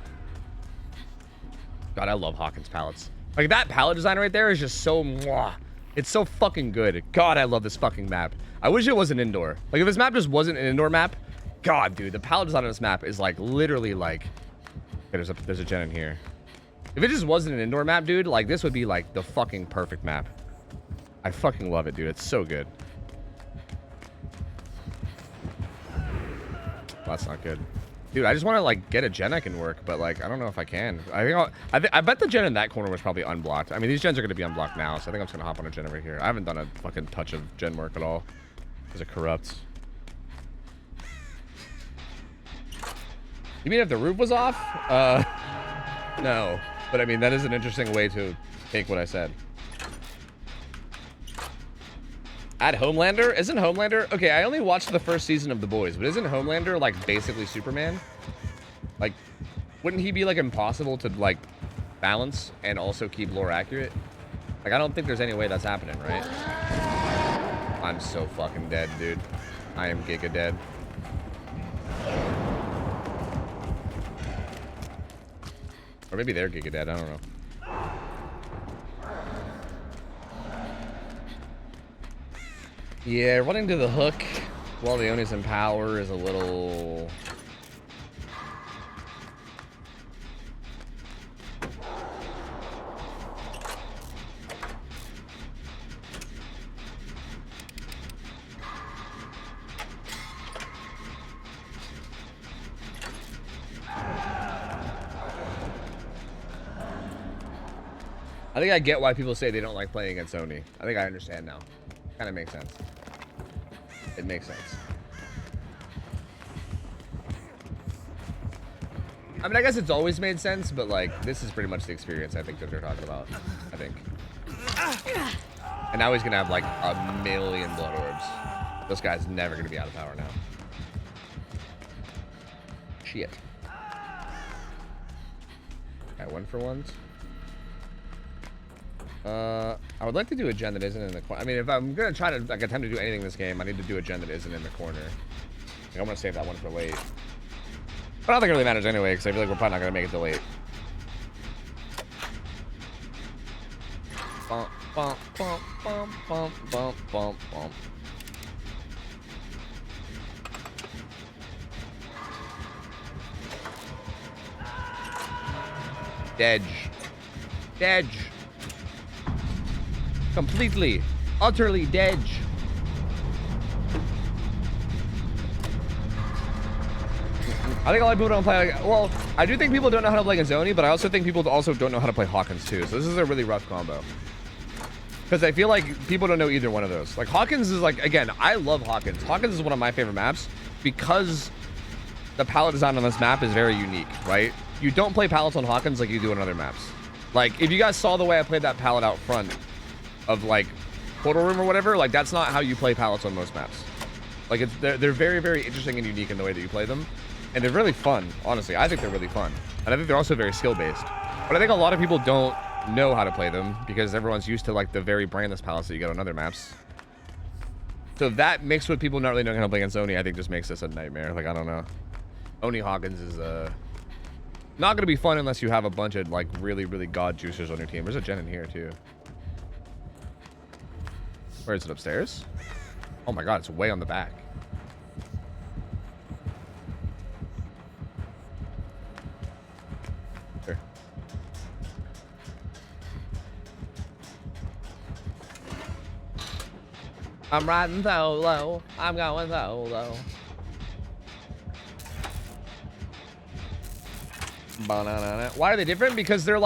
God, I love Hawkins palettes. Like, that palette design right there is just so mwah. It's so fucking good. God, I love this fucking map. I wish it was an indoor. Like, if this map just wasn't an indoor map, God, dude, the palette design of this map is like literally like. Okay, there's a gen in here. If it just wasn't an indoor map, dude, like this would be like the fucking perfect map. I fucking love it, dude. It's so good. Well, that's not good. Dude, I just want to like get a gen that can work, but like I don't know if I can. I bet the gen in that corner was probably unblocked. I mean, these gens are going to be unblocked now, so I think I'm just going to hop on a gen over here. I haven't done a fucking touch of gen work at all because it corrupts. You mean if the roof was off? No. But I mean, that is an interesting way to take what I said. Add Homelander? Isn't Homelander... Okay, I only watched the first season of The Boys, but isn't Homelander, like, basically Superman? Like, wouldn't he be, like, impossible to, like, balance and also keep lore accurate? Like, I don't think there's any way that's happening, right? I'm so fucking dead, dude. I am giga dead. Or maybe they're giga dead, I don't know. Yeah, running to the hook while the Oni's in power is a little... I think I get why people say they don't like playing against Oni. I think I understand now. Kind of makes sense. It makes sense. I mean, I guess it's always made sense, but like, this is pretty much the experience I think that they're talking about. I think. And now he's gonna have like a million blood orbs. This guy's never gonna be out of power now. Shit. Alright, 1-for-1s. I would like to do a gen that isn't in the corner. I mean, if I'm gonna try to like attempt to do anything in this game, I need to do a gen that isn't in the corner. Like, I'm gonna save that one for late. But I don't think it really matters anyway, because I feel like we're probably not going to make it till late. Bump, bump, bump, bump, bump, bump, bump, bump. Dead. Dead. Completely, utterly dead. I think a lot of people don't play. Like, well, I do think people don't know how to play against Oni, but I also think people also don't know how to play Hawkins too. So this is a really rough combo. Because I feel like people don't know either one of those. Like Hawkins is like, again, I love Hawkins. Hawkins is one of my favorite maps because the palette design on this map is very unique, right? You don't play palettes on Hawkins like you do on other maps. Like if you guys saw the way I played that palette out front of like Portal Room or whatever, like that's not how you play palettes on most maps. Like they're very, very interesting and unique in the way that you play them. And they're really fun, honestly. I think they're really fun. And I think they're also very skill-based. But I think a lot of people don't know how to play them because everyone's used to like the very brainless palettes that you get on other maps. So that mixed with people not really knowing how to play against Oni, I think just makes this a nightmare. Like, I don't know. Oni Hawkins is not going to be fun unless you have a bunch of like really, really god juicers on your team. There's a gen in here too. Where is it? Upstairs? Oh my god, it's way on the back. Here. I'm riding solo. I'm going solo. Why are they different? Because they're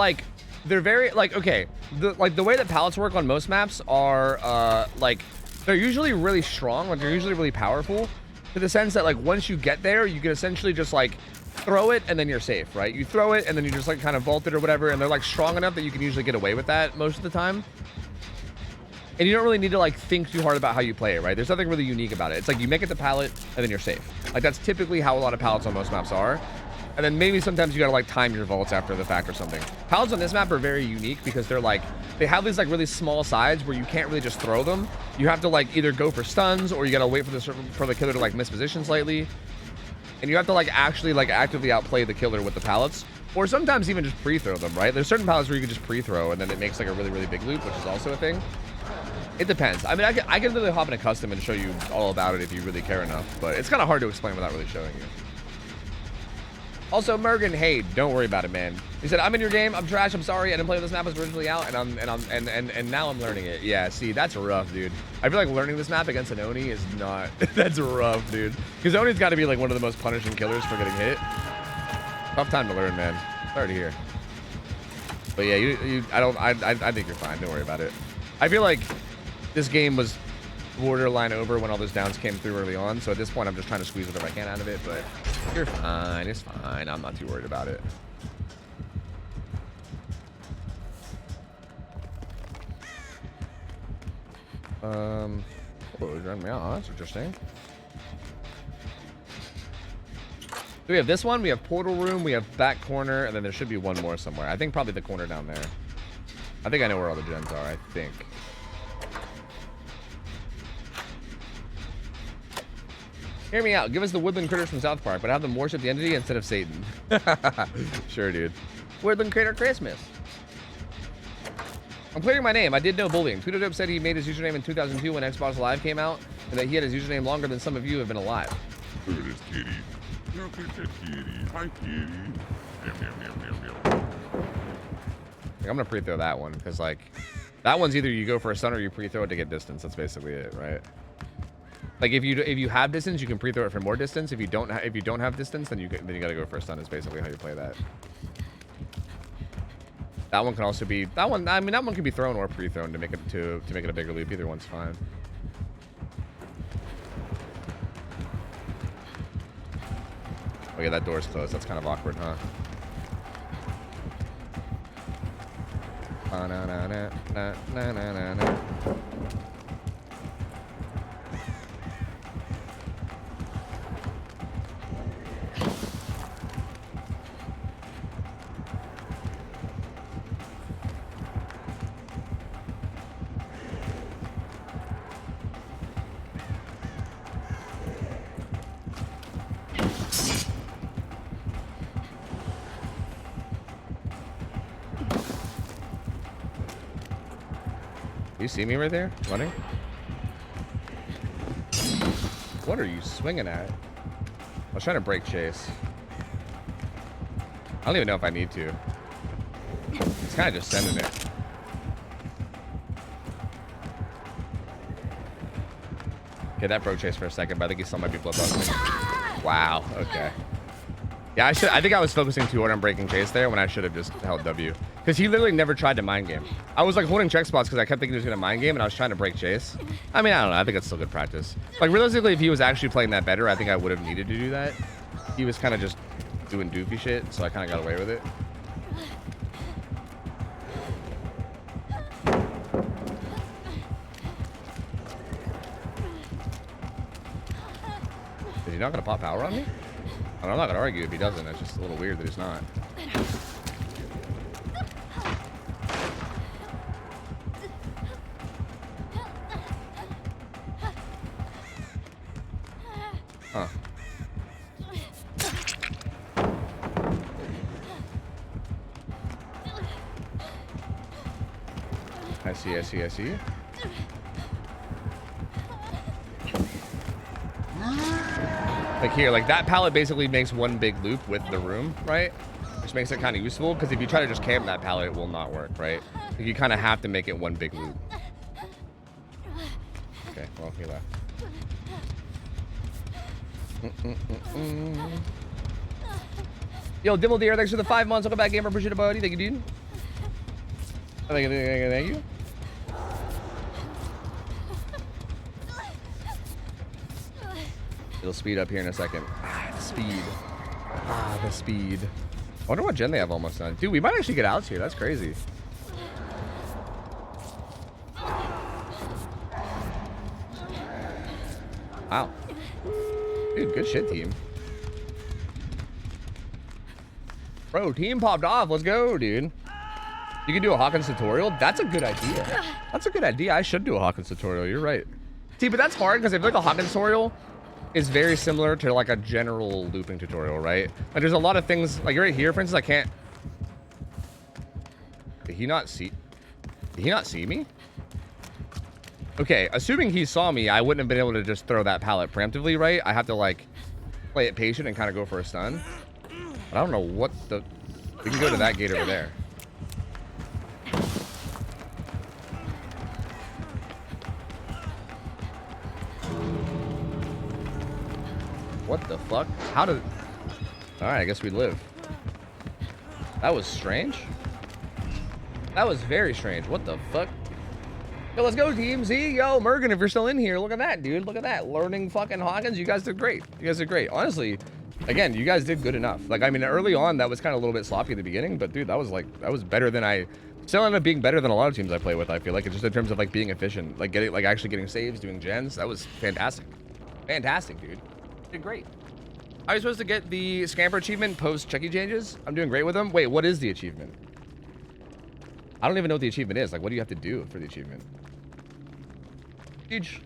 very like, okay, the way that palettes work on most maps are like they're usually really strong, like they're usually really powerful, to the sense that like once you get there, you can essentially just like throw it and then you're safe, right? You throw it and then you just like kind of vault it or whatever, and they're like strong enough that you can usually get away with that most of the time. And you don't really need to like think too hard about how you play it, right? There's nothing really unique about it. It's like you make it the palette and then you're safe. Like that's typically how a lot of palettes on most maps are. And then maybe sometimes you gotta like time your vaults after the fact or something. Palettes on this map are very unique because they're like, they have these like really small sides where you can't really just throw them. You have to like either go for stuns or you gotta wait for the killer to like miss position slightly. And you have to like actually like actively outplay the killer with the pallets. Or sometimes even just pre-throw them, right? There's certain pallets where you can just pre-throw and then it makes like a really, really big loop, which is also a thing. It depends. I mean, I can literally hop in a custom and show you all about it if you really care enough, but it's kind of hard to explain without really showing you. Also, Mergen, hey, don't worry about it, man. He said, I'm in your game. I'm trash. I'm sorry. I didn't play when this map was originally out, and now I'm learning it. Yeah, see, that's rough, dude. I feel like learning this map against an Oni is not. That's rough, dude. Because Oni's got to be like one of the most punishing killers for getting hit. Tough time to learn, man. Sorry to hear. But yeah, I think you're fine. Don't worry about it. I feel like this game was borderline over when all those downs came through early on, so at this point I'm just trying to squeeze whatever I can out of it, but you're fine. It's fine. I'm not too worried about it. Oh, drag me out. That's interesting. So we have this one, we have portal room, we have back corner, and then there should be one more somewhere. I think probably the corner down there. I think I know where all the gens are, I think. Hear me out. Give us the woodland critters from South Park, but have them worship the entity instead of Satan. Sure, dude. Woodland critter Christmas. I'm clearing my name. I did know bullying. Tweedodope said he made his username in 2002 when Xbox Live came out, and that he had his username longer than some of you have been alive. Look at this kitty. Look at that kitty. Hi, kitty. Meow, meow, meow, meow, meow. I'm gonna pre-throw that one because like that one's either you go for a stun or you pre-throw it to get distance. That's basically it, right? Like if you have distance, you can pre-throw it for more distance. If you don't have distance, then you gotta go for a stun. Is basically how you play that. That one can also be that one. I mean, that one can be thrown or pre-thrown to make it a bigger loop. Either one's fine. Oh yeah, that door's closed. That's kind of awkward, huh? Na na na na na na na na. You see me right there, running? What are you swinging at? I was trying to break chase. I don't even know if I need to. It's kind of just sending it. Okay, that broke chase for a second, but I think he still might be flip up. Wow. Okay. Yeah, I think I was focusing too hard on breaking chase there when I should have just held W. Because he literally never tried to mind game. I was like holding check spots because I kept thinking he was going to mind game and I was trying to break chase. I mean, I don't know. I think it's still good practice. Like, realistically, if he was actually playing that better, I think I would have needed to do that. He was kind of just doing doofy shit, so I kind of got away with it. Is he not going to pop power on me? I'm not going to argue if he doesn't. It's just a little weird that he's not. Huh. I see. Like here, like that pallet basically makes one big loop with the room, right? Which makes it kind of useful because if you try to just camp that pallet, it will not work, right? Like you kind of have to make it one big loop. Okay, well, he left. Yo, Dimble Deer, thanks for the 5 months. Welcome back, gamer. Appreciate it, buddy. Thank you, dude. Thank you. It'll speed up here in a second. The speed. I wonder what gen they have almost done. Dude, we might actually get outs here. That's crazy. Wow. Dude, good shit, team. Bro, team popped off. Let's go, dude. You can do a Hawkins tutorial? That's a good idea. That's a good idea. I should do a Hawkins tutorial. You're right. See, but that's hard because I feel like a Hawkins tutorial is very similar to like a general looping tutorial, right? Like there's a lot of things, like right here, for instance, I can't... Did he not see me? Okay, assuming he saw me, I wouldn't have been able to just throw that pallet preemptively, right? I have to like play it patient and kind of go for a stun. But I don't know what the... We can go to that gate over there. What the fuck? How did... Alright, I guess we live. That was strange. That was very strange. What the fuck? Yo, let's go, Team Z. Yo, Mergen, if you're still in here, look at that, dude. Look at that. Learning fucking Hawkins. You guys did great. You guys did great. Honestly, again, you guys did good enough. Like, I mean, early on, that was kind of a little bit sloppy at the beginning, but dude, that was better than I... Still ended up being better than a lot of teams I play with, I feel like. It's just in terms of, like, being efficient. Like, actually getting saves, doing gens. That was fantastic. Fantastic, dude. Did great. I was supposed to get the Scamper achievement post Chucky changes. I'm doing great with them. Wait, what is the achievement? I don't even know what the achievement is. Like, what do you have to do for the achievement? Huge.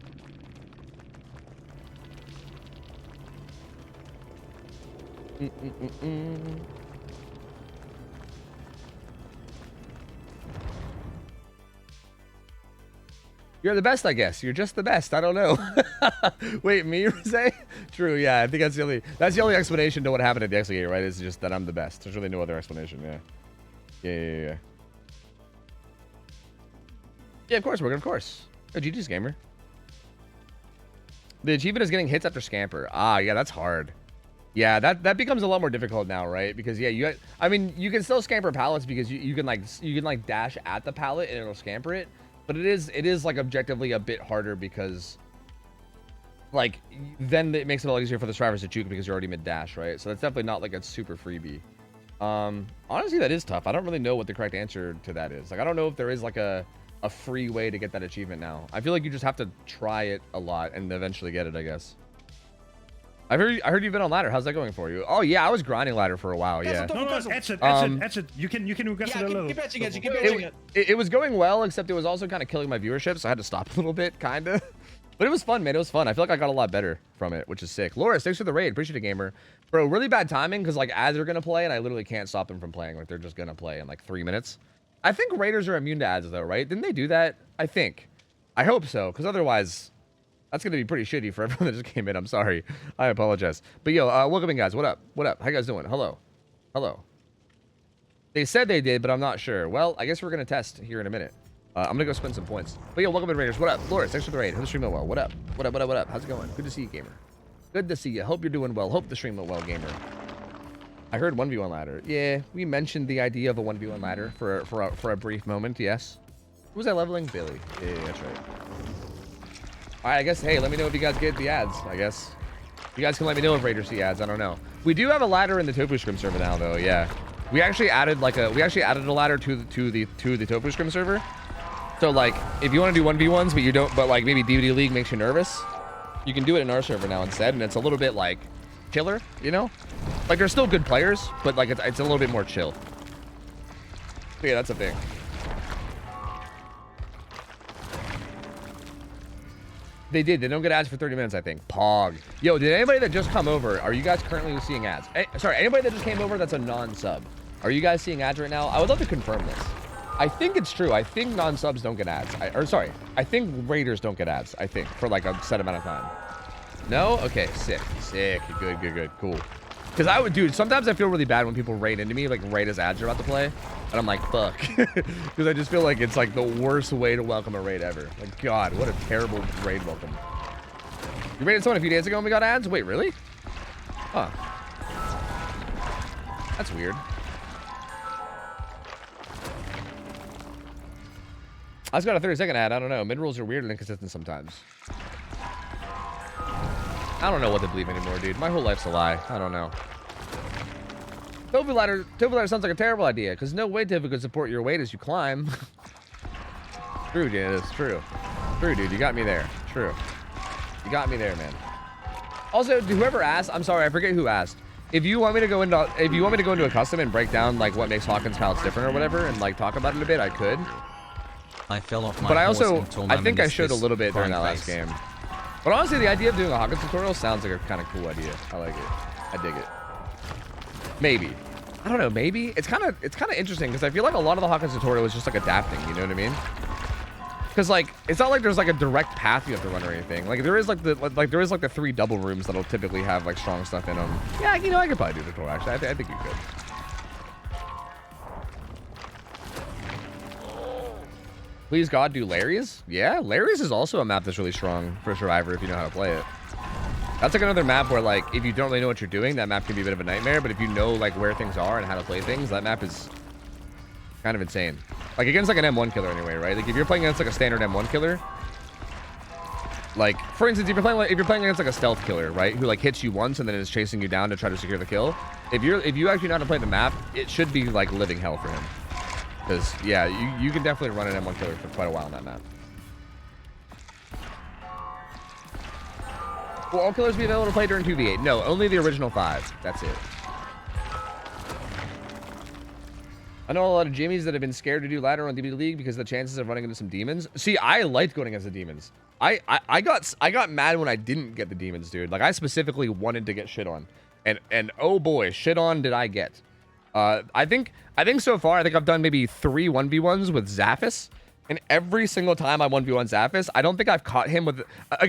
You're the best, I guess. You're just the best. I don't know. Wait, me, Rosé? True, yeah. I think that's the only explanation to what happened at the exit gate, right? It's just that I'm the best. There's really no other explanation, yeah. Yeah. Yeah, of course, Morgan, of course. Oh, GG's gamer. The achievement is getting hits after Scamper. Ah, yeah, that's hard. Yeah, that becomes a lot more difficult now, right? Because yeah, I mean, you can still Scamper pallets because you can like dash at the pallet and it'll Scamper it. But it is like objectively a bit harder because like then it makes it a lot easier for the survivors to juke because you're already mid dash, right? So that's definitely not like a super freebie. Honestly, that is tough. I don't really know what the correct answer to that is. Like, I don't know if there is like a free way to get that achievement now. I feel like you just have to try it a lot and eventually get it, I guess. I heard you've been on ladder. How's that going for you? Oh yeah, I was grinding ladder for a while. Yeah. No, exit. You can regress it a little. Keep etching it. It was going well, except it was also kind of killing my viewership, so I had to stop a little bit, kind of. But it was fun, man. It was fun. I feel like I got a lot better from it, which is sick. Loris, thanks for the raid. Appreciate it, gamer. Bro, really bad timing because like ads are gonna play and I literally can't stop them from playing. Like they're just gonna play in like 3 minutes. I think raiders are immune to ads though, right? Didn't they do that? I think. I hope so, because otherwise, that's gonna be pretty shitty for everyone that just came in. I'm sorry. I apologize. But yo, welcome in, guys. What up? What up? How you guys doing? Hello. Hello. They said they did, but I'm not sure. Well, I guess we're gonna test here in a minute. I'm gonna go spend some points. But yo, welcome in, Raiders. What up? Loris, thanks for the raid. Hope the stream went well. What up? What up? What up? What up? How's it going? Good to see you, gamer. Good to see you. Hope you're doing well. Hope the stream went well, gamer. I heard 1v1 ladder. Yeah, we mentioned the idea of a 1v1 ladder for a brief moment. Yes. Who was I leveling? Billy. Yeah, that's right. All right, I guess. Hey, let me know if you guys get the ads. I guess you guys can let me know if Raiders see ads. I don't know. We do have a ladder in the Tofu Scrim server now, though. Yeah, we actually added a ladder to the Tofu Scrim server. So like, if you want to do 1v1s, but you don't, but like maybe DVD League makes you nervous, you can do it in our server now instead, and it's a little bit like chiller, you know? Like they're still good players, but like it's a little bit more chill. But yeah, that's a thing. They did. They don't get ads for 30 minutes, I think. Pog. Yo, did anybody that just come over, are you guys currently seeing ads? Sorry, anybody that just came over that's a non-sub, are you guys seeing ads right now? I would love to confirm this. I think it's true. I think non-subs don't get ads. I think Raiders don't get ads, I think, for like a set amount of time. No? Okay, sick. Sick. Good, good, good. Cool. Because dude, sometimes I feel really bad when people raid into me, like right as ads are about to play. And I'm like, fuck. Because I just feel like it's like the worst way to welcome a raid ever. Like, God, what a terrible raid welcome. You raided someone a few days ago and we got ads? Wait, really? Huh. That's weird. I just got a 30-second ad. I don't know. Mid-rolls are weird and inconsistent sometimes. I don't know what to believe anymore, dude. My whole life's a lie. I don't know. Tofu ladder sounds like a terrible idea, because no weight Tofu could support your weight as you climb. True, dude. It's true. True, dude. You got me there. True. You got me there, man. Also, whoever asked, I'm sorry, I forget who asked. If you want me to go into a custom and break down like what makes Hawkins palettes different or whatever, and like talk about it a bit, I could. I fell off my but I horse also, and tore my I think I meniscus. showed a little bit during that last game. But honestly, the idea of doing a Hawkins tutorial sounds like a kind of cool idea. I like it. I dig it. Maybe. I don't know. Maybe it's kind of interesting because I feel like a lot of the Hawkins tutorial is just like adapting. You know what I mean? Because like it's not like there's like a direct path you have to run or anything. Like there is like the 3 double rooms that'll typically have like strong stuff in them. Yeah, you know, I could probably do the tutorial actually. I think you could. Please God, do Larry's? Yeah, Larry's is also a map that's really strong for Survivor if you know how to play it. That's like another map where like if you don't really know what you're doing, that map can be a bit of a nightmare. But if you know like where things are and how to play things, that map is kind of insane. Like against like an M1 killer anyway, right? Like if you're playing against like a standard M1 killer, like for instance, if you're playing against like a stealth killer, right, who like hits you once and then is chasing you down to try to secure the kill, if you actually know how to play the map, it should be like living hell for him. Because, yeah, you can definitely run an M1 killer for quite a while on that map. Will all killers be available to play during 2v8? No, only the original 5. That's it. I know a lot of Jimmies that have been scared to do ladder on DB League because of the chances of running into some demons. See, I liked going against the demons. I got mad when I didn't get the demons, dude. Like, I specifically wanted to get shit on. And oh boy, shit on did I get. I think so far, I think I've done maybe 3 1v1s with Zaphis, and every single time I 1v1 Zaphis, I don't think I've caught him with,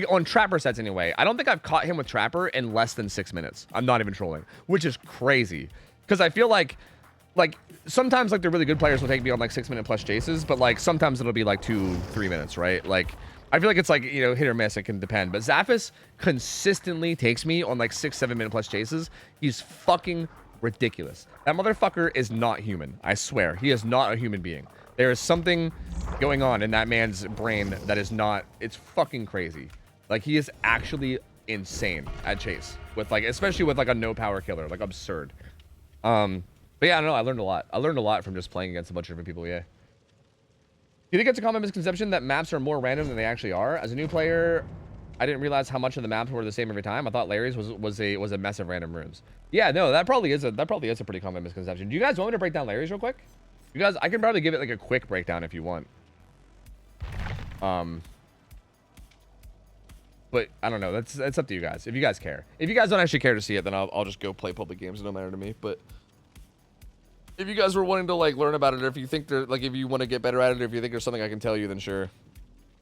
on Trapper sets anyway, I don't think I've caught him with Trapper in less than 6 minutes. I'm not even trolling, which is crazy, because I feel like sometimes like the really good players will take me on like 6-minute plus chases, but like sometimes it'll be like 2-3 minutes, right? Like I feel like it's like, you know, hit or miss, it can depend, but Zaphis consistently takes me on like 6-7 minute plus chases. He's fucking ridiculous. That motherfucker is not human. I swear. He is not a human being. There is something going on in that man's brain that is not, it's fucking crazy. Like he is actually insane at chase with like, especially with like a no power killer, like absurd. But yeah, I don't know. I learned a lot. I learned a lot from just playing against a bunch of different people. Yeah. Do you think it's a common misconception that maps are more random than they actually are? As a new player, I didn't realize how much of the maps were the same every time. I thought Larry's was a mess of random rooms. Yeah, no, that probably is a pretty common misconception. Do you guys want me to break down Larry's real quick? You guys, I can probably give it like a quick breakdown if you want. But I don't know. That's up to you guys. If you guys care. If you guys don't actually care to see it, then I'll just go play public games. It don't matter to me. But If you guys were wanting to like learn about it, or if you think there, like, if you want to get better at it, or if you think there's something I can tell you, then sure.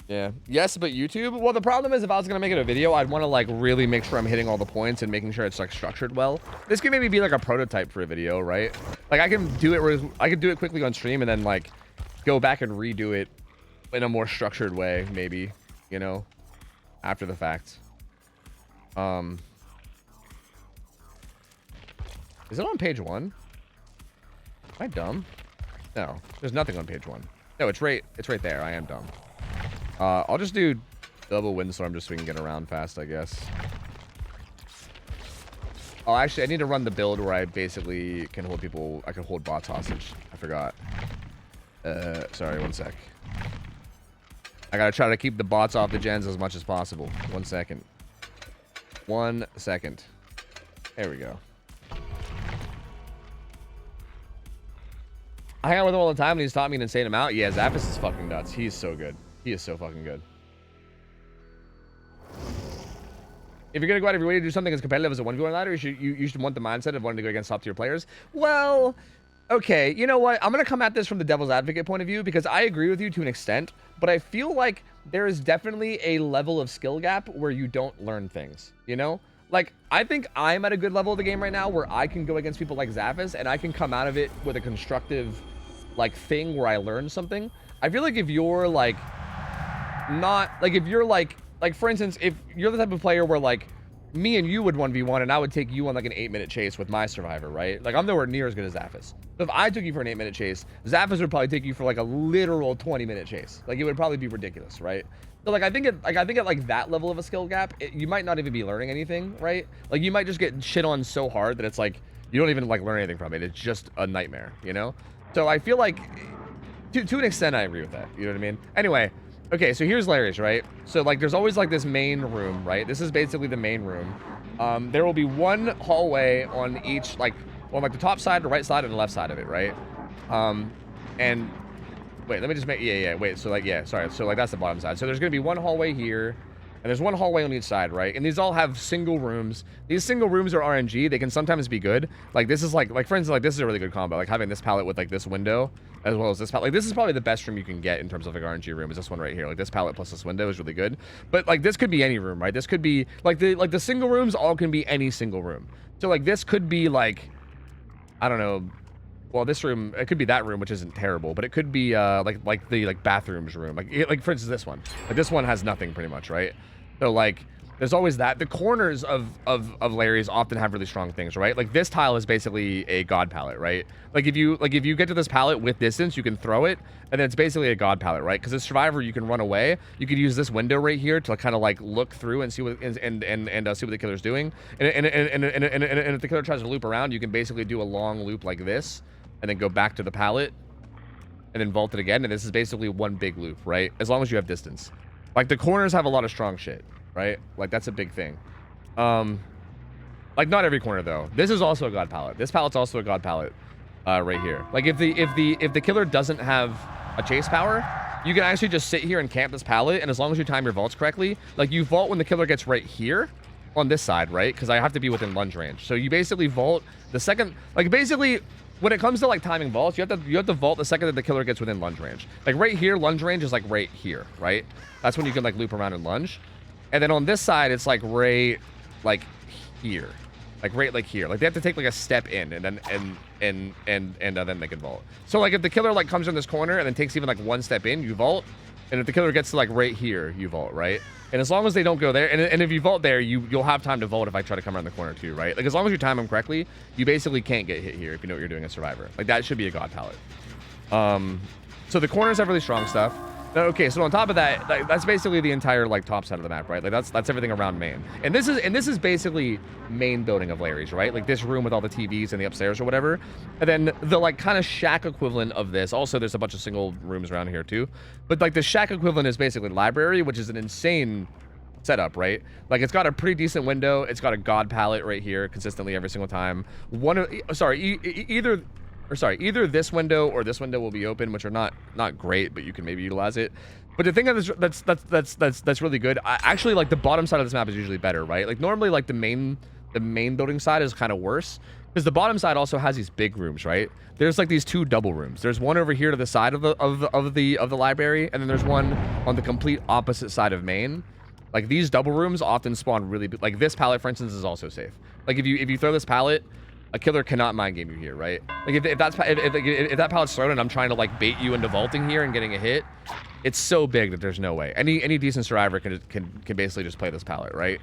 Yeah. Yes, but YouTube. Well, the problem is if I was gonna make it a video, I'd want to like really make sure I'm hitting all the points and making sure it's like structured well. This could maybe be like a prototype for a video, right? Like I can do it quickly on stream and then like go back and redo it in a more structured way, maybe, you know, after the fact. Is it on page 1? Am I dumb? No, there's nothing on page 1. No, it's right there. I am dumb. I'll just do double windstorm just so we can get around fast, I guess. Oh, actually, I need to run the build where I basically can hold people. I can hold bots hostage. I forgot. Sorry, 1 sec. I gotta try to keep the bots off the gens as much as possible. 1 second. 1 second. There we go. I hang out with him all the time and he's taught me an insane amount. Yeah, Zappis is fucking nuts. He is so good. He is so fucking good. If you're gonna go out of your way to do something as competitive as a 1v1 ladder, you should want the mindset of wanting to go against top tier players. Well, okay, you know what? I'm gonna come at this from the devil's advocate point of view because I agree with you to an extent, but I feel like there is definitely a level of skill gap where you don't learn things, you know? Like, I think I'm at a good level of the game right now where I can go against people like Zappis and I can come out of it with a constructive, like, thing where I learn something. I feel like if you're, like, not, like, if you're, like, for instance, if you're the type of player where, like, me and you would 1v1 and I would take you on, like, an 8-minute chase with my survivor, right? Like, I'm nowhere near as good as Zappis. So if I took you for an 8-minute chase, Zappis would probably take you for, like, a literal 20-minute chase. Like, it would probably be ridiculous, right? So, like, I think at like that level of a skill gap, you might not even be learning anything, right? Like, you might just get shit on so hard that it's like you don't even like learn anything from it. It's just a nightmare, you know? So I feel like to an extent I agree with that. You know what I mean? Anyway, okay, so here's Larry's, right? So like there's always like this main room, right? This is basically the main room. There will be one hallway on each, like on like the top side, the right side, and the left side of it, right? And wait, let me just make, wait, so like, yeah, sorry. So like that's the bottom side. So there's gonna be one hallway here, and there's one hallway on each side, right? And these all have single rooms. These single rooms are RNG. They can sometimes be good. Like this is like for instance, like this is a really good combo. Like having this palette with like this window, as well as this palette. Like this is probably the best room you can get in terms of like RNG room is this one right here. Like this palette plus this window is really good. But like this could be any room, right? This could be like the single rooms all can be any single room. So like this could be like, I don't know. Well, this room, it could be that room, which isn't terrible, but it could be like the bathrooms room. Like for instance, this one. Like this one has nothing pretty much, right? So like there's always that. The corners of Larry's often have really strong things, right? Like this tile is basically a god palette, right? Like if you get to this palette with distance, you can throw it, and then it's basically a god palette, right? Because as survivor, you can run away. You could use this window right here to kind of like look through and see what and see what the killer's doing. And if the killer tries to loop around, you can basically do a long loop like this, and then go back to the palette, and then vault it again. And this is basically one big loop, right? As long as you have distance. Like the corners have a lot of strong shit, right? Like that's a big thing. Like not every corner though. This is also a god palette. This palette's also a god palette, right here. Like if the killer doesn't have a chase power, you can actually just sit here and camp this palette, and as long as you time your vaults correctly, like you vault when the killer gets right here on this side, right? Because I have to be within lunge range. So you basically vault the second, like basically. When it comes to like timing vaults, you have to vault the second that the killer gets within lunge range. Like right here, lunge range is like right here, right? That's when you can like loop around and lunge. And then on this side, it's like right like here, like right like here. Like they have to take like a step in, and then they can vault. So like if the killer like comes in this corner and then takes even like one step in, you vault. And if the killer gets to like right here, you vault, right? And as long as they don't go there, and if you vault there, you'll have time to vault if I try to come around the corner too, right? Like as long as you time them correctly, you basically can't get hit here if you know what you're doing as survivor. Like that should be a god palette. So the corners have really strong stuff. Okay, so on top of that, like, that's basically the entire like top side of the map, right? Like that's everything around main. And this is basically main building of Larry's, right? Like this room with all the TVs and the upstairs or whatever. And then the like kind of shack equivalent of this. Also, there's a bunch of single rooms around here too. But like the shack equivalent is basically library, which is an insane setup, right? Like it's got a pretty decent window. It's got a god palette right here consistently every single time. Either this window or this window will be open, which are not great, but you can maybe utilize it. But the thing that's really good, actually like the bottom side of this map is usually better, right? Like normally like the main building side is kind of worse Because the bottom side also has these big rooms, right? There's like these 2 double rooms. There's one over here to the side of the library, and then there's one on the complete opposite side of main. Like these double rooms often spawn really big. Like this pallet, for instance, is also safe. Like if you throw this pallet, a killer cannot mind game you here, right? Like if that pallet's thrown and I'm trying to like bait you into vaulting here and getting a hit, it's so big that there's no way. Any decent survivor can basically just play this pallet, right?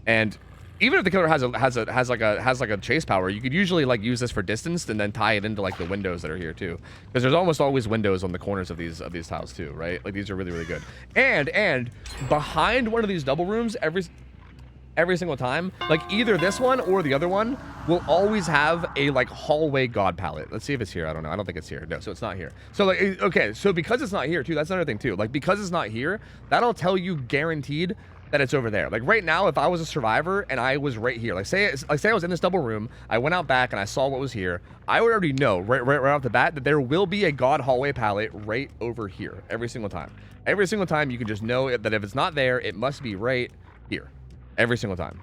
And even if the killer has like a chase power, you could usually like use this for distance and then tie it into like the windows that are here too, because there's almost always windows on the corners of these tiles too, right? Like these are really good. And behind one of these double rooms, every single time, like either this one or the other one will always have a like hallway god pallet. Let's see if it's here. I don't know. I don't think it's here. No, so it's not here. So like, okay, so because it's not here too, that's another thing too. Like because it's not here, that'll tell you guaranteed that it's over there. Like right now, if I was a survivor and I was right here, like say I was in this double room, I went out back and I saw what was here, I would already know right off the bat that there will be a god hallway pallet right over here every single time. Every single time you can just know that if it's not there, it must be right here. Every single time.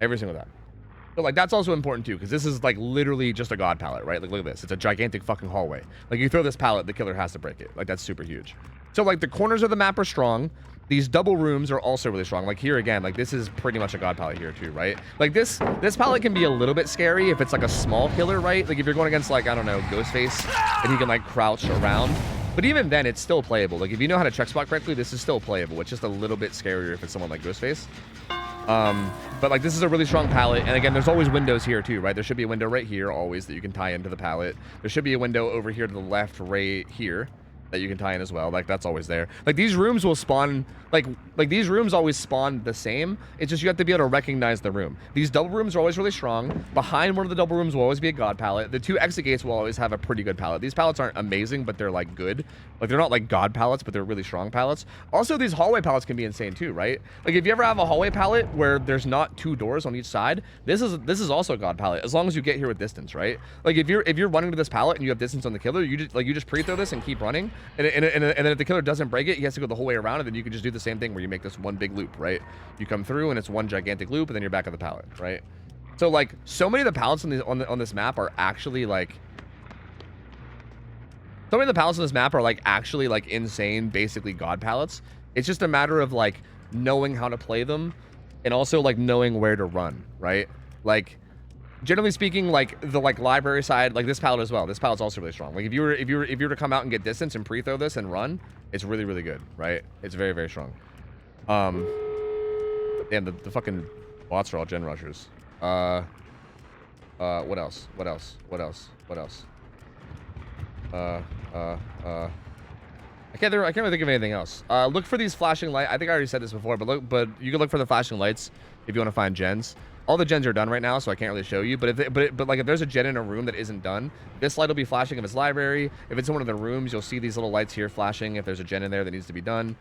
Every single time. So like that's also important too, because this is like literally just a god pallet, right? Like look at this. It's a gigantic fucking hallway. Like you throw this pallet, the killer has to break it. Like that's super huge. So like the corners of the map are strong. These double rooms are also really strong. Like here again, like this is pretty much a god pallet here too, right? Like this pallet can be a little bit scary if it's like a small killer, right? Like if you're going against like, I don't know, Ghostface and he can like crouch around. But even then, it's still playable. Like if you know how to check spot correctly, this is still playable. It's just a little bit scarier if it's someone like Ghostface. But like this is a really strong pallet, and again there's always windows here too, right? There should be a window right here always that you can tie into the pallet. There should be a window over here to the left right here that you can tie in as well. Like that's always there. Like these rooms will spawn like these rooms always spawn the same. It's just you have to be able to recognize the room. These double rooms are always really strong. Behind one of the double rooms will always be a god pallet. The 2 exit gates will always have a pretty good pallet. These pallets aren't amazing, but they're like good. Like they're not like god pallets, but they're really strong pallets. Also, these hallway pallets can be insane too, right? Like if you ever have a hallway pallet where there's not 2 doors on each side, this is also a god pallet as long as you get here with distance, right? Like if you're running to this pallet and you have distance on the killer, you just pre-throw this and keep running, and then if the killer doesn't break it, he has to go the whole way around, and then you can just do the same thing where you make this one big loop, right? You come through and it's one gigantic loop, and then you're back at the pallet, right? So like so many of the pallets on this map are actually like so many of the pallets on this map are like actually like insane, basically god pallets. It's just a matter of like knowing how to play them and also like knowing where to run, right? Like generally speaking, like the like library side, like this pallet as well. This pallet's also really strong. Like if you were to come out and get distance and pre-throw this and run, it's really, really good, right? It's very, very strong. And the fucking bots are all gen rushers. What else? What else? What else? What else? I can't really think of anything else. Look for these flashing lights. I think I already said this before, but you can look for the flashing lights if you want to find gens. All the gens are done right now, so I can't really show you. But if there's a gen in a room that isn't done, this light will be flashing if it's library. If it's in one of the rooms, you'll see these little lights here flashing if there's a gen in there that needs to be done.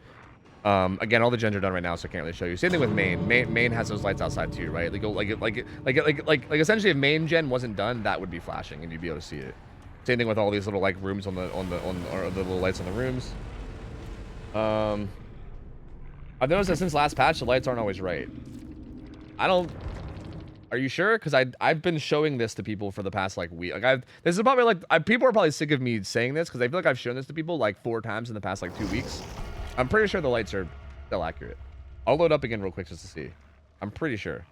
Again, all the gens are done right now, so I can't really show you. Same thing with main. Main has those lights outside too, right? Like essentially, if main gen wasn't done, that would be flashing, and you'd be able to see it. Same thing with all these little like rooms on the little lights on the rooms. I've noticed that since last patch, the lights aren't always right. Are you sure? Because I've been showing this to people for the past like week. Like this is probably like people are probably sick of me saying this because I feel like I've shown this to people like 4 times in the past like 2 weeks. I'm pretty sure the lights are still accurate. I'll load up again real quick just to see. I'm pretty sure.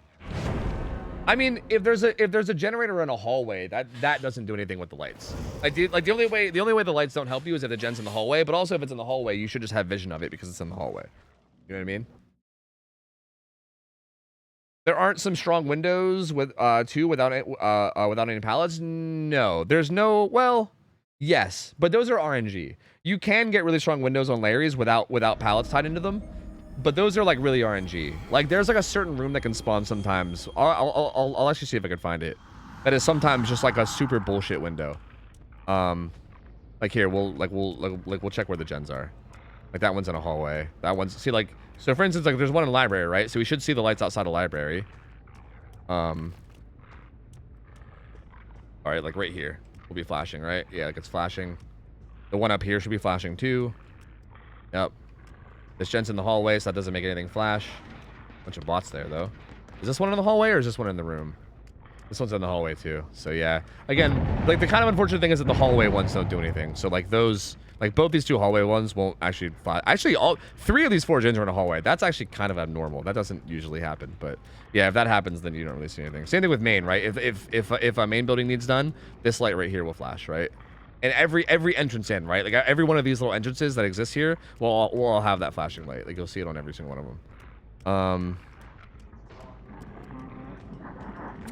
I mean, if there's a generator in a hallway, that doesn't do anything with the lights. The only way the lights don't help you is if the gen's in the hallway. But also if it's in the hallway, you should just have vision of it because it's in the hallway. You know what I mean? There aren't some strong windows with too without any pallets. No, there's no. Well, yes, but those are RNG. You can get really strong windows on Larry's without pallets tied into them, but those are like really RNG. Like there's like a certain room that can spawn sometimes. I'll actually see if I can find it. That is sometimes just like a super bullshit window. Like here we'll check where the gens are. Like that one's in a hallway. That one's so for instance, like there's one in the library, right? So we should see the lights outside the library. All right, like right here will be flashing, right? Yeah, like it's flashing. The one up here should be flashing too. Yep. This gen's in the hallway, so that doesn't make anything flash. Bunch of bots there though. Is this one in the hallway or is this one in the room? This one's in the hallway too. So yeah, again, like the kind of unfortunate thing is that the hallway ones don't do anything. So like those, like both these two hallway ones won't actually fly. Actually, all 3 of these 4 gens are in a hallway. That's actually kind of abnormal. That doesn't usually happen. But yeah, if that happens, then you don't really see anything. Same thing with main, right? If a main building needs done, this light right here will flash, right? And every entrance in, right? Like every one of these little entrances that exist here will all have that flashing light. Like you'll see it on every single one of them.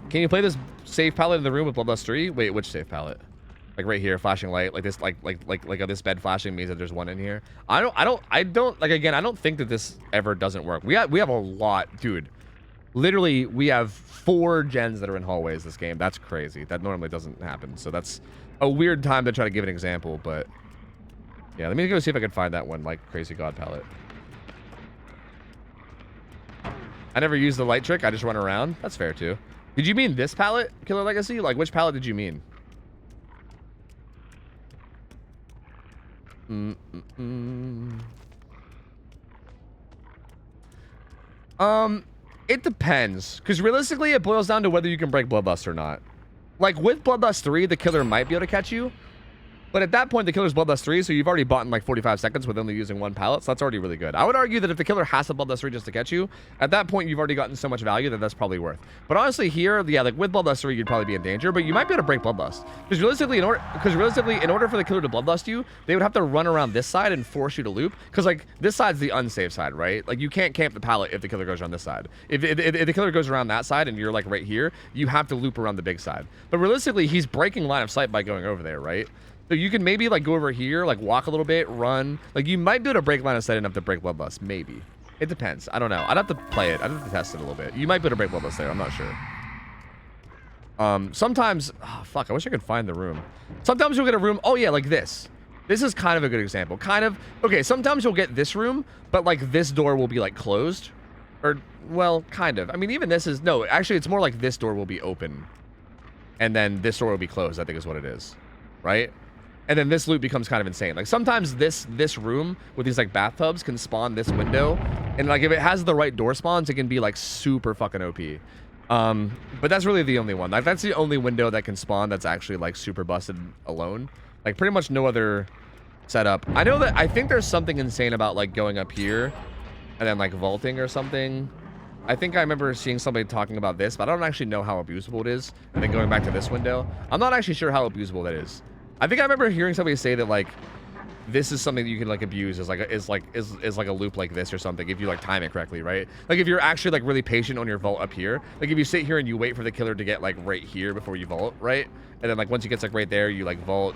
Can you play this safe palette in the room with Bloodlust 3? Wait, which safe palette? Like right here, flashing light, like this, like this bed flashing means that there's one in here. I don't like, again, I don't think that this ever doesn't work. We have a lot, dude. Literally, we have 4 gens that are in hallways this game. That's crazy. That normally doesn't happen. So that's a weird time to try to give an example, but yeah, let me go see if I can find that one, like Crazy God palette. I never use the light trick. I just run around. That's fair too. Did you mean this palette, Killer Legacy? Like, which palette did you mean? It depends. Because realistically, it boils down to whether you can break Bloodlust or not. Like, with Bloodlust 3, the killer might be able to catch you. But at that point, the killer's Bloodlust 3, so you've already bought in like 45 seconds with only using 1 pallet, so that's already really good. I would argue that if the killer has a Bloodlust 3 just to catch you, at that point, you've already gotten so much value that that's probably worth. But honestly, here, yeah, like with Bloodlust 3, you'd probably be in danger, but you might be able to break Bloodlust. Because realistically, in order for the killer to Bloodlust you, they would have to run around this side and force you to loop. Because like, this side's the unsafe side, right? Like, you can't camp the pallet if the killer goes around this side. If the killer goes around that side and you're like right here, you have to loop around the big side. But realistically, he's breaking line of sight by going over there, right? So you can maybe like go over here, like walk a little bit, run. Like you might be able to break line of sight enough to break Bloodlust. Maybe. It depends. I don't know. I'd have to play it. I'd have to test it a little bit. You might be able to break Bloodlust there. I'm not sure. Sometimes, oh, fuck, I wish I could find the room. Sometimes you'll get a room. Oh yeah, like this. This is kind of a good example. Kind of. Okay, sometimes you'll get this room, but like this door will be like closed. Or, well, kind of. I mean, even this is, no, actually it's more like this door will be open. And then this door will be closed, I think is what it is. Right? And then this loop becomes kind of insane. Like sometimes this room with these like bathtubs can spawn this window, and like if it has the right door spawns, it can be like super fucking OP. But that's really the only one. Like that's the only window that can spawn that's actually like super busted alone. Like pretty much no other setup. I know that I think there's something insane about like going up here and then like vaulting or something. I think I remember seeing somebody talking about this, but I don't actually know how abusable it is. And then going back to this window, I'm not actually sure how abusable that is. I think I remember hearing somebody say that like this is something that you can like abuse as like is like a loop like this or something if you like time it correctly, right? Like if you're actually like really patient on your vault up here, like if you sit here and you wait for the killer to get like right here before you vault, right? And then like once he gets like right there, you like vault,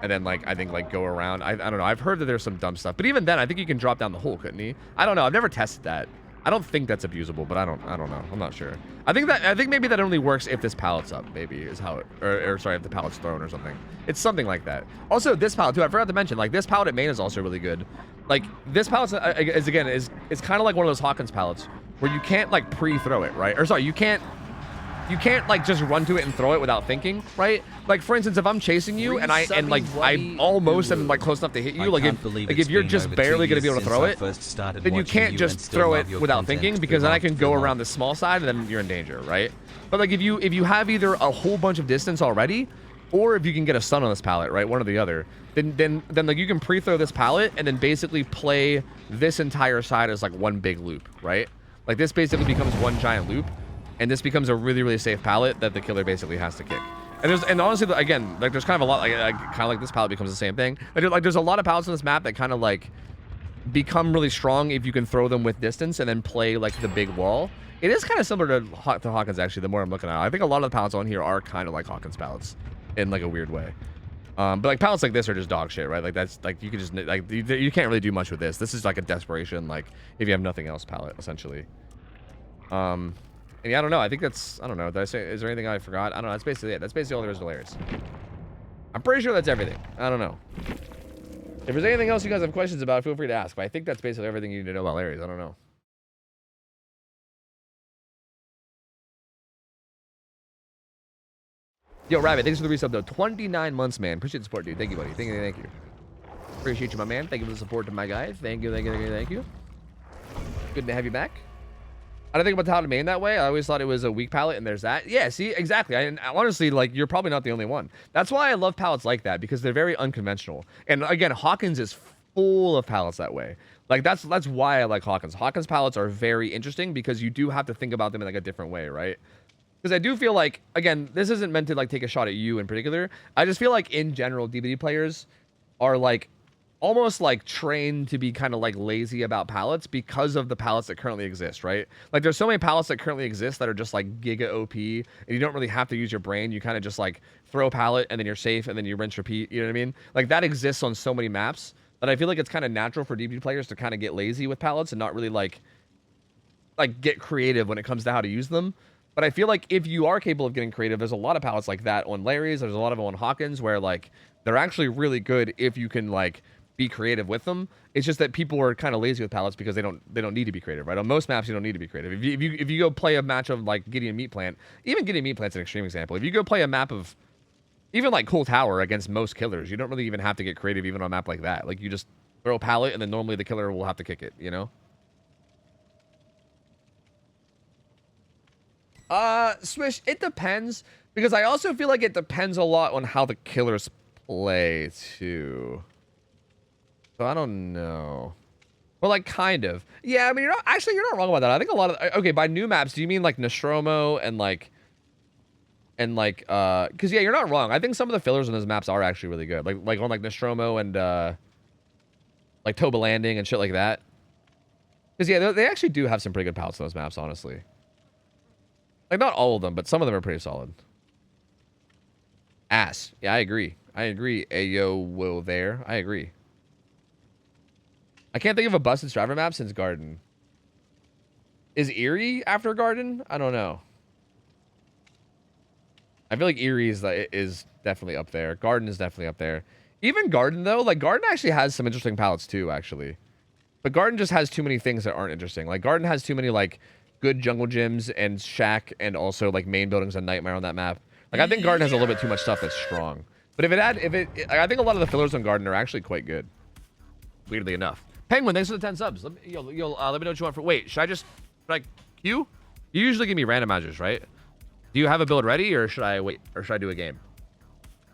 and then like I think like go around. I don't know. I've heard that there's some dumb stuff, but even then I think you can drop down the hole, couldn't he? I don't know. I've never tested that. I don't think that's abusable, but I don't know. I'm not sure. I think maybe that only works if this pallet's up, maybe is how it, or sorry, if the pallet's thrown or something. It's something like that. Also, this pallet too, I forgot to mention, like this pallet at main is also really good. Like this pallet is kind of like one of those Hawkins pallets where you can't like pre-throw it, right? Or sorry, you can't like just run to it and throw it without thinking, right? Like for instance, if I'm chasing you and I almost am like close enough to hit you, like if you're just barely gonna be able to throw it, then you can't just throw it without thinking, because then I can go around the small side and then you're in danger, right? But like if you have either a whole bunch of distance already, or if you can get a stun on this pallet, right, one or the other, then like you can pre-throw this pallet and then basically play this entire side as like one big loop, right? Like this basically becomes one giant loop. And this becomes a really, really safe pallet that the killer basically has to kick. And honestly, again, like there's kind of a lot, like kind of like this pallet becomes the same thing. Like there's a lot of pallets on this map that kind of like become really strong if you can throw them with distance and then play like the big wall. It is kind of similar to Hawkins actually. The more I'm looking at it, I think a lot of the pallets on here are kind of like Hawkins pallets in like a weird way. But like pallets like this are just dog shit, right? Like that's like you can just like you can't really do much with this. This is like a desperation, like if you have nothing else pallet essentially. And yeah, I don't know. I think that's, I don't know. Did I say, is there anything I forgot? I don't know. That's basically it. That's basically all there is to layers. I'm pretty sure that's everything. I don't know. If there's anything else you guys have questions about, feel free to ask. But I think that's basically everything you need to know about layers. I don't know. Yo, Rabbit, thanks for the resub though. 29 months, man. Appreciate the support, dude. Thank you, buddy. Thank you. Appreciate you, my man. Thank you for the support to my guy. Thank you. Good to have you back. I don't think about how to main that way. I always thought it was a weak palette, and there's that. Yeah, see, exactly. And honestly, like, you're probably not the only one. That's why I love palettes like that, because they're very unconventional. And again, Hawkins is full of palettes that way. Like, that's why I like Hawkins. Hawkins palettes are very interesting because you do have to think about them in like a different way, right? Because I do feel like, again, this isn't meant to like take a shot at you in particular. I just feel like in general, DVD players are like almost like trained to be kind of like lazy about palettes because of the palettes that currently exist, right? Like there's so many palettes that currently exist that are just like giga OP, and you don't really have to use your brain. You kind of just like throw a palette and then you're safe and then you rinse repeat. You know what I mean? Like that exists on so many maps that I feel like it's kind of natural for DVD players to kind of get lazy with palettes and not really like get creative when it comes to how to use them. But I feel like if you are capable of getting creative, there's a lot of palettes like that on Larry's. There's a lot of them on Hawkins where like they're actually really good if you can like be creative with them. It's just that people are kind of lazy with palettes because they don't need to be creative, right? On most maps, you don't need to be creative. If you go play a match of like Gideon Meat Plant, even Gideon Meat Plant's an extreme example. If you go play a map of even like Cool Tower against most killers, you don't really even have to get creative even on a map like that. Like you just throw a pallet and then normally the killer will have to kick it, you know? Swish, it depends, because I also feel like it depends a lot on how the killers play too. So I don't know. Well, like kind of. Yeah, I mean, you're not wrong about that. I think a lot of, okay, by new maps, do you mean like Nostromo and like because yeah, you're not wrong. I think some of the fillers on those maps are actually really good. Like on like Nostromo and like Toba Landing and shit like that. Because yeah, they actually do have some pretty good palettes on those maps, honestly. Like not all of them, but some of them are pretty solid. Ass. Yeah, I agree. Ayo, whoa there. I agree. I can't think of a busted Striver map since Garden. Is Erie after Garden? I don't know. I feel like Erie is definitely up there. Garden is definitely up there. Even Garden, though, like, Garden actually has some interesting palettes, too, actually. But Garden just has too many things that aren't interesting. Like, Garden has too many, like, good jungle gyms and shack and also, like, main buildings and Nightmare on that map. Like, I think Garden has a little bit too much stuff that's strong. But I think a lot of the fillers on Garden are actually quite good. Weirdly enough. Penguin, thanks for the 10 subs. Let me know what you want for... Wait, should I queue? You usually give me randomizers, right? Do you have a build ready, or should I wait, or should I do a game?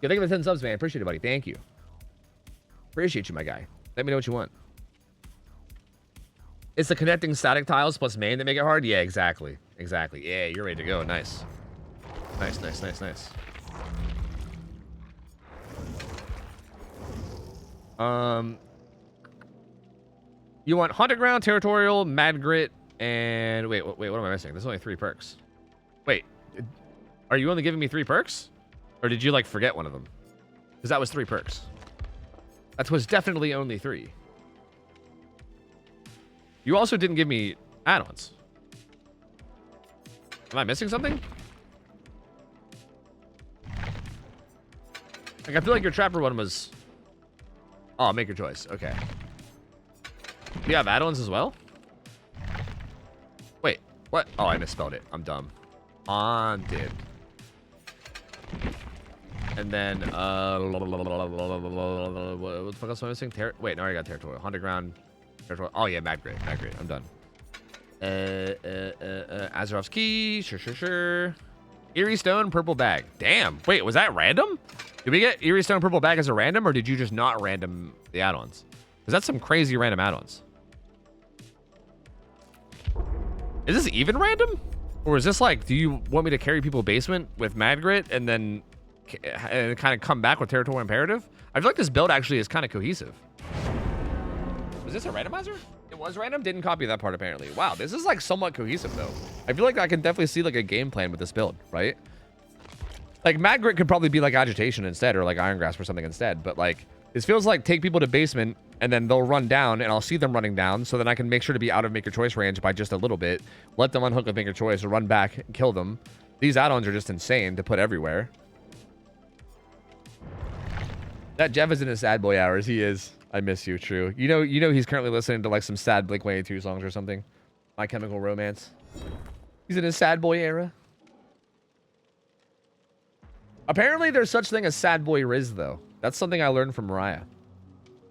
Yeah, thank you for the 10 subs, man. Appreciate it, buddy. Thank you. Appreciate you, my guy. Let me know what you want. It's the connecting static tiles plus main that make it hard? Yeah, exactly. Exactly. Yeah, you're ready to go. Nice. Nice. You want Haunted Ground, Territorial, Mad Grit, and... Wait, what am I missing? There's only 3 perks. Wait. Are you only giving me 3 perks? Or did you, like, forget one of them? Because that was 3 perks. That was definitely only 3. You also didn't give me add-ons. Am I missing something? Like, I feel like your Trapper one was... Oh, make your choice. Okay. Do you have add-ons as well? Wait, what? Oh, I misspelled it. I'm dumb. Haunted. And then, what the fuck else am I missing? Wait, no, I got Territorial. Haunted Ground. Territorial. Oh, yeah, Mad Grit. I'm done. Azeroth's Key. Sure. Eerie Stone, Purple Bag. Damn. Wait, was that random? Did we get Eerie Stone, Purple Bag as a random, or did you just not random the add-ons? Because that's some crazy random add-ons. Is this even random? Or is this like, do you want me to carry people basement with Mad Grit and then kind of come back with Territorial Imperative? I feel like this build actually is kind of cohesive. Was this a randomizer? It was random? Didn't copy that part apparently. Wow, this is like somewhat cohesive though. I feel like I can definitely see like a game plan with this build, right? Like Mad Grit could probably be like Agitation instead, or like Iron Grasp or something instead. But like, this feels like take people to basement and then they'll run down and I'll see them running down, so then I can make sure to be out of Make Your Choice range by just a little bit. Let them unhook with Make Your Choice or run back and kill them. These add-ons are just insane to put everywhere. That Jeff is in his sad boy hours. He is. I miss you, true. You know he's currently listening to like some sad Blink-182 songs or something. My Chemical Romance. He's in his sad boy era. Apparently there's such thing as sad boy Riz though. That's something I learned from Mariah.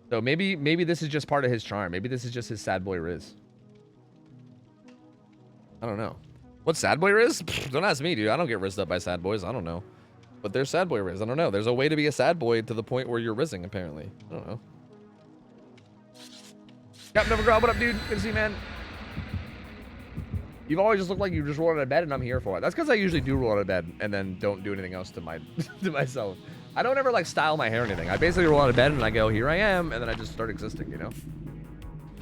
So maybe this is just part of his charm. Maybe this is just his sad boy Riz. I don't know. What's sad boy Riz? Don't ask me, dude. I don't get rizzed up by sad boys. I don't know. But there's sad boy Riz. I don't know. There's a way to be a sad boy to the point where you're rizzing, apparently. I don't know. Captain Overground, what up, dude? Good to see you, man. You've always just looked like you just roll out of bed, and I'm here for it. That's because I usually do roll out of bed and then don't do anything else to my to myself. I don't ever like style my hair or anything. I basically roll out of bed and I go, here I am, and then I just start existing, you know?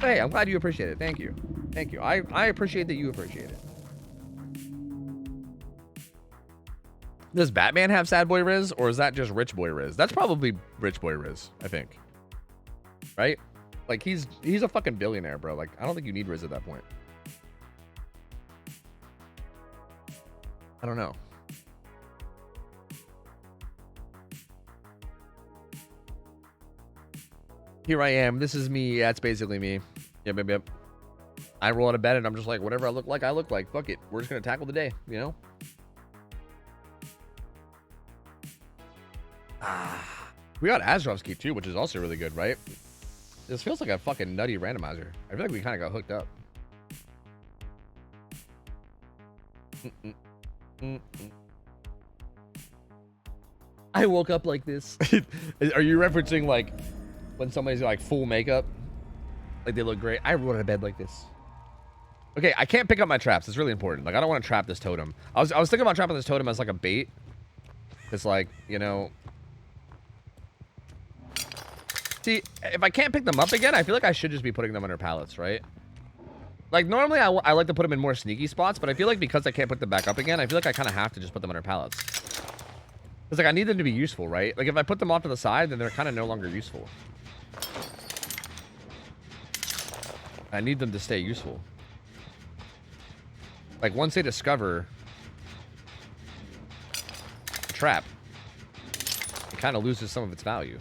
Hey, I'm glad you appreciate it. Thank you. Thank you. I appreciate that you appreciate it. Does Batman have sad boy Riz, or is that just rich boy Riz? That's probably rich boy Riz, I think. Right? Like, he's a fucking billionaire, bro. Like, I don't think you need Riz at that point. I don't know. Here I am. This is me. Yeah, it's basically me. Yep. I roll out of bed and I'm just like, whatever I look like, I look like. Fuck it. We're just going to tackle the day, you know? We got Azrovsky too, which is also really good, right? This feels like a fucking nutty randomizer. I feel like we kind of got hooked up. I woke up like this. Are you referencing like when somebody's like full makeup? Like they look great. I rolled out of bed like this. Okay, I can't pick up my traps. It's really important. Like I don't want to trap this totem. I was thinking about trapping this totem as like a bait. It's like, you know. See, if I can't pick them up again, I feel like I should just be putting them under pallets, right? Like, normally I like to put them in more sneaky spots, but I feel like because I can't put them back up again, I feel like I kind of have to just put them under pallets. It's like, I need them to be useful, right? Like, if I put them off to the side, then they're kind of no longer useful. I need them to stay useful. Like, once they discover a trap, it kind of loses some of its value.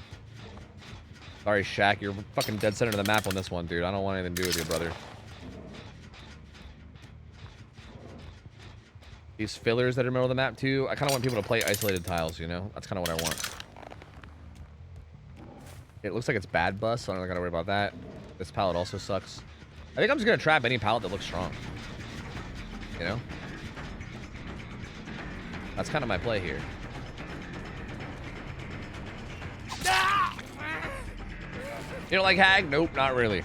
Sorry, Shaq, you're fucking dead center of the map on this one, dude. I don't want anything to do with you, brother. These fillers that are in the middle of the map, too. I kind of want people to play isolated tiles, you know? That's kind of what I want. It looks like it's bad bust, so I don't gotta worry about that. This pallet also sucks. I think I'm just gonna trap any pallet that looks strong. You know? That's kind of my play here. You don't like Hag? Nope, not really. You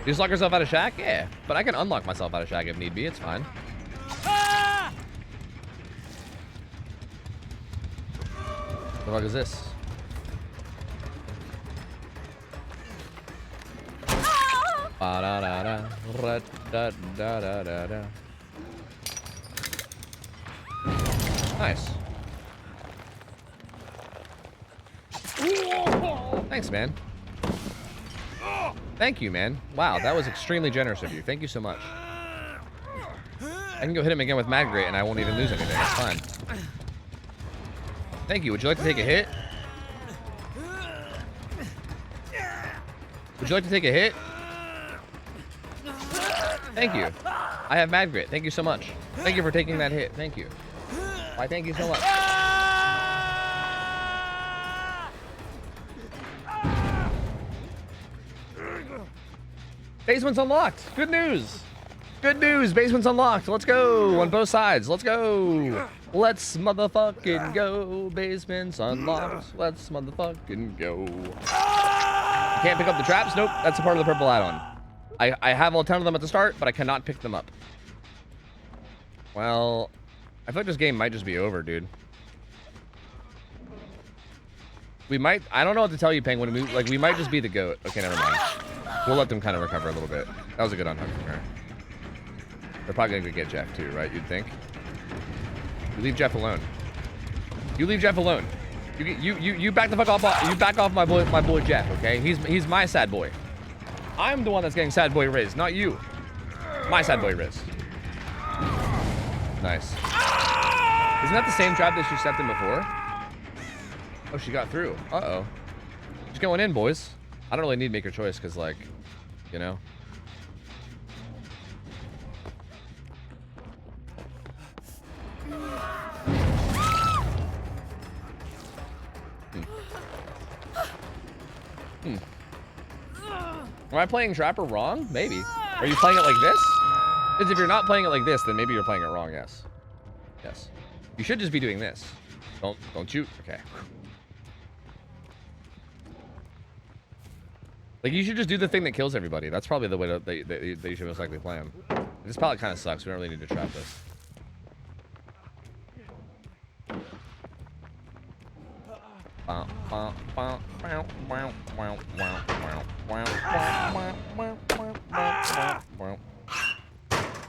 just lock yourself out of Shack? Yeah. But I can unlock myself out of Shack if need be. It's fine. What the fuck is this? Nice. Thanks, man. Thank you, man. Wow, that was extremely generous of you. Thank you so much. I can go hit him again with Mag Grate and I won't even lose anything. It's fine. Thank you. Would you like to take a hit? Would you like to take a hit? Thank you. I have Mag Grate. Thank you so much. Thank you for taking that hit. Thank you. Why, thank you so much. Basement's unlocked. Good news. Good news. Basement's unlocked. Let's go. On both sides. Let's go. Let's motherfucking go. Basement's unlocked. Let's motherfucking go. You can't pick up the traps? Nope. That's a part of the purple add-on. I have all 10 of them at the start, but I cannot pick them up. Well, I feel like this game might just be over, dude. We might... I don't know what to tell you, Penguin. We might just be the GOAT. Okay, never mind. We'll let them kind of recover a little bit. That was a good unhook from her. They're probably going to get Jeff too, right? You'd think. You leave Jeff alone. You leave Jeff alone. You back the fuck off. You back off my boy Jeff, okay? He's my sad boy. I'm the one that's getting sad boy Riz, not you. My sad boy Riz. Nice. Isn't that the same trap that she stepped in before? Oh, she got through. Uh-oh. She's going in, boys. I don't really need make your choice because, like, you know. Am I playing Trapper wrong? Maybe. Are you playing it like this? Because if you're not playing it like this, then maybe you're playing it wrong. Yes. Yes. You should just be doing this. Don't shoot. Okay. Like, you should just do the thing that kills everybody. That's probably the way that you should most likely play him. This pallet kind of sucks. We don't really need to trap this.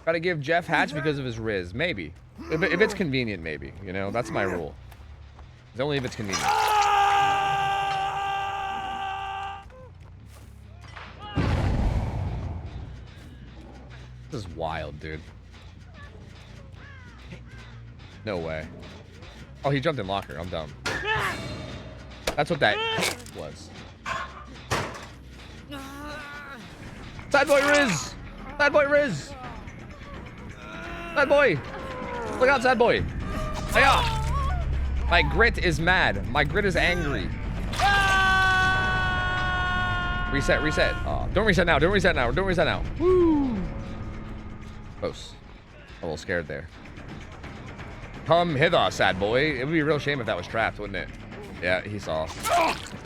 Gotta give Jeff Hatch because of his Riz. Maybe. If it's convenient, maybe. You know, that's my rule. It's only if it's convenient. This is wild, dude. No way. Oh, he jumped in locker. I'm dumb. That's what that was. Sad boy Riz! Sad boy Riz! Sad boy! Look out, sad boy! Hiya! My grit is mad. My grit is angry. Reset, reset. Oh, don't reset now. Don't reset now. Don't reset now. Woo! Close. A little scared there. Come hither, sad boy. It would be a real shame if that was trapped, wouldn't it? Yeah, he saw.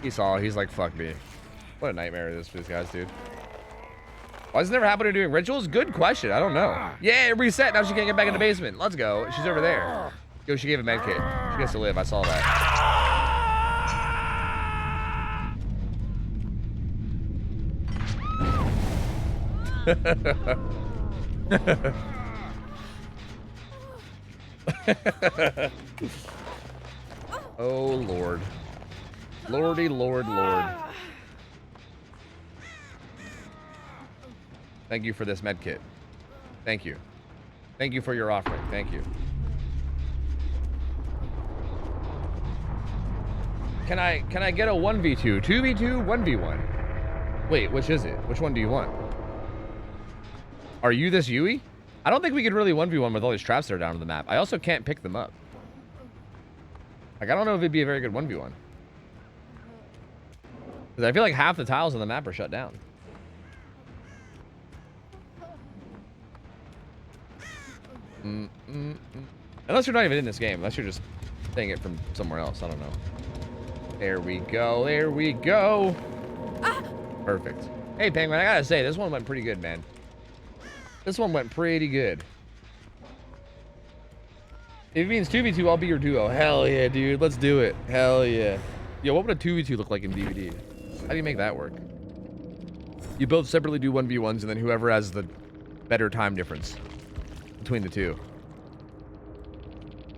He saw. He's like, fuck me. What a nightmare it is for these guys, dude. Why does it never happen to doing rituals? Good question. I don't know. Yeah, it reset. Now she can't get back in the basement. Let's go. She's over there. Yo, she gave a med kit. She gets to live. I saw that. Oh, Lord. Lordy, Lord, Lord. Thank you for this med kit. Thank you. Thank you for your offering. Thank you. Can I get a 1v2? 2v2? 1v1? Wait, which is it? Which one do you want? Are you this Yui? I don't think we could really 1v1 with all these traps that are down on the map. I also can't pick them up. Like, I don't know if it'd be a very good 1v1. Because I feel like half the tiles on the map are shut down. Unless you're not even in this game. Unless you're just playing it from somewhere else. I don't know. There we go. There we go. Perfect. Hey, Penguin, I gotta say, this one went pretty good, man. This one went pretty good. If it means 2v2, I'll be your duo. Hell yeah, dude. Let's do it. Hell yeah. Yo, what would a 2v2 look like in DVD? How do you make that work? You both separately do 1v1s, and then whoever has the better time difference between the two.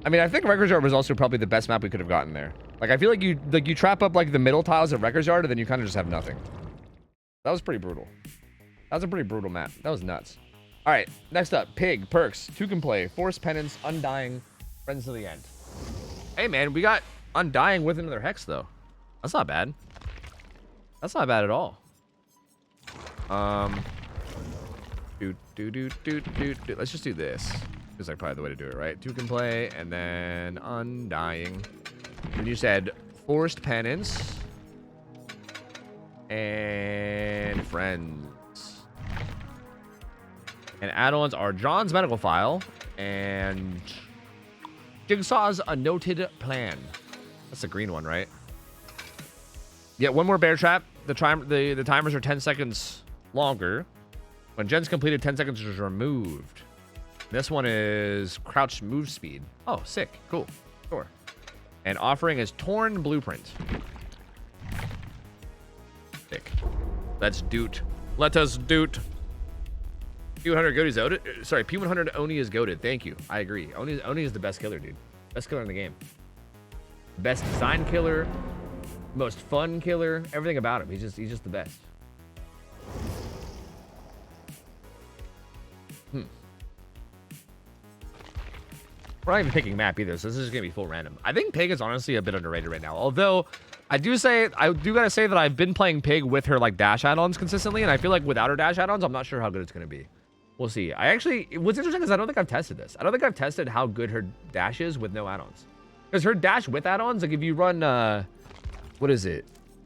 I mean, I think Records Yard was also probably the best map we could have gotten there. Like, I feel like you trap up like the middle tiles of Records Yard, and then you kind of just have nothing. That was pretty brutal. That was a pretty brutal map. That was nuts. All right, next up, Pig, Perks, Two Can Play, Force Penance, Undying, Friends to the End. Hey, man, we got Undying with another Hex, though. That's not bad. That's not bad at all. Let's just do this. It's like probably the way to do it, right? Two Can Play, and then Undying. And you said Forced Penance and Friends. And add-ons are John's Medical File and Jigsaw's A Noted Plan. That's the green one, right? Yeah, one more bear trap. The timers are 10 seconds longer. When Gen's completed, 10 seconds is removed. This one is crouch move speed. Oh, sick. Cool. Sure. And offering is Torn Blueprint. Sick. Let's doot. Let us doot. P100 Goaty's goated. Sorry, P100 Oni is goated. Thank you. I agree. Oni is the best killer, dude. Best killer in the game. Best design killer. Most fun killer. Everything about him. He's just the best. We're not even picking map either, so this is gonna be full random. I think Pig is honestly a bit underrated right now. Although I do gotta say that I've been playing Pig with her like dash add-ons consistently, and I feel like without her dash add-ons, I'm not sure how good it's gonna be. We'll see. What's interesting is I don't think I've tested this. I don't think I've tested how good her dash is with no add-ons. Because her dash with add-ons, like if you run what is it?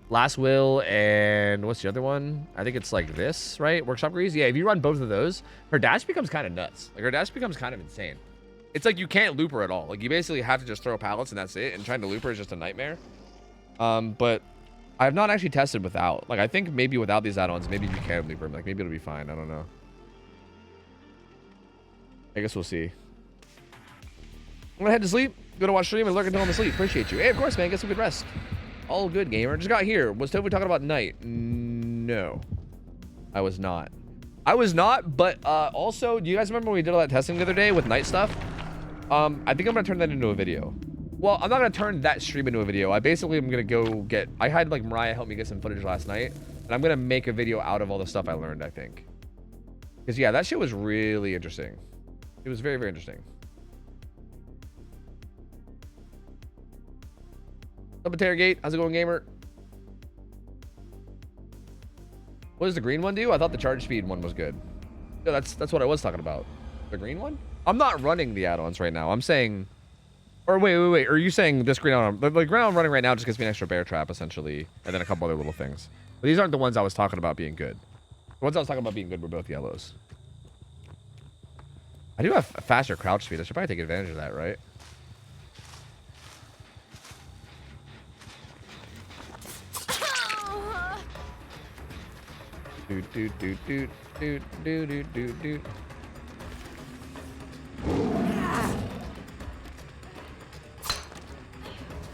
Last Will and what's the other one? I think it's like this, right? Workshop Grease. Yeah, if you run both of those, her dash becomes kind of nuts. Like her dash becomes kind of insane. It's like you can't loop her at all. Like you basically have to just throw pallets and that's it. And trying to loop her is just a nightmare. But I have not actually tested without. Like I think maybe without these add-ons, maybe you can loop her. Like maybe it'll be fine. I don't know. I guess we'll see. I'm gonna head to sleep. Go to watch stream and lurk until I'm asleep. Appreciate you. Hey, of course, man. Get some good rest. All good, gamer. Just got here. Was Tofu talking about night? No. I was not. I was not, but also, do you guys remember when we did all that testing the other day with night stuff? I think I'm going to turn that into a video. Well, I'm not going to turn that stream into a video. I basically am going to go get... I had, like, Mariah help me get some footage last night, and I'm going to make a video out of all the stuff I learned, I think. Because, yeah, that shit was really interesting. It was very, very interesting. Up Interrogate. How's it going, gamer? What does the green one do? I thought the charge speed one was good. Yeah, that's what I was talking about. The green one? I'm not running the add-ons right now. I'm saying... Or wait. Are you saying this green add-on? The green add-on I'm running right now just gives me an extra bear trap, essentially. And then a couple other little things. But these aren't the ones I was talking about being good. The ones I was talking about being good were both yellows. I do have faster crouch speed. I should probably take advantage of that, right? Do.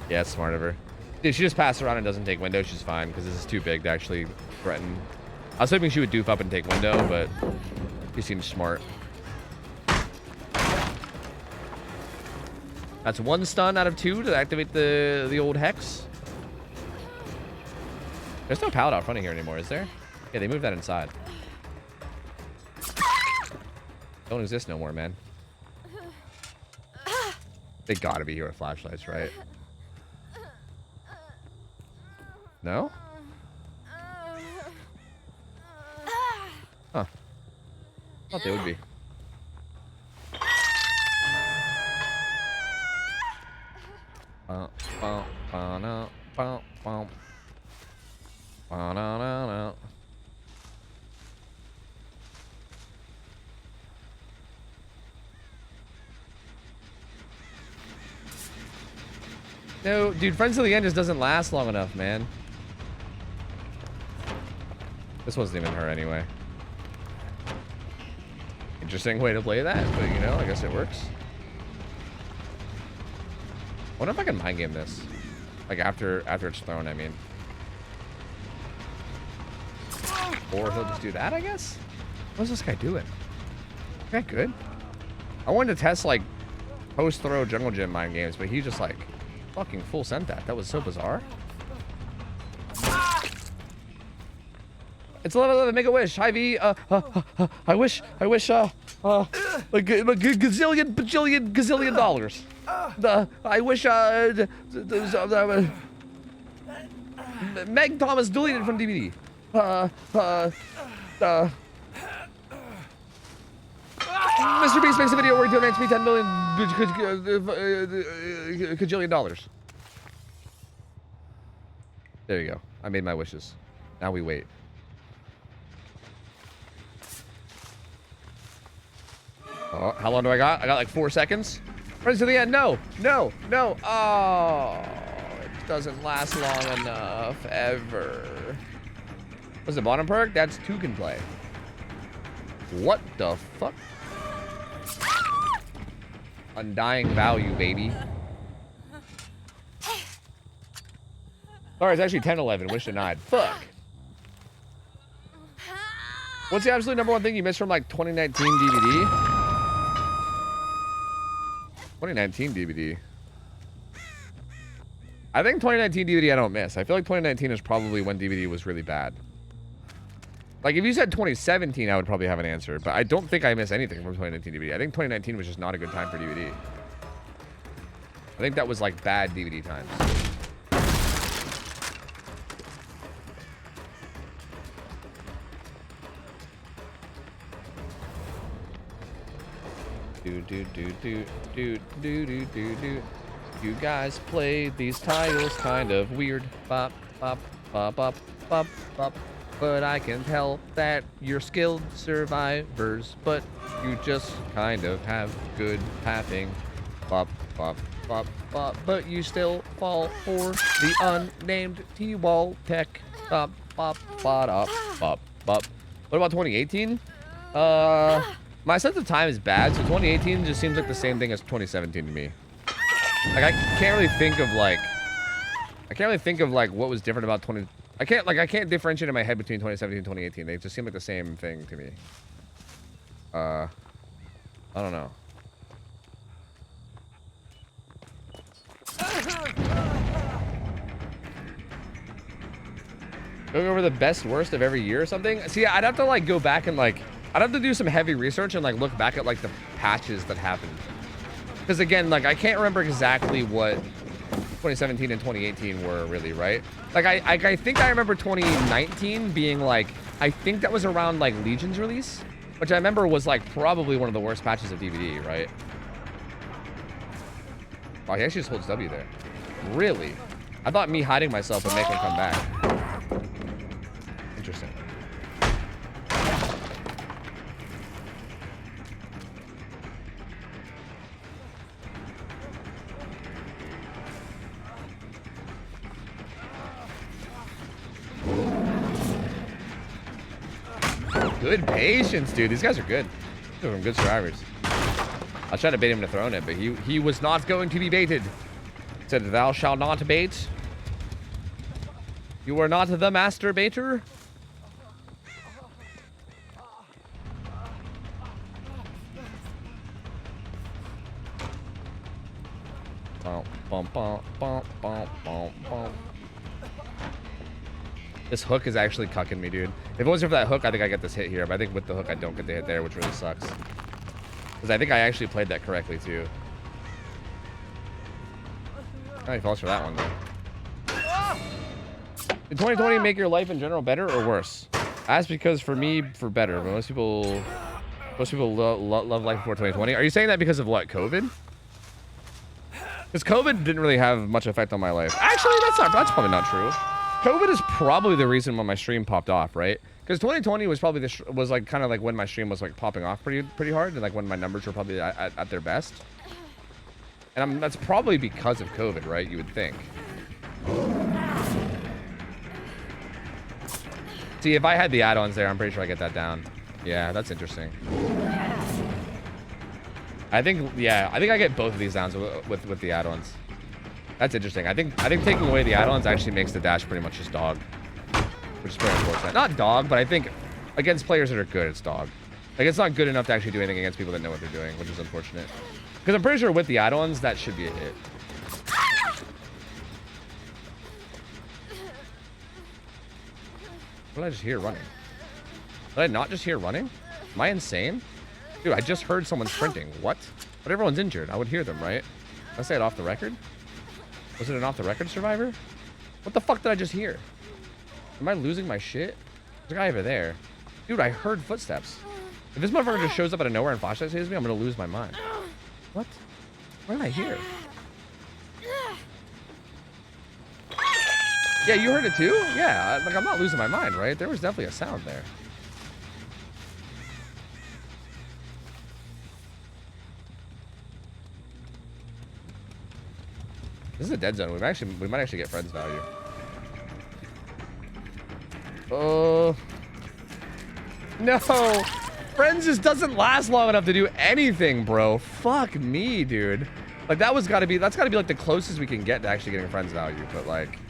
Yeah, it's smart of her. Dude, she just passed around and doesn't take window. She's fine because this is too big to actually threaten. I was hoping she would doof up and take window, but she seems smart. That's 1 stun out of 2 to activate the old hex. There's no pallet out front of here anymore, is there? Yeah, they moved that inside. Don't exist no more, man. They gotta be here with flashlights, right? No? Huh. Thought they would be. No, dude, Friends to the End just doesn't last long enough, man. This wasn't even her anyway. Interesting way to play that, but you know, I guess it works. I wonder if I can mind game this. Like after it's thrown, I mean. Or he'll just do that, I guess? What's this guy doing? Is that good? I wanted to test like post-throw jungle gym mind games, but he just like fucking full sent that. That was so bizarre. It's 11/11. Make a wish. Hi V. I wish. Like gazillion, bajillion, gazillion dollars. I wish. Meg Thomas deleted from DVD. Mr. Beast makes a video where he donates me 10 million cajillion dollars. There you go. I made my wishes. Now we wait. Oh, how long do I got? I got like 4 seconds. Friends to the end. No. Oh, it doesn't last long enough ever. What's the bottom perk? That's 2 can play. What the fuck? Undying value, baby. Sorry, it's actually 10/11. Wish denied. Fuck. What's the absolute #1 thing you missed from like 2019 DVD? 2019 DVD. I think 2019 DVD I don't miss. I feel like 2019 is probably when DVD was really bad. Like, if you said 2017, I would probably have an answer. But I don't think I miss anything from 2019 DVD. I think 2019 was just not a good time for DVD. I think that was, like, bad DVD times. You guys play these tiles kind of weird. Bop, bop, Bop, bop, bop, bop. But I can tell that you're skilled survivors, but you just kind of have good pathing. Bop, bop, bop, bop. But you still fall for the unnamed T-wall tech. Bop, bop, bop, bop, bop. What about 2018? My sense of time is bad, so 2018 just seems like the same thing as 2017 to me. Like I can't really think of like what was different about I can't differentiate in my head between 2017 and 2018. They just seem like the same thing to me. I don't know. Going over the best worst of every year or something? See, I'd have to like go back and like I'd have to do some heavy research and like look back at like the patches that happened. Because again, like I can't remember exactly what 2017 and 2018 were really, right? Like I think I remember 2019 being like, I think that was around like Legion's release, which I remember was like probably one of the worst patches of DVD, right? Oh, he actually just holds W there. Really? I thought me hiding myself would make him come back. Interesting. Good patience, dude. These guys are good. They're good survivors. I was trying to bait him to throne it, but he was not going to be baited. Said, "Thou shalt not bait. You are not the master baiter." Bum, bum, bum, bum, bum, bum, bum. This hook is actually cucking me, dude. If it wasn't for that hook, I think I get this hit here. But I think with the hook, I don't get the hit there, which really sucks. Because I think I actually played that correctly, too. Oh, he falls for that one, though. Did 2020 make your life in general better or worse? That's because for me, for better. But most people love life before 2020. Are you saying that because of what, COVID? Because COVID didn't really have much effect on my life. Actually, that's probably not true. COVID is probably the reason why my stream popped off, right? Because 2020 was probably like kind of like when my stream was like popping off pretty hard, and like when my numbers were probably at their best. And that's probably because of COVID, right? You would think. See, if I had the add-ons there, I'm pretty sure I get that down. Yeah, that's interesting. I think I get both of these downs with the add-ons. That's interesting. I think taking away the add-ons actually makes the dash pretty much just dog, which is very unfortunate. Not dog, but I think against players that are good, it's dog. Like it's not good enough to actually do anything against people that know what they're doing, which is unfortunate. Because I'm pretty sure with the add-ons, that should be a hit. What did I just hear running? Did I not just hear running? Am I insane? Dude, I just heard someone sprinting. What? But everyone's injured. I would hear them, right? Did I say it off the record? Was it an off-the-record survivor? What the fuck did I just hear? Am I losing my shit? There's a guy over there. Dude, I heard footsteps. If this motherfucker just shows up out of nowhere and flashlight saves me, I'm gonna lose my mind. What? What did I hear? Yeah, you heard it too? Yeah, like I'm not losing my mind, right? There was definitely a sound there. This is a dead zone. We might actually get friends value. Oh no! Friends just doesn't last long enough to do anything, bro. Fuck me, dude. Like that's gotta be like the closest we can get to actually getting friends value. But like,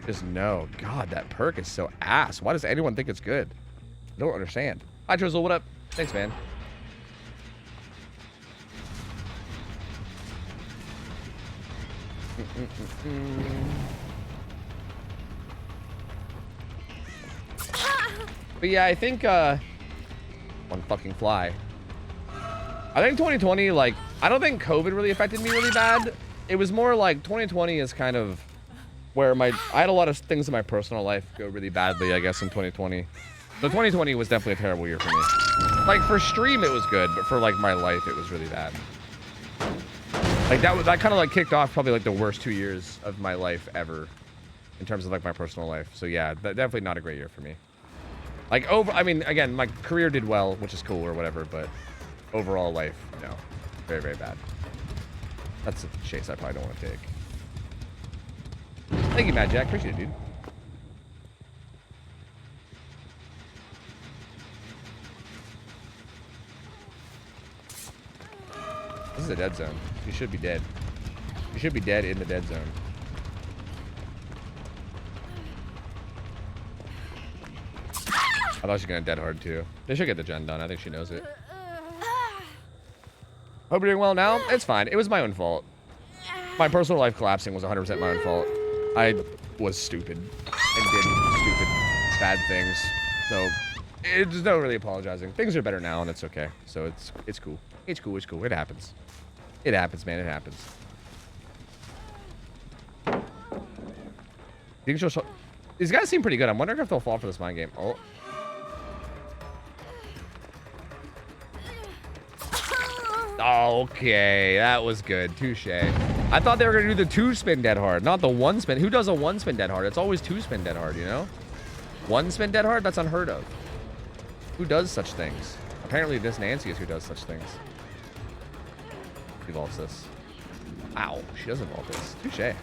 just no. God, that perk is so ass. Why does anyone think it's good? I don't understand. Hi, Drizzle. What up? Thanks, man. But yeah, I think one fucking fly. I think 2020, like, I don't think COVID really affected me really bad. It was more like 2020 is kind of where I had a lot of things in my personal life go really badly, I guess, in 2020. So 2020 was definitely a terrible year for me. Like for stream it was good, but for like my life it was really bad. Like that kind of like kicked off probably like the worst 2 years of my life ever. in terms of like my personal life. So yeah, definitely not a great year for me. Like I mean, again, my career did well, which is cool or whatever, but overall life, no, very, very bad. That's a chase I probably don't want to take. Thank you, Mad Jack. Appreciate it, dude. This is a dead zone. You should be dead. You should be dead in the dead zone. I thought she was gonna dead hard too. They should get the gen done. I think she knows it. Hope you're doing well now. It's fine. It was my own fault. My personal life collapsing was 100% my own fault. I was stupid and did stupid, bad things. So there's no really apologizing. Things are better now, and it's okay. So it's cool. It's cool. It's cool. It happens. It happens, man. It happens. Think she'll show... These guys seem pretty good. I'm wondering if they'll fall for this mind game. Oh. Okay, that was good. Touche. I thought they were gonna do the 2-spin dead hard, not the 1-spin. Who does a 1-spin dead hard? It's always 2-spin dead hard, you know? 1-spin dead hard? That's unheard of. Who does such things? Apparently this Nancy is who does such things. Evolves this. Ow, she does evolve this. Touche.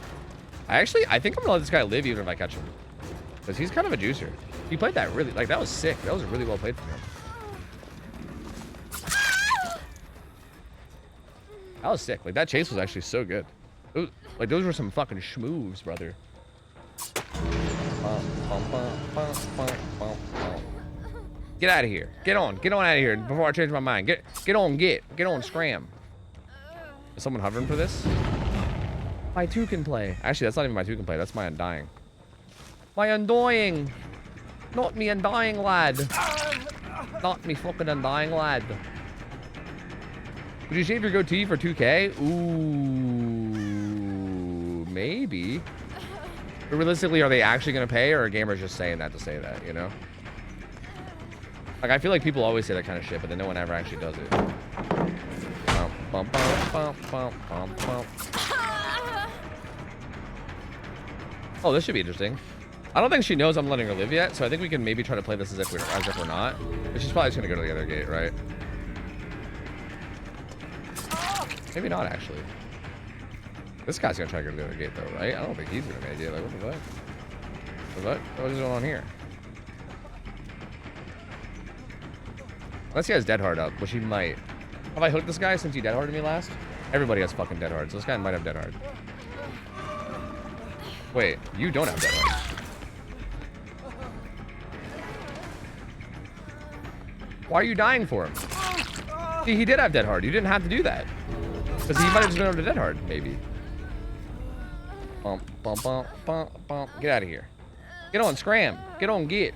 I think I'm gonna let this guy live even if I catch him. Because he's kind of a juicer. He played that really, like, that was sick. That was really well played from him. That was sick. Like, that chase was actually so good. Ooh, like, those were some fucking schmoves, brother. Get out of here. Get on out of here before I change my mind. Get on, scram. Is someone hovering for this? My 2 can play. Actually, that's not even my 2 can play. That's my undying. My undying. Not me undying, lad. Not me fucking undying, lad. Would you shave your goatee for 2K? Ooh, maybe. But realistically, are they actually going to pay, or are gamers just saying that to say that, you know? Like, I feel like people always say that kind of shit, but then no one ever actually does it. Oh, this should be interesting. I don't think she knows I'm letting her live yet, so I think we can maybe try to play this as if we're not. But she's probably just going to go to the other gate, right? Maybe not, actually. This guy's gonna try to go to the other gate, though, right? I don't think he's gonna make it. Like, what the fuck? What is going on here? Unless he has dead hard up, which he might. Have I hooked this guy since he dead harded me last? Everybody has fucking dead hard, so this guy might have dead hard. Wait, you don't have dead hard. Why are you dying for him? See, he did have dead hard. You didn't have to do that. Because he might have just been able to dead hard, maybe. Bump, bump, bump, bump, bump. Get out of here. Get on, scram. Get on, get.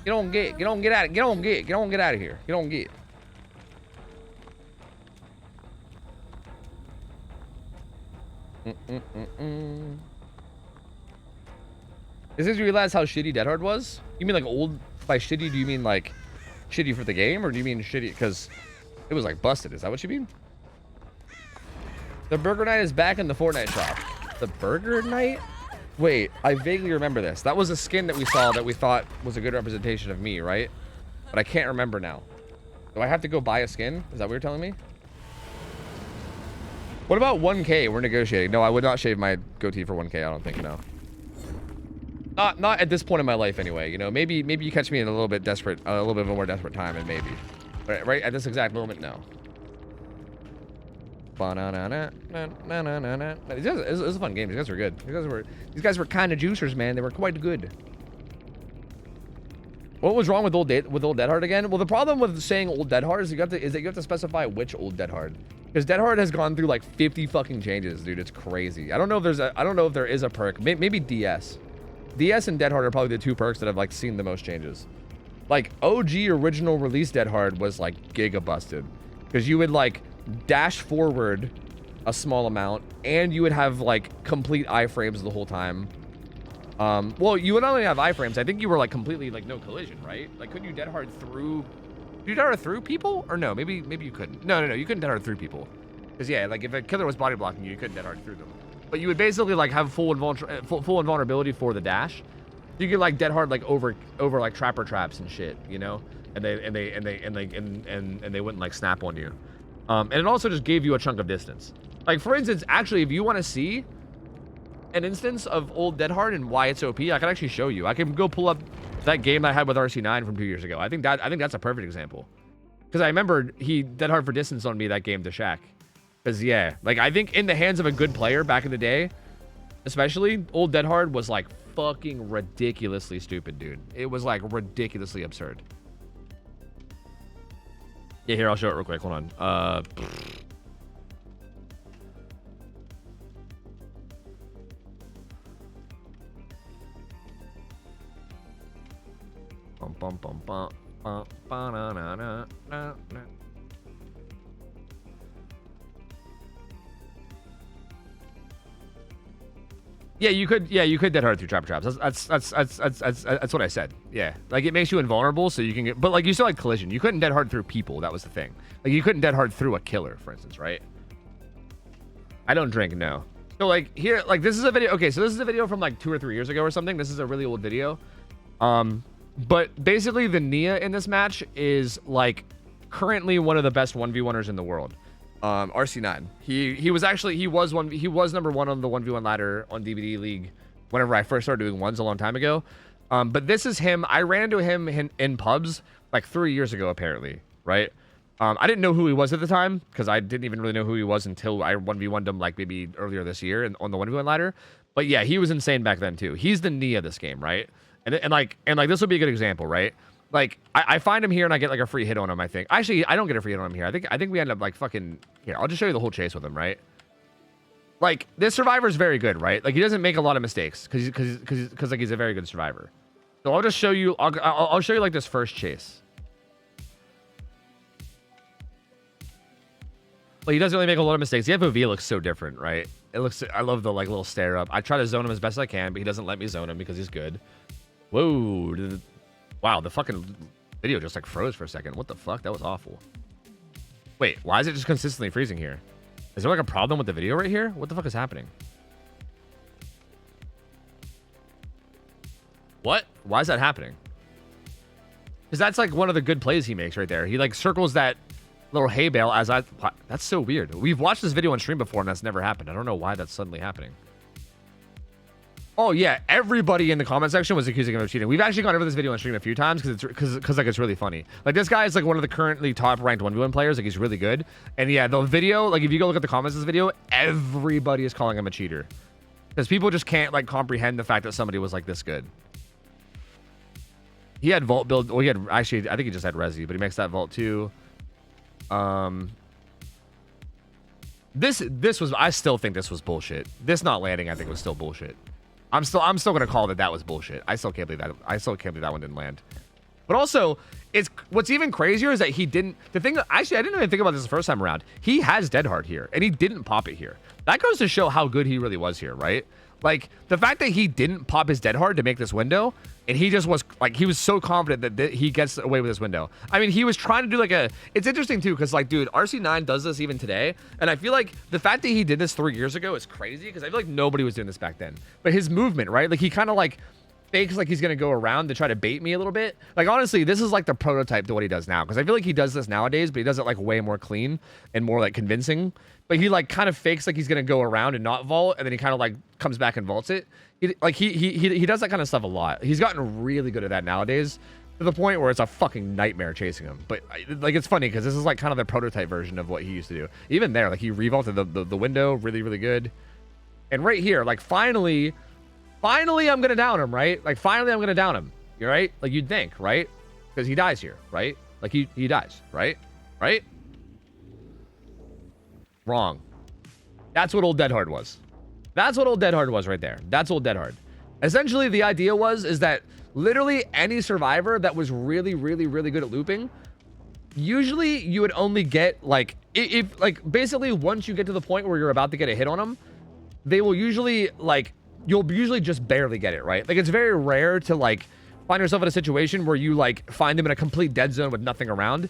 Get on, get. Get on, get out. Get on, get. Get on, get out of here. Get on, get. Is this you realize how shitty dead hard was? You mean like old? By shitty, do you mean like shitty for the game, or do you mean shitty because it was like busted? Is that what you mean? The Burger Night is back in the Fortnite shop. The Burger Night? Wait, I vaguely remember this. That was a skin that we saw that we thought was a good representation of me, right? But I can't remember now. Do I have to go buy a skin? Is that what you're telling me? What about 1K? We're negotiating. No, I would not shave my goatee for 1K. I don't think, no. Not at this point in my life, anyway. You know, maybe you catch me in a little bit desperate, a little bit of a more desperate time, and maybe. But right at this exact moment, no. It was a fun game. These guys were good. These guys were kind of juicers, man. They were quite good. What was wrong with old Dead Hard again? Well, the problem with saying old Dead Hard is that you have to specify which old Dead Hard. Because Dead Hard has gone through like 50 fucking changes, dude. It's crazy. I don't know if there is a perk. Maybe DS. DS and Dead Hard are probably the 2 perks that have like seen the most changes. Like OG original release Dead Hard was like giga busted. Because you would like dash forward a small amount, and you would have like complete iframes the whole time. Well, you would only have iframes. I think you were like completely like no collision, right? Like, couldn't you dead hard through? Did you dead hard through people, or no? Maybe you couldn't. No, you couldn't dead hard through people. Because yeah, like if a killer was body blocking you, you couldn't dead hard through them. but you would basically like have full invulnerability for the dash. You could like dead hard like over like trapper traps and shit, you know, and they wouldn't like snap on you. And it also just gave you a chunk of distance. Like for instance, actually, if you want to see an instance of old dead hard and why it's OP, I can actually show you. I can go pull up that game I had with RC9 from 2 years ago. I think that's a perfect example. Because I remember he dead hard for distance on me that game to Shaq. Because yeah, like I think in the hands of a good player back in the day, especially, old dead hard was like fucking ridiculously stupid, dude. It was like ridiculously absurd. Yeah, here, I'll show it real quick. Hold on. Bum, bum, bum, bum, bum, ba, na, na, na, na, na. Yeah, you could dead hard through trapper traps. That's what I said. Yeah, like it makes you invulnerable, so you can get, but like you still had collision. You couldn't dead hard through people. That was the thing. Like you couldn't dead hard through a killer, for instance, right? I don't drink, no. So like here, like this is a video. Okay, so this is a video from like 2 or 3 years ago or something. This is a really old video. But basically the Nia in this match is like currently one of the best 1v1ers in the world. RC9. He was number 1 on the 1v1 ladder on DVD League whenever I first started doing ones a long time ago. But this is him. I ran into him in pubs like 3 years ago, apparently, right? I didn't know who he was at the time because I didn't even really know who he was until I 1v1'd him like maybe earlier this year on the 1v1 ladder. But yeah, he was insane back then too. He's the Nia of this game, right? And like this would be a good example, right? Like I find him here and I get like a free hit on him. I think actually I don't get a free hit on him here. I think we end up like fucking here. I'll just show you the whole chase with him, right? Like this survivor is very good, right? Like he doesn't make a lot of mistakes because like he's a very good survivor. So I'll just show you. I'll show you like this first chase. Well, he doesn't really make a lot of mistakes. The FOV looks so different, right? It looks. I love the like little stare up. I try to zone him as best as I can, but he doesn't let me zone him because he's good. Whoa. Wow, the fucking video just like froze for a second. What the fuck? That was awful. Wait, why is it just consistently freezing here? Is there like a problem with the video right here? What the fuck is happening? What? Why is that happening? Because that's like one of the good plays he makes right there. He like circles that little hay bale as I... That's so weird. We've watched this video on stream before and that's never happened. I don't know why that's suddenly happening. Oh yeah, everybody in the comment section was accusing him of cheating. We've actually gone over this video on stream a few times because like it's really funny. Like this guy is like one of the currently top ranked 1v1 players. Like he's really good. And yeah, the video, like if you go look at the comments of this video, everybody is calling him a cheater because people just can't like comprehend the fact that somebody was like this good. He had vault build. Well, he had actually, I think he just had Resi, but he makes that vault too. This was, I still think this was bullshit. This not landing, I think was still bullshit. I'm still gonna call that was bullshit. I still can't believe that one didn't land. But also, it's what's even crazier is that he didn't. The thing that actually I didn't even think about this the first time around. He has dead hard here, and he didn't pop it here. That goes to show how good he really was here, right? Like the fact that he didn't pop his dead hard to make this window, and he just was like he was so confident that he gets away with this window. I mean, he was trying to do like a. It's interesting too, because like, dude, RC9 does this even today, and I feel like the fact that he did this 3 years ago is crazy because I feel like nobody was doing this back then. But his movement, right? Like he kind of like fakes like he's gonna go around to try to bait me a little bit. Like honestly, this is like the prototype to what he does now because I feel like he does this nowadays, but he does it like way more clean and more like convincing. But he like kind of fakes like he's gonna go around and not vault, and then he kind of like comes back and vaults it. He does that kind of stuff a lot. He's gotten really good at that nowadays to the point where it's a fucking nightmare chasing him. But like it's funny because this is like kind of the prototype version of what he used to do. Even there, like he revaulted the window really good. And right here, like finally I'm gonna down him, right? Like finally I'm gonna down him. You're right? Like you'd think, right? Because he dies here, right? Like he dies, right? Right? Wrong. That's what old Dead Hard was. That's what old Dead Hard was right there. That's old Dead Hard. Essentially, the idea is that literally any survivor that was really good at looping, usually you would only get like if like basically once you get to the point where you're about to get a hit on them, they will usually like you'll usually just barely get it, right? Like it's very rare to like find yourself in a situation where you like find them in a complete dead zone with nothing around.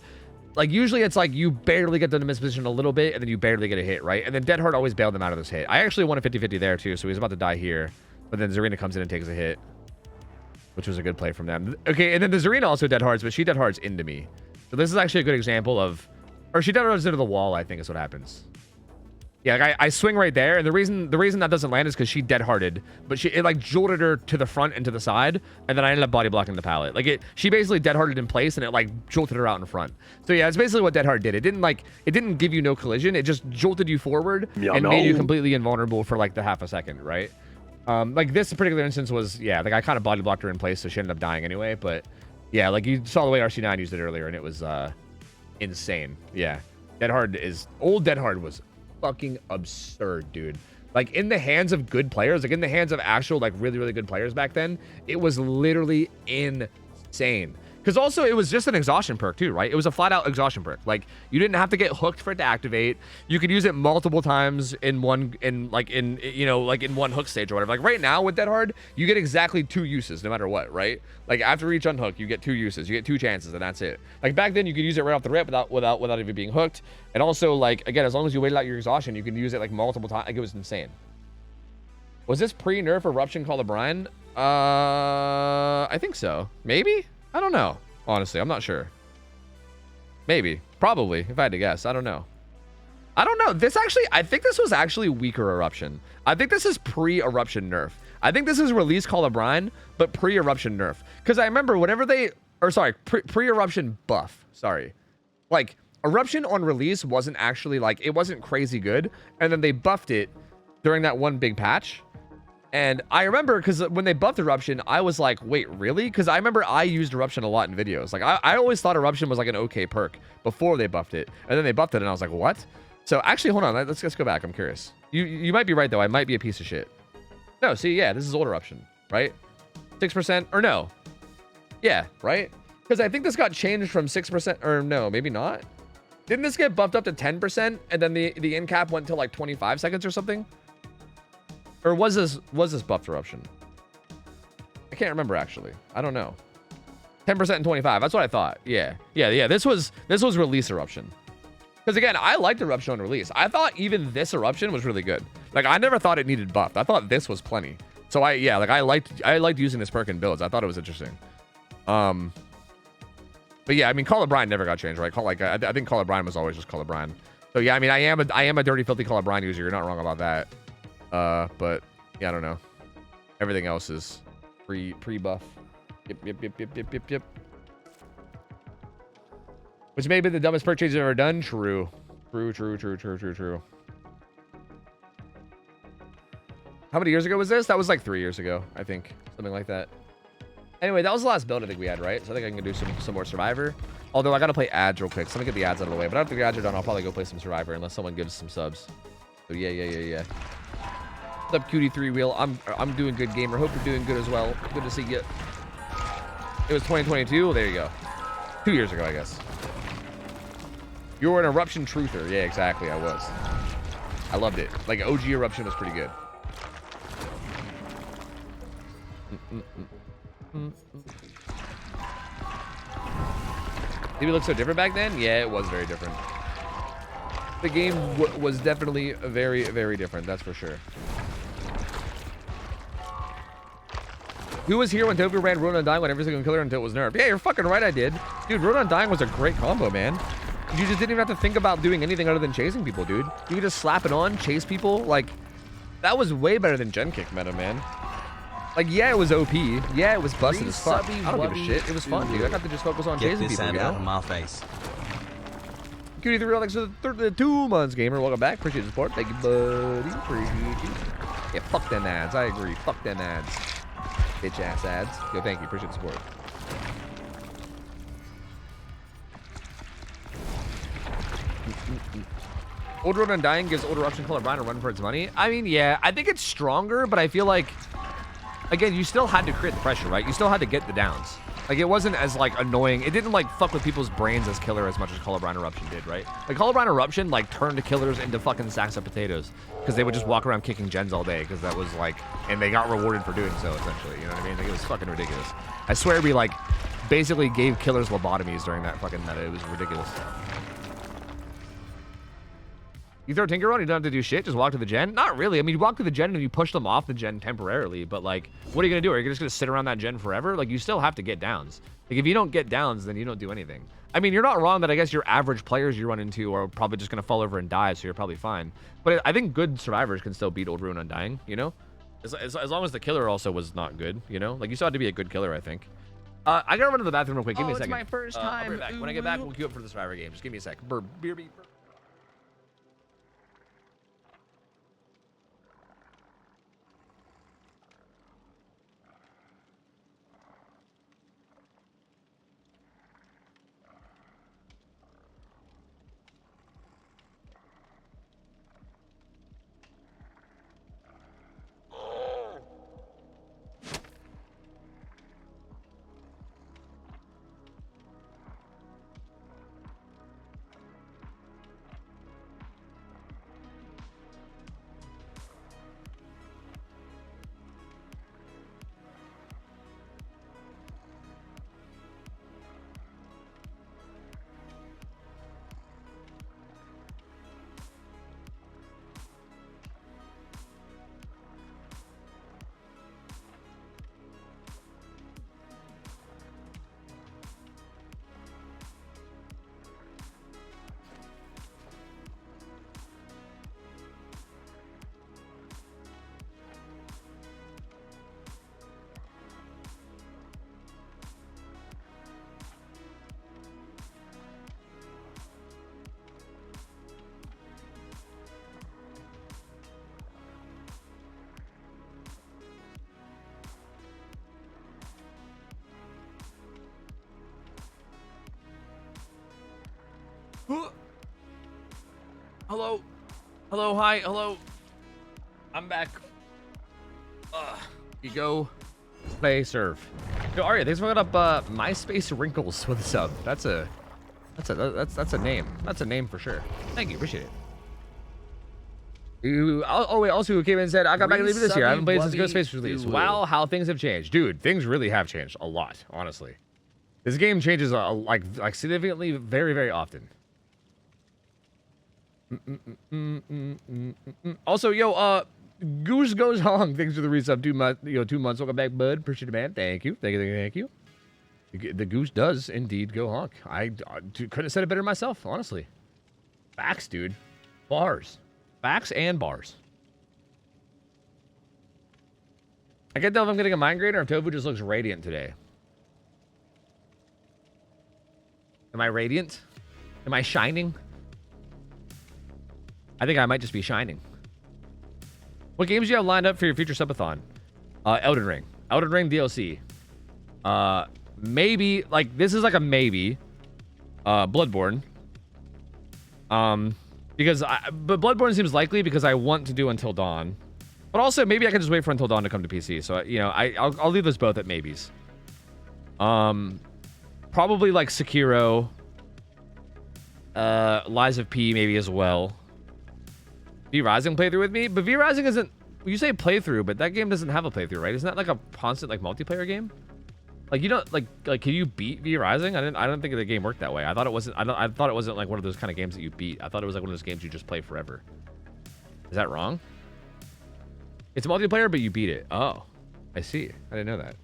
like usually it's like you barely get them to miss position a little bit and then you barely get a hit, right? And then Dead Hard always bailed them out of this hit. I actually won a 50-50 there too, so he's about to die here. But then Zarina comes in and takes a hit, which was a good play from them. Okay, and then the Zarina also Dead Hards, but she Dead Hards into me. So this is actually a good example of, or she Dead Hards into the wall, I think is what happens. Yeah, like I swing right there, and the reason that doesn't land is because she Dead Hearted, but it like jolted her to the front and to the side, and then I ended up body blocking the pallet. Like she basically Dead Hearted in place, and it like jolted her out in front. So yeah, it's basically what Dead Hard did. It didn't give you no collision. It just jolted you forward and made you completely invulnerable for like the half a second, right? Like this particular instance was, yeah, like I kind of body blocked her in place, so she ended up dying anyway. But yeah, like you saw the way RC9 used it earlier, and it was insane. Yeah, old Dead Hard was fucking absurd, dude. Like in the hands of good players, like in the hands of actual like really, really good players back then, it was literally insane. Because also it was just an exhaustion perk too, right? It was a flat out exhaustion perk. Like you didn't have to get hooked for it to activate. You could use it multiple times in one hook stage or whatever. Like right now with Dead Hard, you get exactly 2 uses no matter what, right? Like after each unhook, you get 2 uses. You get 2 chances and that's it. Like back then you could use it right off the rip without even being hooked. And also like again, as long as you waited out your exhaustion, you could use it like multiple times. Like it was insane. Was this pre-nerf eruption Call of Brian? I think so. Maybe? I don't know. Honestly, I'm not sure. Maybe. Probably, if I had to guess. I don't know. I don't know. I think this was actually weaker eruption. I think this is pre-eruption nerf. I think this is release Call of Brian, but pre-eruption nerf. Because I remember whenever pre-eruption buff. Sorry. Like, eruption on release wasn't actually, like, it wasn't crazy good. And then they buffed it during that one big patch. And I remember because when they buffed Eruption, I was like, wait, really? Because I remember I used Eruption a lot in videos. Like, I always thought Eruption was like an okay perk before they buffed it. And then they buffed it, and I was like, what? So actually, hold on. Let's go back. I'm curious. You might be right, though. I might be a piece of shit. No, see, yeah, this is old Eruption, right? 6%, or no. Yeah, right? Because I think this got changed from 6%, or no, maybe not. Didn't this get buffed up to 10%, and then the end cap went to like 25 seconds or something? Or was this buffed eruption? I can't remember actually. I don't know. 10% and 25. That's what I thought. Yeah. This was release eruption. Because again, I liked eruption on release. I thought even this eruption was really good. Like I never thought it needed buffed. I thought this was plenty. So I liked using this perk in builds. I thought it was interesting. But yeah, I mean, Call of Brian never got changed, right? I think Call of Brian was always just Call of Brian. So yeah, I mean, I am a dirty, filthy Call of Brian user. You're not wrong about that. But yeah, I don't know. Everything else is pre-buff. Yep. Which may be the dumbest perk change I've ever done. True. How many years ago was this? That was like 3 years ago, I think. Something like that. Anyway, that was the last build I think we had, right? So I think I can do some more Survivor. Although I gotta play ads real quick. So let me get the ads out of the way. But after the ads are done, I'll probably go play some Survivor unless someone gives some subs. So yeah. What's up, Cutie3 Wheel? I'm doing good, gamer. Hope you're doing good as well. Good to see you. It was 2022. Well, there you go. 2 years ago, I guess. You were an eruption truther. Yeah, exactly. I was. I loved it. Like OG eruption was pretty good. Did it look so different back then? Yeah, it was very different. The game was definitely very, very different. That's for sure. Who was here when Tofu ran Road Undying on every single killer until it was nerfed? Yeah, you're fucking right, I did. Dude, Road Undying was a great combo, man. You just didn't even have to think about doing anything other than chasing people, dude. You could just slap it on, chase people. Like, that was way better than Gen Kick meta, man. Like, yeah, it was OP. Yeah, it was busted as fuck. I don't give a shit. It was fun, dude. I got to just focus on chasing people, you know? Out of my face. Cutie the real, thanks for the 2 months, gamer. Welcome back. Appreciate the support. Thank you, buddy. Appreciate you. Yeah, fuck them ads. I agree. Fuck them ads. Bitch ass ads. Yo, thank you. Appreciate the support. Old Road Undying gives Old Eruption Call of Brian a run for its money. I mean, yeah, I think it's stronger, but I feel like, again, you still had to create the pressure, right? You still had to get the downs. Like, it wasn't as, like, annoying. It didn't, like, fuck with people's brains as killer as much as Call of Brian Eruption did, right? Like, Call of Brian Eruption, like, turned killers into fucking sacks of potatoes. Because they would just walk around kicking gens all day. Because that was, like... And they got rewarded for doing so, essentially. You know what I mean? Like, it was fucking ridiculous. I swear it'd be, like, basically gave killers lobotomies during that fucking meta. It was ridiculous. You throw Tinker on, you don't have to do shit. Just walk to the gen. Not really. I mean, you walk to the gen and you push them off the gen temporarily. But like, what are you gonna do? Are you just gonna sit around that gen forever? Like, you still have to get downs. Like, if you don't get downs, then you don't do anything. I mean, you're not wrong that I guess your average players you run into are probably just gonna fall over and die, so you're probably fine. But I think good survivors can still beat Old Ruin Undying. You know, as long as the killer also was not good. You know, like you still had to be a good killer, I think. I gotta run to the bathroom real quick. Give me a second. It's my first time. I'll be right back. When I get back, we'll queue up for the survivor game. Just give me a sec. Beer. Hello, hi, hello. I'm back. You go play serve. Yo, Arya, thanks for looking up MySpace Wrinkles with a sub. That's a name. That's a name for sure. Thank you, appreciate it. Oh wait, also who came in and said I got back into this year. I haven't played since Ghostface release. Wow, how things have changed, dude. Things really have changed a lot, honestly. This game changes like significantly, very, very often. Also, yo, Goose Goes Hong. Thanks for the resub. 2 months, 2 months. Welcome back, bud. Appreciate it, man. Thank you. Thank you. The goose does indeed go honk. I couldn't have said it better myself, honestly. Facts, dude. Bars. Facts and bars. I can't tell if I'm getting a migraine or if Tofu just looks radiant today. Am I radiant? Am I shining? I think I might just be shining. What games do you have lined up for your future subathon? Elden Ring. Elden Ring DLC. Maybe, like, this is like a maybe. Bloodborne. But Bloodborne seems likely because I want to do Until Dawn. But also, maybe I can just wait for Until Dawn to come to PC. So, I'll leave this both at maybes. Probably like Sekiro. Lies of P maybe as well. V Rising playthrough with me, but V Rising isn't. You say playthrough, but that game doesn't have a playthrough, right? Isn't that like a constant like multiplayer game? Like you don't like can you beat V Rising? I don't think the game worked that way. I thought it wasn't. I thought it wasn't like one of those kind of games that you beat. I thought it was like one of those games you just play forever. Is that wrong? It's multiplayer, but you beat it. Oh, I see. I didn't know that.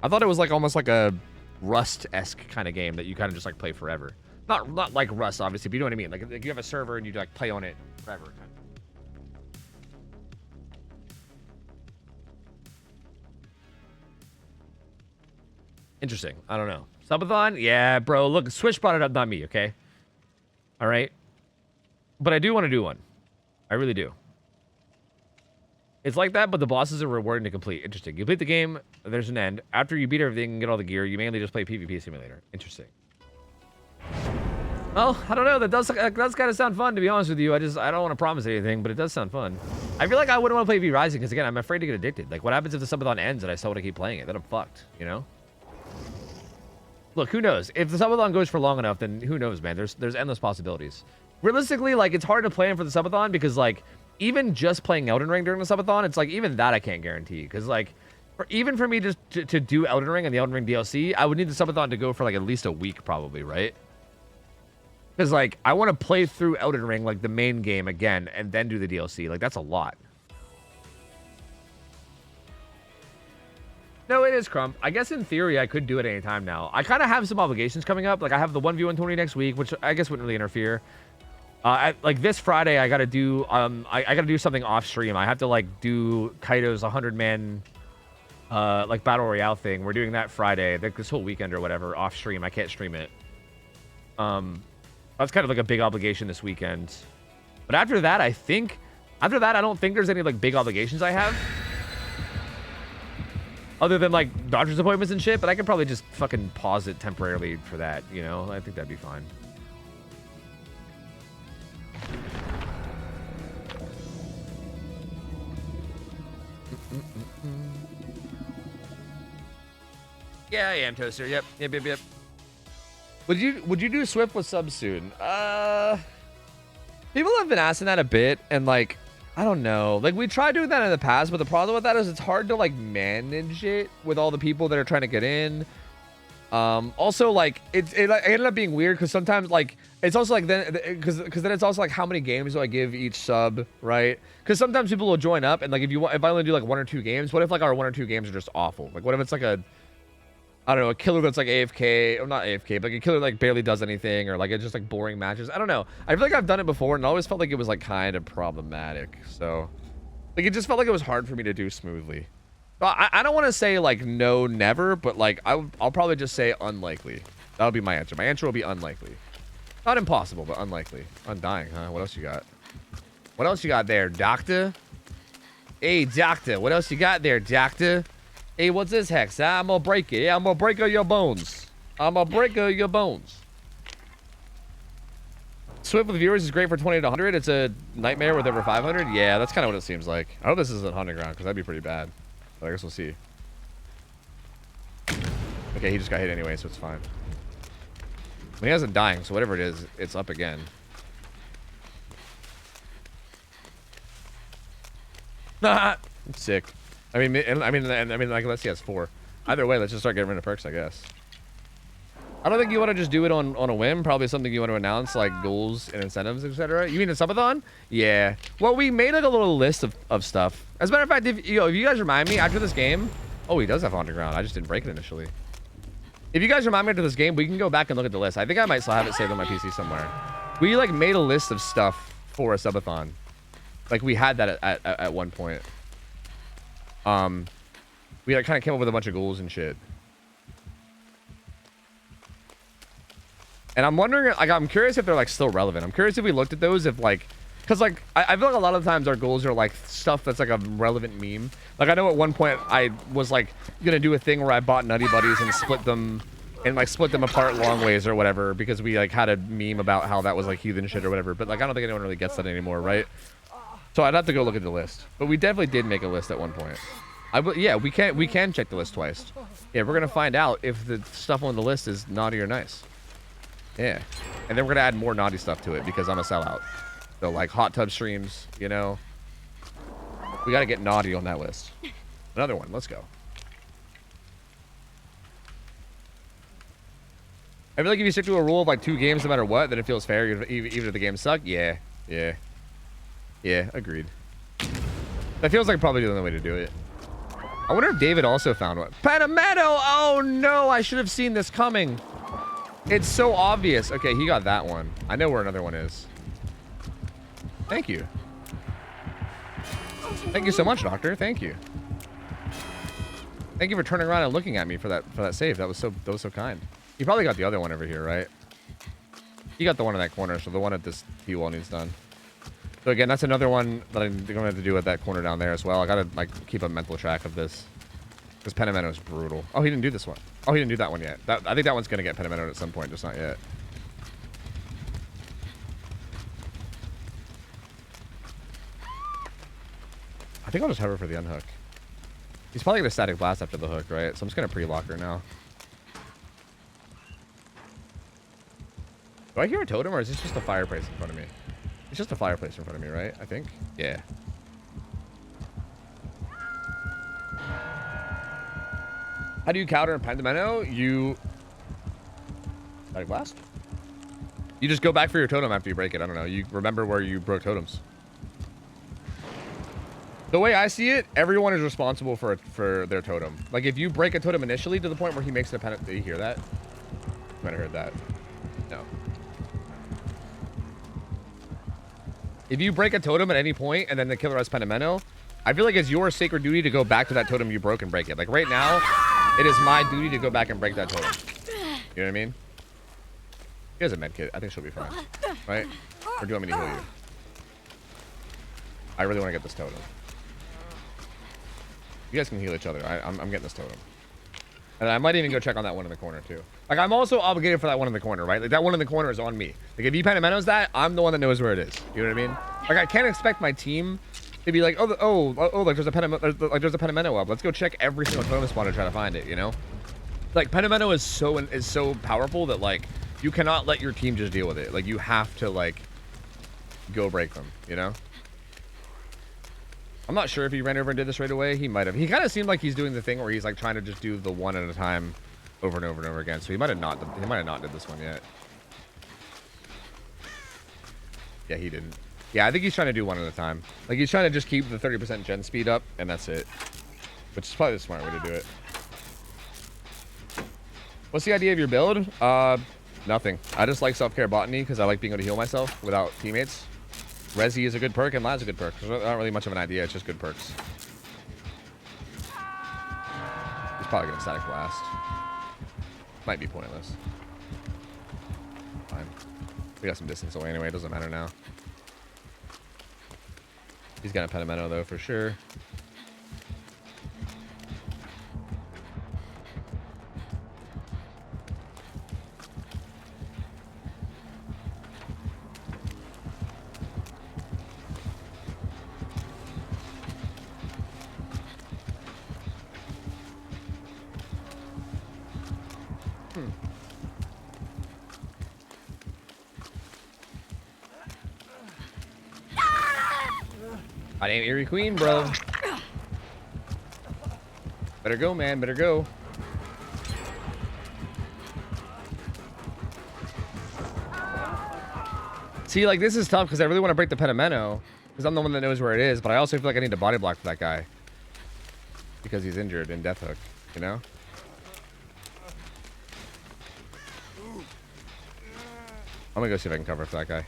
I thought it was like almost like a Rust-esque kind of game that you kind of just like play forever. Not like Rust, obviously, but you know what I mean. Like you have a server and you like play on it forever. Interesting. I don't know. Subathon? Yeah, bro. Look, Switch brought it up, not me, okay? All right? But I do want to do one. I really do. It's like that, but the bosses are rewarding to complete. Interesting. You beat the game, there's an end. After you beat everything and get all the gear, you mainly just play PvP Simulator. Interesting. Well, I don't know. That does kind of sound fun, to be honest with you. I don't want to promise anything, but it does sound fun. I feel like I wouldn't want to play V Rising because, again, I'm afraid to get addicted. Like, what happens if the subathon ends and I still want to keep playing it? Then I'm fucked, you know? Look, who knows? If the subathon goes for long enough, then who knows, man? There's endless possibilities. Realistically, like, it's hard to plan for the subathon because, like, even just playing Elden Ring during the subathon, it's like, even that I can't guarantee. Because, like, even for me just to do Elden Ring and the Elden Ring DLC, I would need the subathon to go for like at least a week probably, right? Because like I want to play through Elden Ring, like the main game again, and then do the DLC. Like that's a lot. No, it is Crump. I guess in theory I could do it anytime now. I kind of have some obligations coming up. Like I have the 1v120 next week, which I guess wouldn't really interfere. Like this Friday, I gotta do I gotta do something off stream. I have to like do Kaido's 100-man like battle royale thing. We're doing that Friday, like this whole weekend or whatever, off stream. I can't stream it. That's kind of like a big obligation this weekend. But after that, I don't think there's any like big obligations I have. Other than like doctor's appointments and shit, but I could probably just fucking pause it temporarily for that, you know? I think that'd be fine. Yeah, I am, Toaster. Yep. Would you do Swift with subs soon? People have been asking that a bit, and like, I don't know. Like, we tried doing that in the past, but the problem with that is it's hard to like manage it with all the people that are trying to get in. Also, like, it ended up being weird because sometimes like it's also like then because then it's also like how many games do I give each sub, right? Because sometimes people will join up and like if I only do like 1 or 2 games, what if like our 1 or 2 games are just awful? Like, what if it's like a I don't know, a killer that's like AFK, or not AFK, but like a killer like barely does anything, or like it's just like boring matches. I don't know. I feel like I've done it before, and I always felt like it was like kind of problematic. So, like, it just felt like it was hard for me to do smoothly. But I don't want to say like no, never, but like I'll probably just say unlikely. That'll be my answer. My answer will be unlikely. Not impossible, but unlikely. Undying, huh? What else you got? What else you got there, doctor? Hey, doctor. What else you got there, doctor? Hey, what's this hex? I'm gonna break it. Yeah, I'm gonna break all your bones. I'm gonna break all your bones. Swift with viewers is great for 20 to 100. It's a nightmare with over 500. Yeah, that's kind of what it seems like. I hope this isn't hunting ground because that'd be pretty bad. But I guess we'll see. Okay, he just got hit anyway, so it's fine. He hasn't dying, so whatever it is, it's up again. Nah, I'm sick. I mean, like, let's see, has 4. Either way, let's just start getting rid of perks, I guess. I don't think you want to just do it on a whim. Probably something you want to announce, like goals and incentives, etc. You mean a subathon? Yeah. Well, we made like a little list of stuff. As a matter of fact, if you guys remind me after this game, oh, he does have haunted ground. I just didn't break it initially. If you guys remind me after this game, we can go back and look at the list. I think I might still have it saved on my PC somewhere. We like made a list of stuff for a subathon. Like we had that at one point. We like kind of came up with a bunch of goals and shit. And I'm wondering, like, I'm curious if they're like still relevant. I'm curious if we looked at those, if like, cause like I feel like a lot of times our goals are like stuff that's like a relevant meme. Like I know at one point I was like gonna do a thing where I bought Nutty Buddies and split them apart long ways or whatever because we like had a meme about how that was like heathen shit or whatever. But like I don't think anyone really gets that anymore, right? So I'd have to go look at the list. But we definitely did make a list at one point. Yeah, we can check the list twice. Yeah, we're gonna find out if the stuff on the list is naughty or nice. Yeah, and then we're gonna add more naughty stuff to it because I'm a sellout. So like hot tub streams, you know. We gotta get naughty on that list. Another one. Let's go. I feel like if you stick to a rule of like 2 games no matter what, then it feels fair even if the games suck. Yeah. Agreed. That feels like probably the only way to do it. I wonder if David also found one. Panamano! Oh no, I should have seen this coming. It's so obvious. Okay, he got that one. I know where another one is. Thank you. Thank you so much, Doctor. Thank you. Thank you for turning around and looking at me for that save. That was so kind. You probably got the other one over here, right? You got the one in that corner, so the one at this T-wall needs done. So again, that's another one that I'm going to have to do at that corner down there as well. I got to like keep a mental track of this. Because Penamento is brutal. Oh, he didn't do this one. Oh, he didn't do that one yet. I think that one's going to get Penamento at some point, just not yet. I think I'll just hover for the unhook. He's probably going to static blast after the hook, right? So I'm just going to pre-lock her now. Do I hear a totem or is this just a fireplace in front of me? It's just a fireplace in front of me, right? I think. Yeah. How do you counter Pandemeno? You... Static Blast? You just go back for your totem after you break it. I don't know. You remember where you broke totems. The way I see it, everyone is responsible for their totem. Like, if you break a totem initially to the point where he makes it a penalty... Did you hear that? You might have heard that. No. If you break a totem at any point and then the killer has Pandemeno, I feel like it's your sacred duty to go back to that totem you broke and break it. Like, right now, it is my duty to go back and break that totem. You know what I mean? He has a med kit. I think she'll be fine. Right? Or do you want me to heal you? I really want to get this totem. You guys can heal each other. I'm getting this totem. And I might even go check on that one in the corner, too. Like, I'm also obligated for that one in the corner, right? Like, that one in the corner is on me. Like, if he Pandamenos that, I'm the one that knows where it is. You know what I mean? Like, I can't expect my team to be like, like, there's a Pandemeno up. Let's go check every single totem spot and try to find it, you know? Like, Pandemeno is so powerful that, like, you cannot let your team just deal with it. Like, you have to, like, go break them, you know? I'm not sure if he ran over and did this right away. He might have. He kind of seemed like he's doing the thing where he's like trying to just do the one at a time over and over and over again. So he might have not did this one yet. Yeah, he didn't. Yeah, I think he's trying to do one at a time. Like, he's trying to just keep the 30% gen speed up, and that's it. Which is probably the smart way to do it. What's the idea of your build? Nothing. I just like self-care botany because I like being able to heal myself without teammates. Resi is a good perk, and Lad's a good perk. There's not really much of an idea, it's just good perks. He's probably gonna static blast. Might be pointless. Fine. We got some distance away anyway, it doesn't matter now. He's got a Pandemeno though, for sure. I ain't Eerie Queen, bro. Better go, man. Better go. See, like, this is tough because I really want to break the Pandemeno because I'm the one that knows where it is, but I also feel like I need to body block for that guy because he's injured in Death Hook, you know? I'm gonna go see if I can cover for that guy.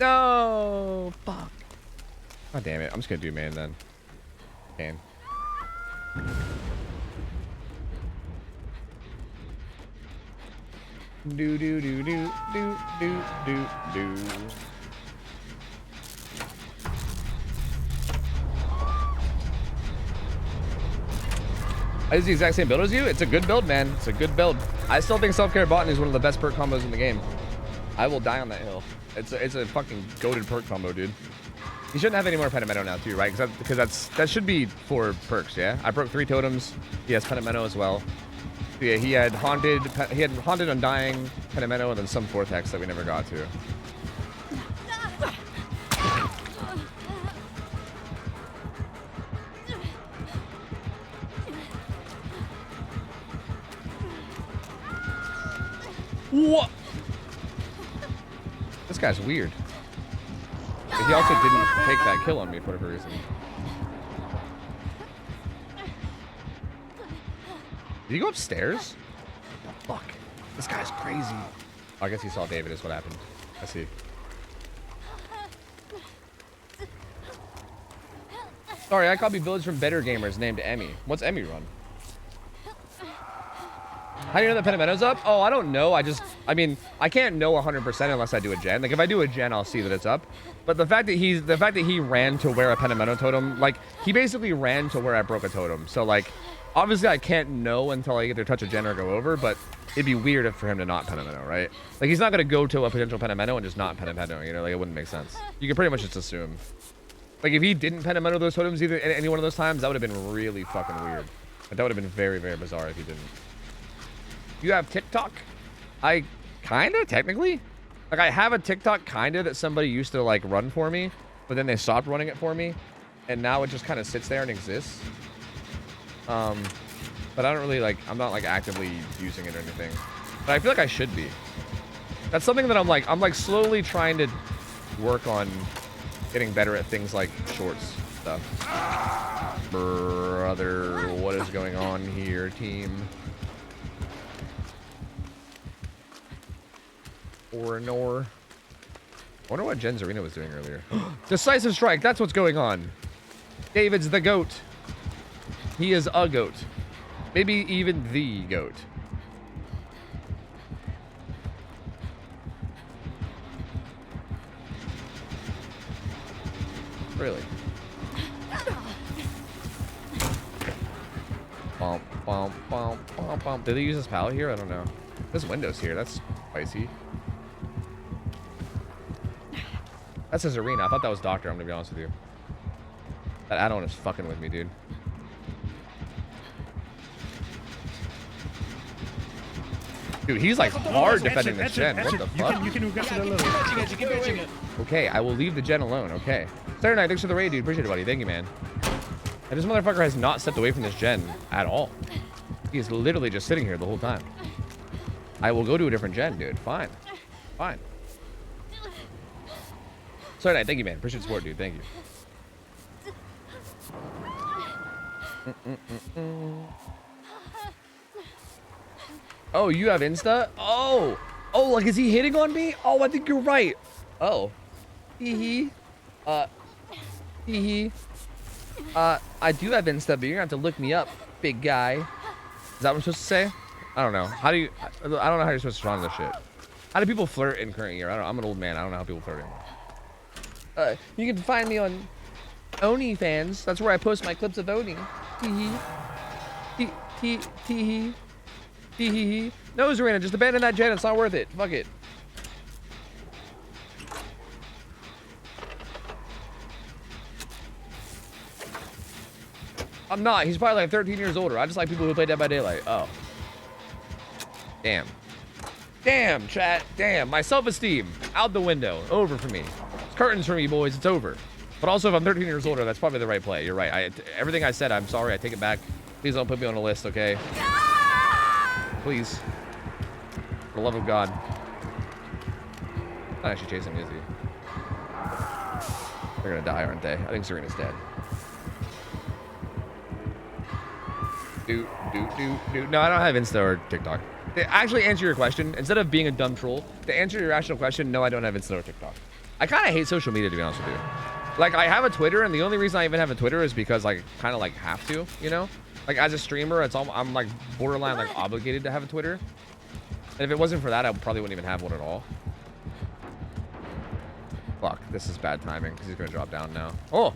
No! Fuck. God damn it. I'm just gonna do main then. Can. Do do do do do do do do. I use the exact same build as you. It's a good build, man. It's a good build. I still think self-care botany is one of the best perk combos in the game. I will die on that hill. It's a fucking goated perk combo, dude. You shouldn't have any more Pandemeno now, too, right? Because that should be 4 perks, yeah. I broke 3 totems. He has Pandemeno as well. So yeah, he had haunted, undying, Pandemeno, and then some 4th hex that we never got to. What? This guy's weird. But he also didn't take that kill on me for whatever reason. Did he go upstairs? What the fuck? This guy's crazy. Oh, I guess he saw David is what happened. I see. Sorry, I copy builds from better gamers named Emmy. What's Emmy run? How do you know that Pandemeno's up? Oh, I don't know. I mean, I can't know 100% unless I do a gen. Like, if I do a gen, I'll see that it's up. But the fact that he ran to where a Pandemeno totem, like, he basically ran to where I broke a totem. So, like, obviously I can't know until I either touch a gen or go over, but it'd be weird for him to not Pandemeno, right? Like, he's not going to go to a potential Pandemeno and just not Pandemeno, you know? Like, it wouldn't make sense. You can pretty much just assume. Like, if he didn't Pandemeno those totems either any one of those times, that would have been really fucking weird. Like, that would have been very, very bizarre if he didn't. You have TikTok? I kinda, technically. Like, I have a TikTok kinda that somebody used to like run for me, but then they stopped running it for me. and now it just kind of sits there and exists. But I don't really like, I'm not like actively using it or anything. But I feel like I should be. That's something that I'm like slowly trying to work on getting better at things like shorts stuff. Brother, what is going on here, team? Or nor. I wonder what Jen Zarina was doing earlier. Decisive strike, that's what's going on. David's the GOAT. He is a GOAT. Maybe even the GOAT. Really? Bump, bump, bump, bump, bump. Did they use this pallet here? I don't know. There's windows here. That's spicy. That's his arena. I thought that was Doctor. I'm gonna be honest with you. That add-on is fucking with me, dude. Dude, he's like hard defending this gen. What the fuck? You can regress it a little. Okay, I will leave the gen alone. Okay. Saturday Night, thanks for the raid, dude. Appreciate it, buddy. Thank you, man. And this motherfucker has not stepped away from this gen at all. He is literally just sitting here the whole time. I will go to a different gen, dude. Fine. Fine. Saturday Night, thank you, man. Appreciate the support, dude. Thank you. Oh, you have Insta? Oh. Oh, like, is he hitting on me? Oh, I think you're right. Oh. Hee-hee. Hee-hee. I do have Insta, but you're gonna have to look me up, big guy. Is that what I'm supposed to say? I don't know. How do you... I don't know how you're supposed to respond to this shit. How do people flirt in current year? I'm an old man. I don't know how people flirt anymore. You can find me on OnlyFans. That's where I post my clips of Oni. Hee-hee. Hee-hee. Hee-hee-hee. No, Zarina, just abandon that gen. It's not worth it. Fuck it. I'm not. He's probably like 13 years older. I just like people who play Dead by Daylight. Oh. Damn. Damn, chat. Damn. My self-esteem. Out the window. Over for me. It's curtains for me, boys. It's over. But also, if I'm 13 years older, that's probably the right play. You're right. Everything I said, I'm sorry. I take it back. Please don't put me on a list, okay? Please. For the love of God. Not actually chasing me, is he? They're gonna die, aren't they? I think Serena's dead. No, I don't have Insta or TikTok. To actually answer your question, instead of being a dumb troll, to answer your rational question, no, I don't have Insta or TikTok. I kind of hate social media, to be honest with you. Like, I have a Twitter, and the only reason I even have a Twitter is because, like, kind of, like, have to, you know? Like, as a streamer, I'm, like, borderline, like, obligated to have a Twitter. And if it wasn't for that, I probably wouldn't even have one at all. Fuck, this is bad timing, because he's going to drop down now. Oh!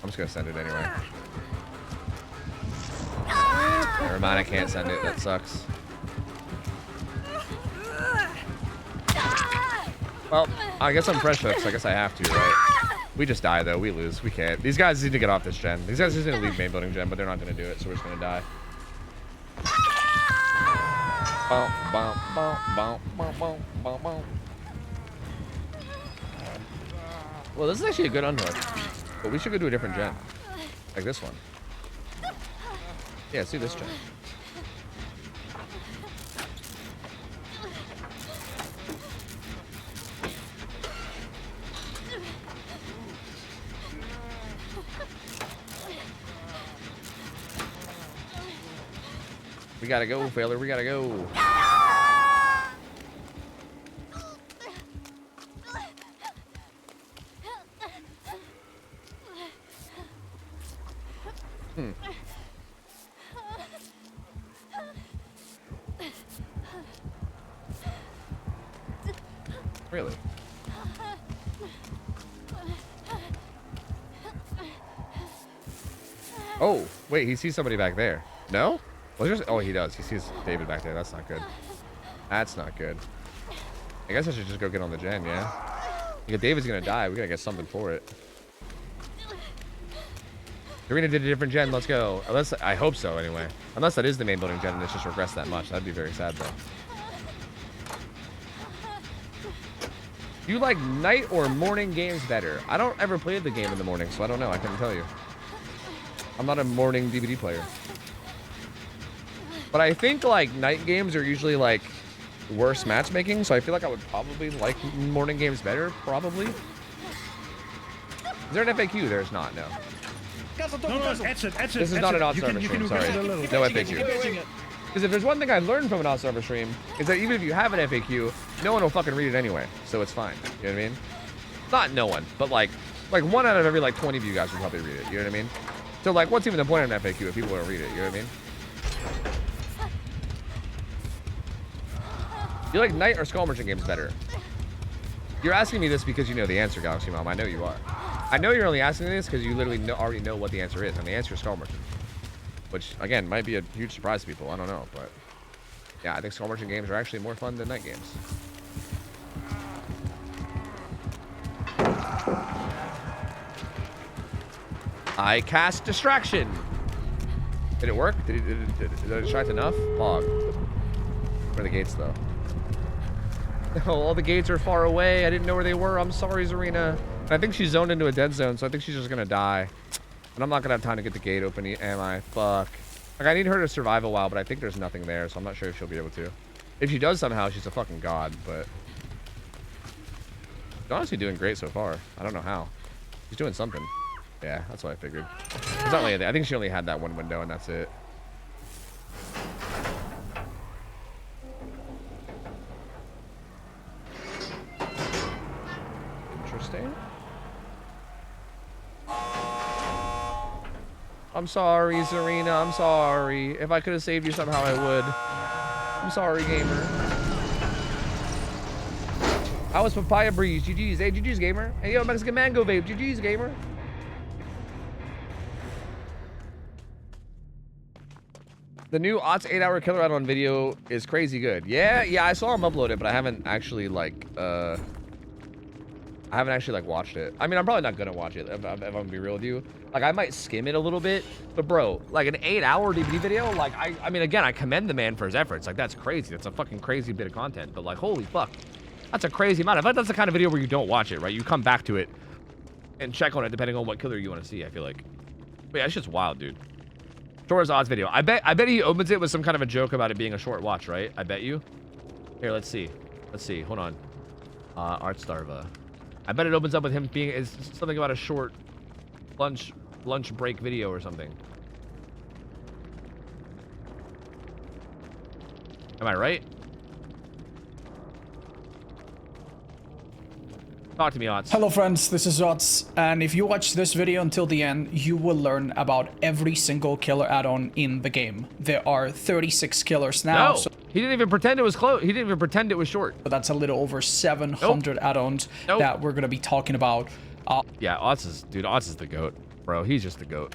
I'm just going to send it anyway. Never mind, I can't send it. That sucks. Well, I guess I'm fresh hooks. I guess I have to, right? We just die, though. We lose. We can't. These guys need to get off this gen. These guys just need to leave main building gen, but they're not going to do it, so we're just going to die. Well, this is actually a good unhook. But we should go to a different gen. Like this one. Yeah, let's do this gen. We gotta go, Failure. We gotta go. Really? Oh, wait, he sees somebody back there. No? Well, just, oh, he does. He sees David back there. That's not good. That's not good. I guess I should just go get on the gen, yeah? Because David's gonna die. We gotta get something for it. Arena did a different gen. Let's go. Unless, I hope so, anyway. Unless that is the main building gen and it's just regressed that much. That'd be very sad, though. Do you like night or morning games better? I don't ever play the game in the morning, so I don't know. I couldn't tell you. I'm not a morning DVD player. But I think like night games are usually like worse matchmaking, so I feel like I would probably like morning games better, probably. Is there an FAQ? There's not, no. This is not an odd server stream, sorry. No FAQ. Because if there's one thing I learned from an odd server stream, is that even if you have an FAQ, no one will fucking read it anyway, so it's fine. You know what I mean? Not no one, but like 1 out of every like 20 of you guys will probably read it, you know what I mean? So like, what's even the point of an FAQ if people don't read it, you know what I mean? You like night or Skull Merchant games better? You're asking me this because you know the answer, Galaxy Mom. I know you are. I know you're only asking this because you literally already know what the answer is, and the answer is Skull Merchant. Which, again, might be a huge surprise to people. I don't know, but... yeah, I think Skull Merchant games are actually more fun than night games. I cast Distraction. Did it work? Did it distract enough? Pog. Where are the gates, though? Oh, all the gates are far away. I didn't know where they were. I'm sorry, Zarina. I think she's zoned into a dead zone, so I think she's just gonna die. And I'm not gonna have time to get the gate open, am I? Fuck. Like, I need her to survive a while, but I think there's nothing there, so I'm not sure if she'll be able to. If she does somehow, she's a fucking god, but... she's honestly doing great so far. I don't know how. She's doing something. Yeah, that's what I figured. It's not really, I think she only had that one window, and that's it. Interesting. I'm sorry, Zarina. I'm sorry. If I could have saved you somehow, I would. I'm sorry, gamer. I was Papaya Breeze. GG's. Hey, GG's, gamer. Hey, yo, Mexican Mango Vape. GG's, gamer. The new OTS 8-hour killer add-on video is crazy good. Yeah, I saw him upload it, but I haven't actually, like, watched it. I mean, I'm probably not gonna watch it, if I'm gonna be real with you. Like, I might skim it a little bit, but bro, like an 8-hour DVD video, like, I mean, again, I commend the man for his efforts. Like, that's crazy. That's a fucking crazy bit of content, but like, holy fuck. That's a crazy amount. I bet that's the kind of video where you don't watch it, right? You come back to it and check on it depending on what killer you want to see, I feel like. But yeah, it's just wild, dude. Torres odds video. I bet he opens it with some kind of a joke about it being a short watch, right? I bet you. Here, let's see. Let's see. Hold on. Artstarva. I bet it opens up with him being is something about a short lunch break video or something. Am I right? Talk to me, Ots. Hello friends, this is Ots, and if you watch this video until the end, you will learn about every single killer add-on in the game. There are 36 killers now. No, he didn't even pretend it was close. He didn't even pretend it was short. So that's a little over 700 add-ons that we're gonna be talking about. Yeah, Ots is the goat, bro. He's just the goat.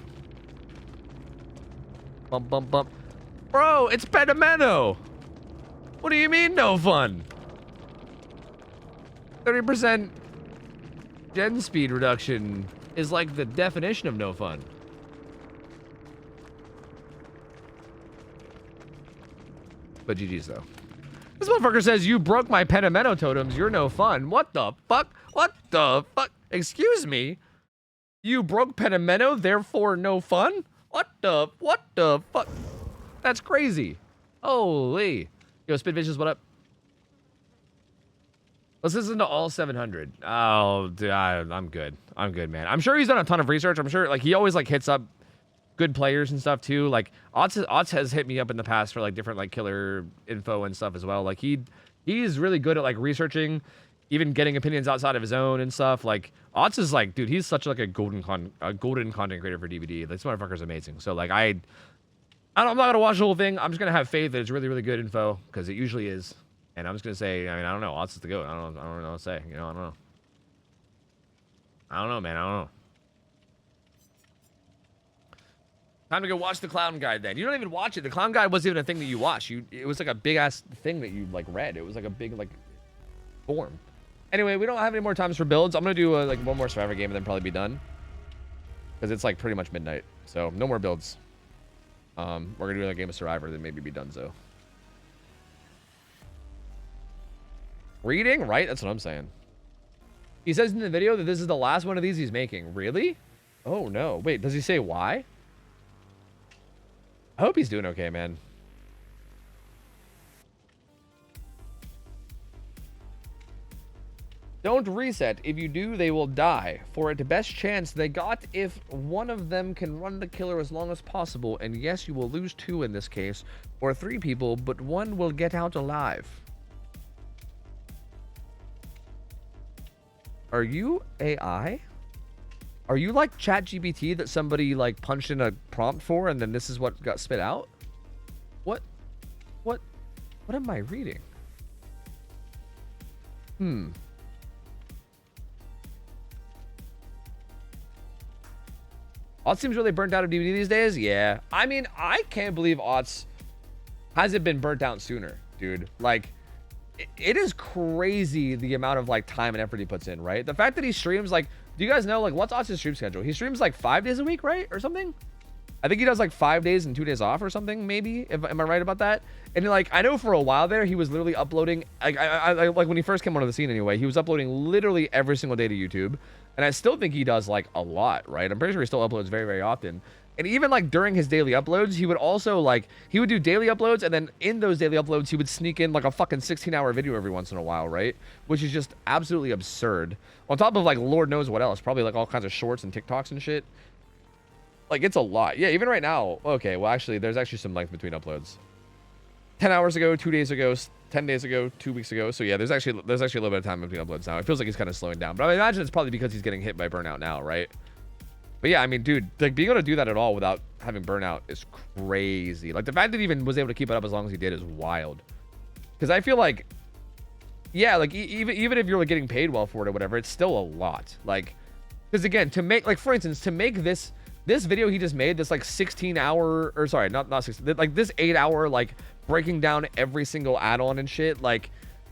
Bump, bump, bump. Bro, it's Pedimento. What do you mean no fun? 30% gen speed reduction is like the definition of no fun. But GG's though. This motherfucker says, you broke my Pedimento totems, you're no fun. What the fuck? What the fuck? Excuse me? You broke Pedimento, therefore no fun? What the fuck? That's crazy. Holy. Yo, Spit Vicious, what up? Let's listen to all 700. Oh, dude, I'm good. I'm good, man. I'm sure he's done a ton of research. I'm sure, like, he always, like, hits up good players and stuff, too. Like, Ots has hit me up in the past for, like, different, like, killer info and stuff as well. Like, he's really good at, like, researching, even getting opinions outside of his own and stuff. Like, Ots is, like, dude, he's such, like, a golden content creator for DVD. This motherfucker's amazing. So, like, I'm not going to watch the whole thing. I'm just going to have faith that it's really, really good info, because it usually is. And I'm just gonna say, I mean, I don't know. Ots is the goat. I don't know what to say. You know, I don't know. I don't know, man. I don't know. Time to go watch the Clown Guide then. You don't even watch it. The Clown Guide wasn't even a thing that you watched. It was like a big ass thing that you like read. It was like a big like form. Anyway, we don't have any more times for builds. I'm gonna do like one more Survivor game and then probably be done. Because it's like pretty much midnight. So no more builds. We're gonna do another game of Survivor, then maybe be done so. Reading, right? That's what I'm saying. He says in the video that this is the last one of these he's making. Really? Oh, no. Wait, does he say why? I hope he's doing okay, man. Don't reset. If you do, they will die. For it, the best chance they got if one of them can run the killer as long as possible. And yes, you will lose 2 in this case, or 3 people, but 1 will get out alive. Are you AI? Are you like ChatGPT that somebody like punched in a prompt for and then this is what got spit out? What am I reading? Otz seems really burnt out of DVD these days. Yeah. I mean, I can't believe Otz hasn't been burnt out sooner, dude. Like, it is crazy the amount of like time and effort he puts in, right? The fact that he streams, like, do you guys know, like, what's Otz's stream schedule? He streams like 5 days a week, right? Or something? I think he does like 5 days and 2 days off or something, maybe. Am I right about that? And like, I know for a while there, he was literally uploading, like, like when he first came onto the scene anyway, he was uploading literally every single day to YouTube. And I still think he does like a lot, right? I'm pretty sure he still uploads very, very often. And even like during his daily uploads, he would also like, he would do daily uploads. And then in those daily uploads, he would sneak in like a fucking 16-hour video every once in a while, right? Which is just absolutely absurd. On top of like, Lord knows what else. Probably like all kinds of shorts and TikToks and shit. Like, it's a lot. Yeah, even right now. Okay, well, actually, there's actually some length between uploads. 10 hours ago, 2 days ago, 10 days ago, 2 weeks ago. So yeah, there's actually a little bit of time between uploads now. It feels like he's kind of slowing down. But I imagine it's probably because he's getting hit by burnout now, right? But yeah, I mean, dude, like being able to do that at all without having burnout is crazy. Like the fact that he even was able to keep it up as long as he did is wild. Because I feel like, yeah, like even if you're like getting paid well for it or whatever, it's still a lot. Like, because again, to make, like, for instance, to make this video he just made, this like 16-hour, or sorry, not 16, like this 8-hour, like breaking down every single add-on and shit, like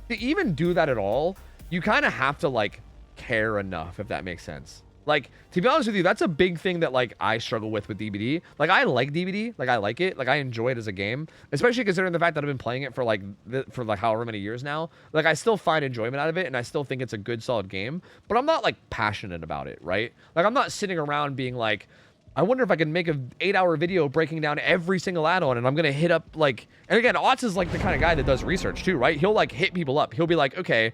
to even do that at all, you kind of have to like care enough, if that makes sense. Like, to be honest with you, that's a big thing that like I struggle with DBD. Like, I like DBD, like I like it, like I enjoy it as a game, especially considering the fact that I've been playing it for like however many years now. Like, I still find enjoyment out of it, and I still think it's a good, solid game, but I'm not like passionate about it, right? Like, I'm not sitting around being like, I wonder if I can make an 8-hour video breaking down every single add-on, and I'm going to hit up, like... And again, Otz is, like, the kind of guy that does research, too, right? He'll, like, hit people up. He'll be like, okay,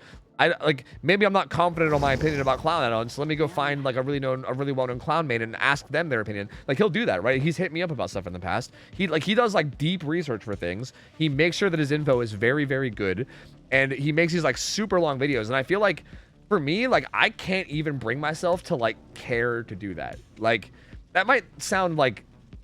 maybe I'm not confident on my opinion about clown add-ons, so let me go find, like, a really well-known clown main and ask them their opinion. Like, he'll do that, right? He's hit me up about stuff in the past. He does, like, deep research for things. He makes sure that his info is very, very good, and he makes these, like, super long videos, and I feel like, for me, like, I can't even bring myself to, like, care to do that. Like... That might sound like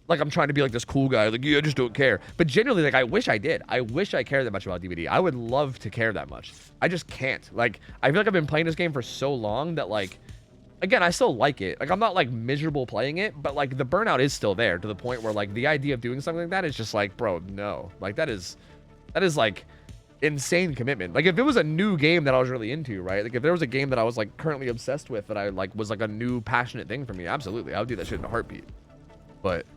I'm trying to be like this cool guy, like, yeah, I just don't care. But genuinely, like, I wish I did. I wish I cared that much about DVD. I would love to care that much. I just can't. Like, I feel like I've been playing this game for so long that, like, again, I still like it. Like, I'm not, like, miserable playing it, but, like, the burnout is still there to the point where, like, the idea of doing something like that is just like, bro, no. Like, that is, like, insane commitment. Like, if it was a new game that I was really into, right? Like, if there was a game that I was like currently obsessed with that I like was like a new passionate thing for me, absolutely, I would do that shit in a heartbeat. But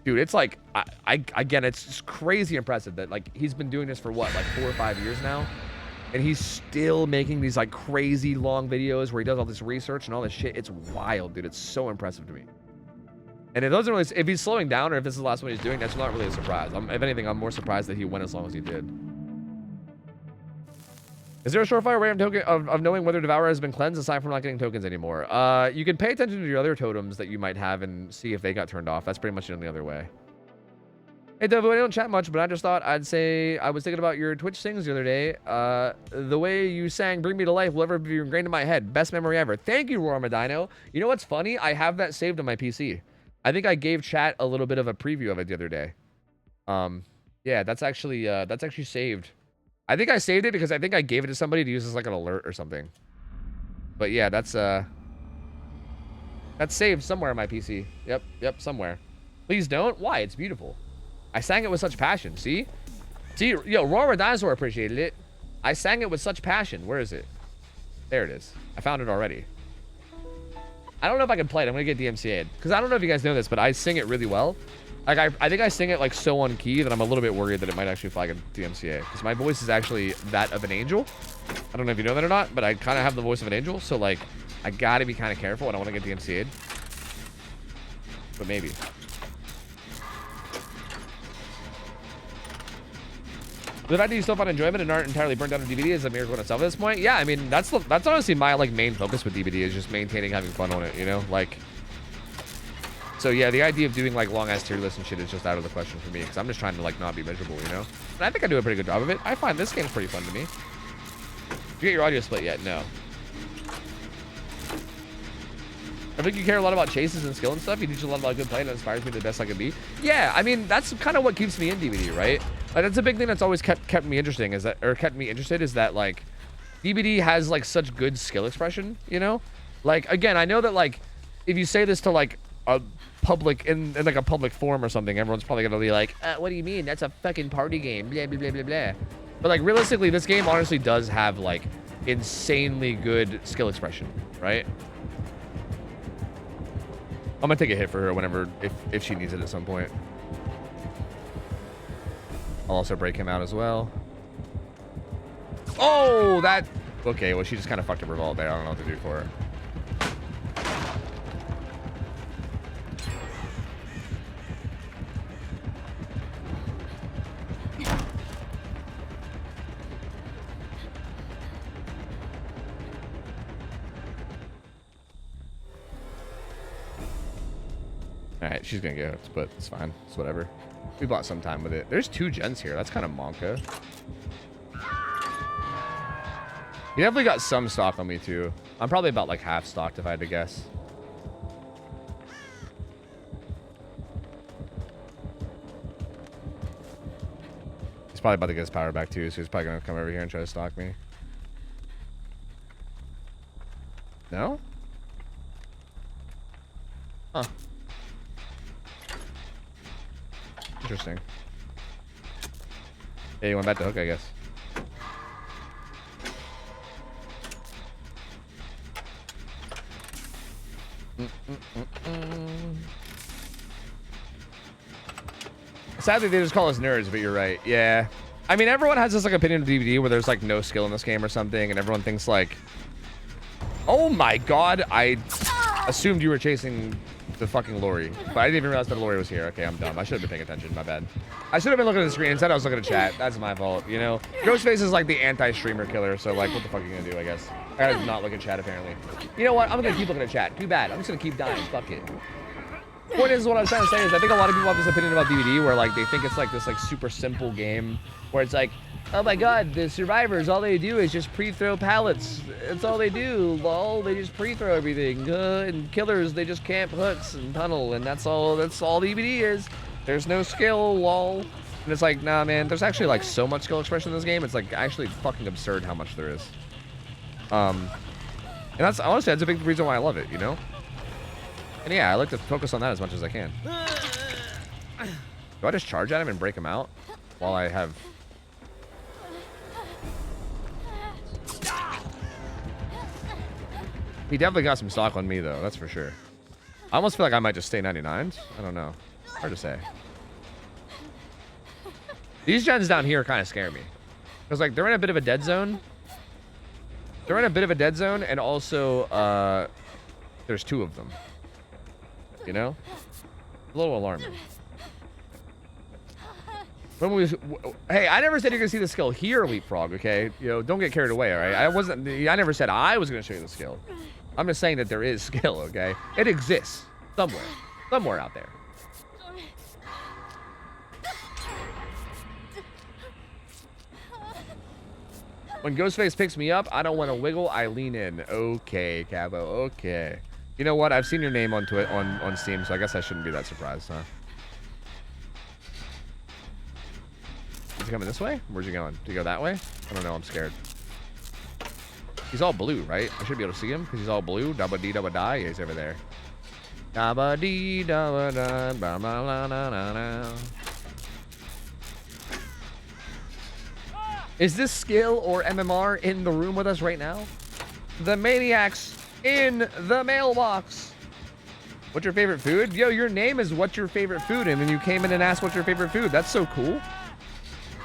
dude, it's like again, it's just crazy impressive that like he's been doing this for what, like 4 or 5 years now, and he's still making these like crazy long videos where he does all this research and all this shit. It's wild, dude. It's so impressive to me. And if he's slowing down, or if this is the last one he's doing, that's not really a surprise. If anything, I'm more surprised that he went as long as he did. Is there a surefire way of knowing whether Devourer has been cleansed aside from not getting tokens anymore? You can pay attention to your other totems that you might have and see if they got turned off. That's pretty much the only other way. Hey, Devo, I don't chat much, but I just thought I'd say I was thinking about your Twitch sings the other day. The way you sang Bring Me to Life will ever be ingrained in my head. Best memory ever. Thank you, Roar Medino. You know what's funny? I have that saved on my PC. I think I gave chat a little bit of a preview of it the other day. Yeah, that's actually saved. I think I saved it because I think I gave it to somebody to use as like an alert or something. But yeah, that's saved somewhere on my PC. Yep, somewhere. Please don't. Why? It's beautiful. I sang it with such passion. See, yo, Roar Dinosaur appreciated it. I sang it with such passion. Where is it? There it is. I found it already. I don't know if I can play it. I'm gonna get DMCA'd because I don't know if you guys know this, but I sing it really well. Like, I think I sing it, like, so on key that I'm a little bit worried that it might actually flag a DMCA. Because my voice is actually that of an angel. I don't know if you know that or not, but I kind of have the voice of an angel. So, like, I gotta be kind of careful. I don't want to get DMCA'd. But maybe. The fact that you still find enjoyment and aren't entirely burnt out on DVD is a miracle in itself at this point. Yeah, I mean, that's honestly my like main focus with DVD is just maintaining having fun on it, you know? Like, so yeah, the idea of doing like long ass tier lists and shit is just out of the question for me because I'm just trying to like not be miserable, you know? And I think I do a pretty good job of it. I find this game's pretty fun to me. Did you get your audio split yet? No. I think you care a lot about chases and skill and stuff. You teach a lot about good play and it inspires me to the best I can be. Yeah, I mean, that's kind of what keeps me in DVD, right? Like, that's a big thing that's always kept me interested is that like DVD has like such good skill expression, you know? Like, again, I know that like if you say this to like a public in like a public forum or something, everyone's probably gonna be like, what do you mean? That's a fucking party game, blah blah blah blah blah. But like realistically, this game honestly does have like insanely good skill expression, right? I'm gonna take a hit for her whenever if she needs it at some point. I'll also break him out as well. Oh, that... Okay, well, she just kind of fucked up her vault there. I don't know what to do for her. Alright, she's gonna get hooked, but it's fine. It's whatever. We bought some time with it. There's 2 gens here. That's kind of monka. You definitely got some stock on me, too. I'm probably about, like, half stocked, if I had to guess. He's probably about to get his power back, too, so he's probably going to come over here and try to stalk me. No? Huh. Interesting. Yeah, you went back to hook, I guess. Sadly, they just call us nerds, but you're right. Yeah. I mean, everyone has this like opinion of DVD where there's like no skill in this game or something, and everyone thinks like, oh my god, I assumed you were chasing the fucking lorry, but I didn't even realize that the lorry was here. Okay, I'm dumb. I should have been paying attention. My bad. I should have been looking at the screen. Instead, I was looking at chat. That's my fault, you know? Ghostface is like the anti-streamer killer, so like, what the fuck are you gonna do, I guess? I gotta not look at chat, apparently. You know what? I'm gonna keep looking at chat. Too bad. I'm just gonna keep dying. Fuck it. Point is, what I was trying to say is I think a lot of people have this opinion about DVD where like they think it's like this like super simple game where it's like, oh my god, the survivors, all they do is just pre-throw pallets. That's all they do, lol. They just pre-throw everything. And killers, they just camp hooks and tunnel, and that's all DVD is. There's no skill, lol. And it's like, nah, man, there's actually like so much skill expression in this game. It's like actually fucking absurd how much there is. And that's honestly, that's a big reason why I love it, you know? And yeah, I like to focus on that as much as I can. Do I just charge at him and break him out while I have... He definitely got some stock on me, though. That's for sure. I almost feel like I might just stay 99s. I don't know. Hard to say. These gens down here kind of scare me. Because, like, they're in a bit of a dead zone. They're in a bit of a dead zone, and also, there's 2 of them. You know? A little alarming. Hey, I never said you're gonna see the skill here, Leapfrog, okay? You know, don't get carried away, alright? I never said I was gonna show you the skill. I'm just saying that there is skill, okay? It exists. Somewhere. Somewhere out there. When Ghostface picks me up, I don't want to wiggle, I lean in. Okay, Cabo, okay. You know what? I've seen your name on Steam, so I guess I shouldn't be that surprised, huh? Is he coming this way? Where's he going? Do you go that way? I don't know. I'm scared. He's all blue, right? I should be able to see him because he's all blue. Dabba dee dabba die. Yeah, he's over there. Dabba dee dabba da ba ba la na na na. Is this skill or MMR in the room with us right now? The maniacs in the mailbox. What's your favorite food? Yo, your name is what's your favorite food, and then you came in and asked what's your favorite food. That's so cool.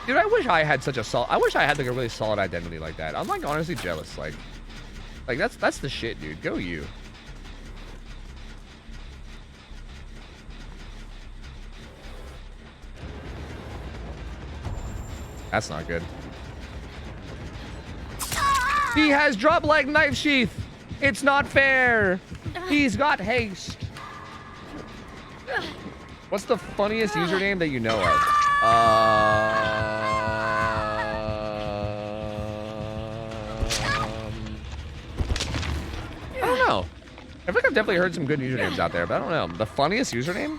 Dude, I wish I had such a I wish I had like a really solid identity like that. I'm like honestly jealous. Like Like, that's the shit, dude. Go you. That's not good. He has drop leg knife sheath. It's not fair. He's got haste. What's the funniest username that you know of? I don't know. I think I've definitely heard some good usernames out there, but I don't know. The funniest username?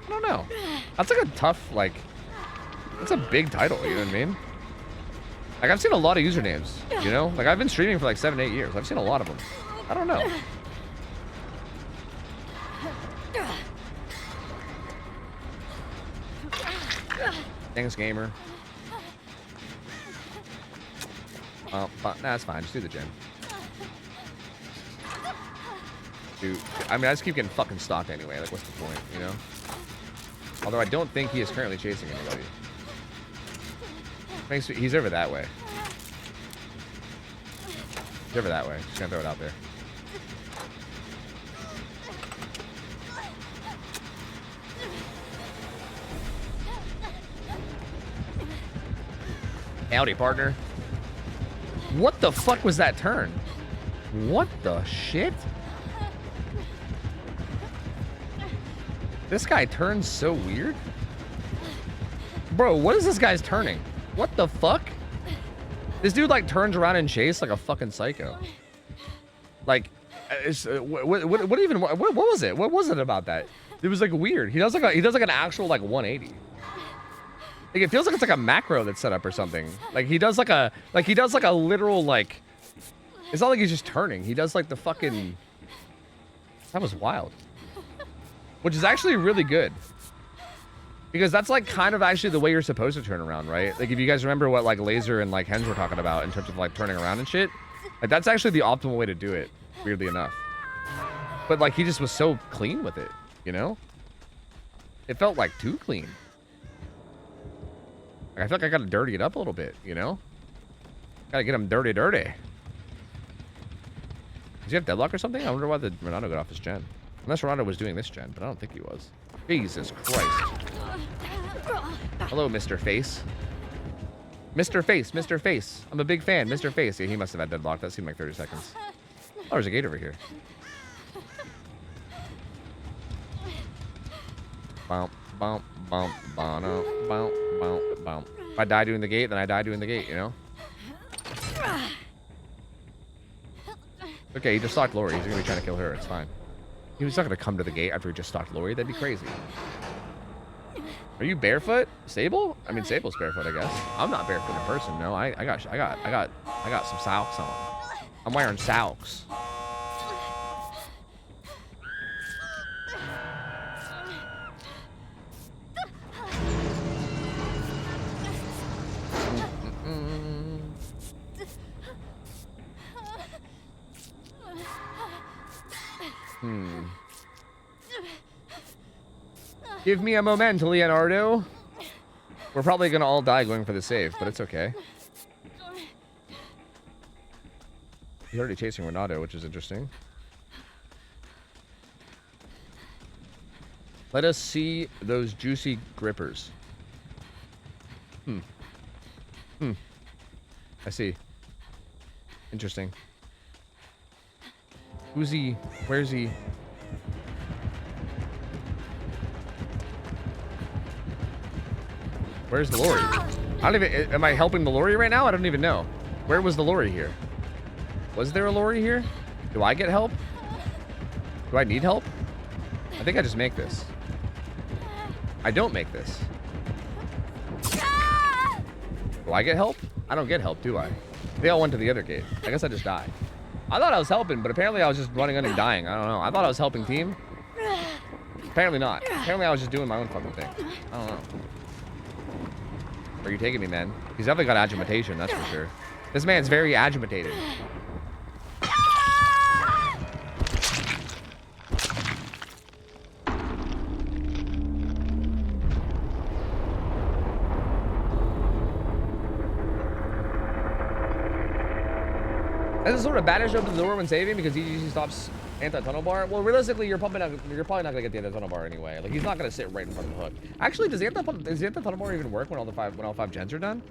I don't know. That's like a tough, like, that's a big title, you know what I mean? Like, I've seen a lot of usernames, you know? Like, I've been streaming for like 7-8 years. I've seen a lot of them. I don't know. Thanks, gamer. But nah, that's fine. Just do the gym. Dude, I mean, I just keep getting fucking stalked anyway. Like, what's the point, you know? Although I don't think he is currently chasing anybody. Thanks. He's over that way. He's over that way. Just gonna throw it out there. Howdy, partner. What the fuck was that turn? What the shit? This guy turns so weird. Bro, what is this guy's turning? What the fuck? This dude like turns around and chases like a fucking psycho. Like, what was it? What was it about that? It was like weird. He does like an actual like 180. Like, it feels like it's like a macro that's set up or something. Like he does like a literal like. It's not like he's just turning. He does like the fucking. That was wild. Which is actually really good. Because that's like kind of actually the way you're supposed to turn around, right? Like if you guys remember what like Laser and like Hens were talking about in terms of like turning around and shit. Like that's actually the optimal way to do it, weirdly enough. But like he just was so clean with it, you know? It felt like too clean. Like, I feel like I gotta dirty it up a little bit, you know? Gotta get him dirty. Does he have deadlock or something? I wonder why the Ronaldo got off his gen. Unless Ronaldo was doing this gen, but I don't think he was. Jesus Christ. Hello, Mr. Face. Mr. Face, Mr. Face. I'm a big fan, Mr. Face. Yeah, he must have had deadlock. That seemed like 30 seconds. Oh, there's a gate over here. Bump, bump, bump, bump, bump, bump, bump. If I die doing the gate, then I die doing the gate, you know? Okay, he just stalked Lori. He's gonna be trying to kill her. It's fine. He was not gonna come to the gate after he just stalked Lori. That'd be crazy. Are you barefoot? Sable? I mean, Sable's barefoot, I guess. I'm not barefoot in person. No, I got some socks on. I'm wearing socks. Give me a momento, Leonardo. We're probably gonna all die going for the save, but it's okay. He's already chasing Ronaldo, which is interesting. Let us see those juicy grippers. I see. Interesting. Who's he? Where's he? Where's the lorry? I don't even... Am I helping the lorry right now? I don't even know. Where was the lorry here? Was there a lorry here? Do I get help? Do I need help? I think I just make this. I don't make this. Do I get help? I don't get help, do I? They all went to the other gate. I guess I just died. I thought I was helping, but apparently I was just running in and dying. I don't know. I thought I was helping team. Apparently not. Apparently I was just doing my own fucking thing. I don't know. Where are you taking me, man? He's definitely got agitation, that's for sure. This man's very agitated. Is it sort of banish open the door when saving because EGC stops anti-tunnel bar? Well, realistically, you're probably not gonna get the anti-tunnel bar anyway. Like he's not gonna sit right in front of the hook. Actually, does the anti-tunnel bar even work when all five gens are done?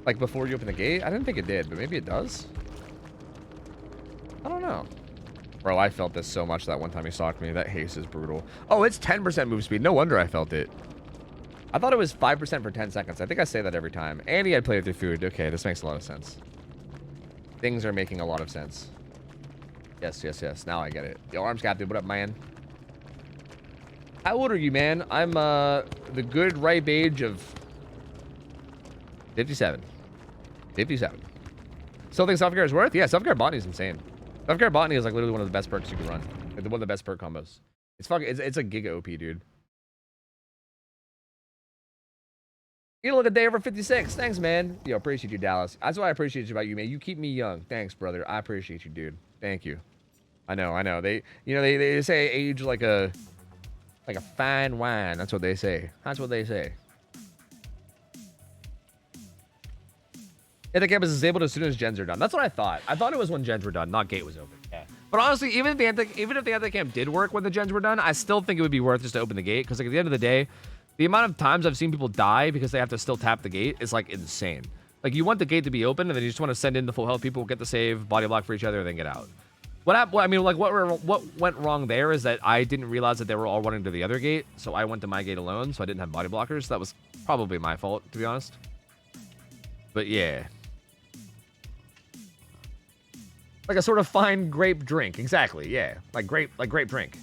Like before you open the gate? I didn't think it did, but maybe it does. I don't know. Bro, I felt this so much that one time he socked me. That haste is brutal. Oh, it's 10% move speed. No wonder I felt it. I thought it was 5% for 10 seconds. I think I say that every time. And he had played through food. Okay, this makes a lot of sense. Things are making a lot of sense. Yes, yes, yes. Now I get it. Yo, Arms Captain, what up, man? How old are you, man? I'm the good ripe age of 57. 57. Still think self-care is worth? Yeah, self-care botany is insane. Self-care botany is like literally one of the best perks you can run. Like, one of the best perk combos. It's fucking, it's a giga OP, dude. You look a day over 56. Thanks, man. Yo, appreciate you, Dallas. That's what I appreciate about you, man. You keep me young. Thanks, brother. I appreciate you, dude. Thank you. I know. They, you know, they say age like a fine wine. That's what they say. That's what they say. The campus is disabled as soon as gens are done. That's what I thought. I thought it was when gens were done, not gate was open. Yeah. But honestly, even if the anti-camp did work when the gens were done, I still think it would be worth just to open the gate. Because like, at the end of the day, the amount of times I've seen people die because they have to still tap the gate is like insane. Like you want the gate to be open and then you just want to send in the full health people, get the save, body block for each other, and then get out. What went wrong there is that I didn't realize that they were all running to the other gate. So I went to my gate alone, so I didn't have body blockers. That was probably my fault, to be honest. But yeah. Like a sort of fine grape drink. Exactly, yeah. Like grape drink.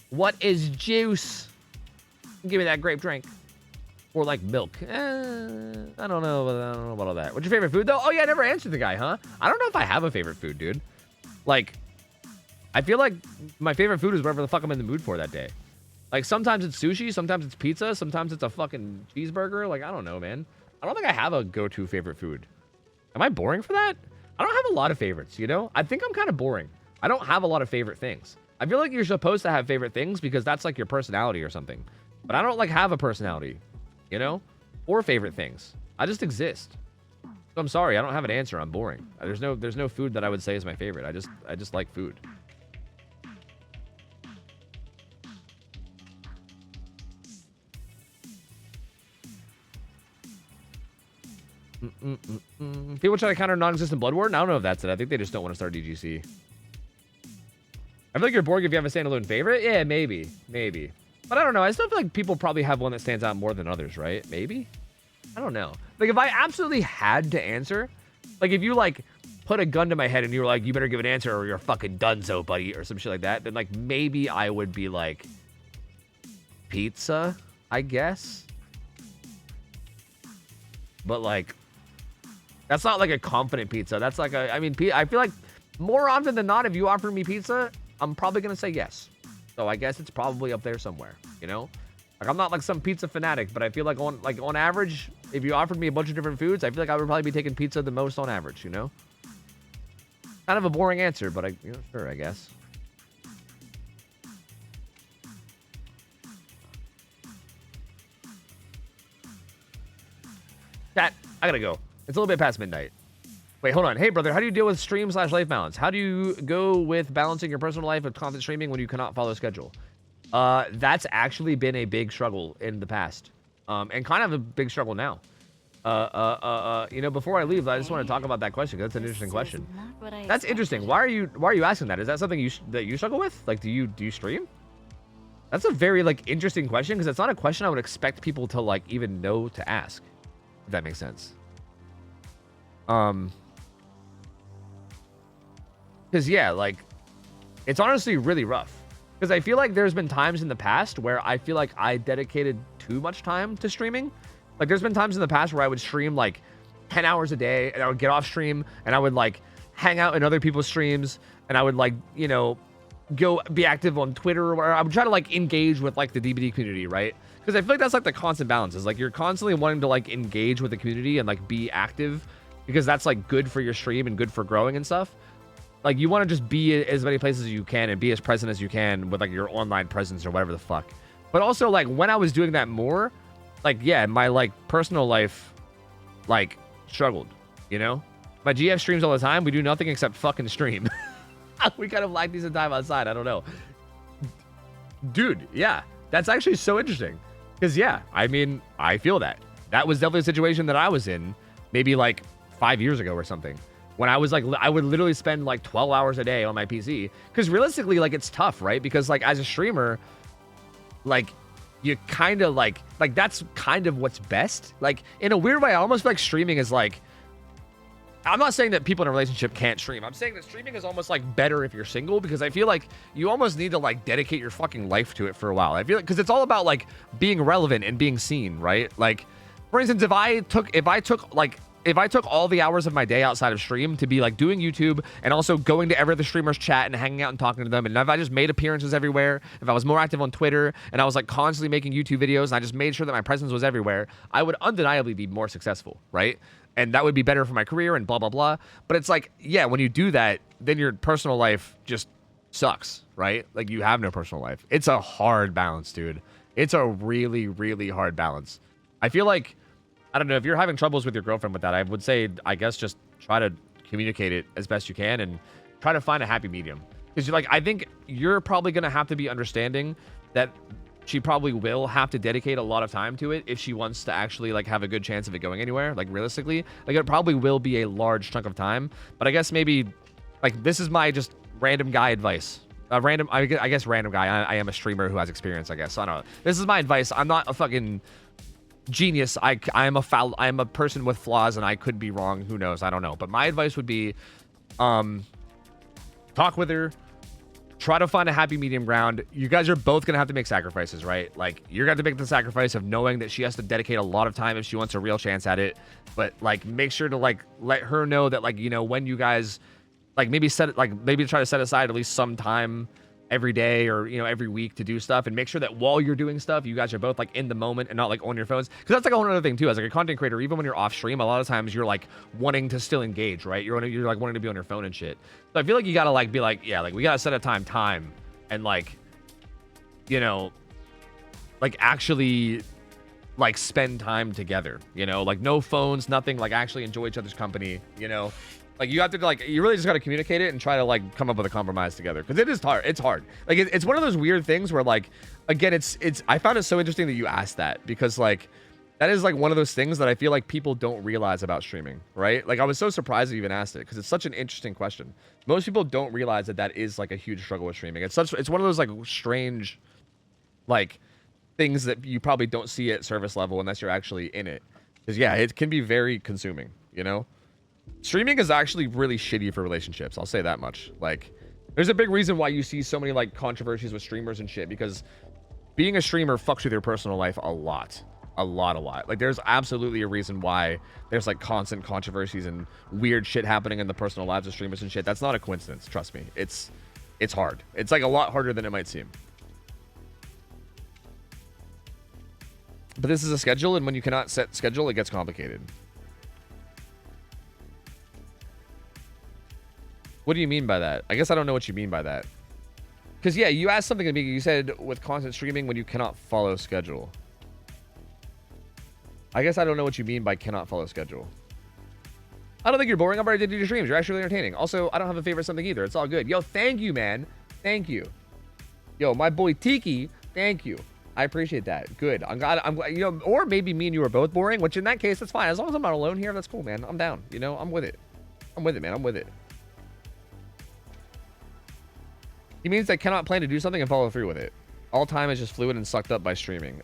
What is juice? Give me that grape drink. Or like milk. I don't know about all that. What's your favorite food though? Oh yeah, I never answered the guy, huh? I don't know if I have a favorite food, dude. Like, I feel like my favorite food is whatever the fuck I'm in the mood for that day. Like sometimes it's sushi, sometimes it's pizza, sometimes it's a fucking cheeseburger. Like, I don't know, man. I don't think I have a go-to favorite food. Am I boring for that? I don't have a lot of favorites, you know? I think I'm kind of boring. I don't have a lot of favorite things. I feel like you're supposed to have favorite things because that's like your personality or something. But I don't like have a personality, you know? Or favorite things. I just exist. So I'm sorry, I don't have an answer. I'm boring. There's no food that I would say is my favorite. I just like food. People try to counter non-existent Blood Warden? I don't know if that's it. I think they just don't want to start DGC. I feel like you're boring if you have a standalone favorite. Yeah, maybe. But I don't know. I still feel like people probably have one that stands out more than others, right? Maybe? I don't know. Like, if I absolutely had to answer, like, if you, like, put a gun to my head and you were like, you better give an answer or you're fucking donezo, buddy, or some shit like that, then, like, maybe I would be like, pizza, I guess. But, like, that's not, like, a confident pizza. That's, like, I feel like more often than not, if you offer me pizza, I'm probably going to say yes. So I guess it's probably up there somewhere, you know? Like, I'm not like some pizza fanatic, but I feel like on average, if you offered me a bunch of different foods, I feel like I would probably be taking pizza the most on average, you know? Kind of a boring answer, but sure, I guess. Chat, I gotta go. It's a little bit past midnight. Wait, hold on. Hey, brother, how do you deal with stream/life balance? How do you go with balancing your personal life with content streaming when you cannot follow schedule? That's actually been a big struggle in the past, and kind of a big struggle now. You know, before I leave, I just want to talk about that question because that's an interesting question. That's interesting. Why are you asking that? Is that something that you struggle with? Like, do you stream? That's a very like interesting question because it's not a question I would expect people to like even know to ask. If that makes sense. Because, yeah, like, it's honestly really rough. Because I feel like there's been times in the past where I feel like I dedicated too much time to streaming. Like, there's been times in the past where I would stream, like, 10 hours a day, and I would get off stream, and I would, like, hang out in other people's streams, and I would, like, you know, go be active on Twitter, or I would try to, like, engage with, like, the DBD community, right? Because I feel like that's, like, the constant balance. Is, like, you're constantly wanting to, like, engage with the community and, like, be active, because that's, like, good for your stream and good for growing and stuff. Like, you want to just be as many places as you can and be as present as you can with, like, your online presence or whatever the fuck. But also, like, when I was doing that more, like, yeah, my, like, personal life, like, struggled, you know? My GF streams all the time. We do nothing except fucking stream. We kind of like these time outside. I don't know. Dude, yeah. That's actually so interesting. Because, yeah, I mean, I feel that. That was definitely a situation that I was in maybe like 5 years ago or something. When I was like, I would literally spend like 12 hours a day on my PC. Because realistically, like, it's tough, right? Because, like, as a streamer, like, you kind of like that's kind of what's best. Like, in a weird way, I almost feel like streaming is like, I'm not saying that people in a relationship can't stream. I'm saying that streaming is almost like better if you're single, because I feel like you almost need to like dedicate your fucking life to it for a while. I feel like, because it's all about like being relevant and being seen, right? Like, for instance, if I took all the hours of my day outside of stream to be like doing YouTube and also going to every other streamer's chat and hanging out and talking to them, and if I just made appearances everywhere, if I was more active on Twitter and I was like constantly making YouTube videos and I just made sure that my presence was everywhere, I would undeniably be more successful, right? And that would be better for my career and blah, blah, blah. But it's like, yeah, when you do that, then your personal life just sucks, right? Like, you have no personal life. It's a hard balance, dude. It's a really, really hard balance. I feel like, I don't know, if you're having troubles with your girlfriend with that, I would say, I guess, just try to communicate it as best you can and try to find a happy medium. Because, like, I think you're probably going to have to be understanding that she probably will have to dedicate a lot of time to it if she wants to actually, like, have a good chance of it going anywhere. Like, realistically, like, it probably will be a large chunk of time. But I guess maybe, like, this is my just random guy advice. I guess random guy. I am a streamer who has experience, I guess. I don't know. This is my advice. I'm not a fucking genius. I am a person with flaws, and I could be wrong. Who knows? I don't know. But my advice would be, talk with her. Try to find a happy medium ground. You guys are both going to have to make sacrifices, right? Like, you're going to have to make the sacrifice of knowing that she has to dedicate a lot of time if she wants a real chance at it. But, like, make sure to, like, let her know that, like, you know, when you guys, like, maybe try to set aside at least some time every day or, you know, every week to do stuff, and make sure that while you're doing stuff, you guys are both like in the moment and not like on your phones. Because that's like a whole other thing too. As like a content creator, even when you're off stream, a lot of times you're like wanting to still engage, right? You're like wanting to be on your phone and shit. So I feel like you gotta like be like, yeah, like we gotta set a time and like, you know, like actually like spend time together, you know, like no phones, nothing, like actually enjoy each other's company, you know. Like, you have to, like, you really just got to communicate it and try to, like, come up with a compromise together. Because it is hard. It's hard. Like, it's one of those weird things where, like, again, I found it so interesting that you asked that. Because, like, that is, like, one of those things that I feel like people don't realize about streaming, right? Like, I was so surprised that you even asked it. Because it's such an interesting question. Most people don't realize that that is, like, a huge struggle with streaming. It's one of those, like, strange, like, things that you probably don't see at service level unless you're actually in it. Because, yeah, it can be very consuming, you know? Streaming is actually really shitty for relationships. I'll say that much. Like, there's a big reason why you see so many like controversies with streamers and shit, because being a streamer fucks with your personal life a lot. Like, there's absolutely a reason why there's like constant controversies and weird shit happening in the personal lives of streamers and shit. That's not a coincidence. Trust me. It's hard. It's like a lot harder than it might seem. But this is a schedule, and when you cannot set schedule, it gets complicated. What do you mean by that? I guess I don't know what you mean by that. Because, yeah, you asked something to me. You said with constant streaming when you cannot follow schedule. I guess I don't know what you mean by cannot follow schedule. I don't think you're boring. I've already did your streams. You're actually really entertaining. Also, I don't have a favorite something either. It's all good. Yo, thank you, man. Thank you. Yo, my boy Tiki, thank you. I appreciate that. Good. I'm glad, you know, or maybe me and you are both boring, which in that case, that's fine. As long as I'm not alone here, that's cool, man. I'm down. You know, I'm with it. I'm with it, man. I'm with it. He means I cannot plan to do something and follow through with it. All time is just fluid and sucked up by streaming.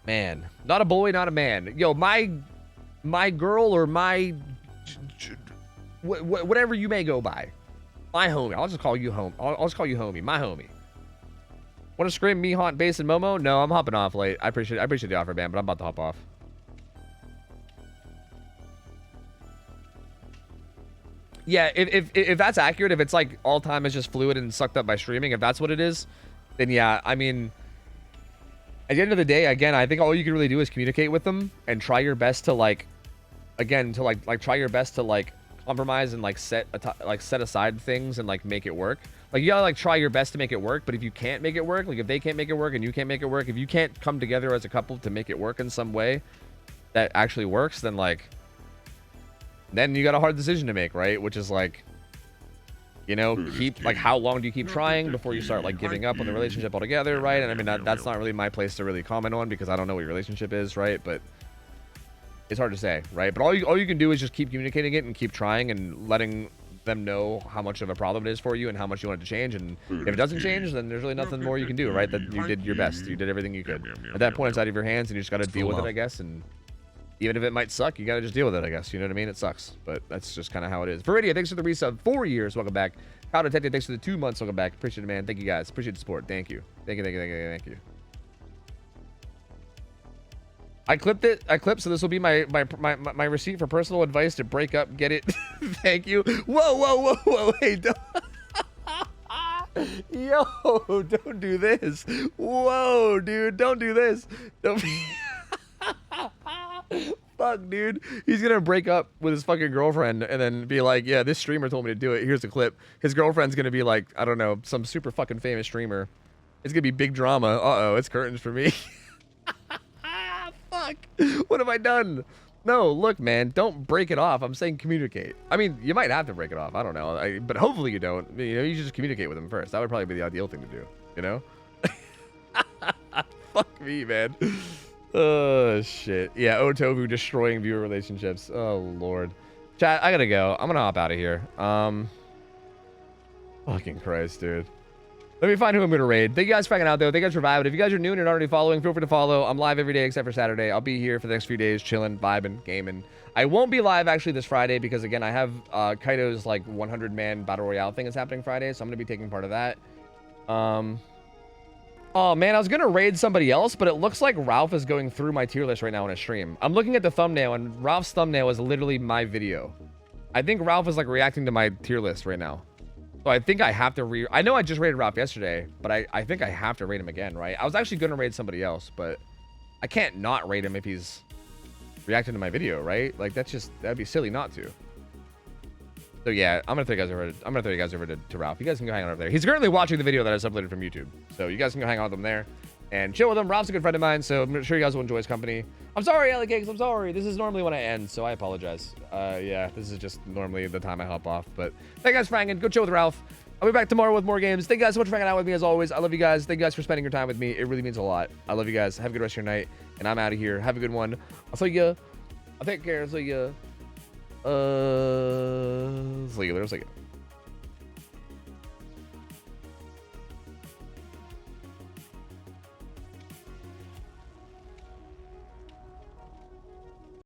Man. Not a boy, not a man. Yo, my girl or my... whatever you may go by. My homie. I'll just call you home. I'll just call you homie. My homie. Want to scream me, Haunt, Base, and Momo? No, I'm hopping off late. I appreciate the offer, man, but I'm about to hop off. Yeah, if that's accurate, if it's like all time is just fluid and sucked up by streaming, if that's what it is, then yeah, I mean, at the end of the day, again, I think all you can really do is communicate with them and try your best to like, again, to like try your best to like compromise and like set aside things and like make it work. Like, you gotta like try your best to make it work, but if you can't make it work, like if they can't make it work and you can't make it work, if you can't come together as a couple to make it work in some way, that actually works, then like, then you got a hard decision to make, right? Which is like, you know, keep like, how long do you keep trying before you start like giving up on the relationship altogether, right? And I mean, that's not really my place to really comment on because I don't know what your relationship is, right? But it's hard to say, right? But all you can do is just keep communicating it and keep trying and letting them know how much of a problem it is for you and how much you want it to change. And if it doesn't change, then there's really nothing more you can do, right? That you did your best. You did everything you could. At that point, it's out of your hands, and you just got to deal with it, I guess. And even if it might suck, you got to just deal with it, I guess. You know what I mean? It sucks, but that's just kind of how it is. Viridia, thanks for the resub. 4 years. Welcome back. How Detective, thanks for the 2 months. Welcome back. Appreciate it, man. Thank you, guys. Appreciate the support. Thank you. Thank you, thank you, thank you, thank you. I clipped it. So this will be my receipt for personal advice to break up. Get it? Thank you. Whoa. Hey, don't. Yo, don't do this. Whoa, dude, don't do this. Don't. Fuck, dude. He's gonna break up with his fucking girlfriend and then be like, yeah, this streamer told me to do it. Here's the clip. His girlfriend's gonna be like, I don't know, some super fucking famous streamer. It's gonna be big drama. Uh-oh, it's curtains for me. Fuck. What have I done? No, look, man, don't break it off. I'm saying communicate. I mean, you might have to break it off. I don't know. But hopefully you don't. You know, you should just communicate with him first. That would probably be the ideal thing to do, you know? Fuck me, man. Oh, shit. Yeah, OhTofu destroying viewer relationships. Oh, Lord. Chat, I gotta go. I'm gonna hop out of here. Fucking Christ, dude. Let me find who I'm going to raid. Thank you guys for hanging out, though. Thank you guys for vibing. If you guys are new and already following, feel free to follow. I'm live every day except for Saturday. I'll be here for the next few days, chilling, vibing, gaming. I won't be live, actually, this Friday because, again, I have Kaito's, like, 100-man Battle Royale thing is happening Friday, so I'm going to be taking part of that. Oh, man, I was going to raid somebody else, but it looks like Ralph is going through my tier list right now on a stream. I'm looking at the thumbnail, and Ralph's thumbnail is literally my video. I think Ralph is, like, reacting to my tier list right now. So I think I have to I know I just raided Ralph yesterday, but I think I have to raid him again, right? I was actually going to raid somebody else, but I can't not raid him if he's reacting to my video, right? Like, that'd be silly not to. So yeah, I'm gonna throw you guys over to Ralph. You guys can go hang out over there. He's currently watching the video that I just uploaded from YouTube. So you guys can go hang out with him there and chill with him. Ralph's a good friend of mine, so I'm sure you guys will enjoy his company. I'm sorry, Ellie Cakes, I'm sorry. This is normally when I end, so I apologize. Yeah, this is just normally the time I hop off. But thank you guys for hanging. Go chill with Ralph. I'll be back tomorrow with more games. Thank you guys so much for hanging out with me as always. I love you guys. Thank you guys for spending your time with me. It really means a lot. I love you guys. Have a good rest of your night. And I'm out of here. Have a good one. I'll see ya. I'll take care. See ya. See you later. See ya.